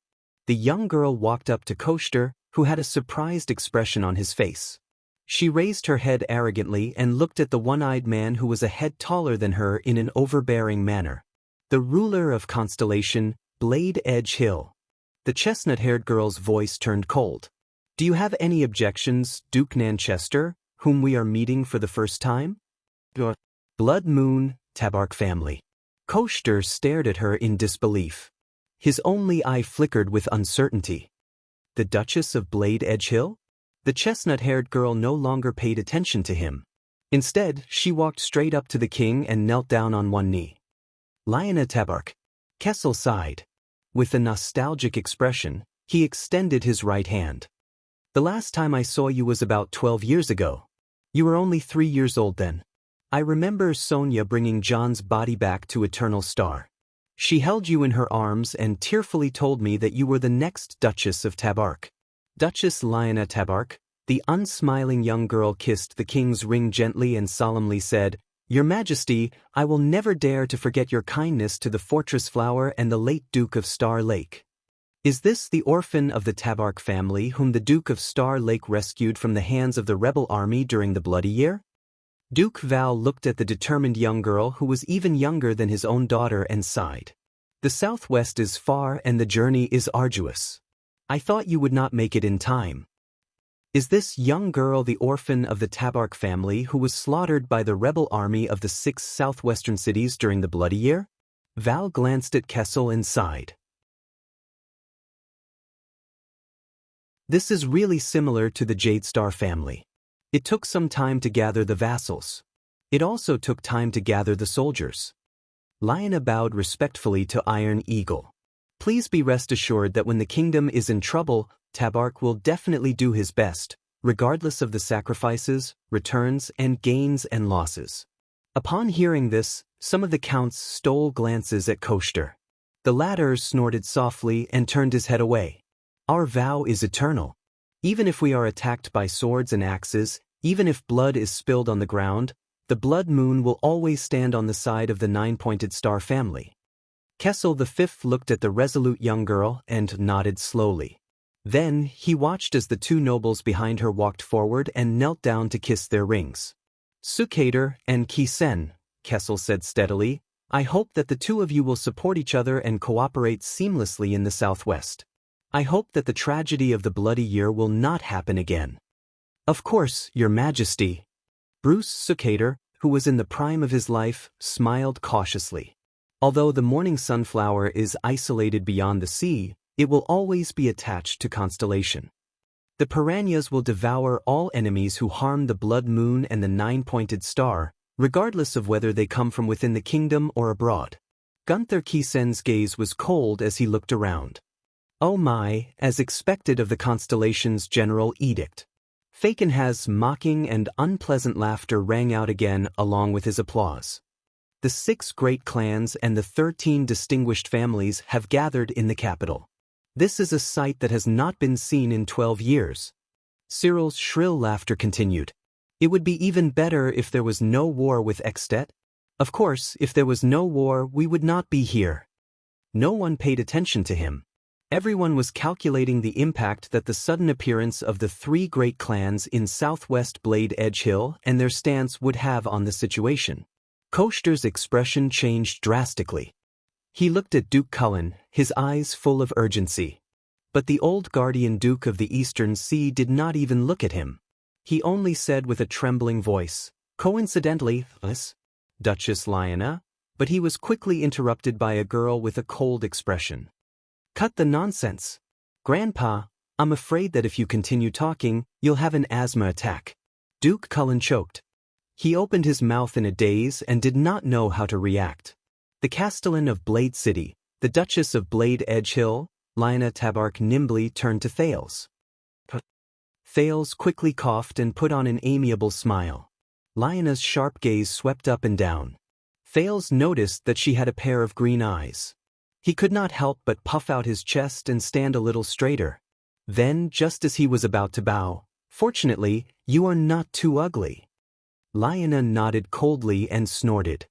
The young girl walked up to Koshter, who had a surprised expression on his face. She raised her head arrogantly and looked at the one-eyed man who was a head taller than her in an overbearing manner. "The ruler of Constellation, Blade Edge Hill." The chestnut-haired girl's voice turned cold. "Do you have any objections, Duke Nanchester, whom we are meeting for the first time?" "Blood Moon, Tabark family." Koshter stared at her in disbelief. His only eye flickered with uncertainty. "The Duchess of Blade Edge Hill?" The chestnut-haired girl no longer paid attention to him. Instead, she walked straight up to the king and knelt down on one knee. "Lionel Tabark." Kessel sighed. With a nostalgic expression, he extended his right hand. "The last time I saw you was about 12 years ago. You were only 3 years old then. I remember Sonia bringing John's body back to Eternal Star. She held you in her arms and tearfully told me that you were the next Duchess of Tabark." Duchess Lionel Tabark, the unsmiling young girl, kissed the king's ring gently and solemnly said, "Your Majesty, I will never dare to forget your kindness to the Fortress Flower and the late Duke of Star Lake." "Is this the orphan of the Tabark family whom the Duke of Star Lake rescued from the hands of the rebel army during the Bloody Year?" Duke Val looked at the determined young girl who was even younger than his own daughter and sighed. "The southwest is far and the journey is arduous. I thought you would not make it in time." "Is this young girl the orphan of the Tabark family who was slaughtered by the rebel army of the 6 southwestern cities during the Bloody Year?" Val glanced at Kessel and sighed. "This is really similar to the Jade Star family. It took some time to gather the vassals. It also took time to gather the soldiers." Lionel bowed respectfully to Iron Eagle. "Please be rest assured that when the kingdom is in trouble, Tabark will definitely do his best, regardless of the sacrifices, returns, and gains and losses." Upon hearing this, some of the counts stole glances at Koshter. The latter snorted softly and turned his head away. "Our vow is eternal. Even if we are attacked by swords and axes, even if blood is spilled on the ground, the Blood Moon will always stand on the side of the 9-pointed star family." Kessel V looked at the resolute young girl and nodded slowly. Then, he watched as the two nobles behind her walked forward and knelt down to kiss their rings. "Sukater and Kisen," Kessel said steadily, "I hope that the two of you will support each other and cooperate seamlessly in the southwest. I hope that the tragedy of the Bloody Year will not happen again." "Of course, Your Majesty." Bruce Sukater, who was in the prime of his life, smiled cautiously. "Although the morning sunflower is isolated beyond the sea, it will always be attached to Constellation. The piranhas will devour all enemies who harm the Blood Moon and the 9-pointed star, regardless of whether they come from within the kingdom or abroad." Gunther Kisen's gaze was cold as he looked around. "Oh my," as expected of the Constellation's general edict. Fakenhaz's mocking and unpleasant laughter rang out again along with his applause. "The 6 great clans and the 13 distinguished families have gathered in the capital. This is a sight that has not been seen in 12 years. Cyril's shrill laughter continued. "It would be even better if there was no war with Extet. Of course, if there was no war, we would not be here." No one paid attention to him. Everyone was calculating the impact that the sudden appearance of the three great clans in southwest Blade Edge Hill and their stance would have on the situation. Koshter's expression changed drastically. He looked at Duke Cullen, his eyes full of urgency. But the old guardian Duke of the Eastern Sea did not even look at him. He only said with a trembling voice, "Coincidentally, Duchess Lyanna," but he was quickly interrupted by a girl with a cold expression. "Cut the nonsense. Grandpa, I'm afraid that if you continue talking, you'll have an asthma attack." Duke Cullen choked. He opened his mouth in a daze and did not know how to react. The Castellan of Blade City, the Duchess of Blade Edge Hill, Lyanna Tabark nimbly turned to Thales. Thales quickly coughed and put on an amiable smile. Lyanna's sharp gaze swept up and down. Thales noticed that she had a pair of green eyes. He could not help but puff out his chest and stand a little straighter. Then, just as he was about to bow, "Fortunately, you are not too ugly." Lyanna nodded coldly and snorted.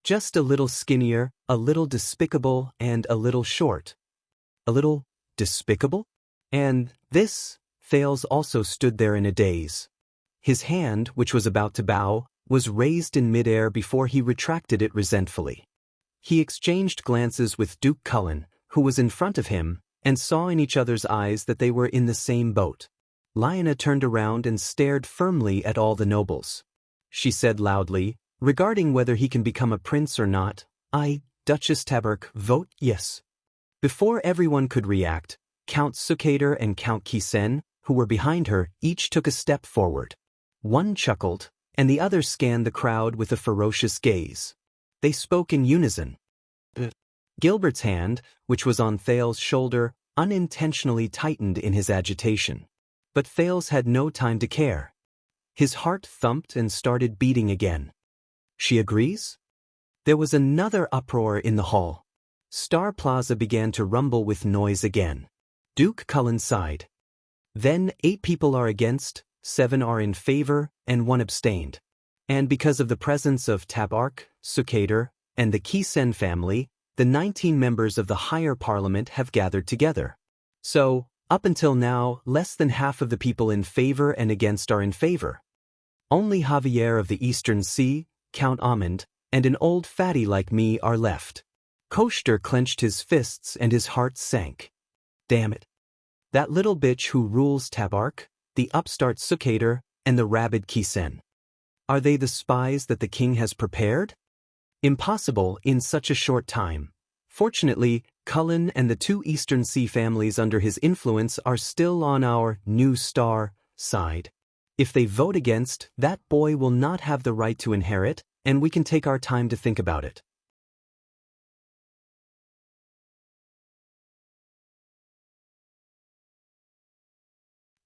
"Just a little skinnier, a little despicable, and a little short." "A little despicable? And this?" Thales also stood there in a daze. His hand, which was about to bow, was raised in midair before he retracted it resentfully. He exchanged glances with Duke Cullen, who was in front of him, and saw in each other's eyes that they were in the same boat. Lyanna turned around and stared firmly at all the nobles. She said loudly, "Regarding whether he can become a prince or not, I, Duchess Tabark, vote yes." Before everyone could react, Count Sukater and Count Kisen, who were behind her, each took a step forward. One chuckled, and the other scanned the crowd with a ferocious gaze. They spoke in unison. Gilbert's hand, which was on Thales' shoulder, unintentionally tightened in his agitation. But Thales had no time to care. His heart thumped and started beating again. "She agrees?" There was another uproar in the hall. Star Plaza began to rumble with noise again. Duke Cullen sighed. "Then 8 people are against, 7 are in favor, and 1 abstained. And because of the presence of Tabark, Sukater, and the Kisen family, the 19 members of the Heir Parliament have gathered together. So, up until now, less than half of the people in favor and against are in favor. Only Javier of the Eastern Sea, Count Amund, and an old fatty like me are left." Koshter clenched his fists and his heart sank. "Damn it. That little bitch who rules Tabark, the upstart Sukater, and the rabid Kisen. Are they the spies that the king has prepared? Impossible in such a short time. Fortunately, Cullen and the 2 Eastern Sea families under his influence are still on our new star side. If they vote against, that boy will not have the right to inherit, and we can take our time to think about it."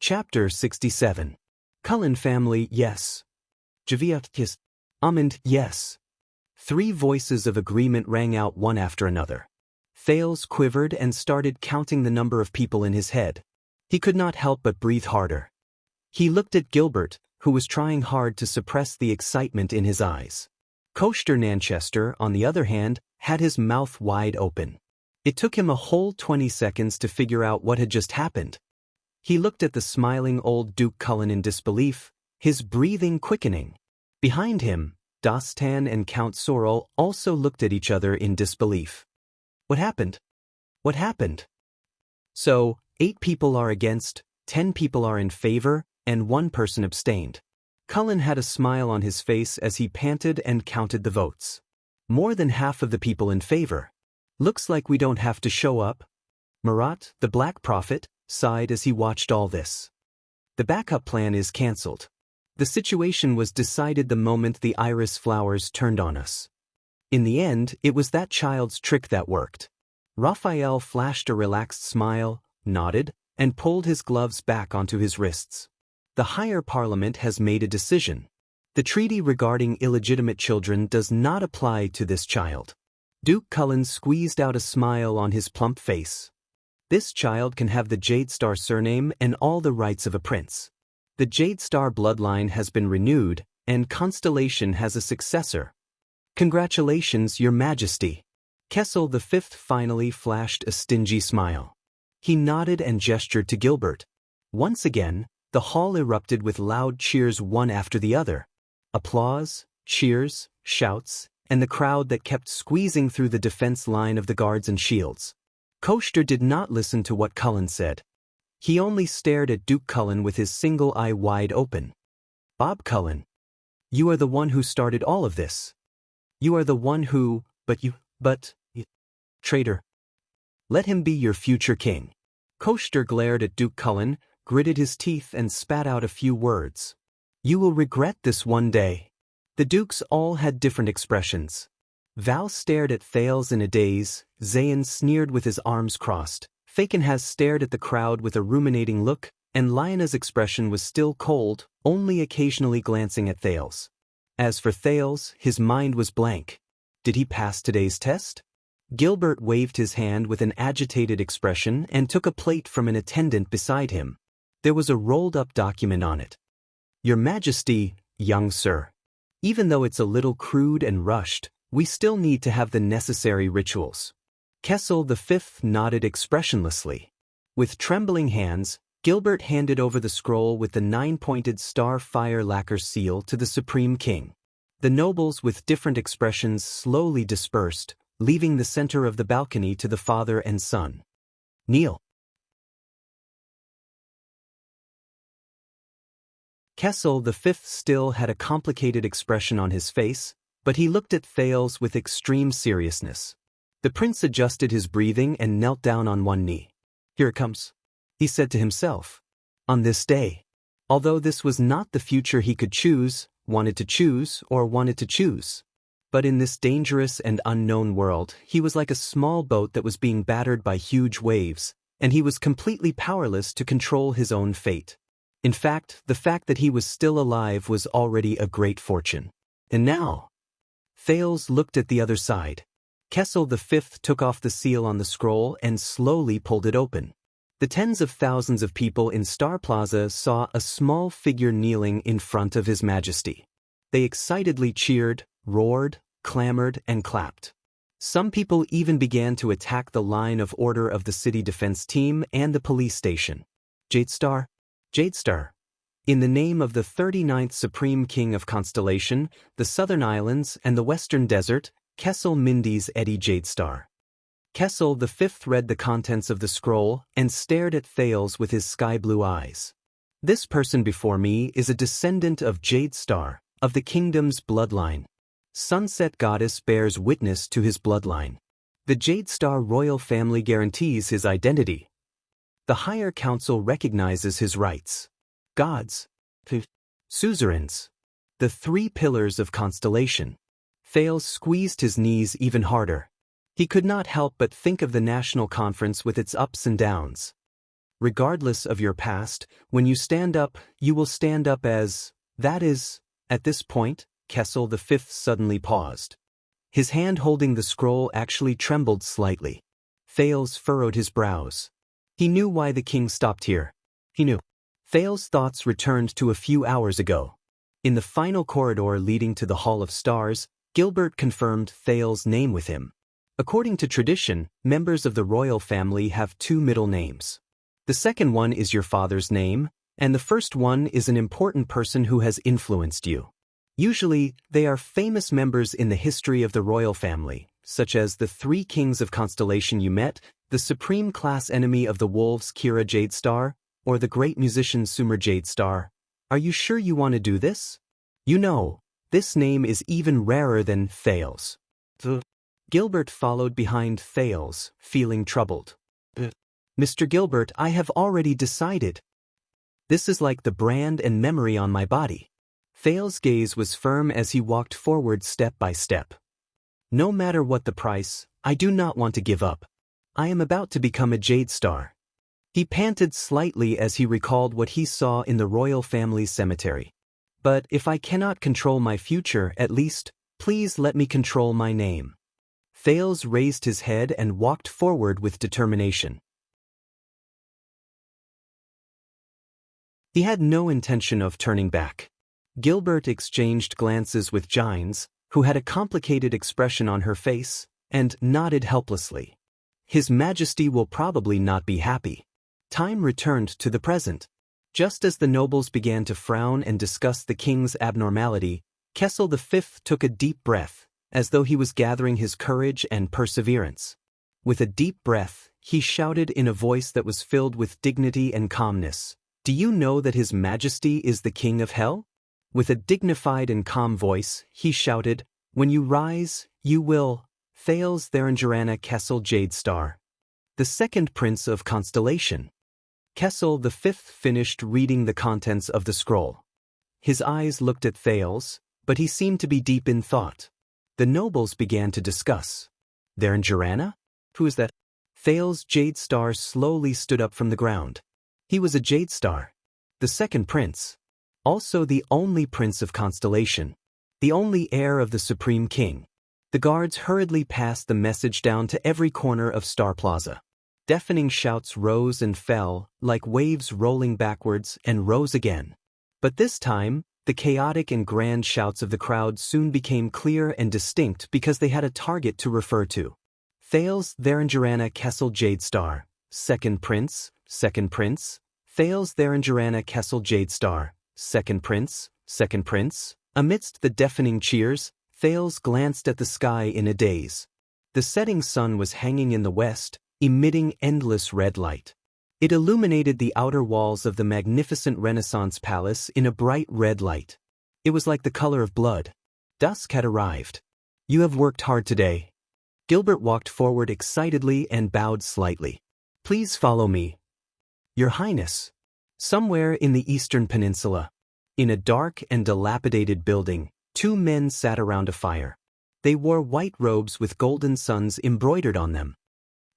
Chapter 67. Cullen family, yes. Javier, yes. Amund, yes. 3 voices of agreement rang out one after another. Thales quivered and started counting the number of people in his head. He could not help but breathe harder. He looked at Gilbert, who was trying hard to suppress the excitement in his eyes. Koshter Nanchester, on the other hand, had his mouth wide open. It took him a whole 20 seconds to figure out what had just happened. He looked at the smiling old Duke Cullen in disbelief, his breathing quickening. Behind him, Dostan and Count Sorrel also looked at each other in disbelief. What happened? What happened? So, 8 people are against, 10 people are in favor, and 1 person abstained. Cullen had a smile on his face as he panted and counted the votes. More than half of the people in favor. Looks like we don't have to show up. Marat, the Black Prophet, sighed as he watched all this. The backup plan is cancelled. The situation was decided the moment the iris flowers turned on us. In the end, it was that child's trick that worked. Raphael flashed a relaxed smile, nodded, and pulled his gloves back onto his wrists. The Heir Parliament has made a decision. The treaty regarding illegitimate children does not apply to this child. Duke Cullen squeezed out a smile on his plump face. This child can have the Jade Star surname and all the rights of a prince. The Jade Star bloodline has been renewed, and Constellation has a successor. Congratulations, Your Majesty. Kessel V finally flashed a stingy smile. He nodded and gestured to Gilbert. Once again, the hall erupted with loud cheers one after the other. Applause, cheers, shouts, and the crowd that kept squeezing through the defense line of the guards and shields. Koester did not listen to what Cullen said. He only stared at Duke Cullen with his single eye wide open. Bob Cullen, you are the one who started all of this. You are the one who, traitor. Let him be your future king. Koester glared at Duke Cullen, gritted his teeth and spat out a few words. You will regret this one day. The dukes all had different expressions. Val stared at Thales in a daze, Zayn sneered with his arms crossed, Fakenhas stared at the crowd with a ruminating look, and Lyona's expression was still cold, only occasionally glancing at Thales. As for Thales, his mind was blank. Did he pass today's test? Gilbert waved his hand with an agitated expression and took a plate from an attendant beside him. There was a rolled-up document on it. Your Majesty, young sir. Even though it's a little crude and rushed, we still need to have the necessary rituals. Kessel V nodded expressionlessly. With trembling hands, Gilbert handed over the scroll with the 9-pointed star-fire lacquer seal to the Supreme King. The nobles with different expressions slowly dispersed, leaving the center of the balcony to the father and son. Kneel. Kessel V still had a complicated expression on his face, but he looked at Thales with extreme seriousness. The prince adjusted his breathing and knelt down on one knee. Here it comes, he said to himself. On this day. Although this was not the future he could choose, wanted to choose. But in this dangerous and unknown world, he was like a small boat that was being battered by huge waves, and he was completely powerless to control his own fate. In fact, the fact that he was still alive was already a great fortune. And now? Thales looked at the other side. Kessel V took off the seal on the scroll and slowly pulled it open. The tens of thousands of people in Star Plaza saw a small figure kneeling in front of His Majesty. They excitedly cheered, roared, clamored, and clapped. Some people even began to attack the line of order of the city defense team and the police station. Jadestar. In the name of the 39th Supreme King of Constellation, the Southern Islands, and the Western Desert, Kessel Mindy's Eddie Jadestar. Kessel V read the contents of the scroll and stared at Thales with his sky-blue eyes. This person before me is a descendant of Jadestar, of the kingdom's bloodline. Sunset Goddess bears witness to his bloodline. The Jadestar royal family guarantees his identity. The Heir Council recognizes his rights. Gods. Suzerains. The 3 pillars of Constellation. Thales squeezed his knees even harder. He could not help but think of the national conference with its ups and downs. Regardless of your past, when you stand up, you will stand up as, that is, at this point, Kessel V suddenly paused. His hand holding the scroll actually trembled slightly. Thales furrowed his brows. He knew why the king stopped here. He knew. Thales' thoughts returned to a few hours ago. In the final corridor leading to the Hall of Stars, Gilbert confirmed Thales' name with him. According to tradition, members of the royal family have 2 middle names. The second one is your father's name, and the first one is an important person who has influenced you. Usually, they are famous members in the history of the royal family, such as the 3 kings of Constellation you met, the supreme class enemy of the wolves Kira Jadestar, or the great musician Sumer Jadestar. Are you sure you want to do this? You know, this name is even rarer than Thales. Gilbert followed behind Thales, feeling troubled. Mr. Gilbert, I have already decided. This is like the brand and memory on my body. Thales' gaze was firm as he walked forward step by step. No matter what the price, I do not want to give up. I am about to become a Jadestar. He panted slightly as he recalled what he saw in the royal family's cemetery. But if I cannot control my future, at least, please let me control my name. Thales raised his head and walked forward with determination. He had no intention of turning back. Gilbert exchanged glances with Gines, who had a complicated expression on her face, and nodded helplessly. His Majesty will probably not be happy. Time returned to the present. Just as the nobles began to frown and discuss the king's abnormality, Kessel V took a deep breath, as though he was gathering his courage and perseverance. With a deep breath, he shouted in a voice that was filled with dignity and calmness, "Do you know that His Majesty is the King of Hell?" With a dignified and calm voice, he shouted, "When you rise, you will, Thales Therangerana Kessel Jadestar, the second prince of Constellation." Kessel V finished reading the contents of the scroll. His eyes looked at Thales, but he seemed to be deep in thought. The nobles began to discuss. "Therangerana? Who is that?" Thales Jadestar slowly stood up from the ground. He was a Jadestar, the second prince, also the only prince of Constellation, the only heir of the Supreme King. The guards hurriedly passed the message down to every corner of Star Plaza. Deafening shouts rose and fell, like waves rolling backwards and rose again. But this time, the chaotic and grand shouts of the crowd soon became clear and distinct because they had a target to refer to. Thales Therangerana Kessel Jadestar, second prince, Thales Therangerana Kessel Jadestar, second prince. Amidst the deafening cheers, Thales glanced at the sky in a daze. The setting sun was hanging in the west, emitting endless red light. It illuminated the outer walls of the magnificent Renaissance palace in a bright red light. It was like the color of blood. Dusk had arrived. "You have worked hard today." Gilbert walked forward excitedly and bowed slightly. "Please follow me." "Your Highness." Somewhere in the Eastern Peninsula, in a dark and dilapidated building, two men sat around a fire. They wore white robes with golden suns embroidered on them.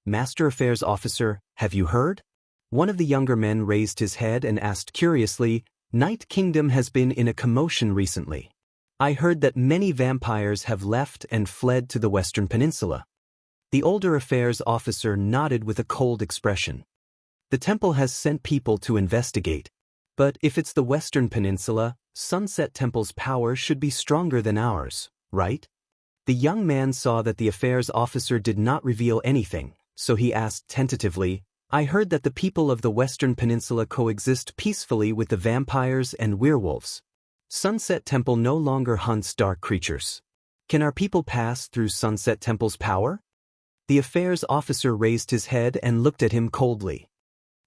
"Master Affairs Officer, have you heard?" One of the younger men raised his head and asked curiously, "Night Kingdom has been in a commotion recently. I heard that many vampires have left and fled to the Western Peninsula." The older affairs officer nodded with a cold expression. "The temple has sent people to investigate. But if it's the Western Peninsula, Sunset Temple's power should be stronger than ours, right?" The young man saw that the affairs officer did not reveal anything, so he asked tentatively, "I heard that the people of the Western Peninsula coexist peacefully with the vampires and werewolves. Sunset Temple no longer hunts dark creatures. Can our people pass through Sunset Temple's power?" The affairs officer raised his head and looked at him coldly.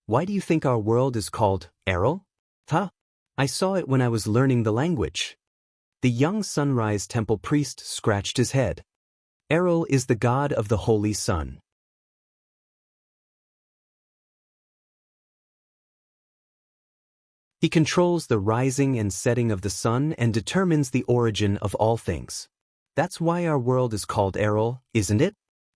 "Why do you think our world is called Errol?" "Huh? I saw it when I was learning the language." The young Sunrise Temple priest scratched his head. "Errol is the god of the holy sun. He controls the rising and setting of the sun and determines the origin of all things. That's why our world is called Errol, isn't it?"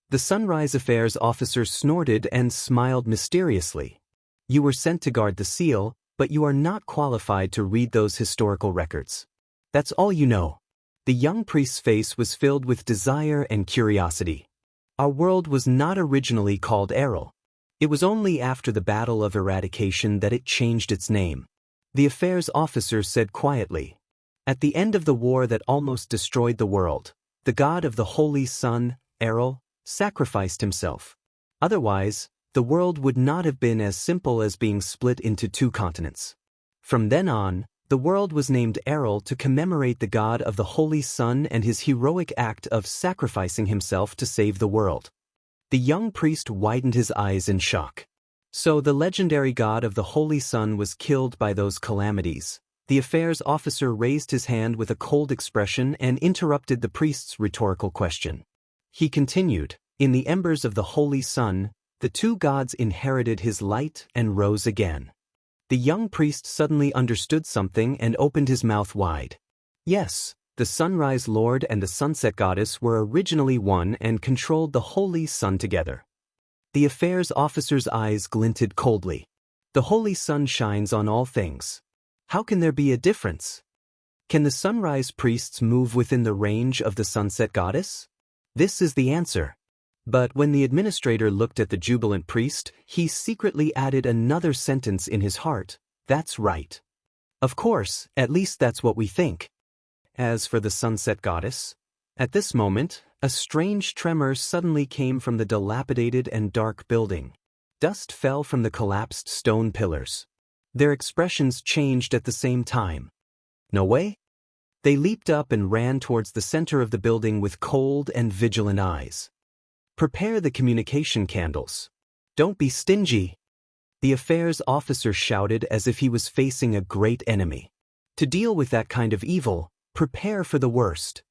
The Sunrise Affairs officer snorted and smiled mysteriously. "You were sent to guard the seal, but you are not qualified to read those historical records. That's all you know." The young priest's face was filled with desire and curiosity. "Our world was not originally called Errol. It was only after the Battle of Eradication that it changed its name." The affairs officer said quietly. "At the end of the war that almost destroyed the world, the god of the holy sun, Errol, sacrificed himself. Otherwise, the world would not have been as simple as being split into two continents. From then on, the world was named Errol to commemorate the god of the holy sun and his heroic act of sacrificing himself to save the world." The young priest widened his eyes in shock. "So the legendary god of the holy sun was killed by those calamities." The affairs officer raised his hand with a cold expression and interrupted the priest's rhetorical question. He continued, "In the embers of the holy sun, the two gods inherited his light and rose again." The young priest suddenly understood something and opened his mouth wide. "Yes, the Sunrise Lord and the Sunset Goddess were originally one and controlled the holy sun together." The affairs officer's eyes glinted coldly. "The holy sun shines on all things. How can there be a difference? Can the sunrise priests move within the range of the Sunset Goddess? This is the answer." But when the administrator looked at the jubilant priest, he secretly added another sentence in his heart, "That's right. Of course, at least that's what we think." As for the Sunset Goddess, at this moment, A strange tremor suddenly came from the dilapidated and dark building. Dust fell from the collapsed stone pillars. Their expressions changed at the same time. No way? They leaped up and ran towards the center of the building with cold and vigilant eyes. Prepare the communication candles. Don't be stingy. The affairs officer shouted as if he was facing a great enemy. To deal with that kind of evil, prepare for the worst.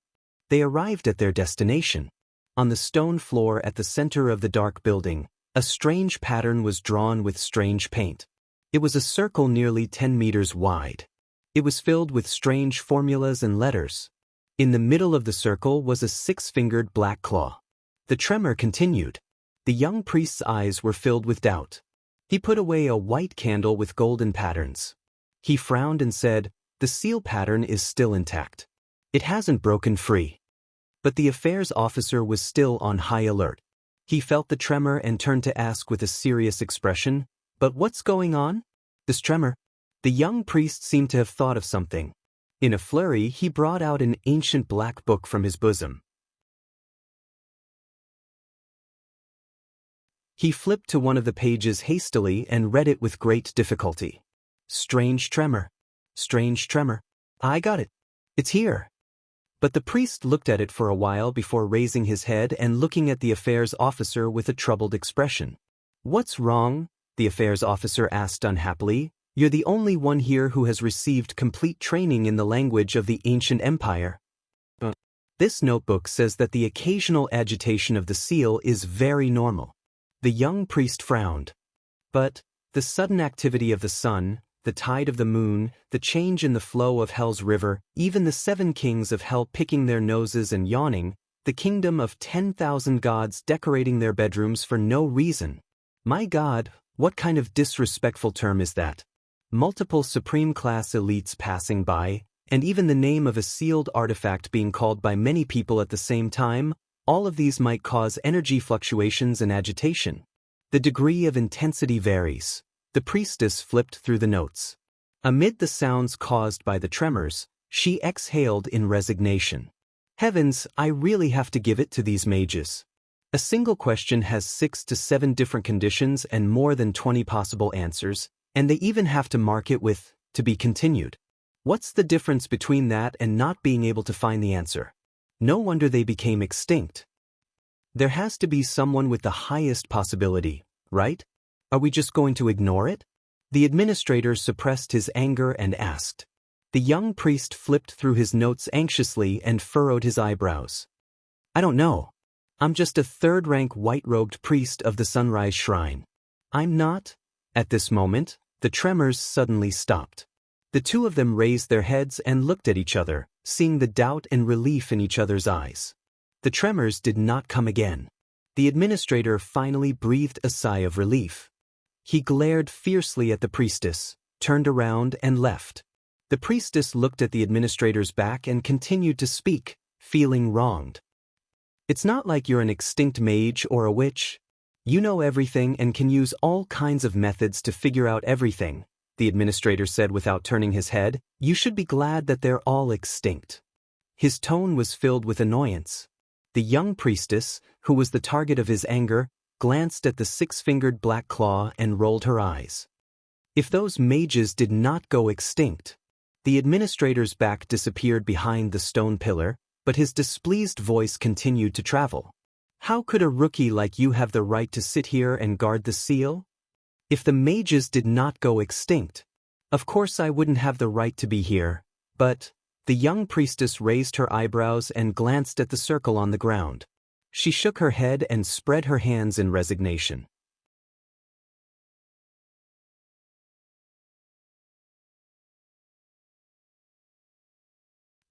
They arrived at their destination. On the stone floor at the center of the dark building, a strange pattern was drawn with strange paint. It was a circle nearly 10 meters wide. It was filled with strange formulas and letters. In the middle of the circle was a 6-fingered black claw. The tremor continued. The young priest's eyes were filled with doubt. He put away a white candle with golden patterns. He frowned and said, "The seal pattern is still intact. It hasn't broken free." But the affairs officer was still on high alert. He felt the tremor and turned to ask with a serious expression, "But what's going on?" This tremor? The young priest seemed to have thought of something. In a flurry, he brought out an ancient black book from his bosom. He flipped to one of the pages hastily and read it with great difficulty. Strange tremor. Strange tremor. I got it. It's here. But the priest looked at it for a while before raising his head and looking at the affairs officer with a troubled expression. "What's wrong?" the affairs officer asked unhappily. "You're the only one here who has received complete training in the language of the ancient empire." This notebook says that the occasional agitation of the seal is very normal. The young priest frowned. But the sudden activity of the sun, the tide of the moon, the change in the flow of Hell's river, even the 7 kings of Hell picking their noses and yawning, the kingdom of 10,000 gods decorating their bedrooms for no reason. My God, what kind of disrespectful term is that? Multiple supreme-class elites passing by, and even the name of a sealed artifact being called by many people at the same time, all of these might cause energy fluctuations and agitation. The degree of intensity varies. The priestess flipped through the notes. Amid the sounds caused by the tremors, she exhaled in resignation. Heavens, I really have to give it to these mages. A single question has 6 to 7 different conditions and more than 20 possible answers, and they even have to mark it with, "To be continued." What's the difference between that and not being able to find the answer? No wonder they became extinct. There has to be someone with the highest possibility, right? Are we just going to ignore it? The administrator suppressed his anger and asked. The young priest flipped through his notes anxiously and furrowed his eyebrows. "I don't know. I'm just a third-rank white-robed priest of the Sunrise Shrine." "I'm not." At this moment, the tremors suddenly stopped. The two of them raised their heads and looked at each other, seeing the doubt and relief in each other's eyes. The tremors did not come again. The administrator finally breathed a sigh of relief. He glared fiercely at the priestess, turned around and left. The priestess looked at the administrator's back and continued to speak, feeling wronged. "It's not like you're an extinct mage or a witch. You know everything and can use all kinds of methods to figure out everything," the administrator said without turning his head. "You should be glad that they're all extinct." His tone was filled with annoyance. The young priestess, who was the target of his anger, glanced at the 6-fingered black claw and rolled her eyes. If those mages did not go extinct. The administrator's back disappeared behind the stone pillar, but his displeased voice continued to travel. "How could a rookie like you have the right to sit here and guard the seal? If the mages did not go extinct, of course I wouldn't have the right to be here, but..." The young priestess raised her eyebrows and glanced at the circle on the ground. She shook her head and spread her hands in resignation.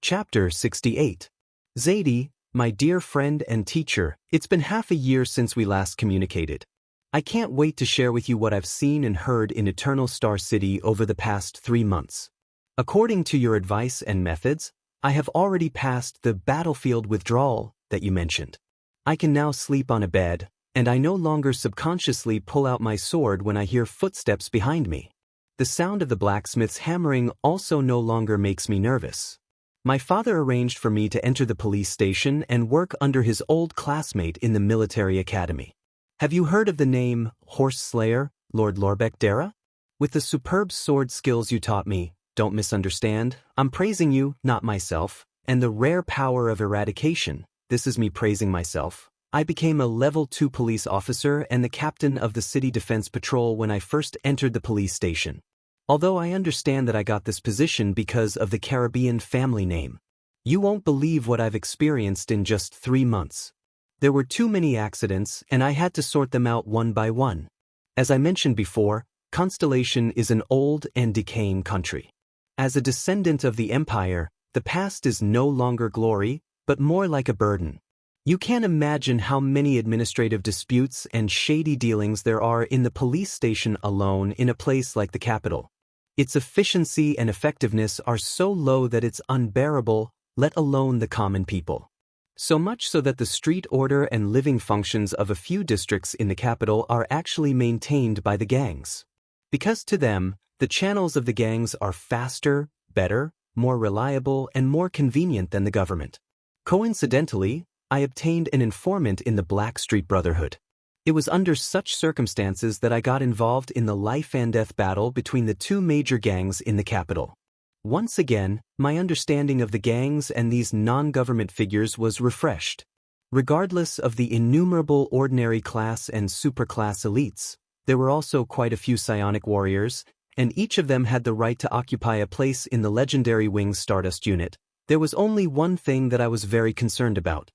Chapter 68. Zadie, my dear friend and teacher, it's been half a year since we last communicated. I can't wait to share with you what I've seen and heard in Eternal Star City over the past 3 months. According to your advice and methods, I have already passed the battlefield withdrawal that you mentioned. I can now sleep on a bed, and I no longer subconsciously pull out my sword when I hear footsteps behind me. The sound of the blacksmith's hammering also no longer makes me nervous. My father arranged for me to enter the police station and work under his old classmate in the military academy. Have you heard of the name Horse Slayer, Lord Lorbeck Dara? With the superb sword skills you taught me, don't misunderstand, I'm praising you, not myself, and the rare power of eradication, this is me praising myself. I became a level 2 police officer and the captain of the city defense patrol when I first entered the police station. Although I understand that I got this position because of the Caribbean family name. You won't believe what I've experienced in just 3 months. There were too many accidents and I had to sort them out one by one. As I mentioned before, Constellation is an old and decaying country. As a descendant of the Empire, the past is no longer glory, but more like a burden. You can't imagine how many administrative disputes and shady dealings there are in the police station alone in a place like the capital. Its efficiency and effectiveness are so low that it's unbearable, let alone the common people. So much so that the street order and living functions of a few districts in the capital are actually maintained by the gangs. Because to them, the channels of the gangs are faster, better, more reliable, and more convenient than the government. Coincidentally, I obtained an informant in the Blackstreet Brotherhood. It was under such circumstances that I got involved in the life and death battle between the two major gangs in the capital. Once again, my understanding of the gangs and these non-government figures was refreshed. Regardless of the innumerable ordinary class and superclass elites, there were also quite a few psionic warriors, and each of them had the right to occupy a place in the legendary Wings Stardust unit. There was only one thing that I was very concerned about.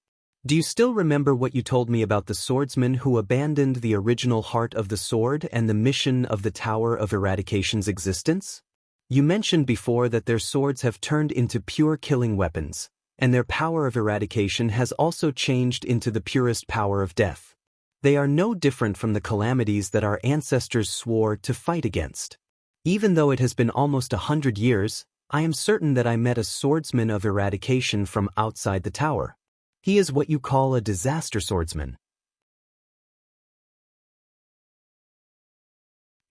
Do you still remember what you told me about the swordsman who abandoned the original heart of the sword and the mission of the Tower of Eradication's existence? You mentioned before that their swords have turned into pure killing weapons, and their power of eradication has also changed into the purest power of death. They are no different from the calamities that our ancestors swore to fight against. Even though it has been almost 100 years, I am certain that I met a swordsman of eradication from outside the tower. He is what you call a disaster swordsman.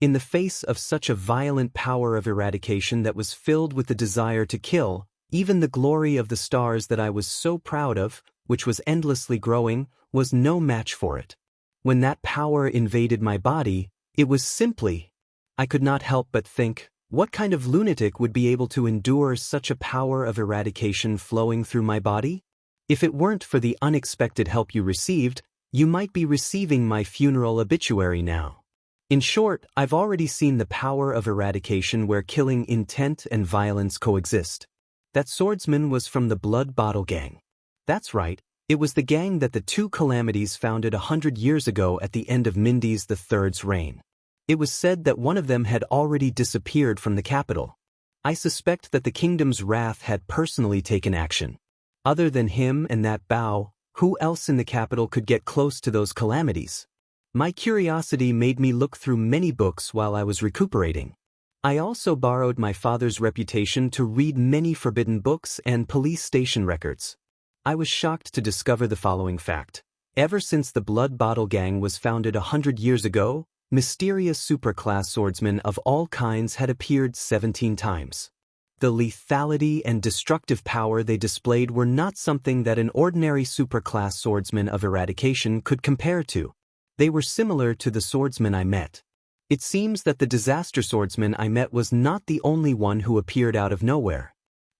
In the face of such a violent power of eradication that was filled with the desire to kill, even the glory of the stars that I was so proud of, which was endlessly growing, was no match for it. When that power invaded my body, it was simply, I could not help but think, what kind of lunatic would be able to endure such a power of eradication flowing through my body? If it weren't for the unexpected help you received, you might be receiving my funeral obituary now. In short, I've already seen the power of eradication where killing intent and violence coexist. That swordsman was from the Blood Bottle Gang. That's right, it was the gang that the two calamities founded 100 years ago at the end of Mindy's III's reign. It was said that one of them had already disappeared from the capital. I suspect that the kingdom's wrath had personally taken action. Other than him and that Bao, who else in the capital could get close to those calamities? My curiosity made me look through many books while I was recuperating. I also borrowed my father's reputation to read many forbidden books and police station records. I was shocked to discover the following fact. Ever since the Blood Bottle Gang was founded 100 years ago, mysterious superclass swordsmen of all kinds had appeared 17 times. The lethality and destructive power they displayed were not something that an ordinary superclass swordsman of eradication could compare to. They were similar to the swordsman I met. It seems that the disaster swordsman I met was not the only one who appeared out of nowhere.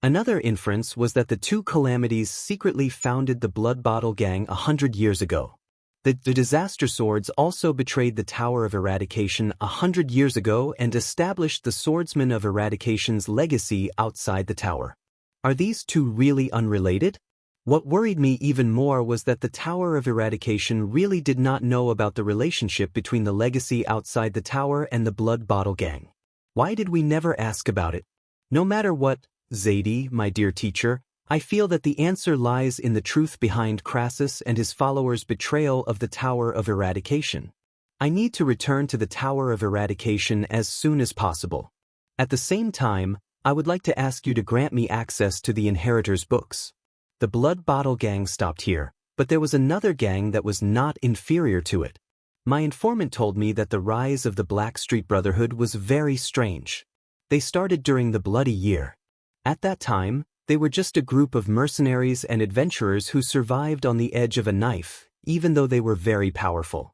Another inference was that the two calamities secretly founded the Blood Bottle Gang 100 years ago. The disaster swords also betrayed the Tower of Eradication 100 years ago and established the Swordsman of Eradication's legacy outside the tower. Are these two really unrelated? What worried me even more was that the Tower of Eradication really did not know about the relationship between the legacy outside the tower and the Blood Bottle Gang. Why did we never ask about it? No matter what, Zadie, my dear teacher, I feel that the answer lies in the truth behind Crassus and his followers' betrayal of the Tower of Eradication. I need to return to the Tower of Eradication as soon as possible. At the same time, I would like to ask you to grant me access to the Inheritors' books. The Blood Bottle Gang stopped here, but there was another gang that was not inferior to it. My informant told me that the rise of the Blackstreet Brotherhood was very strange. They started during the Bloody Year. At that time, They were just a group of mercenaries and adventurers who survived on the edge of a knife, even though they were very powerful.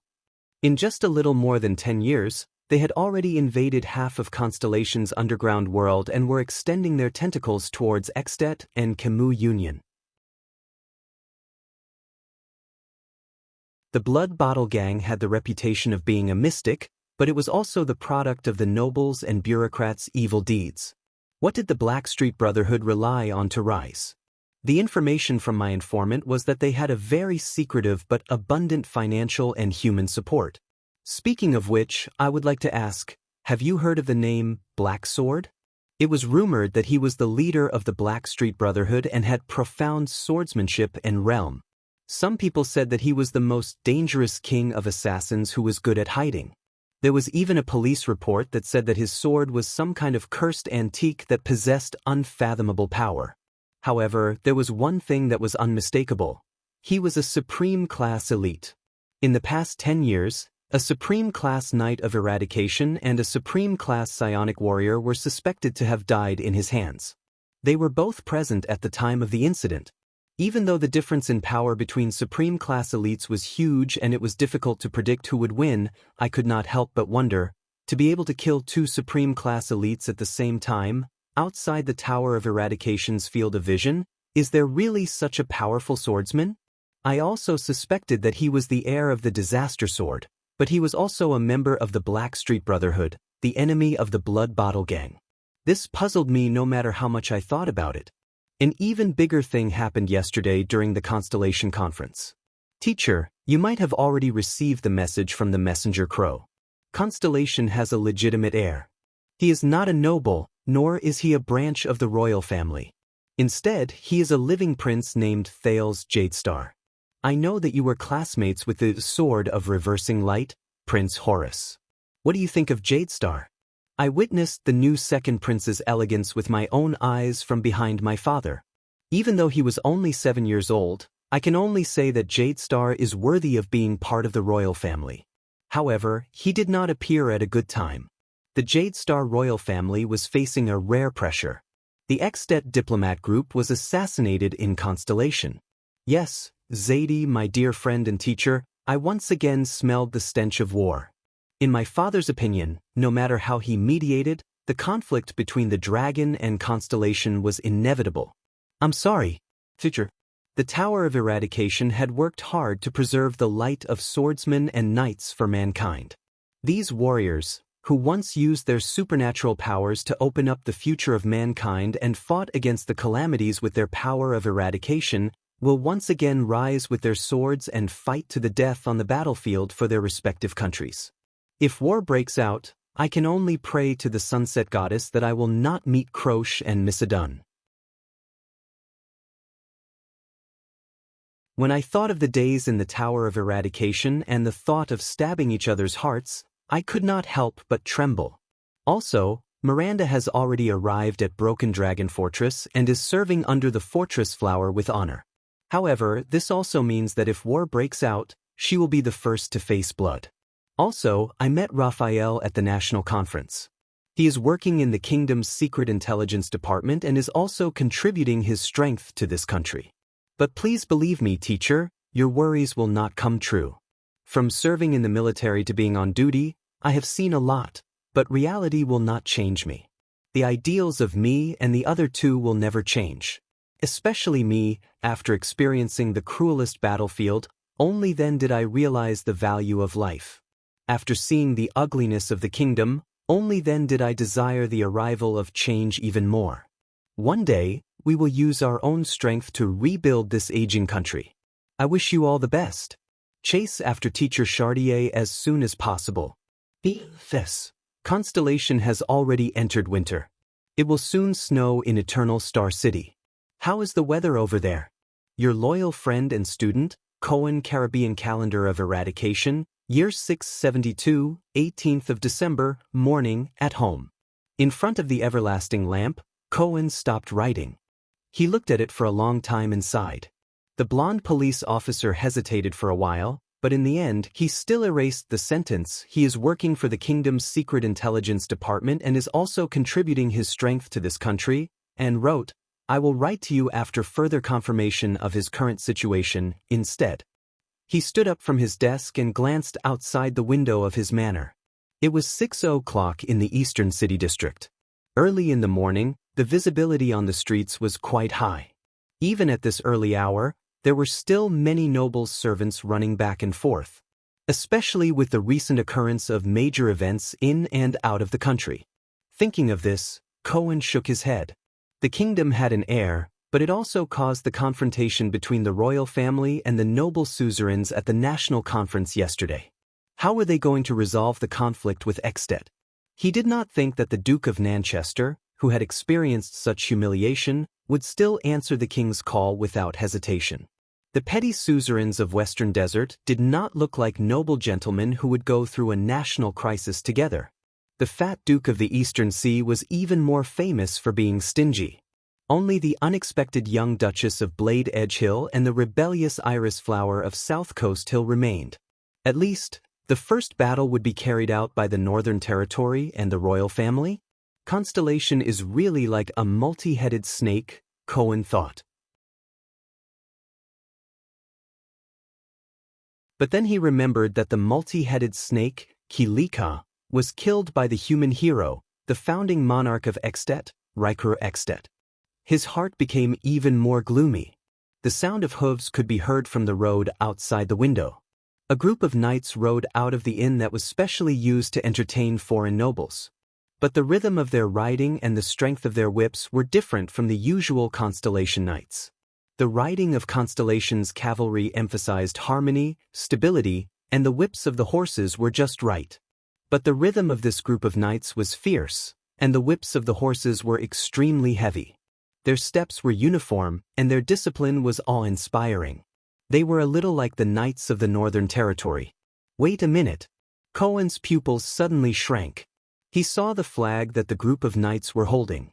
In just a little more than 10 years, they had already invaded half of Constellation's underground world and were extending their tentacles towards Extet and Camus Union. The Blood Bottle Gang had the reputation of being a mystic, but it was also the product of the nobles and bureaucrats' evil deeds. What did the Blackstreet Brotherhood rely on to rise? The information from my informant was that they had a very secretive but abundant financial and human support. Speaking of which, I would like to ask, have you heard of the name Black Sword? It was rumored that he was the leader of the Blackstreet Brotherhood and had profound swordsmanship and realm. Some people said that he was the most dangerous king of assassins who was good at hiding. There was even a police report that said that his sword was some kind of cursed antique that possessed unfathomable power. However, there was one thing that was unmistakable. He was a supreme class elite. In the past 10 years, a supreme class Knight of Eradication and a supreme class Psionic Warrior were suspected to have died in his hands. They were both present at the time of the incident. Even though the difference in power between supreme class elites was huge and it was difficult to predict who would win, I could not help but wonder, to be able to kill two supreme class elites at the same time, outside the Tower of Eradication's field of vision, is there really such a powerful swordsman? I also suspected that he was the heir of the Disaster Sword, but he was also a member of the Blackstreet Brotherhood, the enemy of the Blood Bottle Gang. This puzzled me no matter how much I thought about it. An even bigger thing happened yesterday during the Constellation Conference. Teacher, you might have already received the message from the messenger crow. Constellation has a legitimate heir. He is not a noble, nor is he a branch of the royal family. Instead, he is a living prince named Thales Jadestar. I know that you were classmates with the Sword of Reversing Light, Prince Horus. What do you think of Jadestar? I witnessed the new second prince's elegance with my own eyes from behind my father. Even though he was only 7 years old, I can only say that Jadestar is worthy of being part of the royal family. However, he did not appear at a good time. The Jadestar royal family was facing a rare pressure. The Extet diplomat group was assassinated in Constellation. Yes, Zadie, my dear friend and teacher, I once again smelled the stench of war. In my father's opinion, no matter how he mediated, the conflict between the dragon and Constellation was inevitable. I'm sorry, teacher. The Tower of Eradication had worked hard to preserve the light of swordsmen and knights for mankind. These warriors, who once used their supernatural powers to open up the future of mankind and fought against the calamities with their power of eradication, will once again rise with their swords and fight to the death on the battlefield for their respective countries. If war breaks out, I can only pray to the Sunset Goddess that I will not meet Croche and Missadun. When I thought of the days in the Tower of Eradication and the thought of stabbing each other's hearts, I could not help but tremble. Also, Miranda has already arrived at Broken Dragon Fortress and is serving under the Fortress Flower with honor. However, this also means that if war breaks out, she will be the first to face blood. Also, I met Raphael at the National Conference. He is working in the Kingdom's Secret Intelligence Department and is also contributing his strength to this country. But please believe me, teacher, your worries will not come true. From serving in the military to being on duty, I have seen a lot, but reality will not change me. The ideals of me and the other two will never change. Especially me, after experiencing the cruelest battlefield, only then did I realize the value of life. After seeing the ugliness of the kingdom, only then did I desire the arrival of change even more. One day, we will use our own strength to rebuild this aging country. I wish you all the best. Chase after Teacher Chartier as soon as possible. This Constellation has already entered winter. It will soon snow in Eternal Star City. How is the weather over there? Your loyal friend and student, Cohen Caribbean Calendar of Eradication, Year 672, 18th of December, morning, at home. In front of the everlasting lamp, Cohen stopped writing. He looked at it for a long time and sighed. The blonde police officer hesitated for a while, but in the end, he still erased the sentence. He is working for the Kingdom's Secret Intelligence Department and is also contributing his strength to this country, and wrote, I will write to you after further confirmation of his current situation, instead. He stood up from his desk and glanced outside the window of his manor. It was 6 o'clock in the eastern city district. Early in the morning, the visibility on the streets was quite high. Even at this early hour, there were still many nobles' servants running back and forth, especially with the recent occurrence of major events in and out of the country. Thinking of this, Cohen shook his head. The kingdom had an heir, but it also caused the confrontation between the royal family and the noble suzerains at the national conference yesterday. How were they going to resolve the conflict with Ekstedt? He did not think that the Duke of Manchester, who had experienced such humiliation, would still answer the king's call without hesitation. The petty suzerains of Western Desert did not look like noble gentlemen who would go through a national crisis together. The fat Duke of the Eastern Sea was even more famous for being stingy. Only the unexpected young Duchess of Blade Edge Hill and the rebellious Iris Flower of South Coast Hill remained. At least, the first battle would be carried out by the Northern Territory and the royal family? Constellation is really like a multi-headed snake, Cohen thought. But then he remembered that the multi-headed snake, Kilika, was killed by the human hero, the founding monarch of Ekstedt, Riker Ekstedt. His heart became even more gloomy. The sound of hooves could be heard from the road outside the window. A group of knights rode out of the inn that was specially used to entertain foreign nobles. But the rhythm of their riding and the strength of their whips were different from the usual Constellation knights. The riding of Constellation's cavalry emphasized harmony, stability, and the whips of the horses were just right. But the rhythm of this group of knights was fierce, and the whips of the horses were extremely heavy. Their steps were uniform, and their discipline was awe-inspiring. They were a little like the knights of the Northern Territory. Wait a minute. Cohen's pupils suddenly shrank. He saw the flag that the group of knights were holding.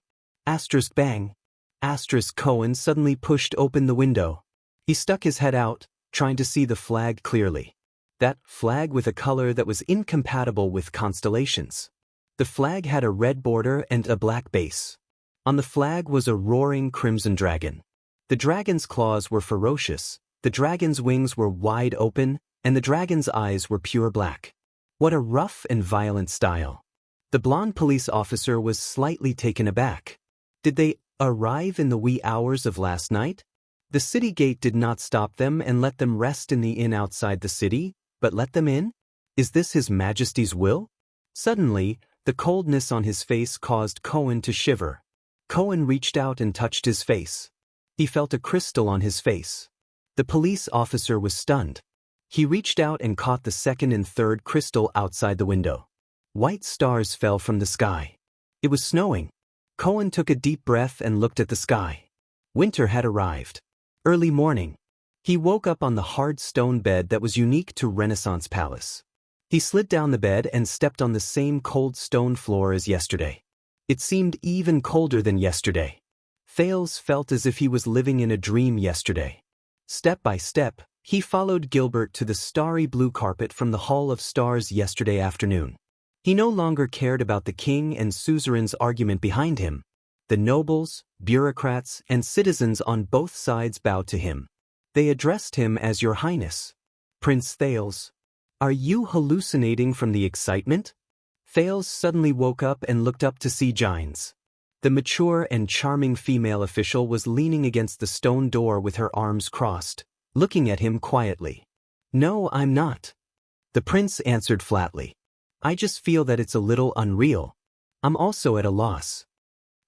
Asterisk bang. Asterisk Cohen suddenly pushed open the window. He stuck his head out, trying to see the flag clearly. That flag with a color that was incompatible with constellations. The flag had a red border and a black base. On the flag was a roaring crimson dragon. The dragon's claws were ferocious, the dragon's wings were wide open, and the dragon's eyes were pure black. What a rough and violent style. The blonde police officer was slightly taken aback. Did they arrive in the wee hours of last night? The city gate did not stop them and let them rest in the inn outside the city, but let them in? Is this His Majesty's will? Suddenly, the coldness on his face caused Cohen to shiver. Cohen reached out and touched his face. He felt a crystal on his face. The police officer was stunned. He reached out and caught the second and third crystal outside the window. White stars fell from the sky. It was snowing. Cohen took a deep breath and looked at the sky. Winter had arrived. Early morning. He woke up on the hard stone bed that was unique to Renaissance Palace. He slid down the bed and stepped on the same cold stone floor as yesterday. It seemed even colder than yesterday. Thales felt as if he was living in a dream yesterday. Step by step, he followed Gilbert to the starry blue carpet from the Hall of Stars yesterday afternoon. He no longer cared about the king and suzerain's argument behind him. The nobles, bureaucrats, and citizens on both sides bowed to him. They addressed him as Your Highness. Prince Thales. Are you hallucinating from the excitement? Thales suddenly woke up and looked up to see Gines. The mature and charming female official was leaning against the stone door with her arms crossed, looking at him quietly. No, I'm not. The prince answered flatly. I just feel that it's a little unreal. I'm also at a loss.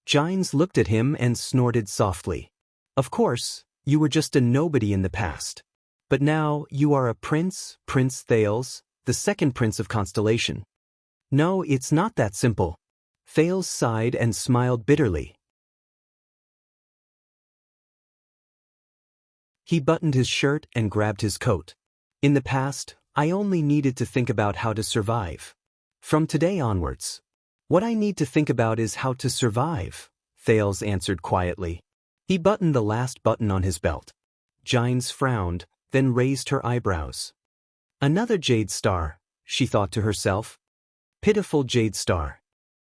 Gines looked at him and snorted softly. Of course, you were just a nobody in the past. But now you are a prince, Prince Thales, the second prince of Constellation. No, it's not that simple. Thales sighed and smiled bitterly. He buttoned his shirt and grabbed his coat. In the past, I only needed to think about how to survive. From today onwards, what I need to think about is how to survive, Thales answered quietly. He buttoned the last button on his belt. Gines frowned, then raised her eyebrows. Another jade star, she thought to herself. Pitiful jade star.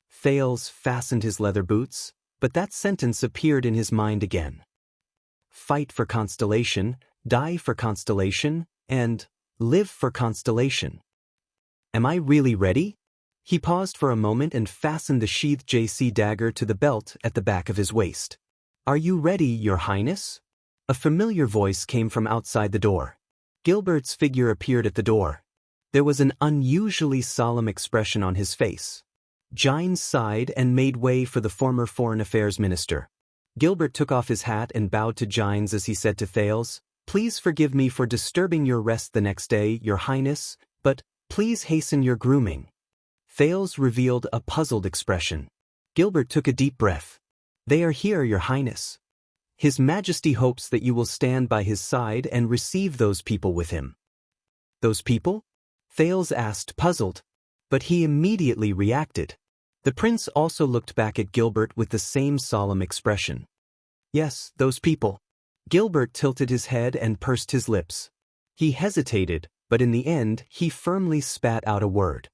Thales fastened his leather boots, but that sentence appeared in his mind again. Fight for constellation, die for constellation, and live for constellation. Am I really ready? He paused for a moment and fastened the sheathed JC dagger to the belt at the back of his waist. Are you ready, Your Highness? A familiar voice came from outside the door. Gilbert's figure appeared at the door. There was an unusually solemn expression on his face. Gines sighed and made way for the former Foreign Affairs Minister. Gilbert took off his hat and bowed to Gines as he said to Thales, "Please forgive me for disturbing your rest the next day, Your Highness, but please hasten your grooming." Thales revealed a puzzled expression. Gilbert took a deep breath. "They are here, Your Highness. His Majesty hopes that you will stand by his side and receive those people with him." "Those people?" Thales asked, puzzled. But he immediately reacted. The prince also looked back at Gilbert with the same solemn expression. "Yes, those people." Gilbert tilted his head and pursed his lips. He hesitated, but in the end he firmly spat out a word.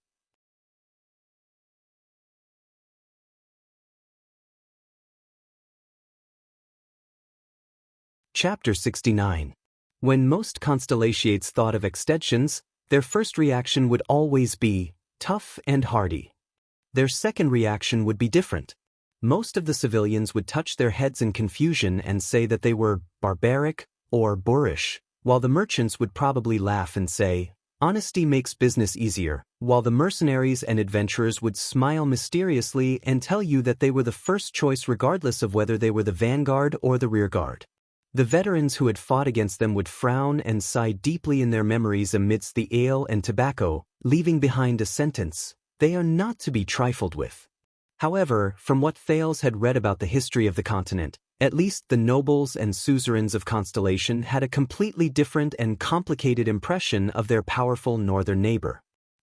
Chapter 69. When most constellations thought of extensions, their first reaction would always be tough and hardy. Their second reaction would be different. Most of the civilians would touch their heads in confusion and say that they were barbaric or boorish, while the merchants would probably laugh and say, "Honesty makes business easier," while the mercenaries and adventurers would smile mysteriously and tell you that they were the first choice regardless of whether they were the vanguard or the rearguard. The veterans who had fought against them would frown and sigh deeply in their memories amidst the ale and tobacco, leaving behind a sentence, "They are not to be trifled with." However, from what Thales had read about the history of the continent, at least the nobles and suzerains of Constellation had a completely different and complicated impression of their powerful northern neighbor.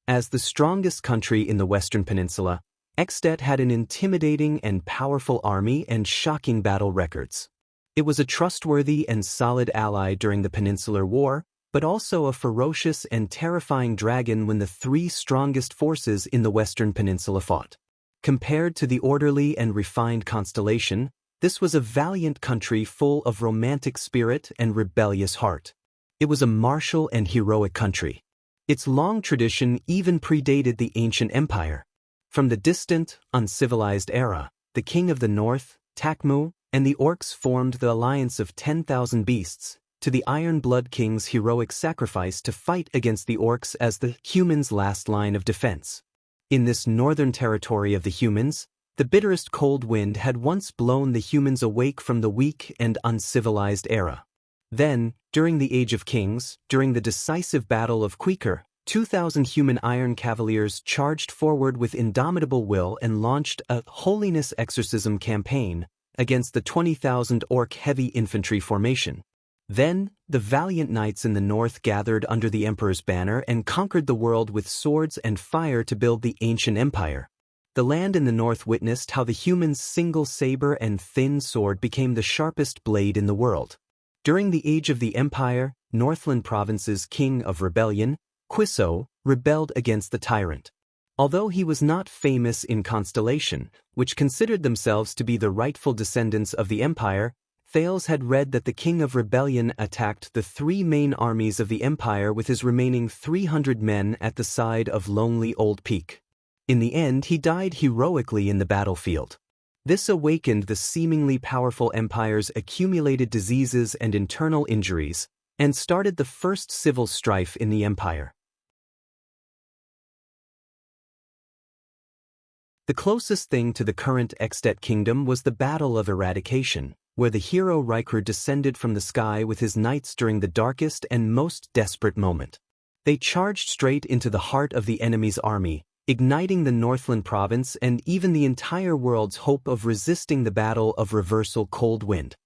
As the strongest country in the Western Peninsula, Extet had an intimidating and powerful army and shocking battle records. It was a trustworthy and solid ally during the Peninsular War, but also a ferocious and terrifying dragon when the three strongest forces in the Western Peninsula fought. Compared to the orderly and refined Constellation, this was a valiant country full of romantic spirit and rebellious heart. It was a martial and heroic country. Its long tradition even predated the ancient empire. From the distant, uncivilized era, the king of the north, Takmu, and the orcs formed the alliance of 10,000 beasts, to the Iron Blood King's heroic sacrifice to fight against the orcs as the humans' last line of defense. In this northern territory of the humans, the bitterest cold wind had once blown the humans awake from the weak and uncivilized era. Then, during the Age of Kings, during the decisive Battle of Queequor, 2,000 human Iron Cavaliers charged forward with indomitable will and launched a holiness exorcism campaign against the 20,000 orc heavy infantry formation. Then, the valiant knights in the north gathered under the emperor's banner and conquered the world with swords and fire to build the ancient empire. The land in the north witnessed how the humans' single saber and thin sword became the sharpest blade in the world. During the age of the empire, Northland Province's king of rebellion, Quiso, rebelled against the tyrant. Although he was not famous in Constellation, which considered themselves to be the rightful descendants of the empire, Thales had read that the king of rebellion attacked the three main armies of the empire with his remaining 300 men at the side of lonely Old Peak. In the end, he died heroically in the battlefield. This awakened the seemingly powerful empire's accumulated diseases and internal injuries, and started the first civil strife in the empire. The closest thing to the current Extet kingdom was the Battle of Eradication, where the hero Riker descended from the sky with his knights during the darkest and most desperate moment. They charged straight into the heart of the enemy's army, igniting the Northland province and even the entire world's hope of resisting the Battle of Reversal Cold Wind.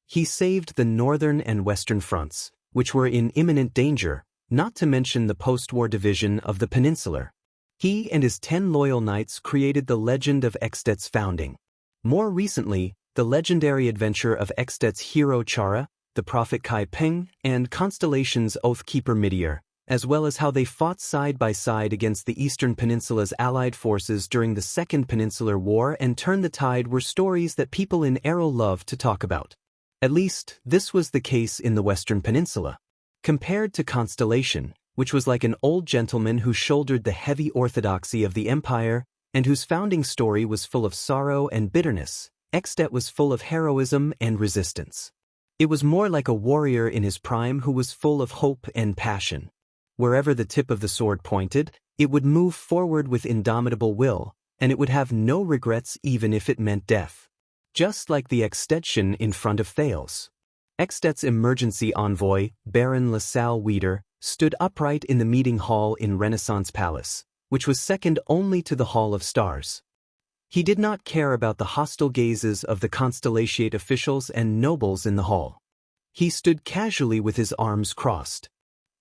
He saved the northern and western fronts, which were in imminent danger, not to mention the post-war division of the Peninsular. He and his 10 loyal knights created the legend of Extet's founding. More recently, the legendary adventure of Extet's hero Chara, the prophet Kai Ping, and Constellation's Oathkeeper Midir, as well as how they fought side by side against the Eastern Peninsula's allied forces during the Second Peninsular War and Turn the Tide were stories that people in Errol loved to talk about. At least, this was the case in the Western Peninsula. Compared to Constellation, which was like an old gentleman who shouldered the heavy orthodoxy of the empire and whose founding story was full of sorrow and bitterness, Extet was full of heroism and resistance. It was more like a warrior in his prime who was full of hope and passion. Wherever the tip of the sword pointed, it would move forward with indomitable will, and it would have no regrets even if it meant death. Just like the Extension in front of Thales. Extet's emergency envoy, Baron LaSalle Weeder, stood upright in the meeting hall in Renaissance Palace, which was second only to the Hall of Stars. He did not care about the hostile gazes of the Constellatiate officials and nobles in the hall. He stood casually with his arms crossed.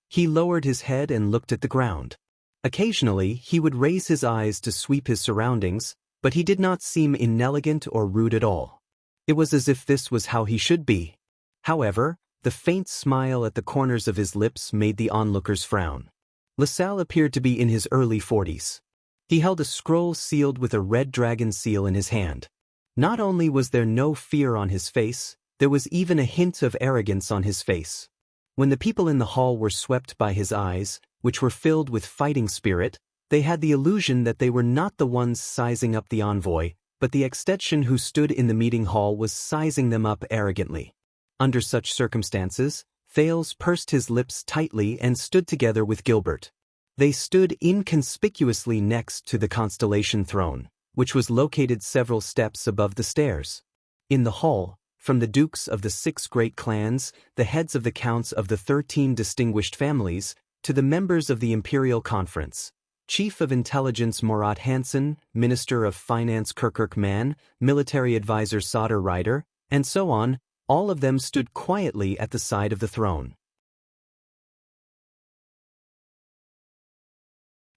He lowered his head and looked at the ground. Occasionally, he would raise his eyes to sweep his surroundings, but he did not seem inelegant or rude at all. It was as if this was how he should be. However, the faint smile at the corners of his lips made the onlookers frown. LaSalle appeared to be in his early 40s. He held a scroll sealed with a red dragon seal in his hand. Not only was there no fear on his face, there was even a hint of arrogance on his face. When the people in the hall were swept by his eyes, which were filled with fighting spirit, they had the illusion that they were not the ones sizing up the envoy, but the Extension who stood in the meeting hall was sizing them up arrogantly. Under such circumstances, Thales pursed his lips tightly and stood together with Gilbert. They stood inconspicuously next to the Constellation throne, which was located several steps above the stairs. In the hall, from the dukes of the 6 great clans, the heads of the counts of the 13 distinguished families, to the members of the Imperial Conference, Chief of Intelligence Morat Hansen, Minister of Finance Kirkirk Mann, Military Advisor Sauter Ryder, and so on, all of them stood quietly at the side of the throne.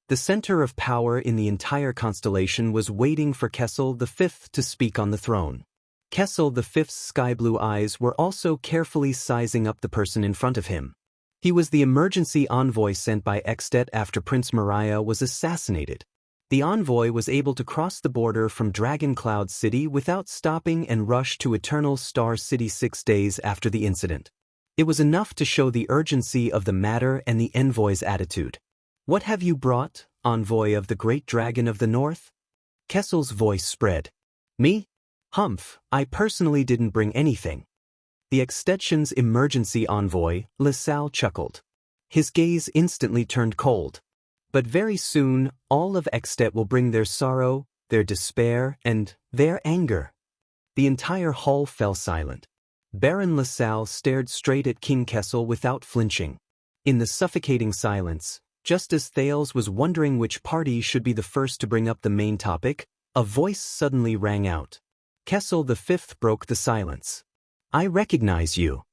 The center of power in the entire constellation was waiting for Kessel V to speak on the throne. Kessel V's sky-blue eyes were also carefully sizing up the person in front of him. He was the emergency envoy sent by Extet after Prince Mariah was assassinated. The envoy was able to cross the border from Dragon Cloud City without stopping and rush to Eternal Star City 6 days after the incident. It was enough to show the urgency of the matter and the envoy's attitude. "What have you brought, envoy of the Great Dragon of the North?" Kessel's voice spread. "Me? Humph, I personally didn't bring anything." The Extension's emergency envoy, LaSalle, chuckled. His gaze instantly turned cold. "But very soon, all of Extet will bring their sorrow, their despair, and their anger." The entire hall fell silent. Baron LaSalle stared straight at King Kessel without flinching. In the suffocating silence, just as Thales was wondering which party should be the first to bring up the main topic, a voice suddenly rang out. Kessel V broke the silence. "I recognize you."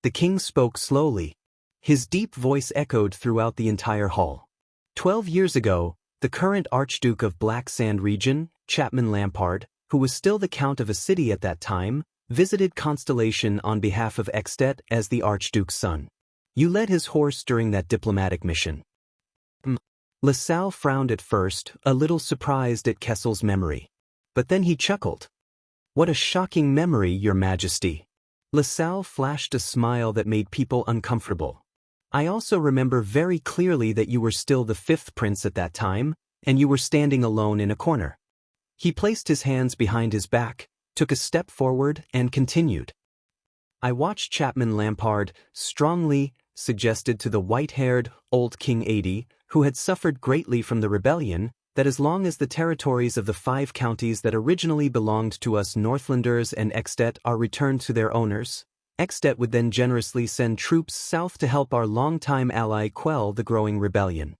The king spoke slowly. His deep voice echoed throughout the entire hall. 12 years ago, the current Archduke of Black Sand Region, Chapman Lampard, who was still the Count of a city at that time, visited Constellation on behalf of Extet as the Archduke's son. "You led his horse during that diplomatic mission." LaSalle frowned at first, a little surprised at Kessel's memory. But then he chuckled. "What a shocking memory, Your Majesty." LaSalle flashed a smile that made people uncomfortable. "I also remember very clearly that you were still the 5th prince at that time, and you were standing alone in a corner." He placed his hands behind his back, took a step forward, and continued. "I watched Chapman Lampard strongly suggested to the white-haired, old King 80, who had suffered greatly from the rebellion, that as long as the territories of the 5 counties that originally belonged to us Northlanders and Extet are returned to their owners, Extet would then generously send troops south to help our longtime ally quell the growing rebellion."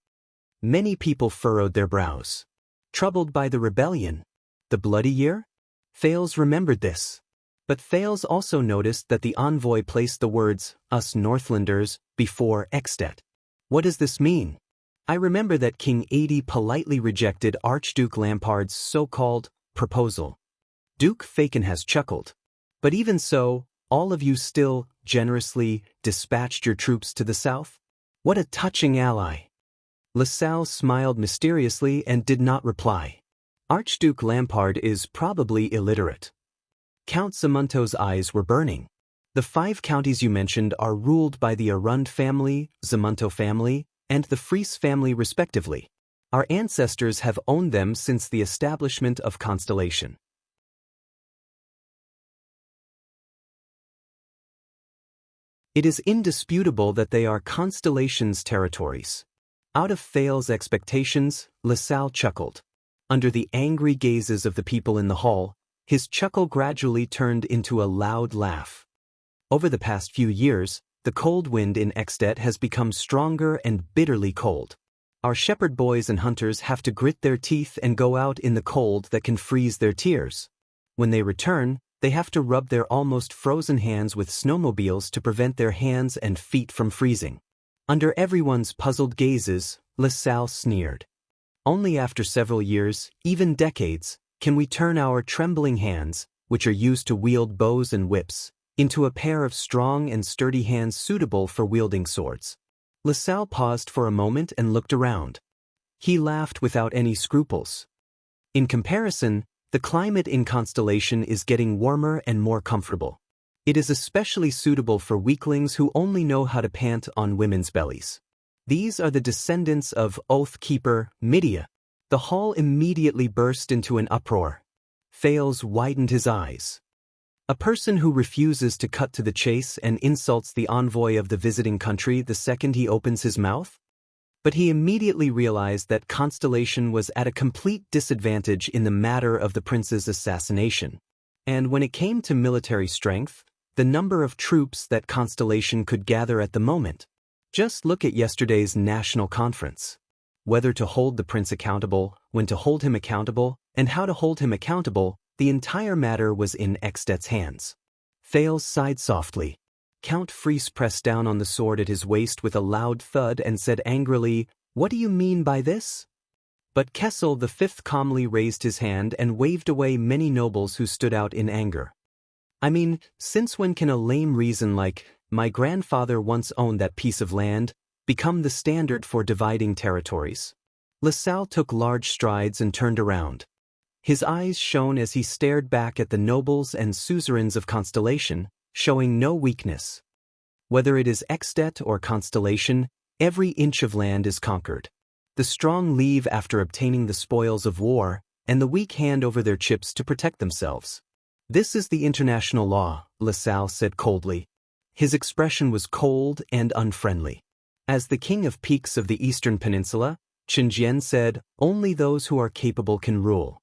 Many people furrowed their brows. Troubled by the rebellion? The Bloody Year? Thales remembered this. But Thales also noticed that the envoy placed the words, "us Northlanders," before Extet. What does this mean? I remember that King 80 politely rejected Archduke Lampard's so-called proposal. Duke Fakenhas chuckled. "But even so, all of you still, generously, dispatched your troops to the south?" What a touching ally. LaSalle smiled mysteriously and did not reply. Archduke Lampard is probably illiterate. Count Zamunto's eyes were burning. The 5 counties you mentioned are ruled by the Arund family, Zamunto family, and the Fries family respectively. Our ancestors have owned them since the establishment of Constellation. It is indisputable that they are Constellation's territories. Out of Thales's expectations, LaSalle chuckled. Under the angry gazes of the people in the hall, his chuckle gradually turned into a loud laugh. Over the past few years, the cold wind in Extet has become stronger and bitterly cold. Our shepherd boys and hunters have to grit their teeth and go out in the cold that can freeze their tears. When they return, they have to rub their almost frozen hands with snowmobiles to prevent their hands and feet from freezing. Under everyone's puzzled gazes, LaSalle sneered. Only after several years, even decades, can we turn our trembling hands, which are used to wield bows and whips, into a pair of strong and sturdy hands suitable for wielding swords. LaSalle paused for a moment and looked around. He laughed without any scruples. In comparison, the climate in Constellation is getting warmer and more comfortable. It is especially suitable for weaklings who only know how to pant on women's bellies. These are the descendants of Oath-keeper Midia. The hall immediately burst into an uproar. Thales widened his eyes. A person who refuses to cut to the chase and insults the envoy of the visiting country the second he opens his mouth? But he immediately realized that Constellation was at a complete disadvantage in the matter of the prince's assassination. And when it came to military strength, the number of troops that Constellation could gather at the moment. Just look at yesterday's national conference. Whether to hold the prince accountable, when to hold him accountable, and how to hold him accountable, the entire matter was in Extet's hands. Thales sighed softly. Count Fries pressed down on the sword at his waist with a loud thud and said angrily, "What do you mean by this?" But Kessel V calmly raised his hand and waved away many nobles who stood out in anger. I mean, since when can a lame reason like, "My grandfather once owned that piece of land," become the standard for dividing territories? LaSalle took large strides and turned around. His eyes shone as he stared back at the nobles and suzerains of Constellation, showing no weakness. Whether it is Extet or Constellation, every inch of land is conquered. The strong leave after obtaining the spoils of war, and the weak hand over their chips to protect themselves. This is the international law, LaSalle said coldly. His expression was cold and unfriendly. As the king of peaks of the eastern peninsula, Qinjian said, only those who are capable can rule.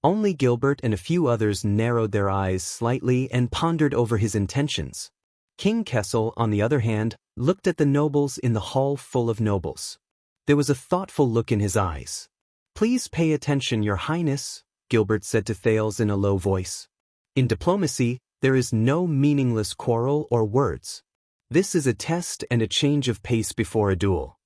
Only Gilbert and a few others narrowed their eyes slightly and pondered over his intentions. King Kessel, on the other hand, looked at the nobles in the hall full of nobles. There was a thoughtful look in his eyes. Please pay attention, Your Highness, Gilbert said to Thales in a low voice. In diplomacy, there is no meaningless quarrel or words. This is a test and a change of pace before a duel.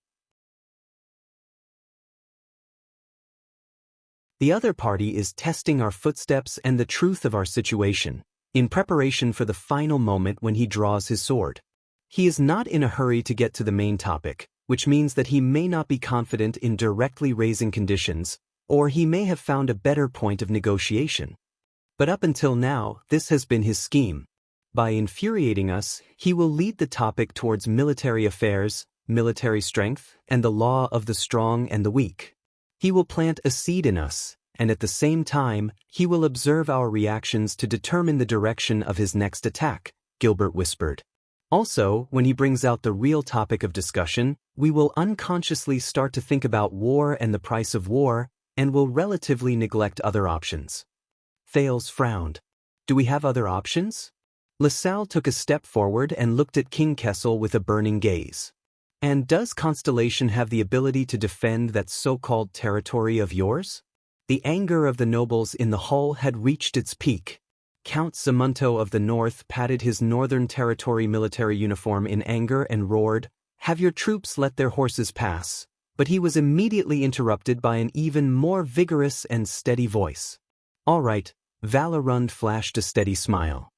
The other party is testing our footsteps and the truth of our situation, in preparation for the final moment when he draws his sword. He is not in a hurry to get to the main topic, which means that he may not be confident in directly raising conditions, or he may have found a better point of negotiation. But up until now, this has been his scheme. By infuriating us, he will lead the topic towards military affairs, military strength, and the law of the strong and the weak. He will plant a seed in us, and at the same time, he will observe our reactions to determine the direction of his next attack, Gilbert whispered. Also, when he brings out the real topic of discussion, we will unconsciously start to think about war and the price of war, and will relatively neglect other options. Thales frowned. Do we have other options? LaSalle took a step forward and looked at King Kessel with a burning gaze. And does Constellation have the ability to defend that so-called territory of yours? The anger of the nobles in the hall had reached its peak. Count Zamunto of the North patted his Northern Territory military uniform in anger and roared, "Have your troops let their horses pass." But he was immediately interrupted by an even more vigorous and steady voice. All right, Valerund flashed a steady smile.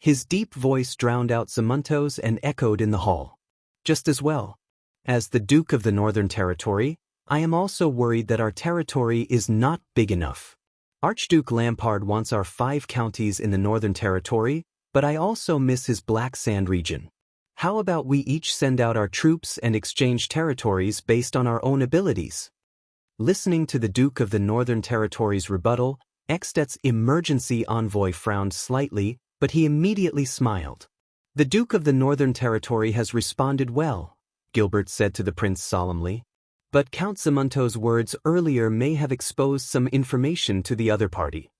His deep voice drowned out Zamunto's and echoed in the hall. Just as well. As the Duke of the Northern Territory, I am also worried that our territory is not big enough. Archduke Lampard wants our 5 counties in the Northern Territory, but I also miss his Black Sand region. How about we each send out our troops and exchange territories based on our own abilities? Listening to the Duke of the Northern Territory's rebuttal, Ekstedt's emergency envoy frowned slightly, but he immediately smiled. The Duke of the Northern Territory has responded well, Gilbert said to the prince solemnly. But Count Zamunto's words earlier may have exposed some information to the other party.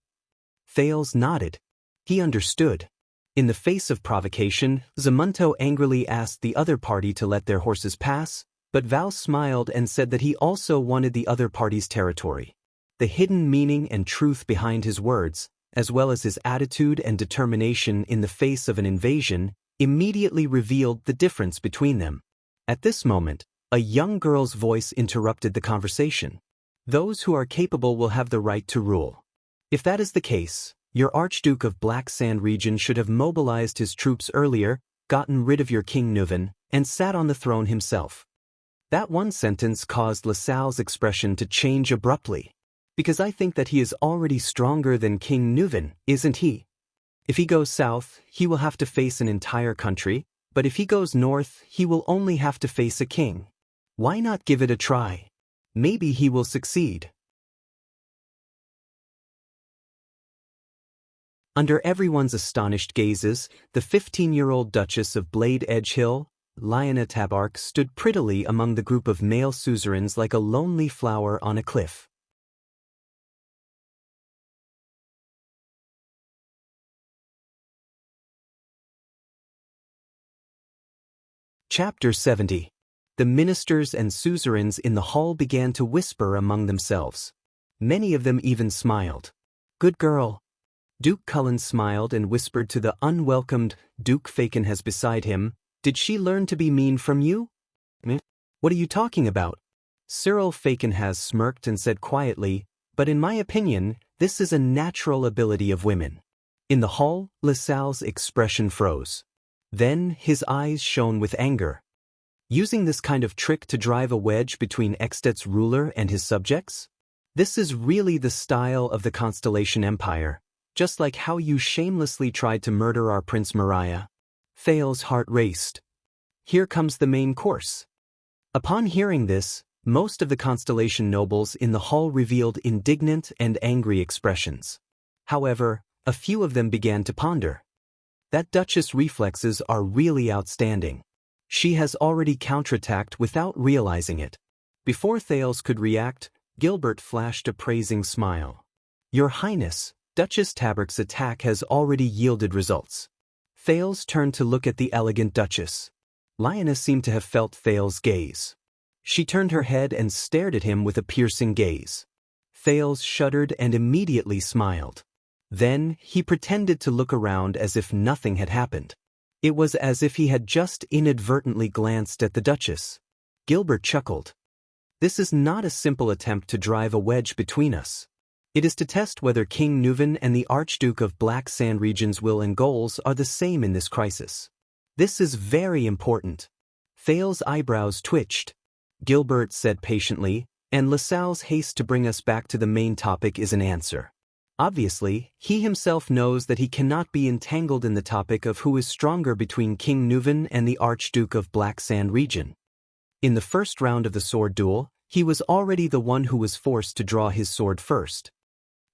Thales nodded. He understood. In the face of provocation, Zamunto angrily asked the other party to let their horses pass, but Val smiled and said that he also wanted the other party's territory. The hidden meaning and truth behind his words, as well as his attitude and determination in the face of an invasion, immediately revealed the difference between them. At this moment, a young girl's voice interrupted the conversation. Those who are capable will have the right to rule. If that is the case, your Archduke of Black Sand region should have mobilized his troops earlier, gotten rid of your King Nuven, and sat on the throne himself. That one sentence caused LaSalle's expression to change abruptly. Because I think that he is already stronger than King Nuven, isn't he? If he goes south, he will have to face an entire country, but if he goes north, he will only have to face a king. Why not give it a try? Maybe he will succeed. Under everyone's astonished gazes, the 15-year-old Duchess of Blade Edge Hill, Lyanna Tabark, stood prettily among the group of male suzerains like a lonely flower on a cliff. Chapter 70. The ministers and suzerains in the hall began to whisper among themselves. Many of them even smiled. Good girl. Duke Cullen smiled and whispered to the unwelcomed Duke Fakenhas beside him, Did she learn to be mean from you? What are you talking about? Cyril Fakenhas smirked and said quietly, But in my opinion, this is a natural ability of women. In the hall, LaSalle's expression froze. Then his eyes shone with anger. Using this kind of trick to drive a wedge between Ekstedt's ruler and his subjects? This is really the style of the Constellation Empire, just like how you shamelessly tried to murder our Prince Mariah. Thales's heart raced. Here comes the main course. Upon hearing this, most of the Constellation nobles in the hall revealed indignant and angry expressions. However, a few of them began to ponder. That Duchess' reflexes are really outstanding. She has already counterattacked without realizing it. Before Thales could react, Gilbert flashed a praising smile. Your Highness, Duchess Tabark's attack has already yielded results. Thales turned to look at the elegant Duchess. Lyanna seemed to have felt Thales' gaze. She turned her head and stared at him with a piercing gaze. Thales shuddered and immediately smiled. Then, he pretended to look around as if nothing had happened. It was as if he had just inadvertently glanced at the Duchess. Gilbert chuckled. This is not a simple attempt to drive a wedge between us. It is to test whether King Nuven and the Archduke of Black Sand region's will and goals are the same in this crisis. This is very important. Thales' eyebrows twitched. Gilbert said patiently, and LaSalle's haste to bring us back to the main topic is an answer. Obviously, he himself knows that he cannot be entangled in the topic of who is stronger between King Nuven and the Archduke of Black Sand region. In the first round of the sword duel, he was already the one who was forced to draw his sword first.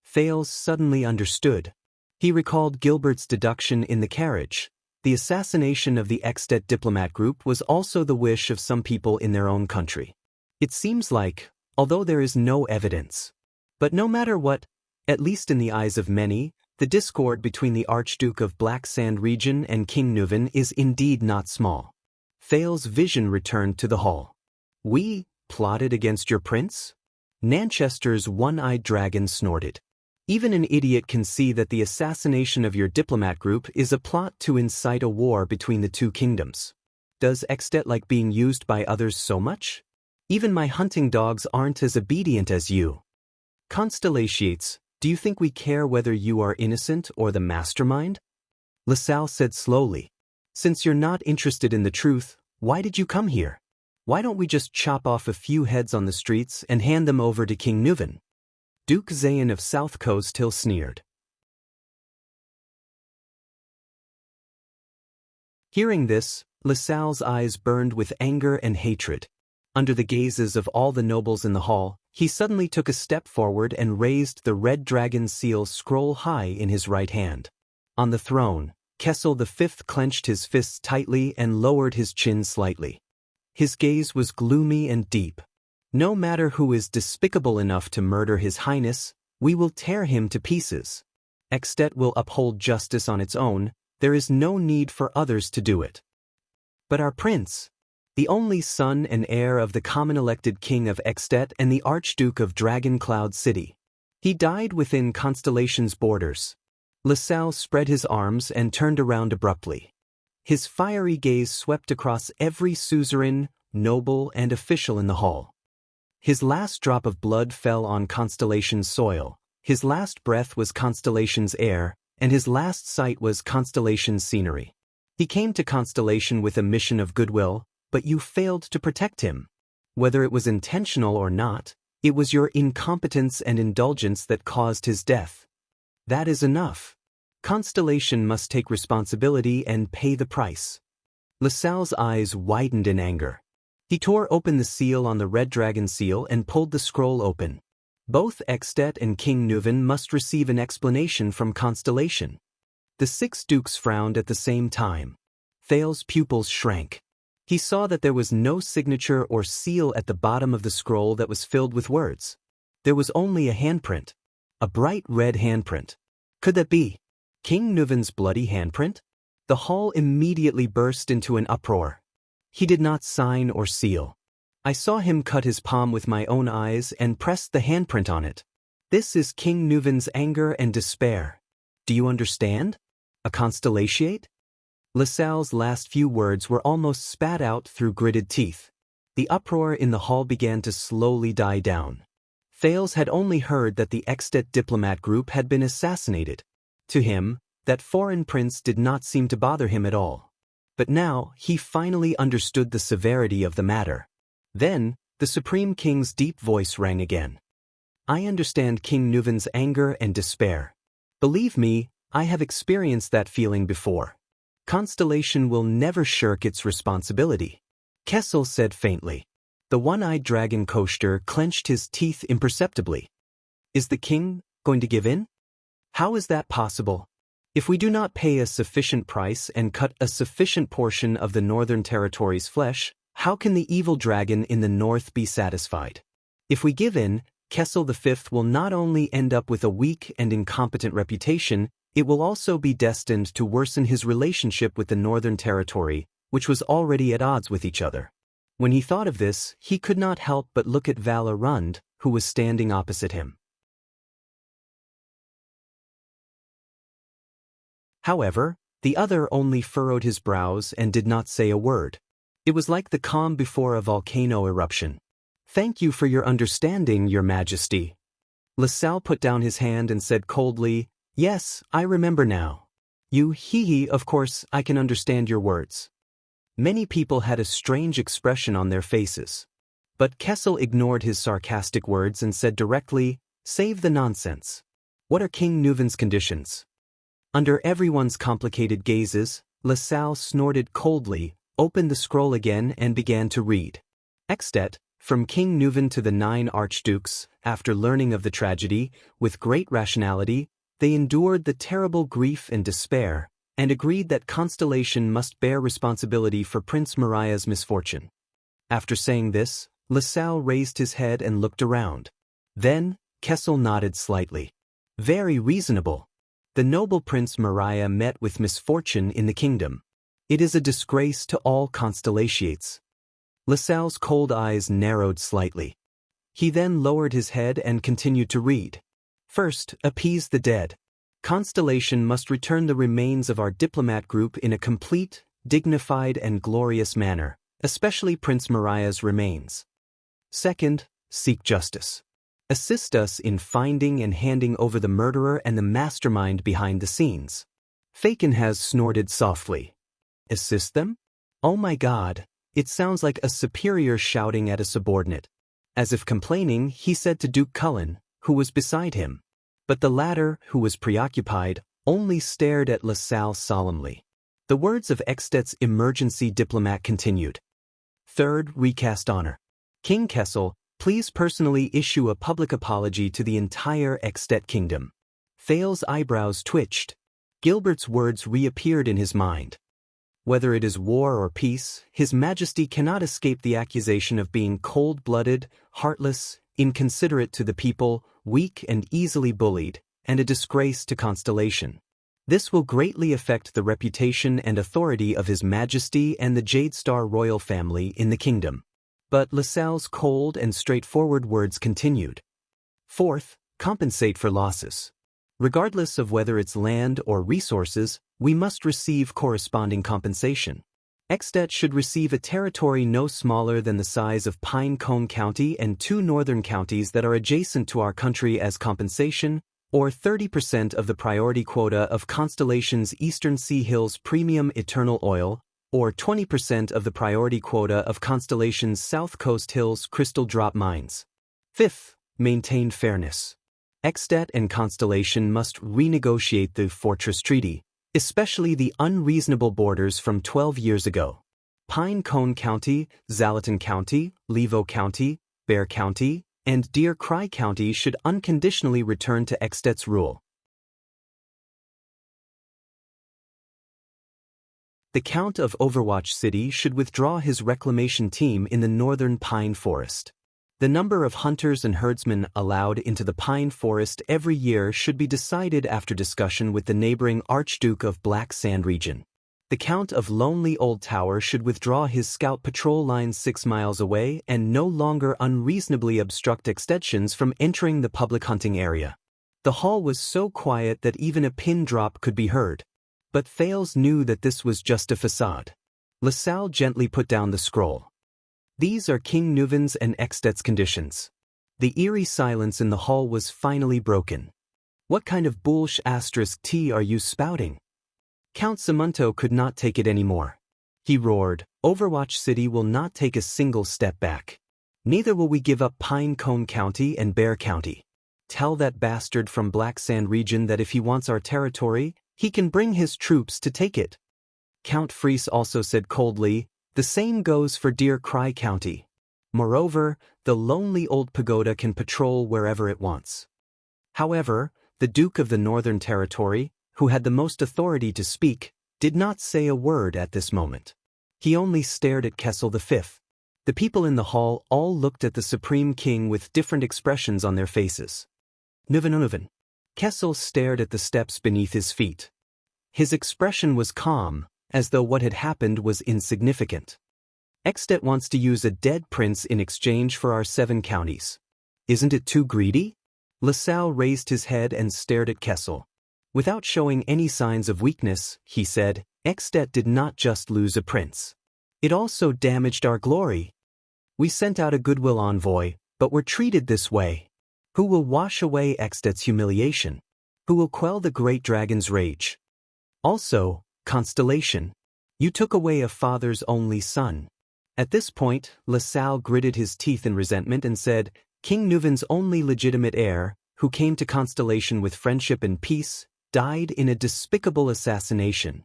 Thales suddenly understood. He recalled Gilbert's deduction in the carriage. The assassination of the Ekstedt diplomat group was also the wish of some people in their own country. It seems like, although there is no evidence. But no matter what, at least in the eyes of many, the discord between the Archduke of Black Sand region and King Nuven is indeed not small. Thales' vision returned to the hall. We plotted against your prince? Nanchester's one-eyed dragon snorted. Even an idiot can see that the assassination of your diplomat group is a plot to incite a war between the two kingdoms. Does Ekstedt like being used by others so much? Even my hunting dogs aren't as obedient as you. Constellations, do you think we care whether you are innocent or the mastermind? LaSalle said slowly. Since you're not interested in the truth, why did you come here? Why don't we just chop off a few heads on the streets and hand them over to King Nuvan? Duke Zayn of South Coast Hill sneered. Hearing this, LaSalle's eyes burned with anger and hatred. Under the gazes of all the nobles in the hall, he suddenly took a step forward and raised the red dragon seal scroll high in his right hand. On the throne, Kessel V clenched his fists tightly and lowered his chin slightly. His gaze was gloomy and deep. No matter who is despicable enough to murder His Highness, we will tear him to pieces. Extet will uphold justice on its own. There is no need for others to do it. But our prince, the only son and heir of the common-elected king of Extet and the Archduke of Dragon Cloud City. He died within Constellation's borders. LaSalle spread his arms and turned around abruptly. His fiery gaze swept across every suzerain, noble, and official in the hall. His last drop of blood fell on Constellation's soil, his last breath was Constellation's air, and his last sight was Constellation's scenery. He came to Constellation with a mission of goodwill, but you failed to protect him. Whether it was intentional or not, it was your incompetence and indulgence that caused his death. That is enough. Constellation must take responsibility and pay the price. LaSalle's eyes widened in anger. He tore open the seal on the red dragon seal and pulled the scroll open. Both Extet and King Nuvan must receive an explanation from Constellation. The 6 dukes frowned at the same time. Thale's pupils shrank. He saw that there was no signature or seal at the bottom of the scroll that was filled with words. There was only a handprint. A bright red handprint. Could that be King Nuvan's bloody handprint? The hall immediately burst into an uproar. He did not sign or seal. I saw him cut his palm with my own eyes and pressed the handprint on it. This is King Nuvan's anger and despair. Do you understand? A constellatiate? LaSalle's last few words were almost spat out through gritted teeth. The uproar in the hall began to slowly die down. Thales had only heard that the Extet diplomat group had been assassinated. To him, that foreign prince did not seem to bother him at all. But now, he finally understood the severity of the matter. Then, the Supreme King's deep voice rang again. I understand King Nuvan's anger and despair. Believe me, I have experienced that feeling before. Constellation will never shirk its responsibility. Kessel said faintly. The one-eyed dragon Koester clenched his teeth imperceptibly. Is the king going to give in? How is that possible? If we do not pay a sufficient price and cut a sufficient portion of the Northern Territory's flesh, how can the evil dragon in the north be satisfied? If we give in, Kessel V will not only end up with a weak and incompetent reputation, it will also be destined to worsen his relationship with the Northern Territory, which was already at odds with each other. When he thought of this, he could not help but look at Vala Rund, who was standing opposite him. However, the other only furrowed his brows and did not say a word. It was like the calm before a volcano eruption. Thank you for your understanding, Your Majesty. LaSalle put down his hand and said coldly, Yes, I remember now. You hee-hee, of course, I can understand your words. Many people had a strange expression on their faces. But Kessel ignored his sarcastic words and said directly, Save the nonsense. What are King Nuvan's conditions? Under everyone's complicated gazes, LaSalle snorted coldly, opened the scroll again and began to read. Extet, from King Nuvan to the 9 archdukes, after learning of the tragedy, with great rationality, they endured the terrible grief and despair, and agreed that Constellation must bear responsibility for Prince Mariah's misfortune. After saying this, LaSalle raised his head and looked around. Then, Kessel nodded slightly. Very reasonable. The noble Prince Mariah met with misfortune in the kingdom. It is a disgrace to all constellatiates. LaSalle's cold eyes narrowed slightly. He then lowered his head and continued to read. First, appease the dead. Constellation must return the remains of our diplomat group in a complete, dignified and glorious manner, especially Prince Mariah's remains. Second, seek justice. Assist us in finding and handing over the murderer and the mastermind behind the scenes. Faken has snorted softly. Assist them? Oh my God, It sounds like a superior shouting at a subordinate. As if complaining, he said to Duke Cullen, who was beside him. But the latter, who was preoccupied, only stared at LaSalle solemnly. The words of Ekstedt's emergency diplomat continued. Third, recast honor. King Kessel, please personally issue a public apology to the entire Ekstedt kingdom. Thale's eyebrows twitched. Gilbert's words reappeared in his mind. Whether it is war or peace, His Majesty cannot escape the accusation of being cold-blooded, heartless, inconsiderate to the people, weak and easily bullied, and a disgrace to Constellation. This will greatly affect the reputation and authority of His Majesty and the Jadestar royal family in the kingdom. But LaSalle's cold and straightforward words continued. Fourth, compensate for losses. Regardless of whether it's land or resources, we must receive corresponding compensation. Ekstedt should receive a territory no smaller than the size of Pine Cone County and 2 northern counties that are adjacent to our country as compensation, or 30% of the priority quota of Constellation's Eastern Sea Hills Premium Eternal Oil, or 20% of the priority quota of Constellation's South Coast Hills Crystal Drop Mines. Fifth, maintain fairness. Ekstedt and Constellation must renegotiate the Fortress Treaty, especially the unreasonable borders from 12 years ago. Pine Cone County, Zalaton County, Levo County, Bear County, and Deer Cry County should unconditionally return to Ekstedt's rule. The Count of Overwatch City should withdraw his reclamation team in the northern pine forest. The number of hunters and herdsmen allowed into the pine forest every year should be decided after discussion with the neighboring Archduke of Black Sand region. The Count of Lonely Old Tower should withdraw his scout patrol line 6 miles away and no longer unreasonably obstruct extensions from entering the public hunting area. The hall was so quiet that even a pin drop could be heard. But Thales knew that this was just a facade. LaSalle gently put down the scroll. These are King Nuven's and Ekstedt's conditions. The eerie silence in the hall was finally broken. What kind of **tea are you spouting? Count Simunto could not take it anymore. He roared, Overwatch City will not take a single step back. Neither will we give up Pine Cone County and Bear County. Tell that bastard from Black Sand region that if he wants our territory, he can bring his troops to take it. Count Fries also said coldly, the same goes for Deer Cry County. Moreover, the lonely old pagoda can patrol wherever it wants. However, the Duke of the Northern Territory, who had the most authority to speak, did not say a word at this moment. He only stared at Kessel V. The people in the hall all looked at the Supreme King with different expressions on their faces. Nuven. Kessel stared at the steps beneath his feet. His expression was calm, as though what had happened was insignificant. Ekstedt wants to use a dead prince in exchange for our 7 counties. Isn't it too greedy? LaSalle raised his head and stared at Kessel. Without showing any signs of weakness, he said, Ekstedt did not just lose a prince. It also damaged our glory. We sent out a goodwill envoy, but were treated this way. Who will wash away Ekstedt's humiliation? Who will quell the great dragon's rage? Also, Constellation, you took away a father's only son. At this point, LaSalle gritted his teeth in resentment and said, King Nuven's only legitimate heir, who came to Constellation with friendship and peace, died in a despicable assassination.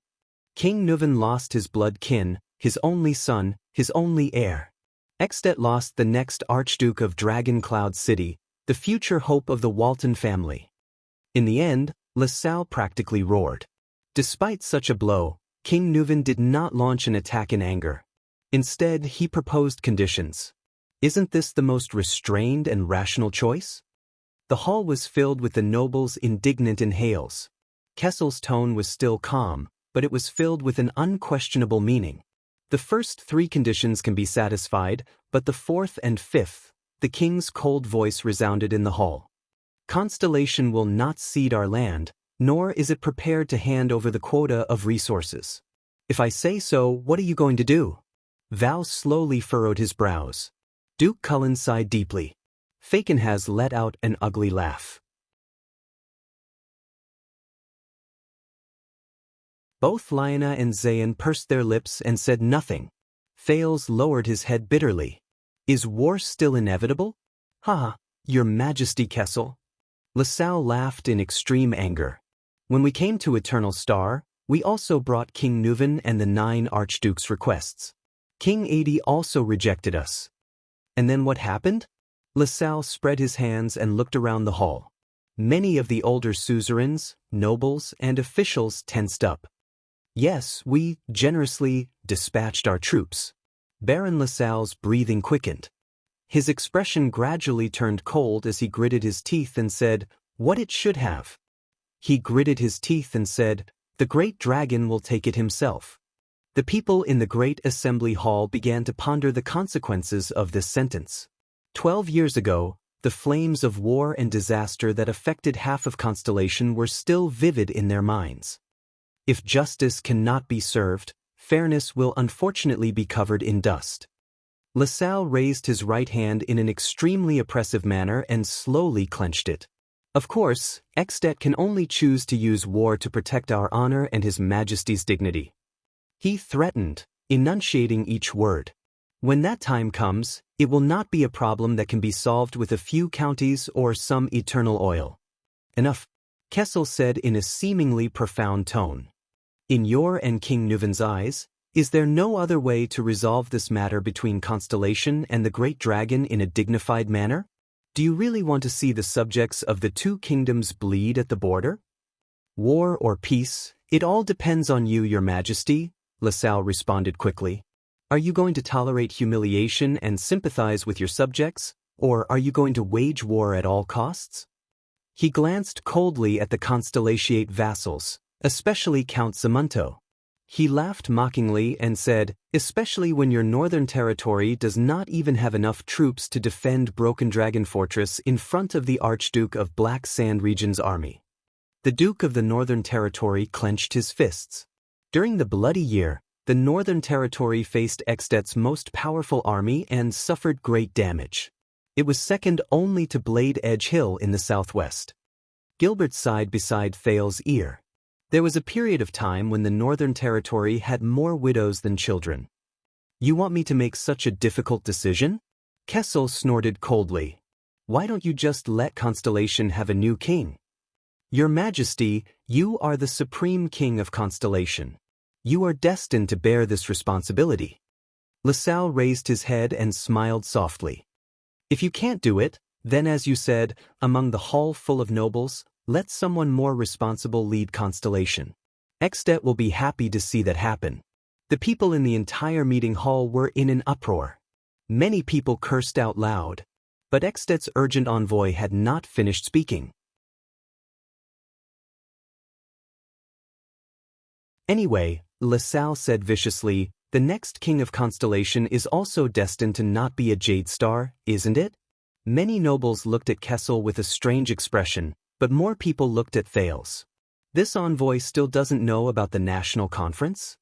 King Nuven lost his blood kin, his only son, his only heir. Ekstedt lost the next Archduke of Dragon Cloud City, the future hope of the Walton family. In the end, LaSalle practically roared. Despite such a blow, King Nuven did not launch an attack in anger. Instead, he proposed conditions. Isn't this the most restrained and rational choice? The hall was filled with the nobles' indignant inhales. Kessel's tone was still calm, but it was filled with an unquestionable meaning. The first 3 conditions can be satisfied, but the 4th and 5th, the king's cold voice resounded in the hall. Constellation will not cede our land, nor is it prepared to hand over the quota of resources. If I say so, what are you going to do? Val slowly furrowed his brows. Duke Cullen sighed deeply. Fakenhas let out an ugly laugh. Both Lyanna and Zayn pursed their lips and said nothing. Thales lowered his head bitterly. Is war still inevitable? Ha, your majesty, Kessel. LaSalle laughed in extreme anger. When we came to Eternal Star, we also brought King Nuvan and the 9 archdukes' requests. King 80 also rejected us. And then what happened? LaSalle spread his hands and looked around the hall. Many of the older suzerains, nobles, and officials tensed up. Yes, we generously dispatched our troops. Baron LaSalle's breathing quickened. His expression gradually turned cold as he gritted his teeth and said, "What it should have." He gritted his teeth and said, "The great dragon will take it himself." The people in the great assembly hall began to ponder the consequences of this sentence. 12 years ago, the flames of war and disaster that affected half of Constellation were still vivid in their minds. If justice cannot be served, fairness will unfortunately be covered in dust. LaSalle raised his right hand in an extremely oppressive manner and slowly clenched it. Of course, Extet can only choose to use war to protect our honor and His Majesty's dignity. He threatened, enunciating each word. When that time comes, it will not be a problem that can be solved with a few counties or some eternal oil. Enough, Kessel said in a seemingly profound tone. In your and King Nuvan's eyes, is there no other way to resolve this matter between Constellation and the Great Dragon in a dignified manner? Do you really want to see the subjects of the 2 kingdoms bleed at the border? War or peace, it all depends on you, Your Majesty, LaSalle responded quickly. Are you going to tolerate humiliation and sympathize with your subjects, or are you going to wage war at all costs? He glanced coldly at the Constellatiate vassals, especially Count Samunto. He laughed mockingly and said, "Especially when your northern territory does not even have enough troops to defend Broken Dragon Fortress in front of the Archduke of Black Sand Region's army." The Duke of the Northern Territory clenched his fists. During the bloody year, the Northern Territory faced Extet's most powerful army and suffered great damage. It was second only to Blade Edge Hill in the southwest. Gilbert sighed beside Thales' ear. There was a period of time when the Northern Territory had more widows than children. You want me to make such a difficult decision? Kessel snorted coldly. Why don't you just let Constellation have a new king? Your Majesty, you are the supreme king of Constellation. You are destined to bear this responsibility. LaSalle raised his head and smiled softly. If you can't do it, then as you said, among the hall full of nobles, let someone more responsible lead Constellation. Extet will be happy to see that happen. The people in the entire meeting hall were in an uproar. Many people cursed out loud. But Extet's urgent envoy had not finished speaking. Anyway, LaSalle said viciously, the next king of Constellation is also destined to not be a Jade Star, isn't it? Many nobles looked at Kessel with a strange expression, but more people looked at Thales. This envoy still doesn't know about the national conference?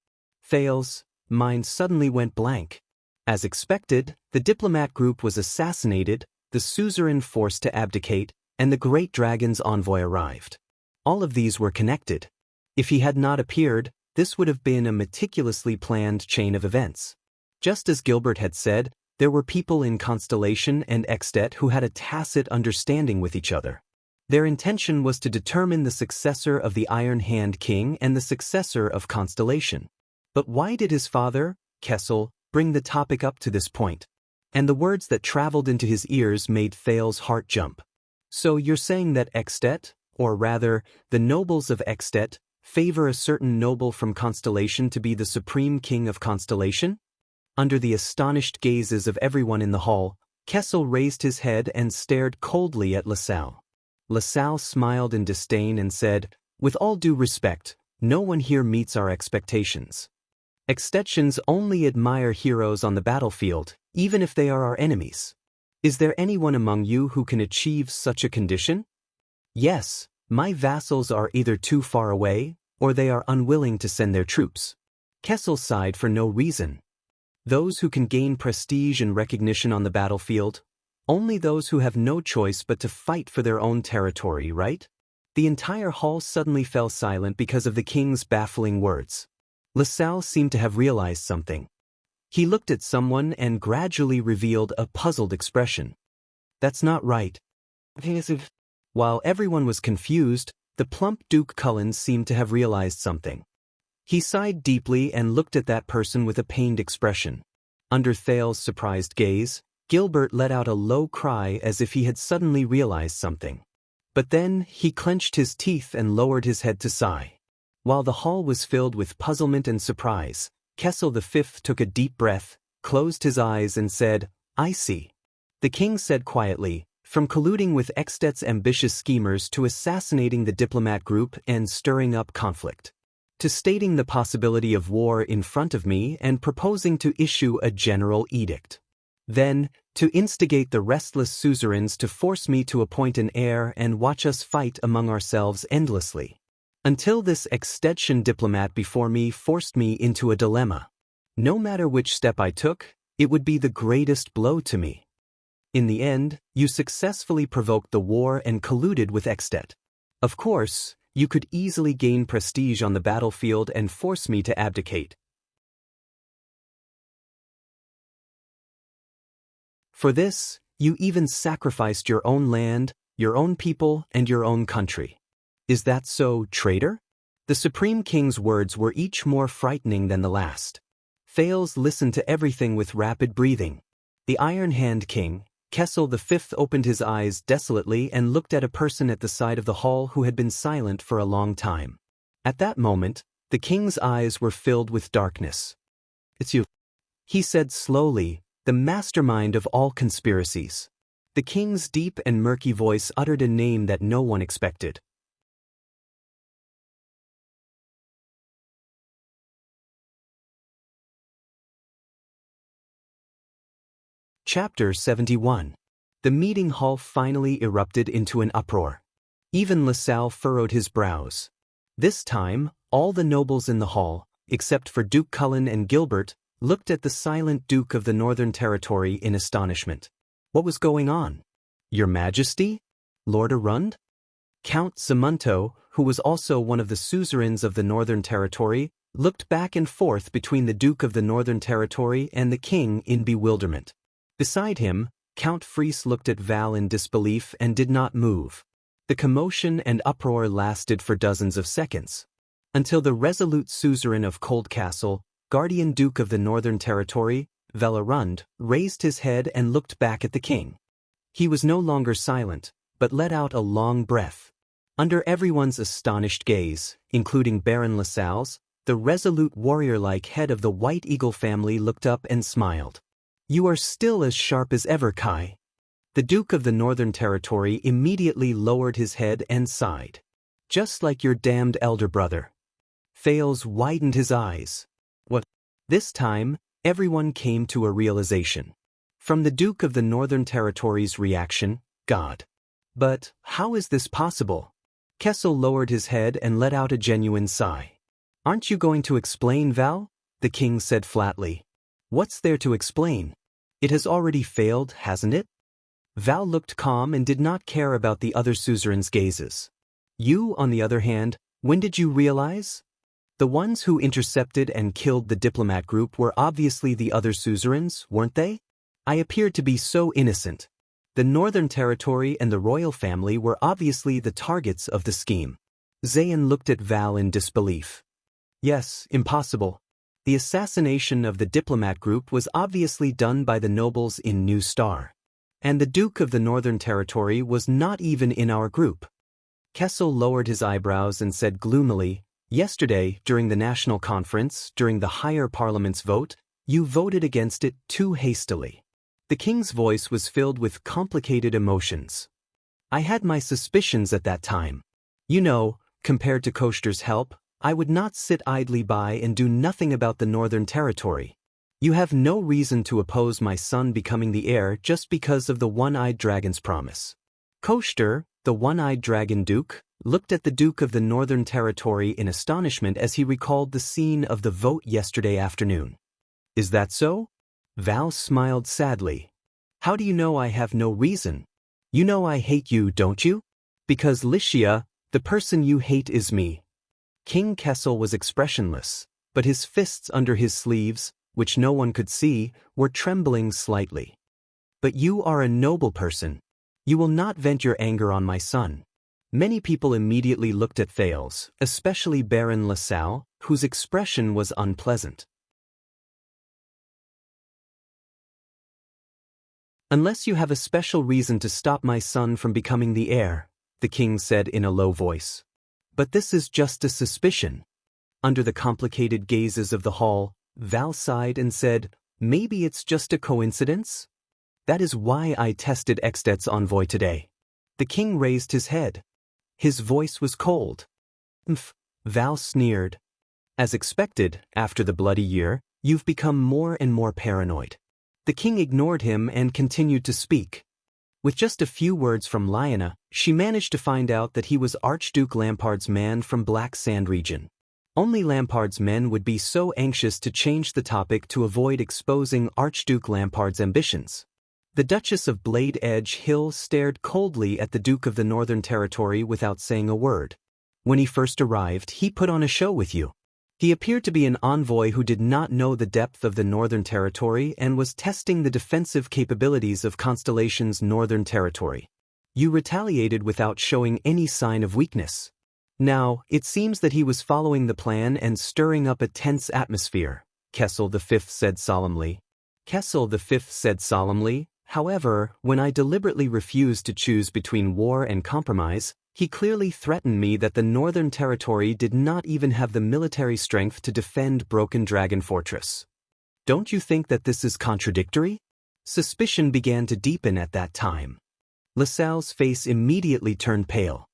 Thales' mind suddenly went blank. As expected, the diplomat group was assassinated, the suzerain forced to abdicate, and the great dragon's envoy arrived. All of these were connected. If he had not appeared, this would have been a meticulously planned chain of events. Just as Gilbert had said, there were people in Constellation and Extet who had a tacit understanding with each other. Their intention was to determine the successor of the Iron Hand King and the successor of Constellation. But why did his father, Kessel, bring the topic up to this point? And the words that traveled into his ears made Thales' heart jump. So you're saying that Extet, or rather, the nobles of Extet, favor a certain noble from Constellation to be the supreme king of Constellation? Under the astonished gazes of everyone in the hall, Kessel raised his head and stared coldly at LaSalle. LaSalle smiled in disdain and said, with all due respect, no one here meets our expectations. Extetians only admire heroes on the battlefield, even if they are our enemies. Is there anyone among you who can achieve such a condition? Yes, my vassals are either too far away, or they are unwilling to send their troops. Kessel sighed for no reason. Those who can gain prestige and recognition on the battlefield, only those who have no choice but to fight for their own territory, right? The entire hall suddenly fell silent because of the king's baffling words. LaSalle seemed to have realized something. He looked at someone and gradually revealed a puzzled expression. That's not right. While everyone was confused, the plump Duke Cullen seemed to have realized something. He sighed deeply and looked at that person with a pained expression. Under Thale's surprised gaze, Gilbert let out a low cry as if he had suddenly realized something. But then, he clenched his teeth and lowered his head to sigh. While the hall was filled with puzzlement and surprise, Kessel V took a deep breath, closed his eyes and said, "I see." The king said quietly, "From colluding with Extet's ambitious schemers to assassinating the diplomat group and stirring up conflict, to stating the possibility of war in front of me and proposing to issue a general edict. Then, to instigate the restless suzerains to force me to appoint an heir and watch us fight among ourselves endlessly. Until this Extension diplomat before me forced me into a dilemma. No matter which step I took, it would be the greatest blow to me. In the end, you successfully provoked the war and colluded with Extet. Of course, you could easily gain prestige on the battlefield and force me to abdicate. For this, you even sacrificed your own land, your own people, and your own country. Is that so, traitor?" The Supreme King's words were each more frightening than the last. Thales listened to everything with rapid breathing. The Iron Hand King, Kessel V, opened his eyes desolately and looked at a person at the side of the hall who had been silent for a long time. At that moment, the king's eyes were filled with darkness. "It's you," he said slowly, "the mastermind of all conspiracies." The king's deep and murky voice uttered a name that no one expected. Chapter 71. The meeting hall finally erupted into an uproar. Even LaSalle furrowed his brows. This time, all the nobles in the hall, except for Duke Cullen and Gilbert, looked at the silent Duke of the Northern Territory in astonishment. What was going on? "Your Majesty? Lord Arund?" Count Simunto, who was also one of the suzerains of the Northern Territory, looked back and forth between the Duke of the Northern Territory and the king in bewilderment. Beside him, Count Fries looked at Val in disbelief and did not move. The commotion and uproar lasted for dozens of seconds, until the resolute suzerain of Coldcastle, Guardian Duke of the Northern Territory, Val Arund, raised his head and looked back at the king. He was no longer silent, but let out a long breath. Under everyone's astonished gaze, including Baron LaSalle's, the resolute warrior-like head of the White Eagle family looked up and smiled. "You are still as sharp as ever, Kai." The Duke of the Northern Territory immediately lowered his head and sighed. "Just like your damned elder brother." Thales widened his eyes. "What?" This time, everyone came to a realization. From the Duke of the Northern Territory's reaction, "God. But how is this possible?" Kessel lowered his head and let out a genuine sigh. "Aren't you going to explain, Val?" the king said flatly. "What's there to explain? It has already failed, hasn't it?" Val looked calm and did not care about the other suzerain's gazes. "You, on the other hand, when did you realize? The ones who intercepted and killed the diplomat group were obviously the other suzerains, weren't they? I appeared to be so innocent. The Northern Territory and the royal family were obviously the targets of the scheme." Zayn looked at Val in disbelief. "Yes, impossible. The assassination of the diplomat group was obviously done by the nobles in New Star. And the Duke of the Northern Territory was not even in our group." Kessel lowered his eyebrows and said gloomily, "Yesterday, during the national conference, during the Heir Parliament's vote, you voted against it too hastily." The king's voice was filled with complicated emotions. "I had my suspicions at that time. You know, compared to Koster's help, I would not sit idly by and do nothing about the Northern Territory. You have no reason to oppose my son becoming the heir just because of the one-eyed dragon's promise." Koster, the one-eyed dragon duke, looked at the Duke of the Northern Territory in astonishment as he recalled the scene of the vote yesterday afternoon. "Is that so?" Val smiled sadly. "How do you know I have no reason? You know I hate you, don't you? Because Lycia, the person you hate is me." King Kessel was expressionless, but his fists under his sleeves, which no one could see, were trembling slightly. But you are a noble person. You will not vent your anger on my son. Many people immediately looked at Thales, especially Baron LaSalle, whose expression was unpleasant. Unless you have a special reason to stop my son from becoming the heir, the king said in a low voice. But this is just a suspicion. Under the complicated gazes of the hall, Val sighed and said, maybe it's just a coincidence? That is why I tested Extet's envoy today. The king raised his head. His voice was cold. Val sneered. As expected, after the bloody year, you've become more and more paranoid. The king ignored him and continued to speak. With just a few words from Lyanna, she managed to find out that he was Archduke Lampard's man from Black Sand region. Only Lampard's men would be so anxious to change the topic to avoid exposing Archduke Lampard's ambitions. The Duchess of Blade Edge Hill stared coldly at the Duke of the Northern Territory without saying a word. When he first arrived, he put on a show with you. He appeared to be an envoy who did not know the depth of the Northern Territory and was testing the defensive capabilities of Constellation's Northern Territory. You retaliated without showing any sign of weakness. Now, it seems that he was following the plan and stirring up a tense atmosphere, Kessel V said solemnly. However, when I deliberately refused to choose between war and compromise, he clearly threatened me that the Northern Territory did not even have the military strength to defend Broken Dragon Fortress. Don't you think that this is contradictory? Suspicion began to deepen at that time. LaSalle's face immediately turned pale.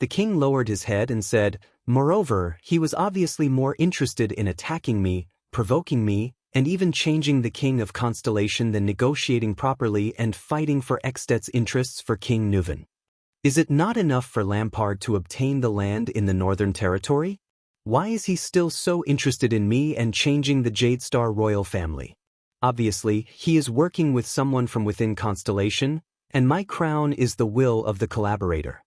The king lowered his head and said, moreover, he was obviously more interested in attacking me, provoking me, and even changing the king of Constellation than negotiating properly and fighting for Extet's interests for King Nuven. Is it not enough for Lampard to obtain the land in the Northern Territory? Why is he still so interested in me and changing the Jadestar royal family? Obviously, he is working with someone from within Constellation, and my crown is the will of the collaborator.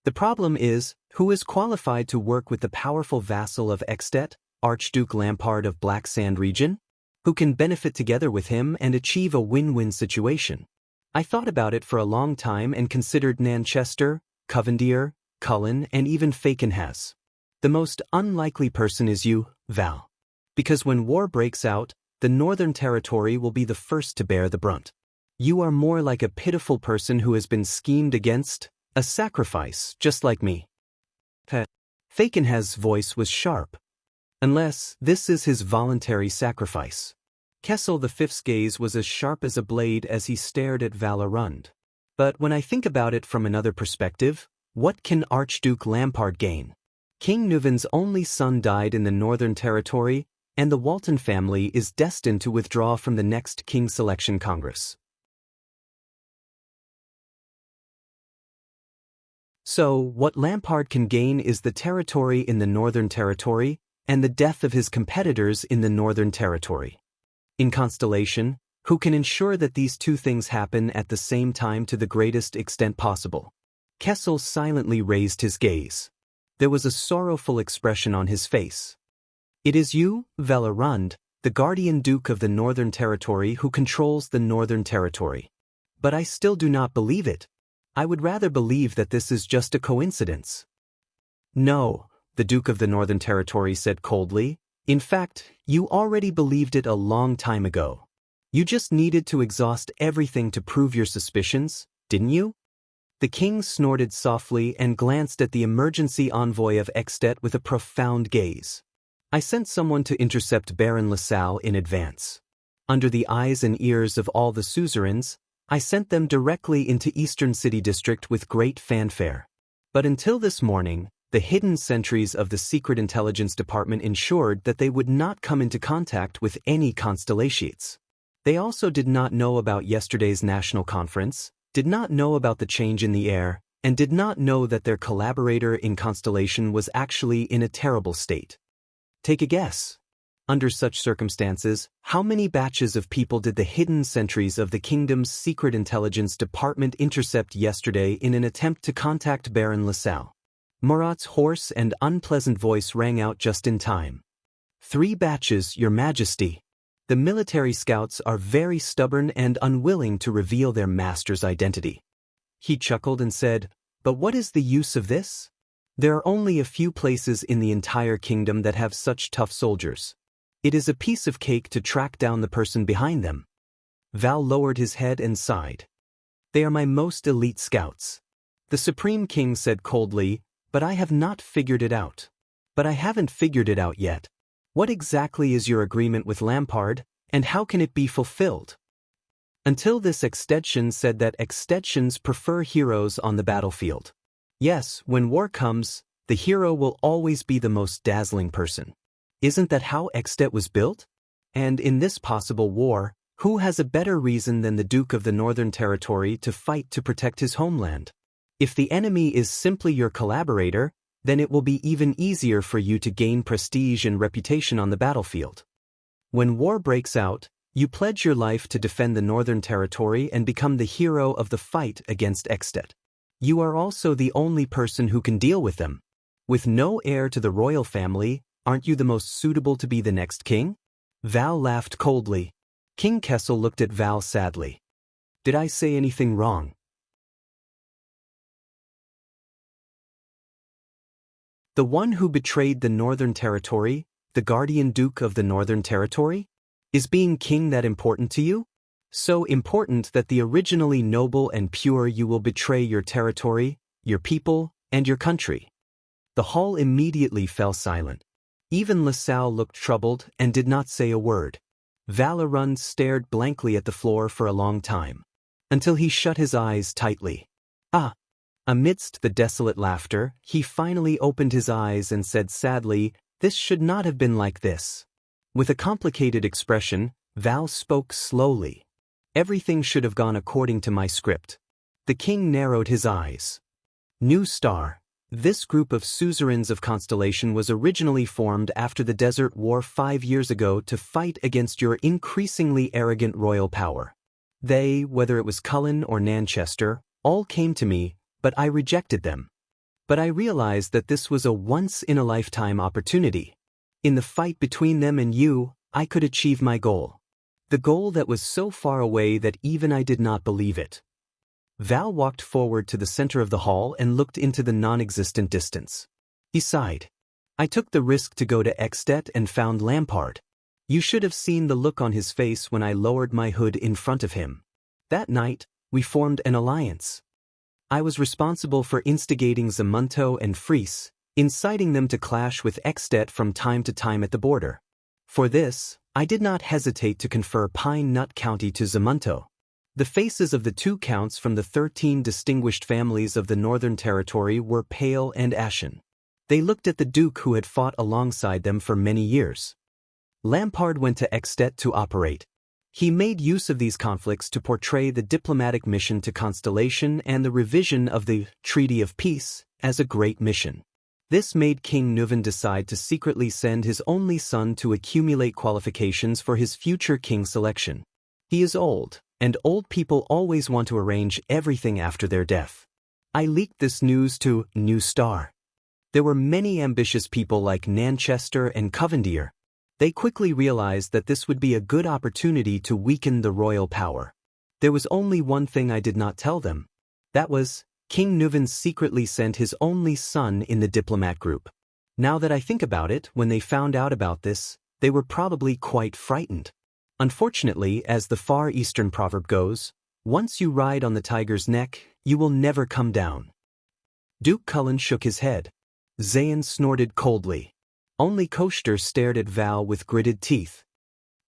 The problem is, who is qualified to work with the powerful vassal of Extet, Archduke Lampard of Black Sand region? Who can benefit together with him and achieve a win-win situation? I thought about it for a long time and considered Nanchester, Covendier, Cullen, and even Fakenhas. The most unlikely person is you, Val. Because when war breaks out, the Northern Territory will be the first to bear the brunt. You are more like a pitiful person who has been schemed against, a sacrifice, just like me. Fakenhas' voice was sharp. Unless this is his voluntary sacrifice. Kessel V's gaze was as sharp as a blade as he stared at Val Arund. But when I think about it from another perspective, what can Archduke Lampard gain? King Nuven's only son died in the Northern Territory, and the Walton family is destined to withdraw from the next King Selection Congress. So, what Lampard can gain is the territory in the Northern Territory, and the death of his competitors in the Northern Territory. In Constellation, who can ensure that these two things happen at the same time to the greatest extent possible? Kessel silently raised his gaze. There was a sorrowful expression on his face. It is you, Val Arund, the Guardian Duke of the Northern Territory who controls the Northern Territory. But I still do not believe it. I would rather believe that this is just a coincidence. No, the Duke of the Northern Territory said coldly. In fact, you already believed it a long time ago. You just needed to exhaust everything to prove your suspicions, didn't you? The king snorted softly and glanced at the emergency envoy of Extet with a profound gaze. I sent someone to intercept Baron LaSalle in advance. Under the eyes and ears of all the suzerains, I sent them directly into Eastern City District with great fanfare. But until this morning, the hidden sentries of the Secret Intelligence Department ensured that they would not come into contact with any constellations. They also did not know about yesterday's national conference, did not know about the change in the air, and did not know that their collaborator in Constellation was actually in a terrible state. Take a guess. Under such circumstances, how many batches of people did the hidden sentries of the kingdom's Secret Intelligence Department intercept yesterday in an attempt to contact Baron LaSalle? Murat's hoarse and unpleasant voice rang out just in time. 3 batches, Your Majesty. The military scouts are very stubborn and unwilling to reveal their master's identity. He chuckled and said, "But what is the use of this? There are only a few places in the entire kingdom that have such tough soldiers. It is a piece of cake to track down the person behind them." Val lowered his head and sighed. "They are my most elite scouts." The Supreme King said coldly, "But I have not figured it out." "But I haven't figured it out yet. What exactly is your agreement with Lampard, and how can it be fulfilled?" Until this extension said that extensions prefer heroes on the battlefield. Yes, when war comes, the hero will always be the most dazzling person. Isn't that how Extet was built? And in this possible war, who has a better reason than the Duke of the Northern Territory to fight to protect his homeland? If the enemy is simply your collaborator, then it will be even easier for you to gain prestige and reputation on the battlefield. When war breaks out, you pledge your life to defend the Northern Territory and become the hero of the fight against Extet. You are also the only person who can deal with them. With no heir to the royal family, aren't you the most suitable to be the next king? Val laughed coldly. King Kessel looked at Val sadly. "Did I say anything wrong?" "The one who betrayed the Northern Territory, the guardian duke of the Northern Territory? Is being king that important to you? So important that the originally noble and pure you will betray your territory, your people, and your country?" The hall immediately fell silent. Even LaSalle looked troubled and did not say a word. Valerun stared blankly at the floor for a long time, until he shut his eyes tightly. "Ah!" Amidst the desolate laughter, he finally opened his eyes and said sadly, "This should not have been like this." With a complicated expression, Val spoke slowly. "Everything should have gone according to my script." The king narrowed his eyes. "New Star. This group of suzerains of Constellation was originally formed after the Desert War 5 years ago to fight against your increasingly arrogant royal power. They, whether it was Cullen or Nanchester, all came to me, but I rejected them. But I realized that this was a once-in-a-lifetime opportunity. In the fight between them and you, I could achieve my goal. The goal that was so far away that even I did not believe it." Val walked forward to the center of the hall and looked into the non-existent distance. He sighed. "I took the risk to go to Extet and found Lampard. You should have seen the look on his face when I lowered my hood in front of him. That night, we formed an alliance. I was responsible for instigating Zamunto and Fries, inciting them to clash with Extet from time to time at the border. For this, I did not hesitate to confer Pine Nut County to Zamunto. The faces of the 2 counts from the 13 distinguished families of the Northern Territory were pale and ashen. They looked at the Duke who had fought alongside them for many years. Lampard went to Extet to operate. He made use of these conflicts to portray the diplomatic mission to Constellation and the revision of the Treaty of Peace as a great mission. This made King Nuvan decide to secretly send his only son to accumulate qualifications for his future king selection. He is old, and old people always want to arrange everything after their death. I leaked this news to New Star. There were many ambitious people like Nanchester and Covendier. They quickly realized that this would be a good opportunity to weaken the royal power. There was only one thing I did not tell them. That was, King Nuvan secretly sent his only son in the diplomat group. Now that I think about it, when they found out about this, they were probably quite frightened. Unfortunately, as the Far Eastern proverb goes, once you ride on the tiger's neck, you will never come down. Duke Cullen shook his head. Zayn snorted coldly. Only Koster stared at Val with gritted teeth.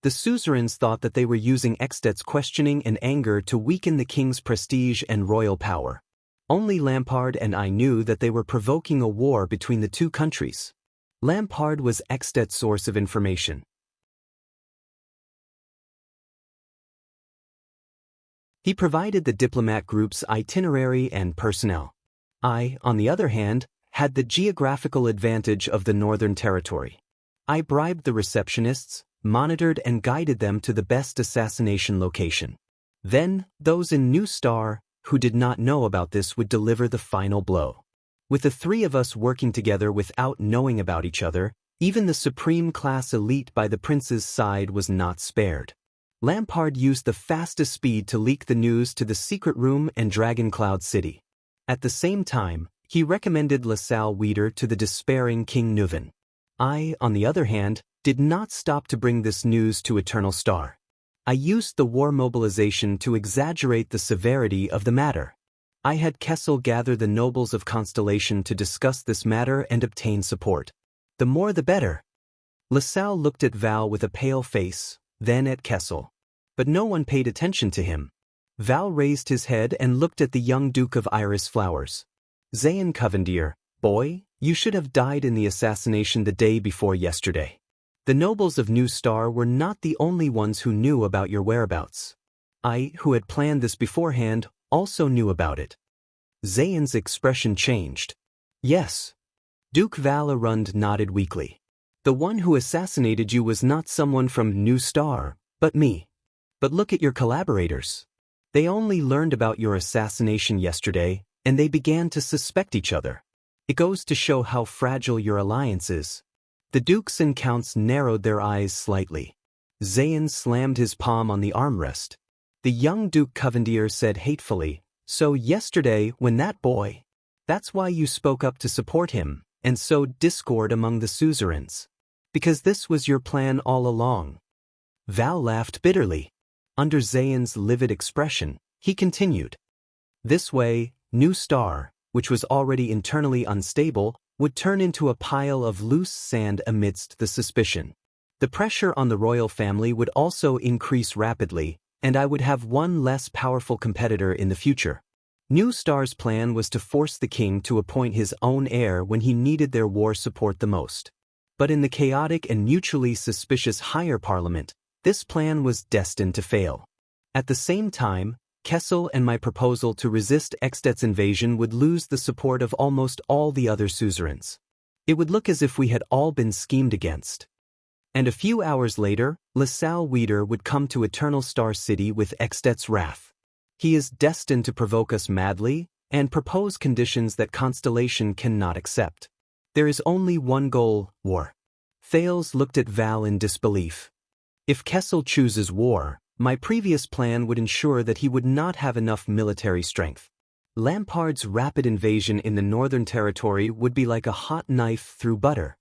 The suzerains thought that they were using Extet's questioning and anger to weaken the king's prestige and royal power. Only Lampard and I knew that they were provoking a war between the 2 countries. Lampard was Extet's source of information. He provided the diplomat group's itinerary and personnel. I, on the other hand, had the geographical advantage of the Northern Territory. I bribed the receptionists, monitored and guided them to the best assassination location. Then, those in New Star, who did not know about this, would deliver the final blow. With the 3 of us working together without knowing about each other, Even the supreme class elite by the prince's side was not spared. Lampard used the fastest speed to leak the news to the secret room and Dragon Cloud City. At the same time, he recommended LaSalle Weeder to the despairing King Nuven. I, on the other hand, did not stop to bring this news to Eternal Star. I used the war mobilization to exaggerate the severity of the matter. I had Kessel gather the nobles of Constellation to discuss this matter and obtain support. The more the better. LaSalle looked at Val with a pale face, then at Kessel. But no one paid attention to him. Val raised his head and looked at the young Duke of Iris Flowers. Zayn Covendier, boy, you should have died in the assassination the day before yesterday. The nobles of New Star were not the only ones who knew about your whereabouts. I, who had planned this beforehand, also knew about it. Zayn's expression changed. Yes. Duke Valerund nodded weakly. The one who assassinated you was not someone from New Star, but me. But look at your collaborators. They only learned about your assassination yesterday, and they began to suspect each other. It goes to show how fragile your alliance is. The dukes and counts narrowed their eyes slightly. Zayn slammed his palm on the armrest. The young Duke Covendier said hatefully, "So yesterday, when that boy... That's why you spoke up to support him, and sowed discord among the suzerains. Because this was your plan all along." Val laughed bitterly. Under Zayn's livid expression, he continued. This way, New Star, which was already internally unstable, would turn into a pile of loose sand amidst the suspicion. The pressure on the royal family would also increase rapidly, and I would have one less powerful competitor in the future. New Star's plan was to force the king to appoint his own heir when he needed their war support the most. But in the chaotic and mutually suspicious Heir Parliament, this plan was destined to fail. At the same time, Kessel and my proposal to resist Extet's invasion would lose the support of almost all the other suzerains. It would look as if we had all been schemed against. And a few hours later, LaSalle Weeder would come to Eternal Star City with Extet's wrath. He is destined to provoke us madly and propose conditions that Constellation cannot accept. There is only one goal, war. Thales looked at Val in disbelief. If Kessel chooses war, my previous plan would ensure that he would not have enough military strength. Lampard's rapid invasion in the Northern Territory would be like a hot knife through butter.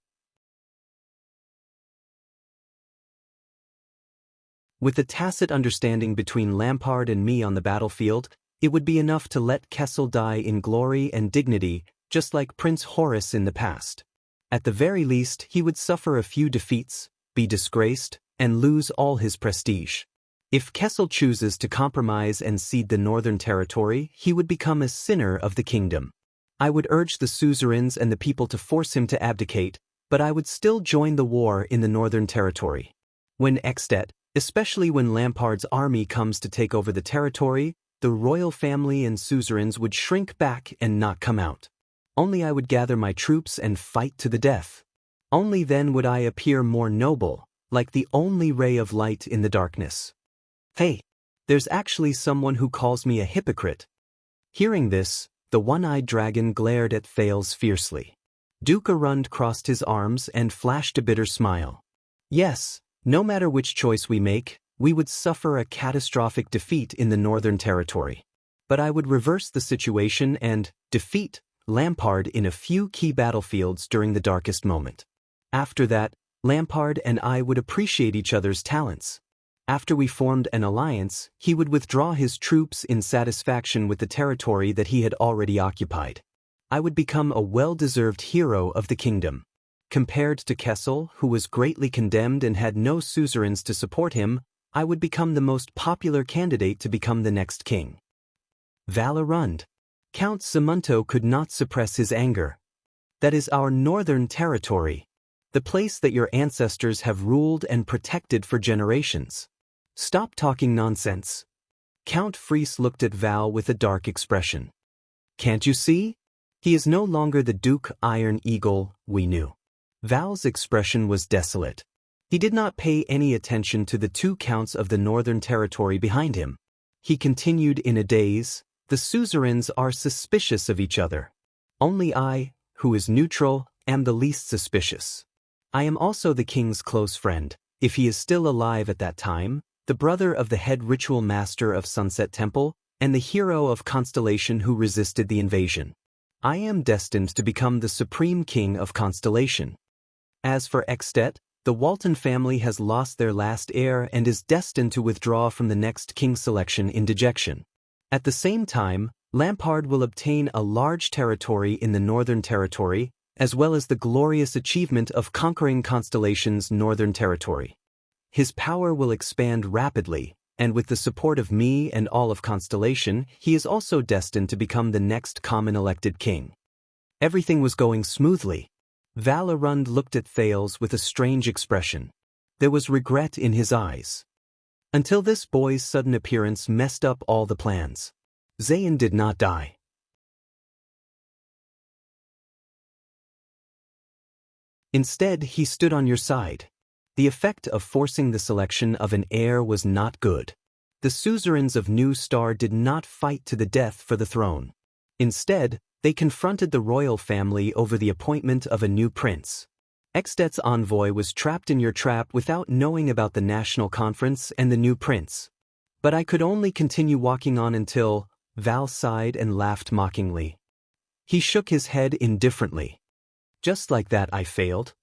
With the tacit understanding between Lampard and me on the battlefield, it would be enough to let Kessel die in glory and dignity, just like Prince Horace in the past. At the very least, he would suffer a few defeats, be disgraced, and lose all his prestige. If Kessel chooses to compromise and cede the Northern Territory, he would become a sinner of the kingdom. I would urge the suzerains and the people to force him to abdicate, but I would still join the war in the Northern Territory. When Extet, especially when Lampard's army comes to take over the territory, the royal family and suzerains would shrink back and not come out. Only I would gather my troops and fight to the death. Only then would I appear more noble, like the only ray of light in the darkness. Hey, there's actually someone who calls me a hypocrite. Hearing this, the one-eyed dragon glared at Thales fiercely. Duke Arund crossed his arms and flashed a bitter smile. Yes, no matter which choice we make, we would suffer a catastrophic defeat in the Northern Territory. But I would reverse the situation and defeat Lampard in a few key battlefields during the darkest moment. After that, Lampard and I would appreciate each other's talents. After we formed an alliance, he would withdraw his troops in satisfaction with the territory that he had already occupied. I would become a well-deserved hero of the kingdom. Compared to Kessel, who was greatly condemned and had no suzerains to support him, I would become the most popular candidate to become the next king. Valerund. Count Simunto could not suppress his anger. That is our Northern Territory. The place that your ancestors have ruled and protected for generations. Stop talking nonsense. Count Fries looked at Val with a dark expression. Can't you see? He is no longer the Duke Iron Eagle we knew. Val's expression was desolate. He did not pay any attention to the two counts of the Northern Territory behind him. He continued in a daze, the suzerains are suspicious of each other. Only I, who is neutral, am the least suspicious. I am also the king's close friend, if he is still alive at that time, the brother of the head ritual master of Sunset Temple, and the hero of Constellation who resisted the invasion. I am destined to become the supreme king of Constellation. As for Extet, the Walton family has lost their last heir and is destined to withdraw from the next king selection in dejection. At the same time, Lampard will obtain a large territory in the Northern Territory, as well as the glorious achievement of conquering Constellation's Northern Territory. His power will expand rapidly, and with the support of me and all of Constellation, he is also destined to become the next common elected king. Everything was going smoothly. Val Arund looked at Thales with a strange expression. There was regret in his eyes. Until this boy's sudden appearance messed up all the plans. Zayn did not die. Instead, he stood on your side. The effect of forcing the selection of an heir was not good. The suzerains of New Star did not fight to the death for the throne. Instead, they confronted the royal family over the appointment of a new prince. Extet's envoy was trapped in your trap without knowing about the national conference and the new prince. But I could only continue walking on until... Val sighed and laughed mockingly. He shook his head indifferently. Just like that I failed.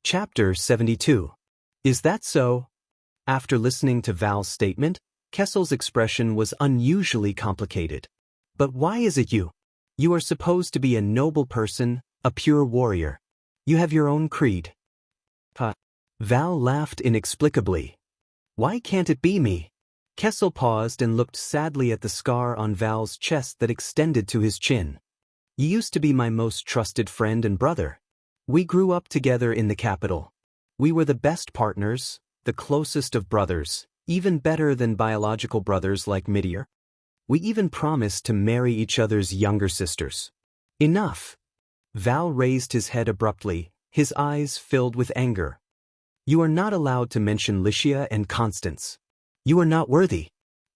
Chapter 72. Is that so? After listening to Val's statement, Kessel's expression was unusually complicated. But why is it you? You are supposed to be a noble person, a pure warrior. You have your own creed. Val laughed inexplicably. Why can't it be me? Kessel paused and looked sadly at the scar on Val's chest that extended to his chin. You used to be my most trusted friend and brother. We grew up together in the capital. We were the best partners, the closest of brothers, even better than biological brothers like Midir. We even promised to marry each other's younger sisters. Enough. Val raised his head abruptly, his eyes filled with anger. You are not allowed to mention Lycia and Constance. You are not worthy.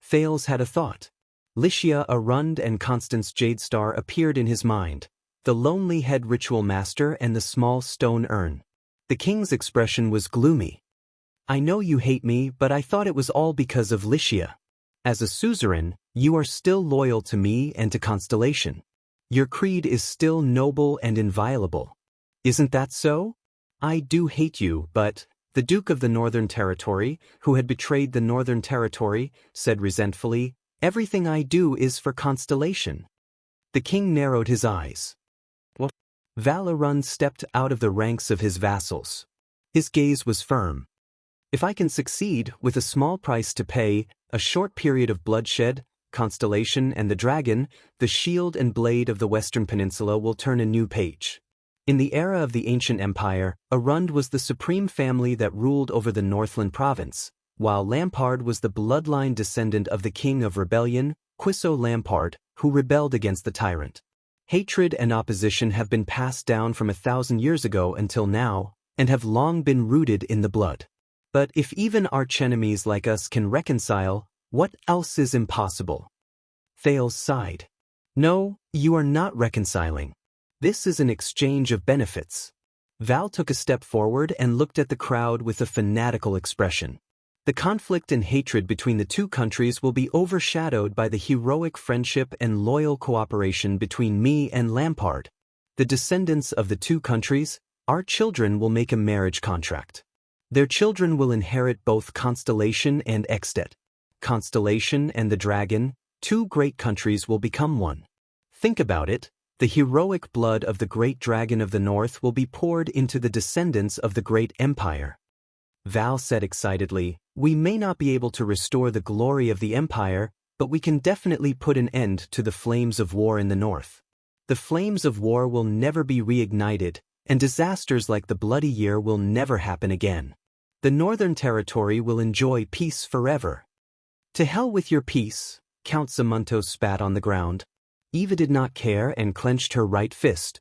Thales had a thought. Lycia Arund and Constance Jadestar appeared in his mind, the lonely head ritual master and the small stone urn. The king's expression was gloomy. I know you hate me, but I thought it was all because of Lycia. As a suzerain, you are still loyal to me and to Constellation. Your creed is still noble and inviolable. Isn't that so? I do hate you, but... The Duke of the Northern Territory, who had betrayed the Northern Territory, said resentfully, everything I do is for Constellation. The king narrowed his eyes. What? Val Arund stepped out of the ranks of his vassals. His gaze was firm. If I can succeed, with a small price to pay, a short period of bloodshed, Constellation and the dragon, the shield and blade of the Western Peninsula will turn a new page. In the era of the ancient empire, Arund was the supreme family that ruled over the Northland province, while Lampard was the bloodline descendant of the king of rebellion, Quisso Lampard, who rebelled against the tyrant. Hatred and opposition have been passed down from 1,000 years ago until now, and have long been rooted in the blood. But if even archenemies like us can reconcile, what else is impossible? Thales sighed. No, you are not reconciling. This is an exchange of benefits. Val took a step forward and looked at the crowd with a fanatical expression. The conflict and hatred between the two countries will be overshadowed by the heroic friendship and loyal cooperation between me and Lampard. The descendants of the two countries, our children, will make a marriage contract. Their children will inherit both Constellation and Extet. Constellation and the Dragon, two great countries, will become one. Think about it. The heroic blood of the great dragon of the north will be poured into the descendants of the great empire. Val said excitedly, we may not be able to restore the glory of the empire, but we can definitely put an end to the flames of war in the north. The flames of war will never be reignited, and disasters like the Bloody Year will never happen again. The Northern Territory will enjoy peace forever. To hell with your peace, Count Zamunto spat on the ground. Eva did not care and clenched her right fist.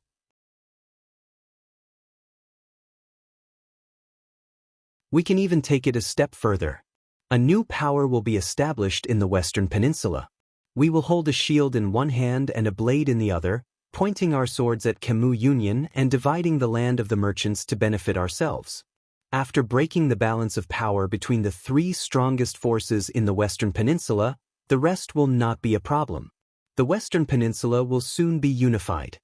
We can even take it a step further. A new power will be established in the Western Peninsula. We will hold a shield in one hand and a blade in the other, pointing our swords at Camus Union and dividing the land of the merchants to benefit ourselves. After breaking the balance of power between the three strongest forces in the Western Peninsula, the rest will not be a problem. The Western Peninsula will soon be unified.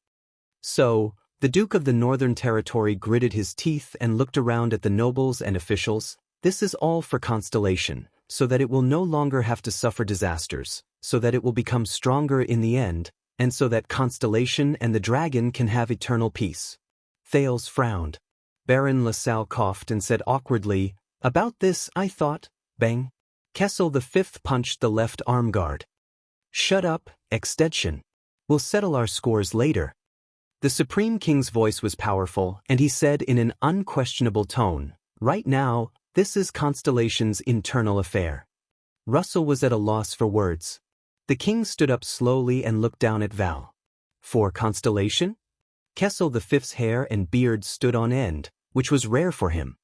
So, the Duke of the Northern Territory gritted his teeth and looked around at the nobles and officials. This is all for Constellation, so that it will no longer have to suffer disasters, so that it will become stronger in the end, and so that Constellation and the dragon can have eternal peace. Thales frowned. Baron LaSalle coughed and said awkwardly, "About this, I thought." Bang. Kessel V punched the left arm guard. "Shut up, Extension. We'll settle our scores later." The Supreme King's voice was powerful, and he said in an unquestionable tone, "Right now, this is Constellation's internal affair." Russell was at a loss for words. The king stood up slowly and looked down at Val. "For Constellation?" Kessel V's hair and beard stood on end, which was rare for him.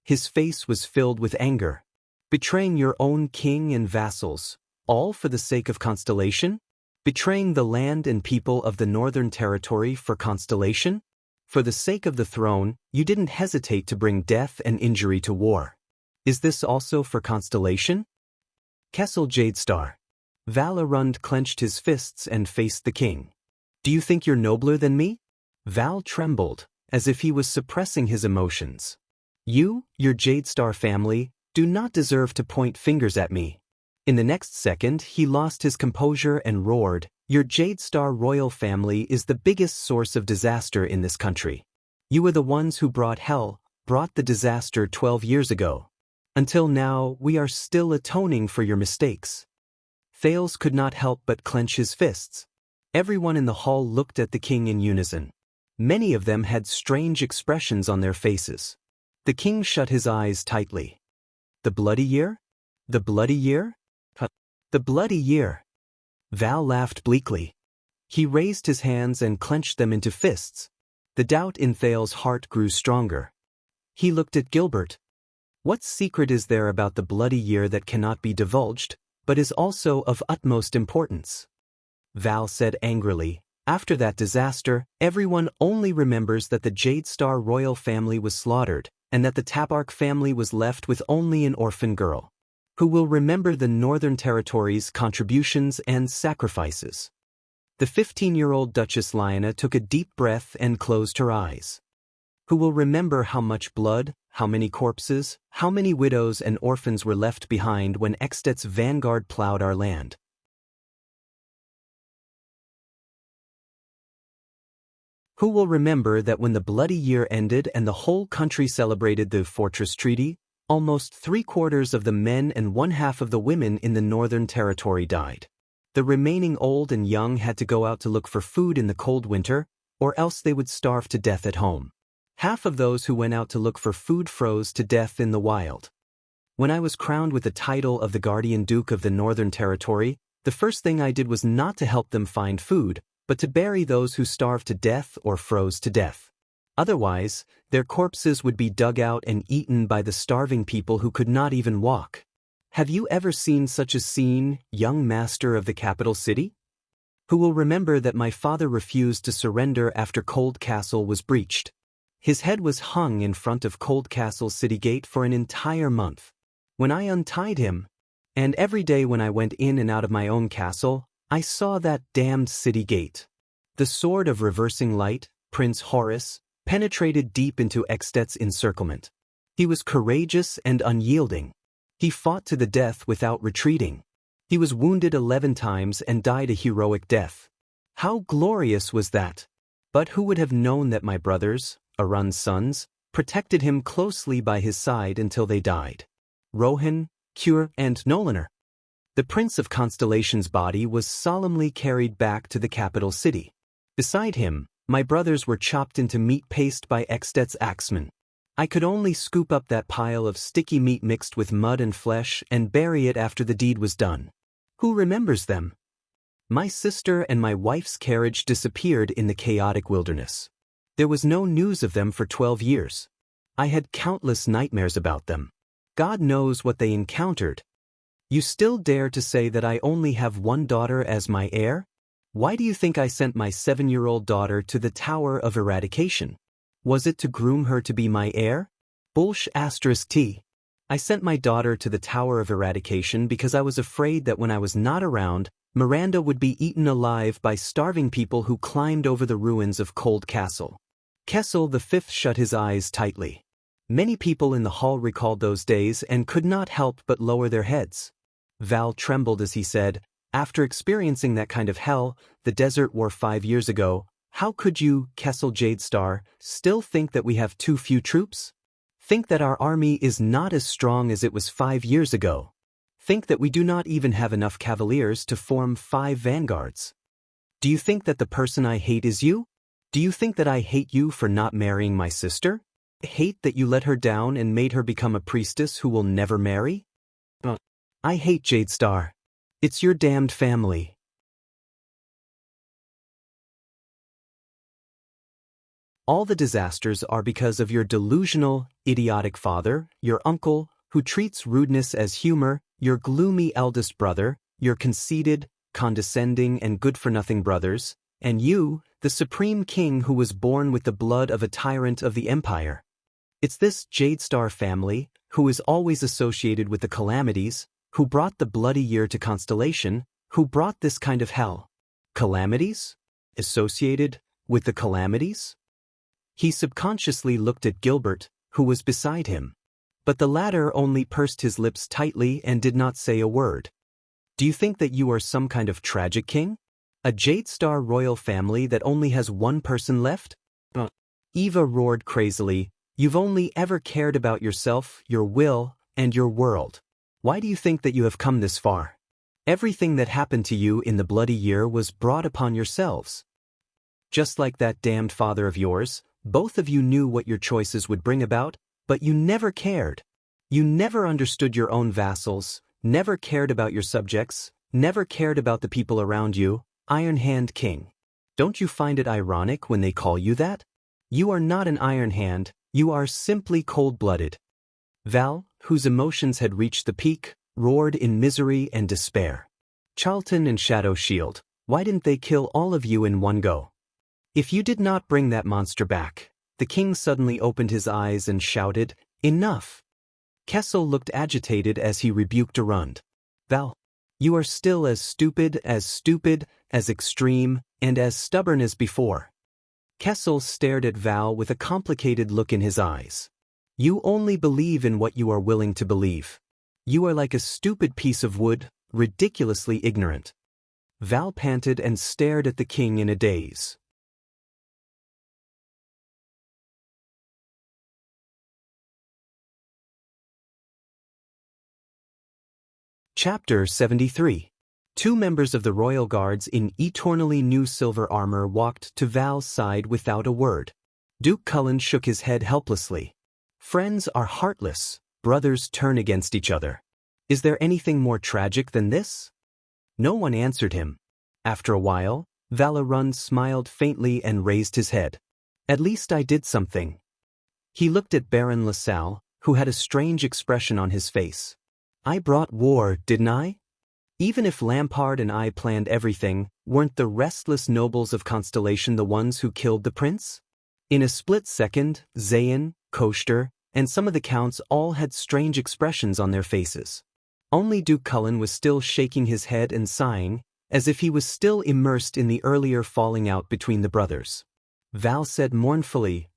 His face was filled with anger. Betraying your own king and vassals, all for the sake of Constellation? Betraying the land and people of the Northern Territory for Constellation? For the sake of the throne, you didn't hesitate to bring death and injury to war. Is this also for Constellation? Kessel Jadestar. Val Arund clenched his fists and faced the king. "Do you think you're nobler than me?" Val trembled, as if he was suppressing his emotions. "You, your Jadestar family, do not deserve to point fingers at me." In the next second, he lost his composure and roared, "Your Jadestar royal family is the biggest source of disaster in this country. You were the ones who brought the disaster 12 years ago. Until now, we are still atoning for your mistakes." Thales could not help but clench his fists. Everyone in the hall looked at the king in unison. Many of them had strange expressions on their faces. The king shut his eyes tightly. "The bloody year? The bloody year? The bloody year." Val laughed bleakly. He raised his hands and clenched them into fists. The doubt in Thales' heart grew stronger. He looked at Gilbert. "What secret is there about the bloody year that cannot be divulged, but is also of utmost importance?" Val said angrily, "After that disaster, everyone only remembers that the Jadestar royal family was slaughtered, and that the Tabark family was left with only an orphan girl. Who will remember the Northern Territory's contributions and sacrifices?" The 15-year-old Duchess Lyanna took a deep breath and closed her eyes. "Who will remember how much blood, how many corpses, how many widows and orphans were left behind when Extet's vanguard plowed our land? Who will remember that when the bloody year ended and the whole country celebrated the Fortress Treaty, almost 3/4 of the men and 1/2 of the women in the Northern Territory died? The remaining old and young had to go out to look for food in the cold winter, or else they would starve to death at home. Half of those who went out to look for food froze to death in the wild. When I was crowned with the title of the Guardian Duke of the Northern Territory, the first thing I did was not to help them find food, but to bury those who starved to death or froze to death. Otherwise, their corpses would be dug out and eaten by the starving people who could not even walk. Have you ever seen such a scene, young master of the capital city? Who will remember that my father refused to surrender after Cold Castle was breached? His head was hung in front of Cold Castle city gate for an entire month. When I untied him, and every day when I went in and out of my own castle, I saw that damned city gate. The sword of reversing light, Prince Horus, penetrated deep into Extet's encirclement. He was courageous and unyielding. He fought to the death without retreating. He was wounded 11 times and died a heroic death. How glorious was that! But who would have known that my brothers, Arun's sons, protected him closely by his side until they died? Rohan, Cure, and Nolaner. The Prince of Constellation's body was solemnly carried back to the capital city. Beside him, my brothers were chopped into meat paste by Extet's axemen. I could only scoop up that pile of sticky meat mixed with mud and flesh and bury it after the deed was done. Who remembers them? My sister and my wife's carriage disappeared in the chaotic wilderness. There was no news of them for 12 years. I had countless nightmares about them. God knows what they encountered. You still dare to say that I only have one daughter as my heir? Why do you think I sent my 7-year-old daughter to the Tower of Eradication? Was it to groom her to be my heir? T. I sent my daughter to the Tower of Eradication because I was afraid that when I was not around, Miranda would be eaten alive by starving people who climbed over the ruins of Cold Castle. Kessel V shut his eyes tightly. Many people in the hall recalled those days and could not help but lower their heads. Val trembled as he said, "After experiencing that kind of hell, the Desert War 5 years ago, how could you, Kessel Jadestar, still think that we have too few troops? Think that our army is not as strong as it was 5 years ago? Think that we do not even have enough cavaliers to form 5 vanguards? Do you think that the person I hate is you? Do you think that I hate you for not marrying my sister? Hate that you let her down and made her become a priestess who will never marry? I hate Jadestar. It's your damned family." All the disasters are because of your delusional, idiotic father, your uncle, who treats rudeness as humor, your gloomy eldest brother, your conceited, condescending and good-for-nothing brothers, and you, the supreme king who was born with the blood of a tyrant of the empire. It's this Jadestar family, who is always associated with the calamities, who brought the bloody year to Constellation, who brought this kind of hell. Calamities? Associated with the calamities? He subconsciously looked at Gilbert, who was beside him. But the latter only pursed his lips tightly and did not say a word. Do you think that you are some kind of tragic king? A Jadestar royal family that only has one person left? Eva roared crazily, "You've only ever cared about yourself, your will, and your world. Why do you think that you have come this far? Everything that happened to you in the bloody year was brought upon yourselves. Just like that damned father of yours, both of you knew what your choices would bring about, but you never cared. You never understood your own vassals, never cared about your subjects, never cared about the people around you. Iron Hand King. Don't you find it ironic when they call you that? You are not an Iron Hand, you are simply cold-blooded." Val, whose emotions had reached the peak, roared in misery and despair. "Charlton and Shadow Shield, why didn't they kill all of you in one go? If you did not bring that monster back." The king suddenly opened his eyes and shouted, "Enough!" Kessel looked agitated as he rebuked Arund. "Val, you are still as stupid, as extreme, and as stubborn as before." Kessel stared at Val with a complicated look in his eyes. "You only believe in what you are willing to believe. You are like a stupid piece of wood, ridiculously ignorant." Val panted and stared at the king in a daze. Chapter 73. 2 members of the royal guards in eternally new silver armor walked to Val's side without a word. Duke Cullen shook his head helplessly. "Friends are heartless, brothers turn against each other. Is there anything more tragic than this?" No one answered him. After a while, Arund smiled faintly and raised his head. "At least I did something." He looked at Baron LaSalle, who had a strange expression on his face. "I brought war, didn't I? Even if Lampard and I planned everything, weren't the restless nobles of Constellation the ones who killed the prince?" In a split second, Zayn, Koster, and some of the counts all had strange expressions on their faces. Only Duke Cullen was still shaking his head and sighing, as if he was still immersed in the earlier falling out between the brothers. Val said mournfully,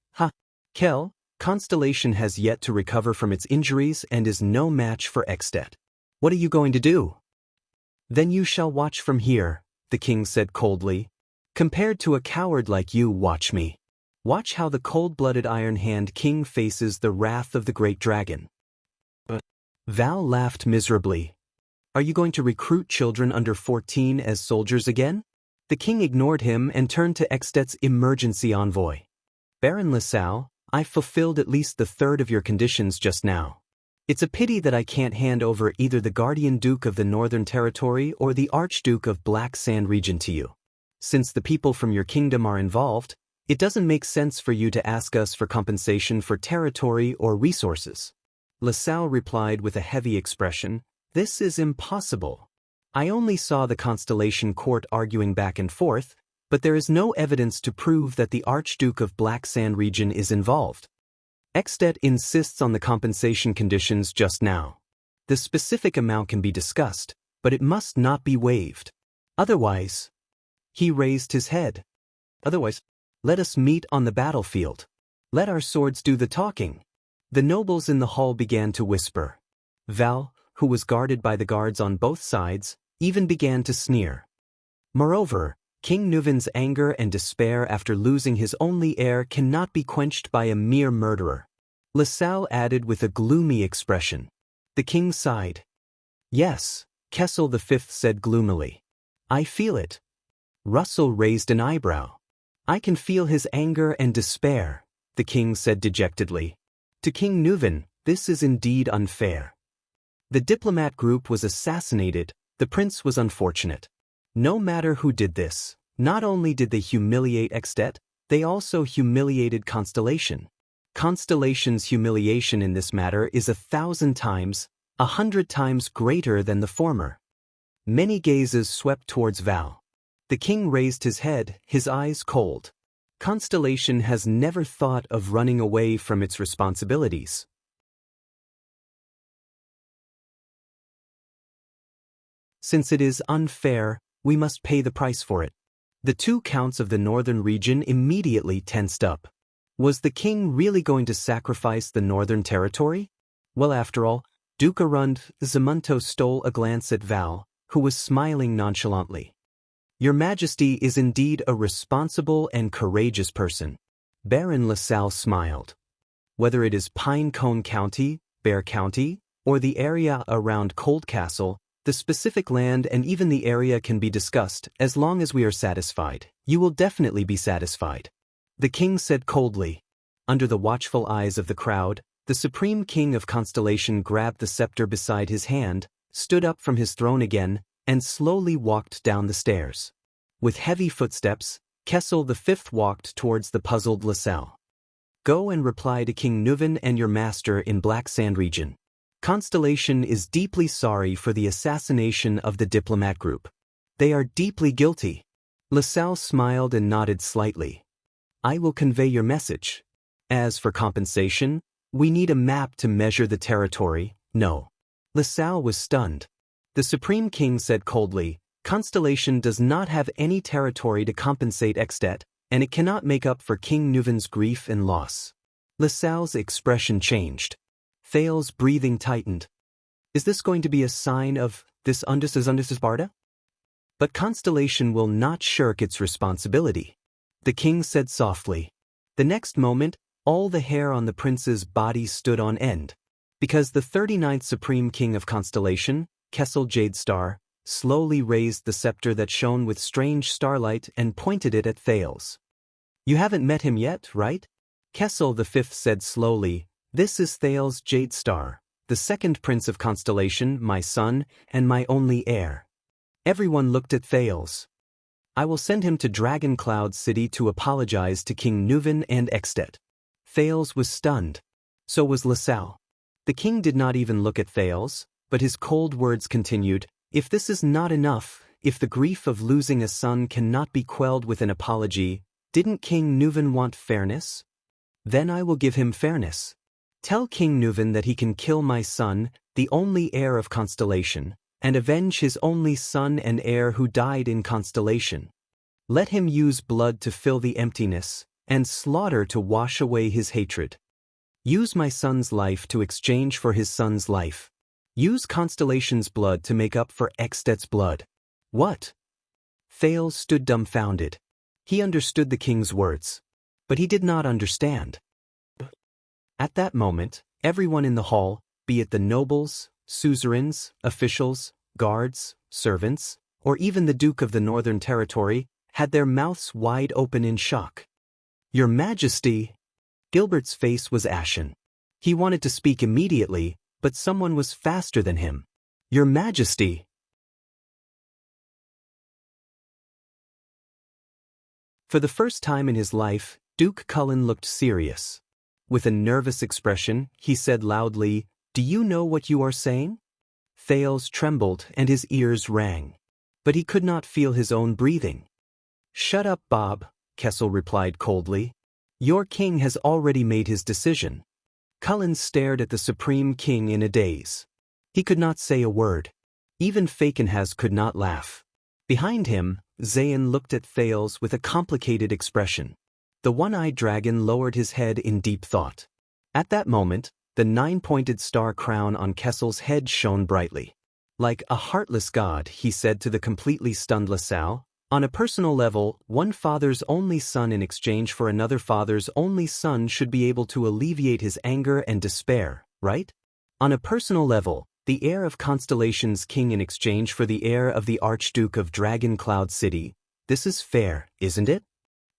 Kell, Constellation has yet to recover from its injuries and is no match for Extet. What are you going to do?" "Then you shall watch from here," the king said coldly. "Compared to a coward like you, watch me. Watch how the cold-blooded Iron Hand King faces the wrath of the great dragon." Val laughed miserably. "Are you going to recruit children under 14 as soldiers again?" The king ignored him and turned to Extet's emergency envoy. "Baron LaSalle, I fulfilled at least the third of your conditions just now. It's a pity that I can't hand over either the Guardian Duke of the Northern Territory or the Archduke of Black Sand region to you. Since the people from your kingdom are involved, it doesn't make sense for you to ask us for compensation for territory or resources. LaSalle replied with a heavy expression, "This is impossible. I only saw the Constellation Court arguing back and forth, but there is no evidence to prove that the Archduke of Black Sand region is involved. Extet insists on the compensation conditions just now. The specific amount can be discussed, but it must not be waived. Otherwise," he raised his head. "Otherwise, let us meet on the battlefield. Let our swords do the talking." The nobles in the hall began to whisper. Val, who was guarded by the guards on both sides, even began to sneer. Moreover, King Nuvin's anger and despair after losing his only heir cannot be quenched by a mere murderer. LaSalle added with a gloomy expression. The king sighed. "Yes," Kessel V said gloomily. "I feel it." Russell raised an eyebrow. "I can feel his anger and despair," the king said dejectedly. To King Nuvin, this is indeed unfair. The diplomat group was assassinated, the prince was unfortunate. No matter who did this, not only did they humiliate Extet, they also humiliated Constellation. Constellation's humiliation in this matter is 1,000 times, 100 times greater than the former. Many gazes swept towards Val. The king raised his head, his eyes cold. Constellation has never thought of running away from its responsibilities. Since it is unfair, we must pay the price for it. The two counts of the northern region immediately tensed up. Was the king really going to sacrifice the northern territory? Well, after all, Duke Arund Zamunto stole a glance at Val, who was smiling nonchalantly. "Your Majesty is indeed a responsible and courageous person." Baron LaSalle smiled. "Whether it is Pinecone County, Bear County, or the area around Cold Castle, the specific land and even the area can be discussed as long as we are satisfied. You will definitely be satisfied," the king said coldly. Under the watchful eyes of the crowd, the Supreme King of Constellation grabbed the scepter beside his hand, stood up from his throne again, and slowly walked down the stairs. With heavy footsteps, Kessel V walked towards the puzzled LaSalle. "Go and reply to King Nuvin and your master in Black Sand region. Constellation is deeply sorry for the assassination of the diplomat group. They are deeply guilty." LaSalle smiled and nodded slightly. "I will convey your message. As for compensation, we need a map to measure the territory." "No." LaSalle was stunned. The Supreme King said coldly, "Constellation does not have any territory to compensate Extet, and it cannot make up for King Nuvin's grief and loss." LaSalle's expression changed. Thale's breathing tightened. "Is this going to be a sign of this undus Sparta?" "But Constellation will not shirk its responsibility," the king said softly. The next moment, all the hair on the prince's body stood on end. Because the 39th Supreme King of Constellation, Kessel Jadestar, slowly raised the scepter that shone with strange starlight and pointed it at Thales. "You haven't met him yet, right?" Kessel V said slowly, "This is Thales Jadestar, the second Prince of Constellation, my son, and my only heir." Everyone looked at Thales. "I will send him to Dragon Cloud City to apologize to King Nuvin and Extet." Thales was stunned. So was LaSalle. The king did not even look at Thales, but his cold words continued, "If this is not enough, if the grief of losing a son cannot be quelled with an apology, didn't King Nuvin want fairness? Then I will give him fairness. Tell King Nuvin that he can kill my son, the only heir of Constellation, and avenge his only son and heir who died in Constellation. Let him use blood to fill the emptiness, and slaughter to wash away his hatred. Use my son's life to exchange for his son's life. Use Constellation's blood to make up for Extet's blood." "What?" Thales stood dumbfounded. He understood the king's words, but he did not understand. At that moment, everyone in the hall, be it the nobles, suzerains, officials, guards, servants, or even the Duke of the Northern Territory, had their mouths wide open in shock. "Your Majesty!" Gilbert's face was ashen. He wanted to speak immediately, but someone was faster than him. "Your Majesty!" For the first time in his life, Duke Cullen looked serious. With a nervous expression, he said loudly, Do you know what you are saying? Thales trembled and his ears rang. But he could not feel his own breathing. Shut up, Bob, Kessel replied coldly. Your king has already made his decision. Cullen stared at the Supreme King in a daze. He could not say a word. Even Fakenhas could not laugh. Behind him, Zayn looked at Thales with a complicated expression. The one-eyed dragon lowered his head in deep thought. At that moment, the 9-pointed star crown on Kessel's head shone brightly. Like a heartless god, he said to the completely stunned LaSalle, on a personal level, one father's only son in exchange for another father's only son should be able to alleviate his anger and despair, right? On a personal level, the heir of Constellation's king in exchange for the heir of the Archduke of Dragon Cloud City. This is fair, isn't it?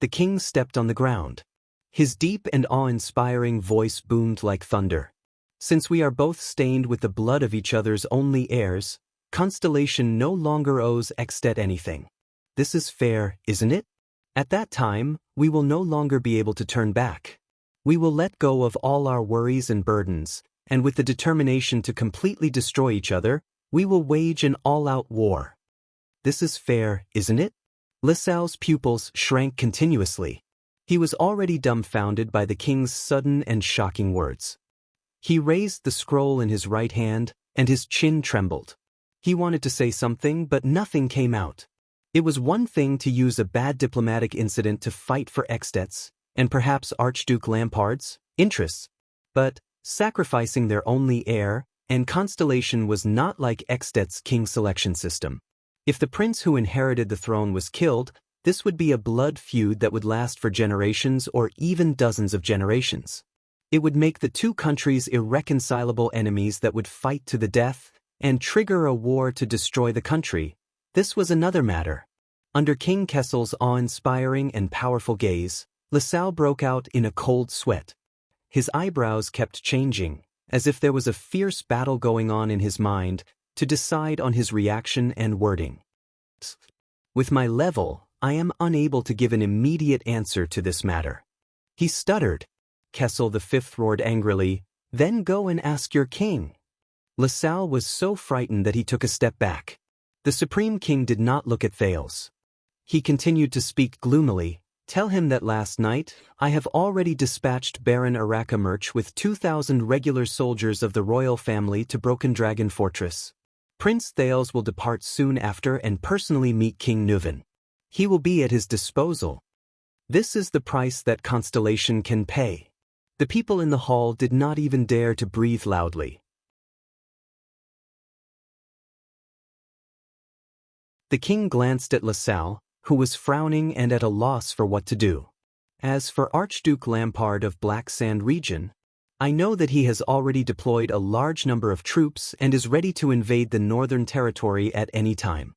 The king stepped on the ground. His deep and awe-inspiring voice boomed like thunder. Since we are both stained with the blood of each other's only heirs, Constellation no longer owes Extet anything. This is fair, isn't it? At that time, we will no longer be able to turn back. We will let go of all our worries and burdens, and with the determination to completely destroy each other, we will wage an all-out war. This is fair, isn't it? LaSalle's pupils shrank continuously. He was already dumbfounded by the king's sudden and shocking words. He raised the scroll in his right hand, and his chin trembled. He wanted to say something, but nothing came out. It was one thing to use a bad diplomatic incident to fight for Extet's, and perhaps Archduke Lampard's, interests. But sacrificing their only heir, and Constellation was not like Extet's king selection system. If the prince who inherited the throne was killed, this would be a blood feud that would last for generations or even dozens of generations. It would make the two countries irreconcilable enemies that would fight to the death and trigger a war to destroy the country. This was another matter. Under King Kessel's awe-inspiring and powerful gaze, LaSalle broke out in a cold sweat. His eyebrows kept changing, as if there was a fierce battle going on in his mind to decide on his reaction and wording. With my level, I am unable to give an immediate answer to this matter. He stuttered. Kessel V roared angrily, then go and ask your king. LaSalle was so frightened that he took a step back. The Supreme King did not look at Thales. He continued to speak gloomily. Tell him that last night, I have already dispatched Baron Arakamerch with 2,000 regular soldiers of the royal family to Broken Dragon Fortress. Prince Thales will depart soon after and personally meet King Nuven. He will be at his disposal. This is the price that Constellation can pay. The people in the hall did not even dare to breathe loudly. The king glanced at LaSalle, who was frowning and at a loss for what to do. As for Archduke Lampard of Black Sand region, I know that he has already deployed a large number of troops and is ready to invade the northern territory at any time.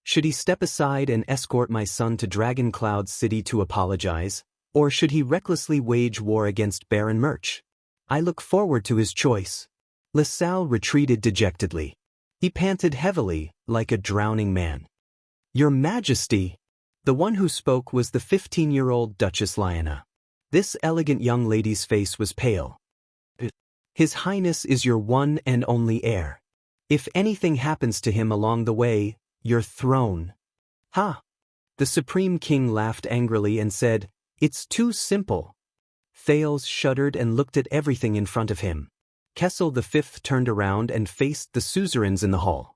Should he step aside and escort my son to Dragon Cloud City to apologize, or should he recklessly wage war against Baron Murch? I look forward to his choice. LaSalle retreated dejectedly. He panted heavily, like a drowning man. Your Majesty! The one who spoke was the 15-year-old Duchess Lyanna. This elegant young lady's face was pale. His Highness is your one and only heir. If anything happens to him along the way, your throne. Ha! The Supreme King laughed angrily and said, It's too simple. Thales shuddered and looked at everything in front of him. Kessel V turned around and faced the suzerains in the hall.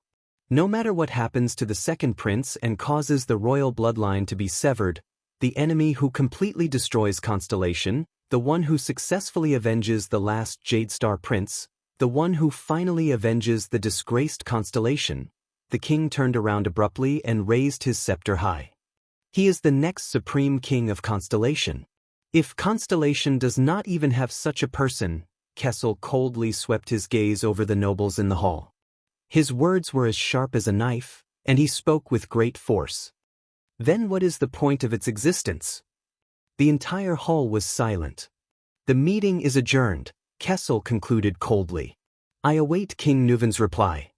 No matter what happens to the second prince and causes the royal bloodline to be severed, the enemy who completely destroys Constellation, the one who successfully avenges the last Jadestar prince, the one who finally avenges the disgraced Constellation, the king turned around abruptly and raised his scepter high. He is the next Supreme King of Constellation. If Constellation does not even have such a person, Kessel coldly swept his gaze over the nobles in the hall. His words were as sharp as a knife, and he spoke with great force. Then what is the point of its existence? The entire hall was silent. The meeting is adjourned, Kessel concluded coldly. I await King Nuven's reply.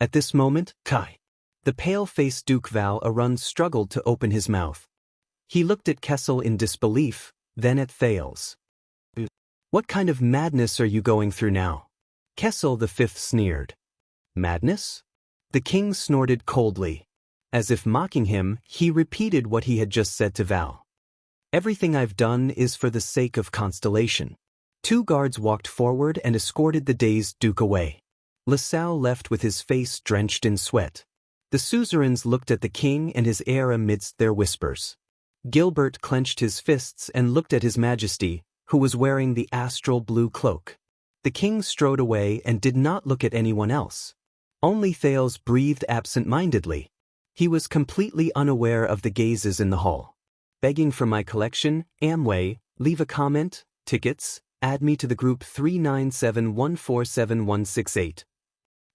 At this moment, Kai. The pale-faced Duke Val Arun struggled to open his mouth. He looked at Kessel in disbelief, then at Thales. What kind of madness are you going through now? Kessel V sneered. Madness? The king snorted coldly. As if mocking him, he repeated what he had just said to Val. Everything I've done is for the sake of Constellation. 2 guards walked forward and escorted the dazed duke away. LaSalle left with his face drenched in sweat. The suzerains looked at the king and his heir amidst their whispers. Gilbert clenched his fists and looked at his majesty, who was wearing the astral blue cloak. The king strode away and did not look at anyone else. Only Thales breathed absent-mindedly. He was completely unaware of the gazes in the hall. Begging for my collection, Amway, leave a comment, tickets, add me to the group 397147168.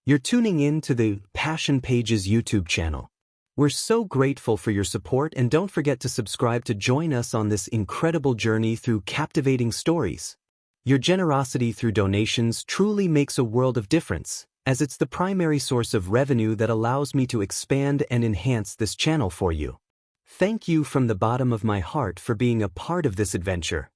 You're tuning in to the Passion Pages YouTube channel. We're so grateful for your support, and don't forget to subscribe to join us on this incredible journey through captivating stories. Your generosity through donations truly makes a world of difference, as it's the primary source of revenue that allows me to expand and enhance this channel for you. Thank you from the bottom of my heart for being a part of this adventure.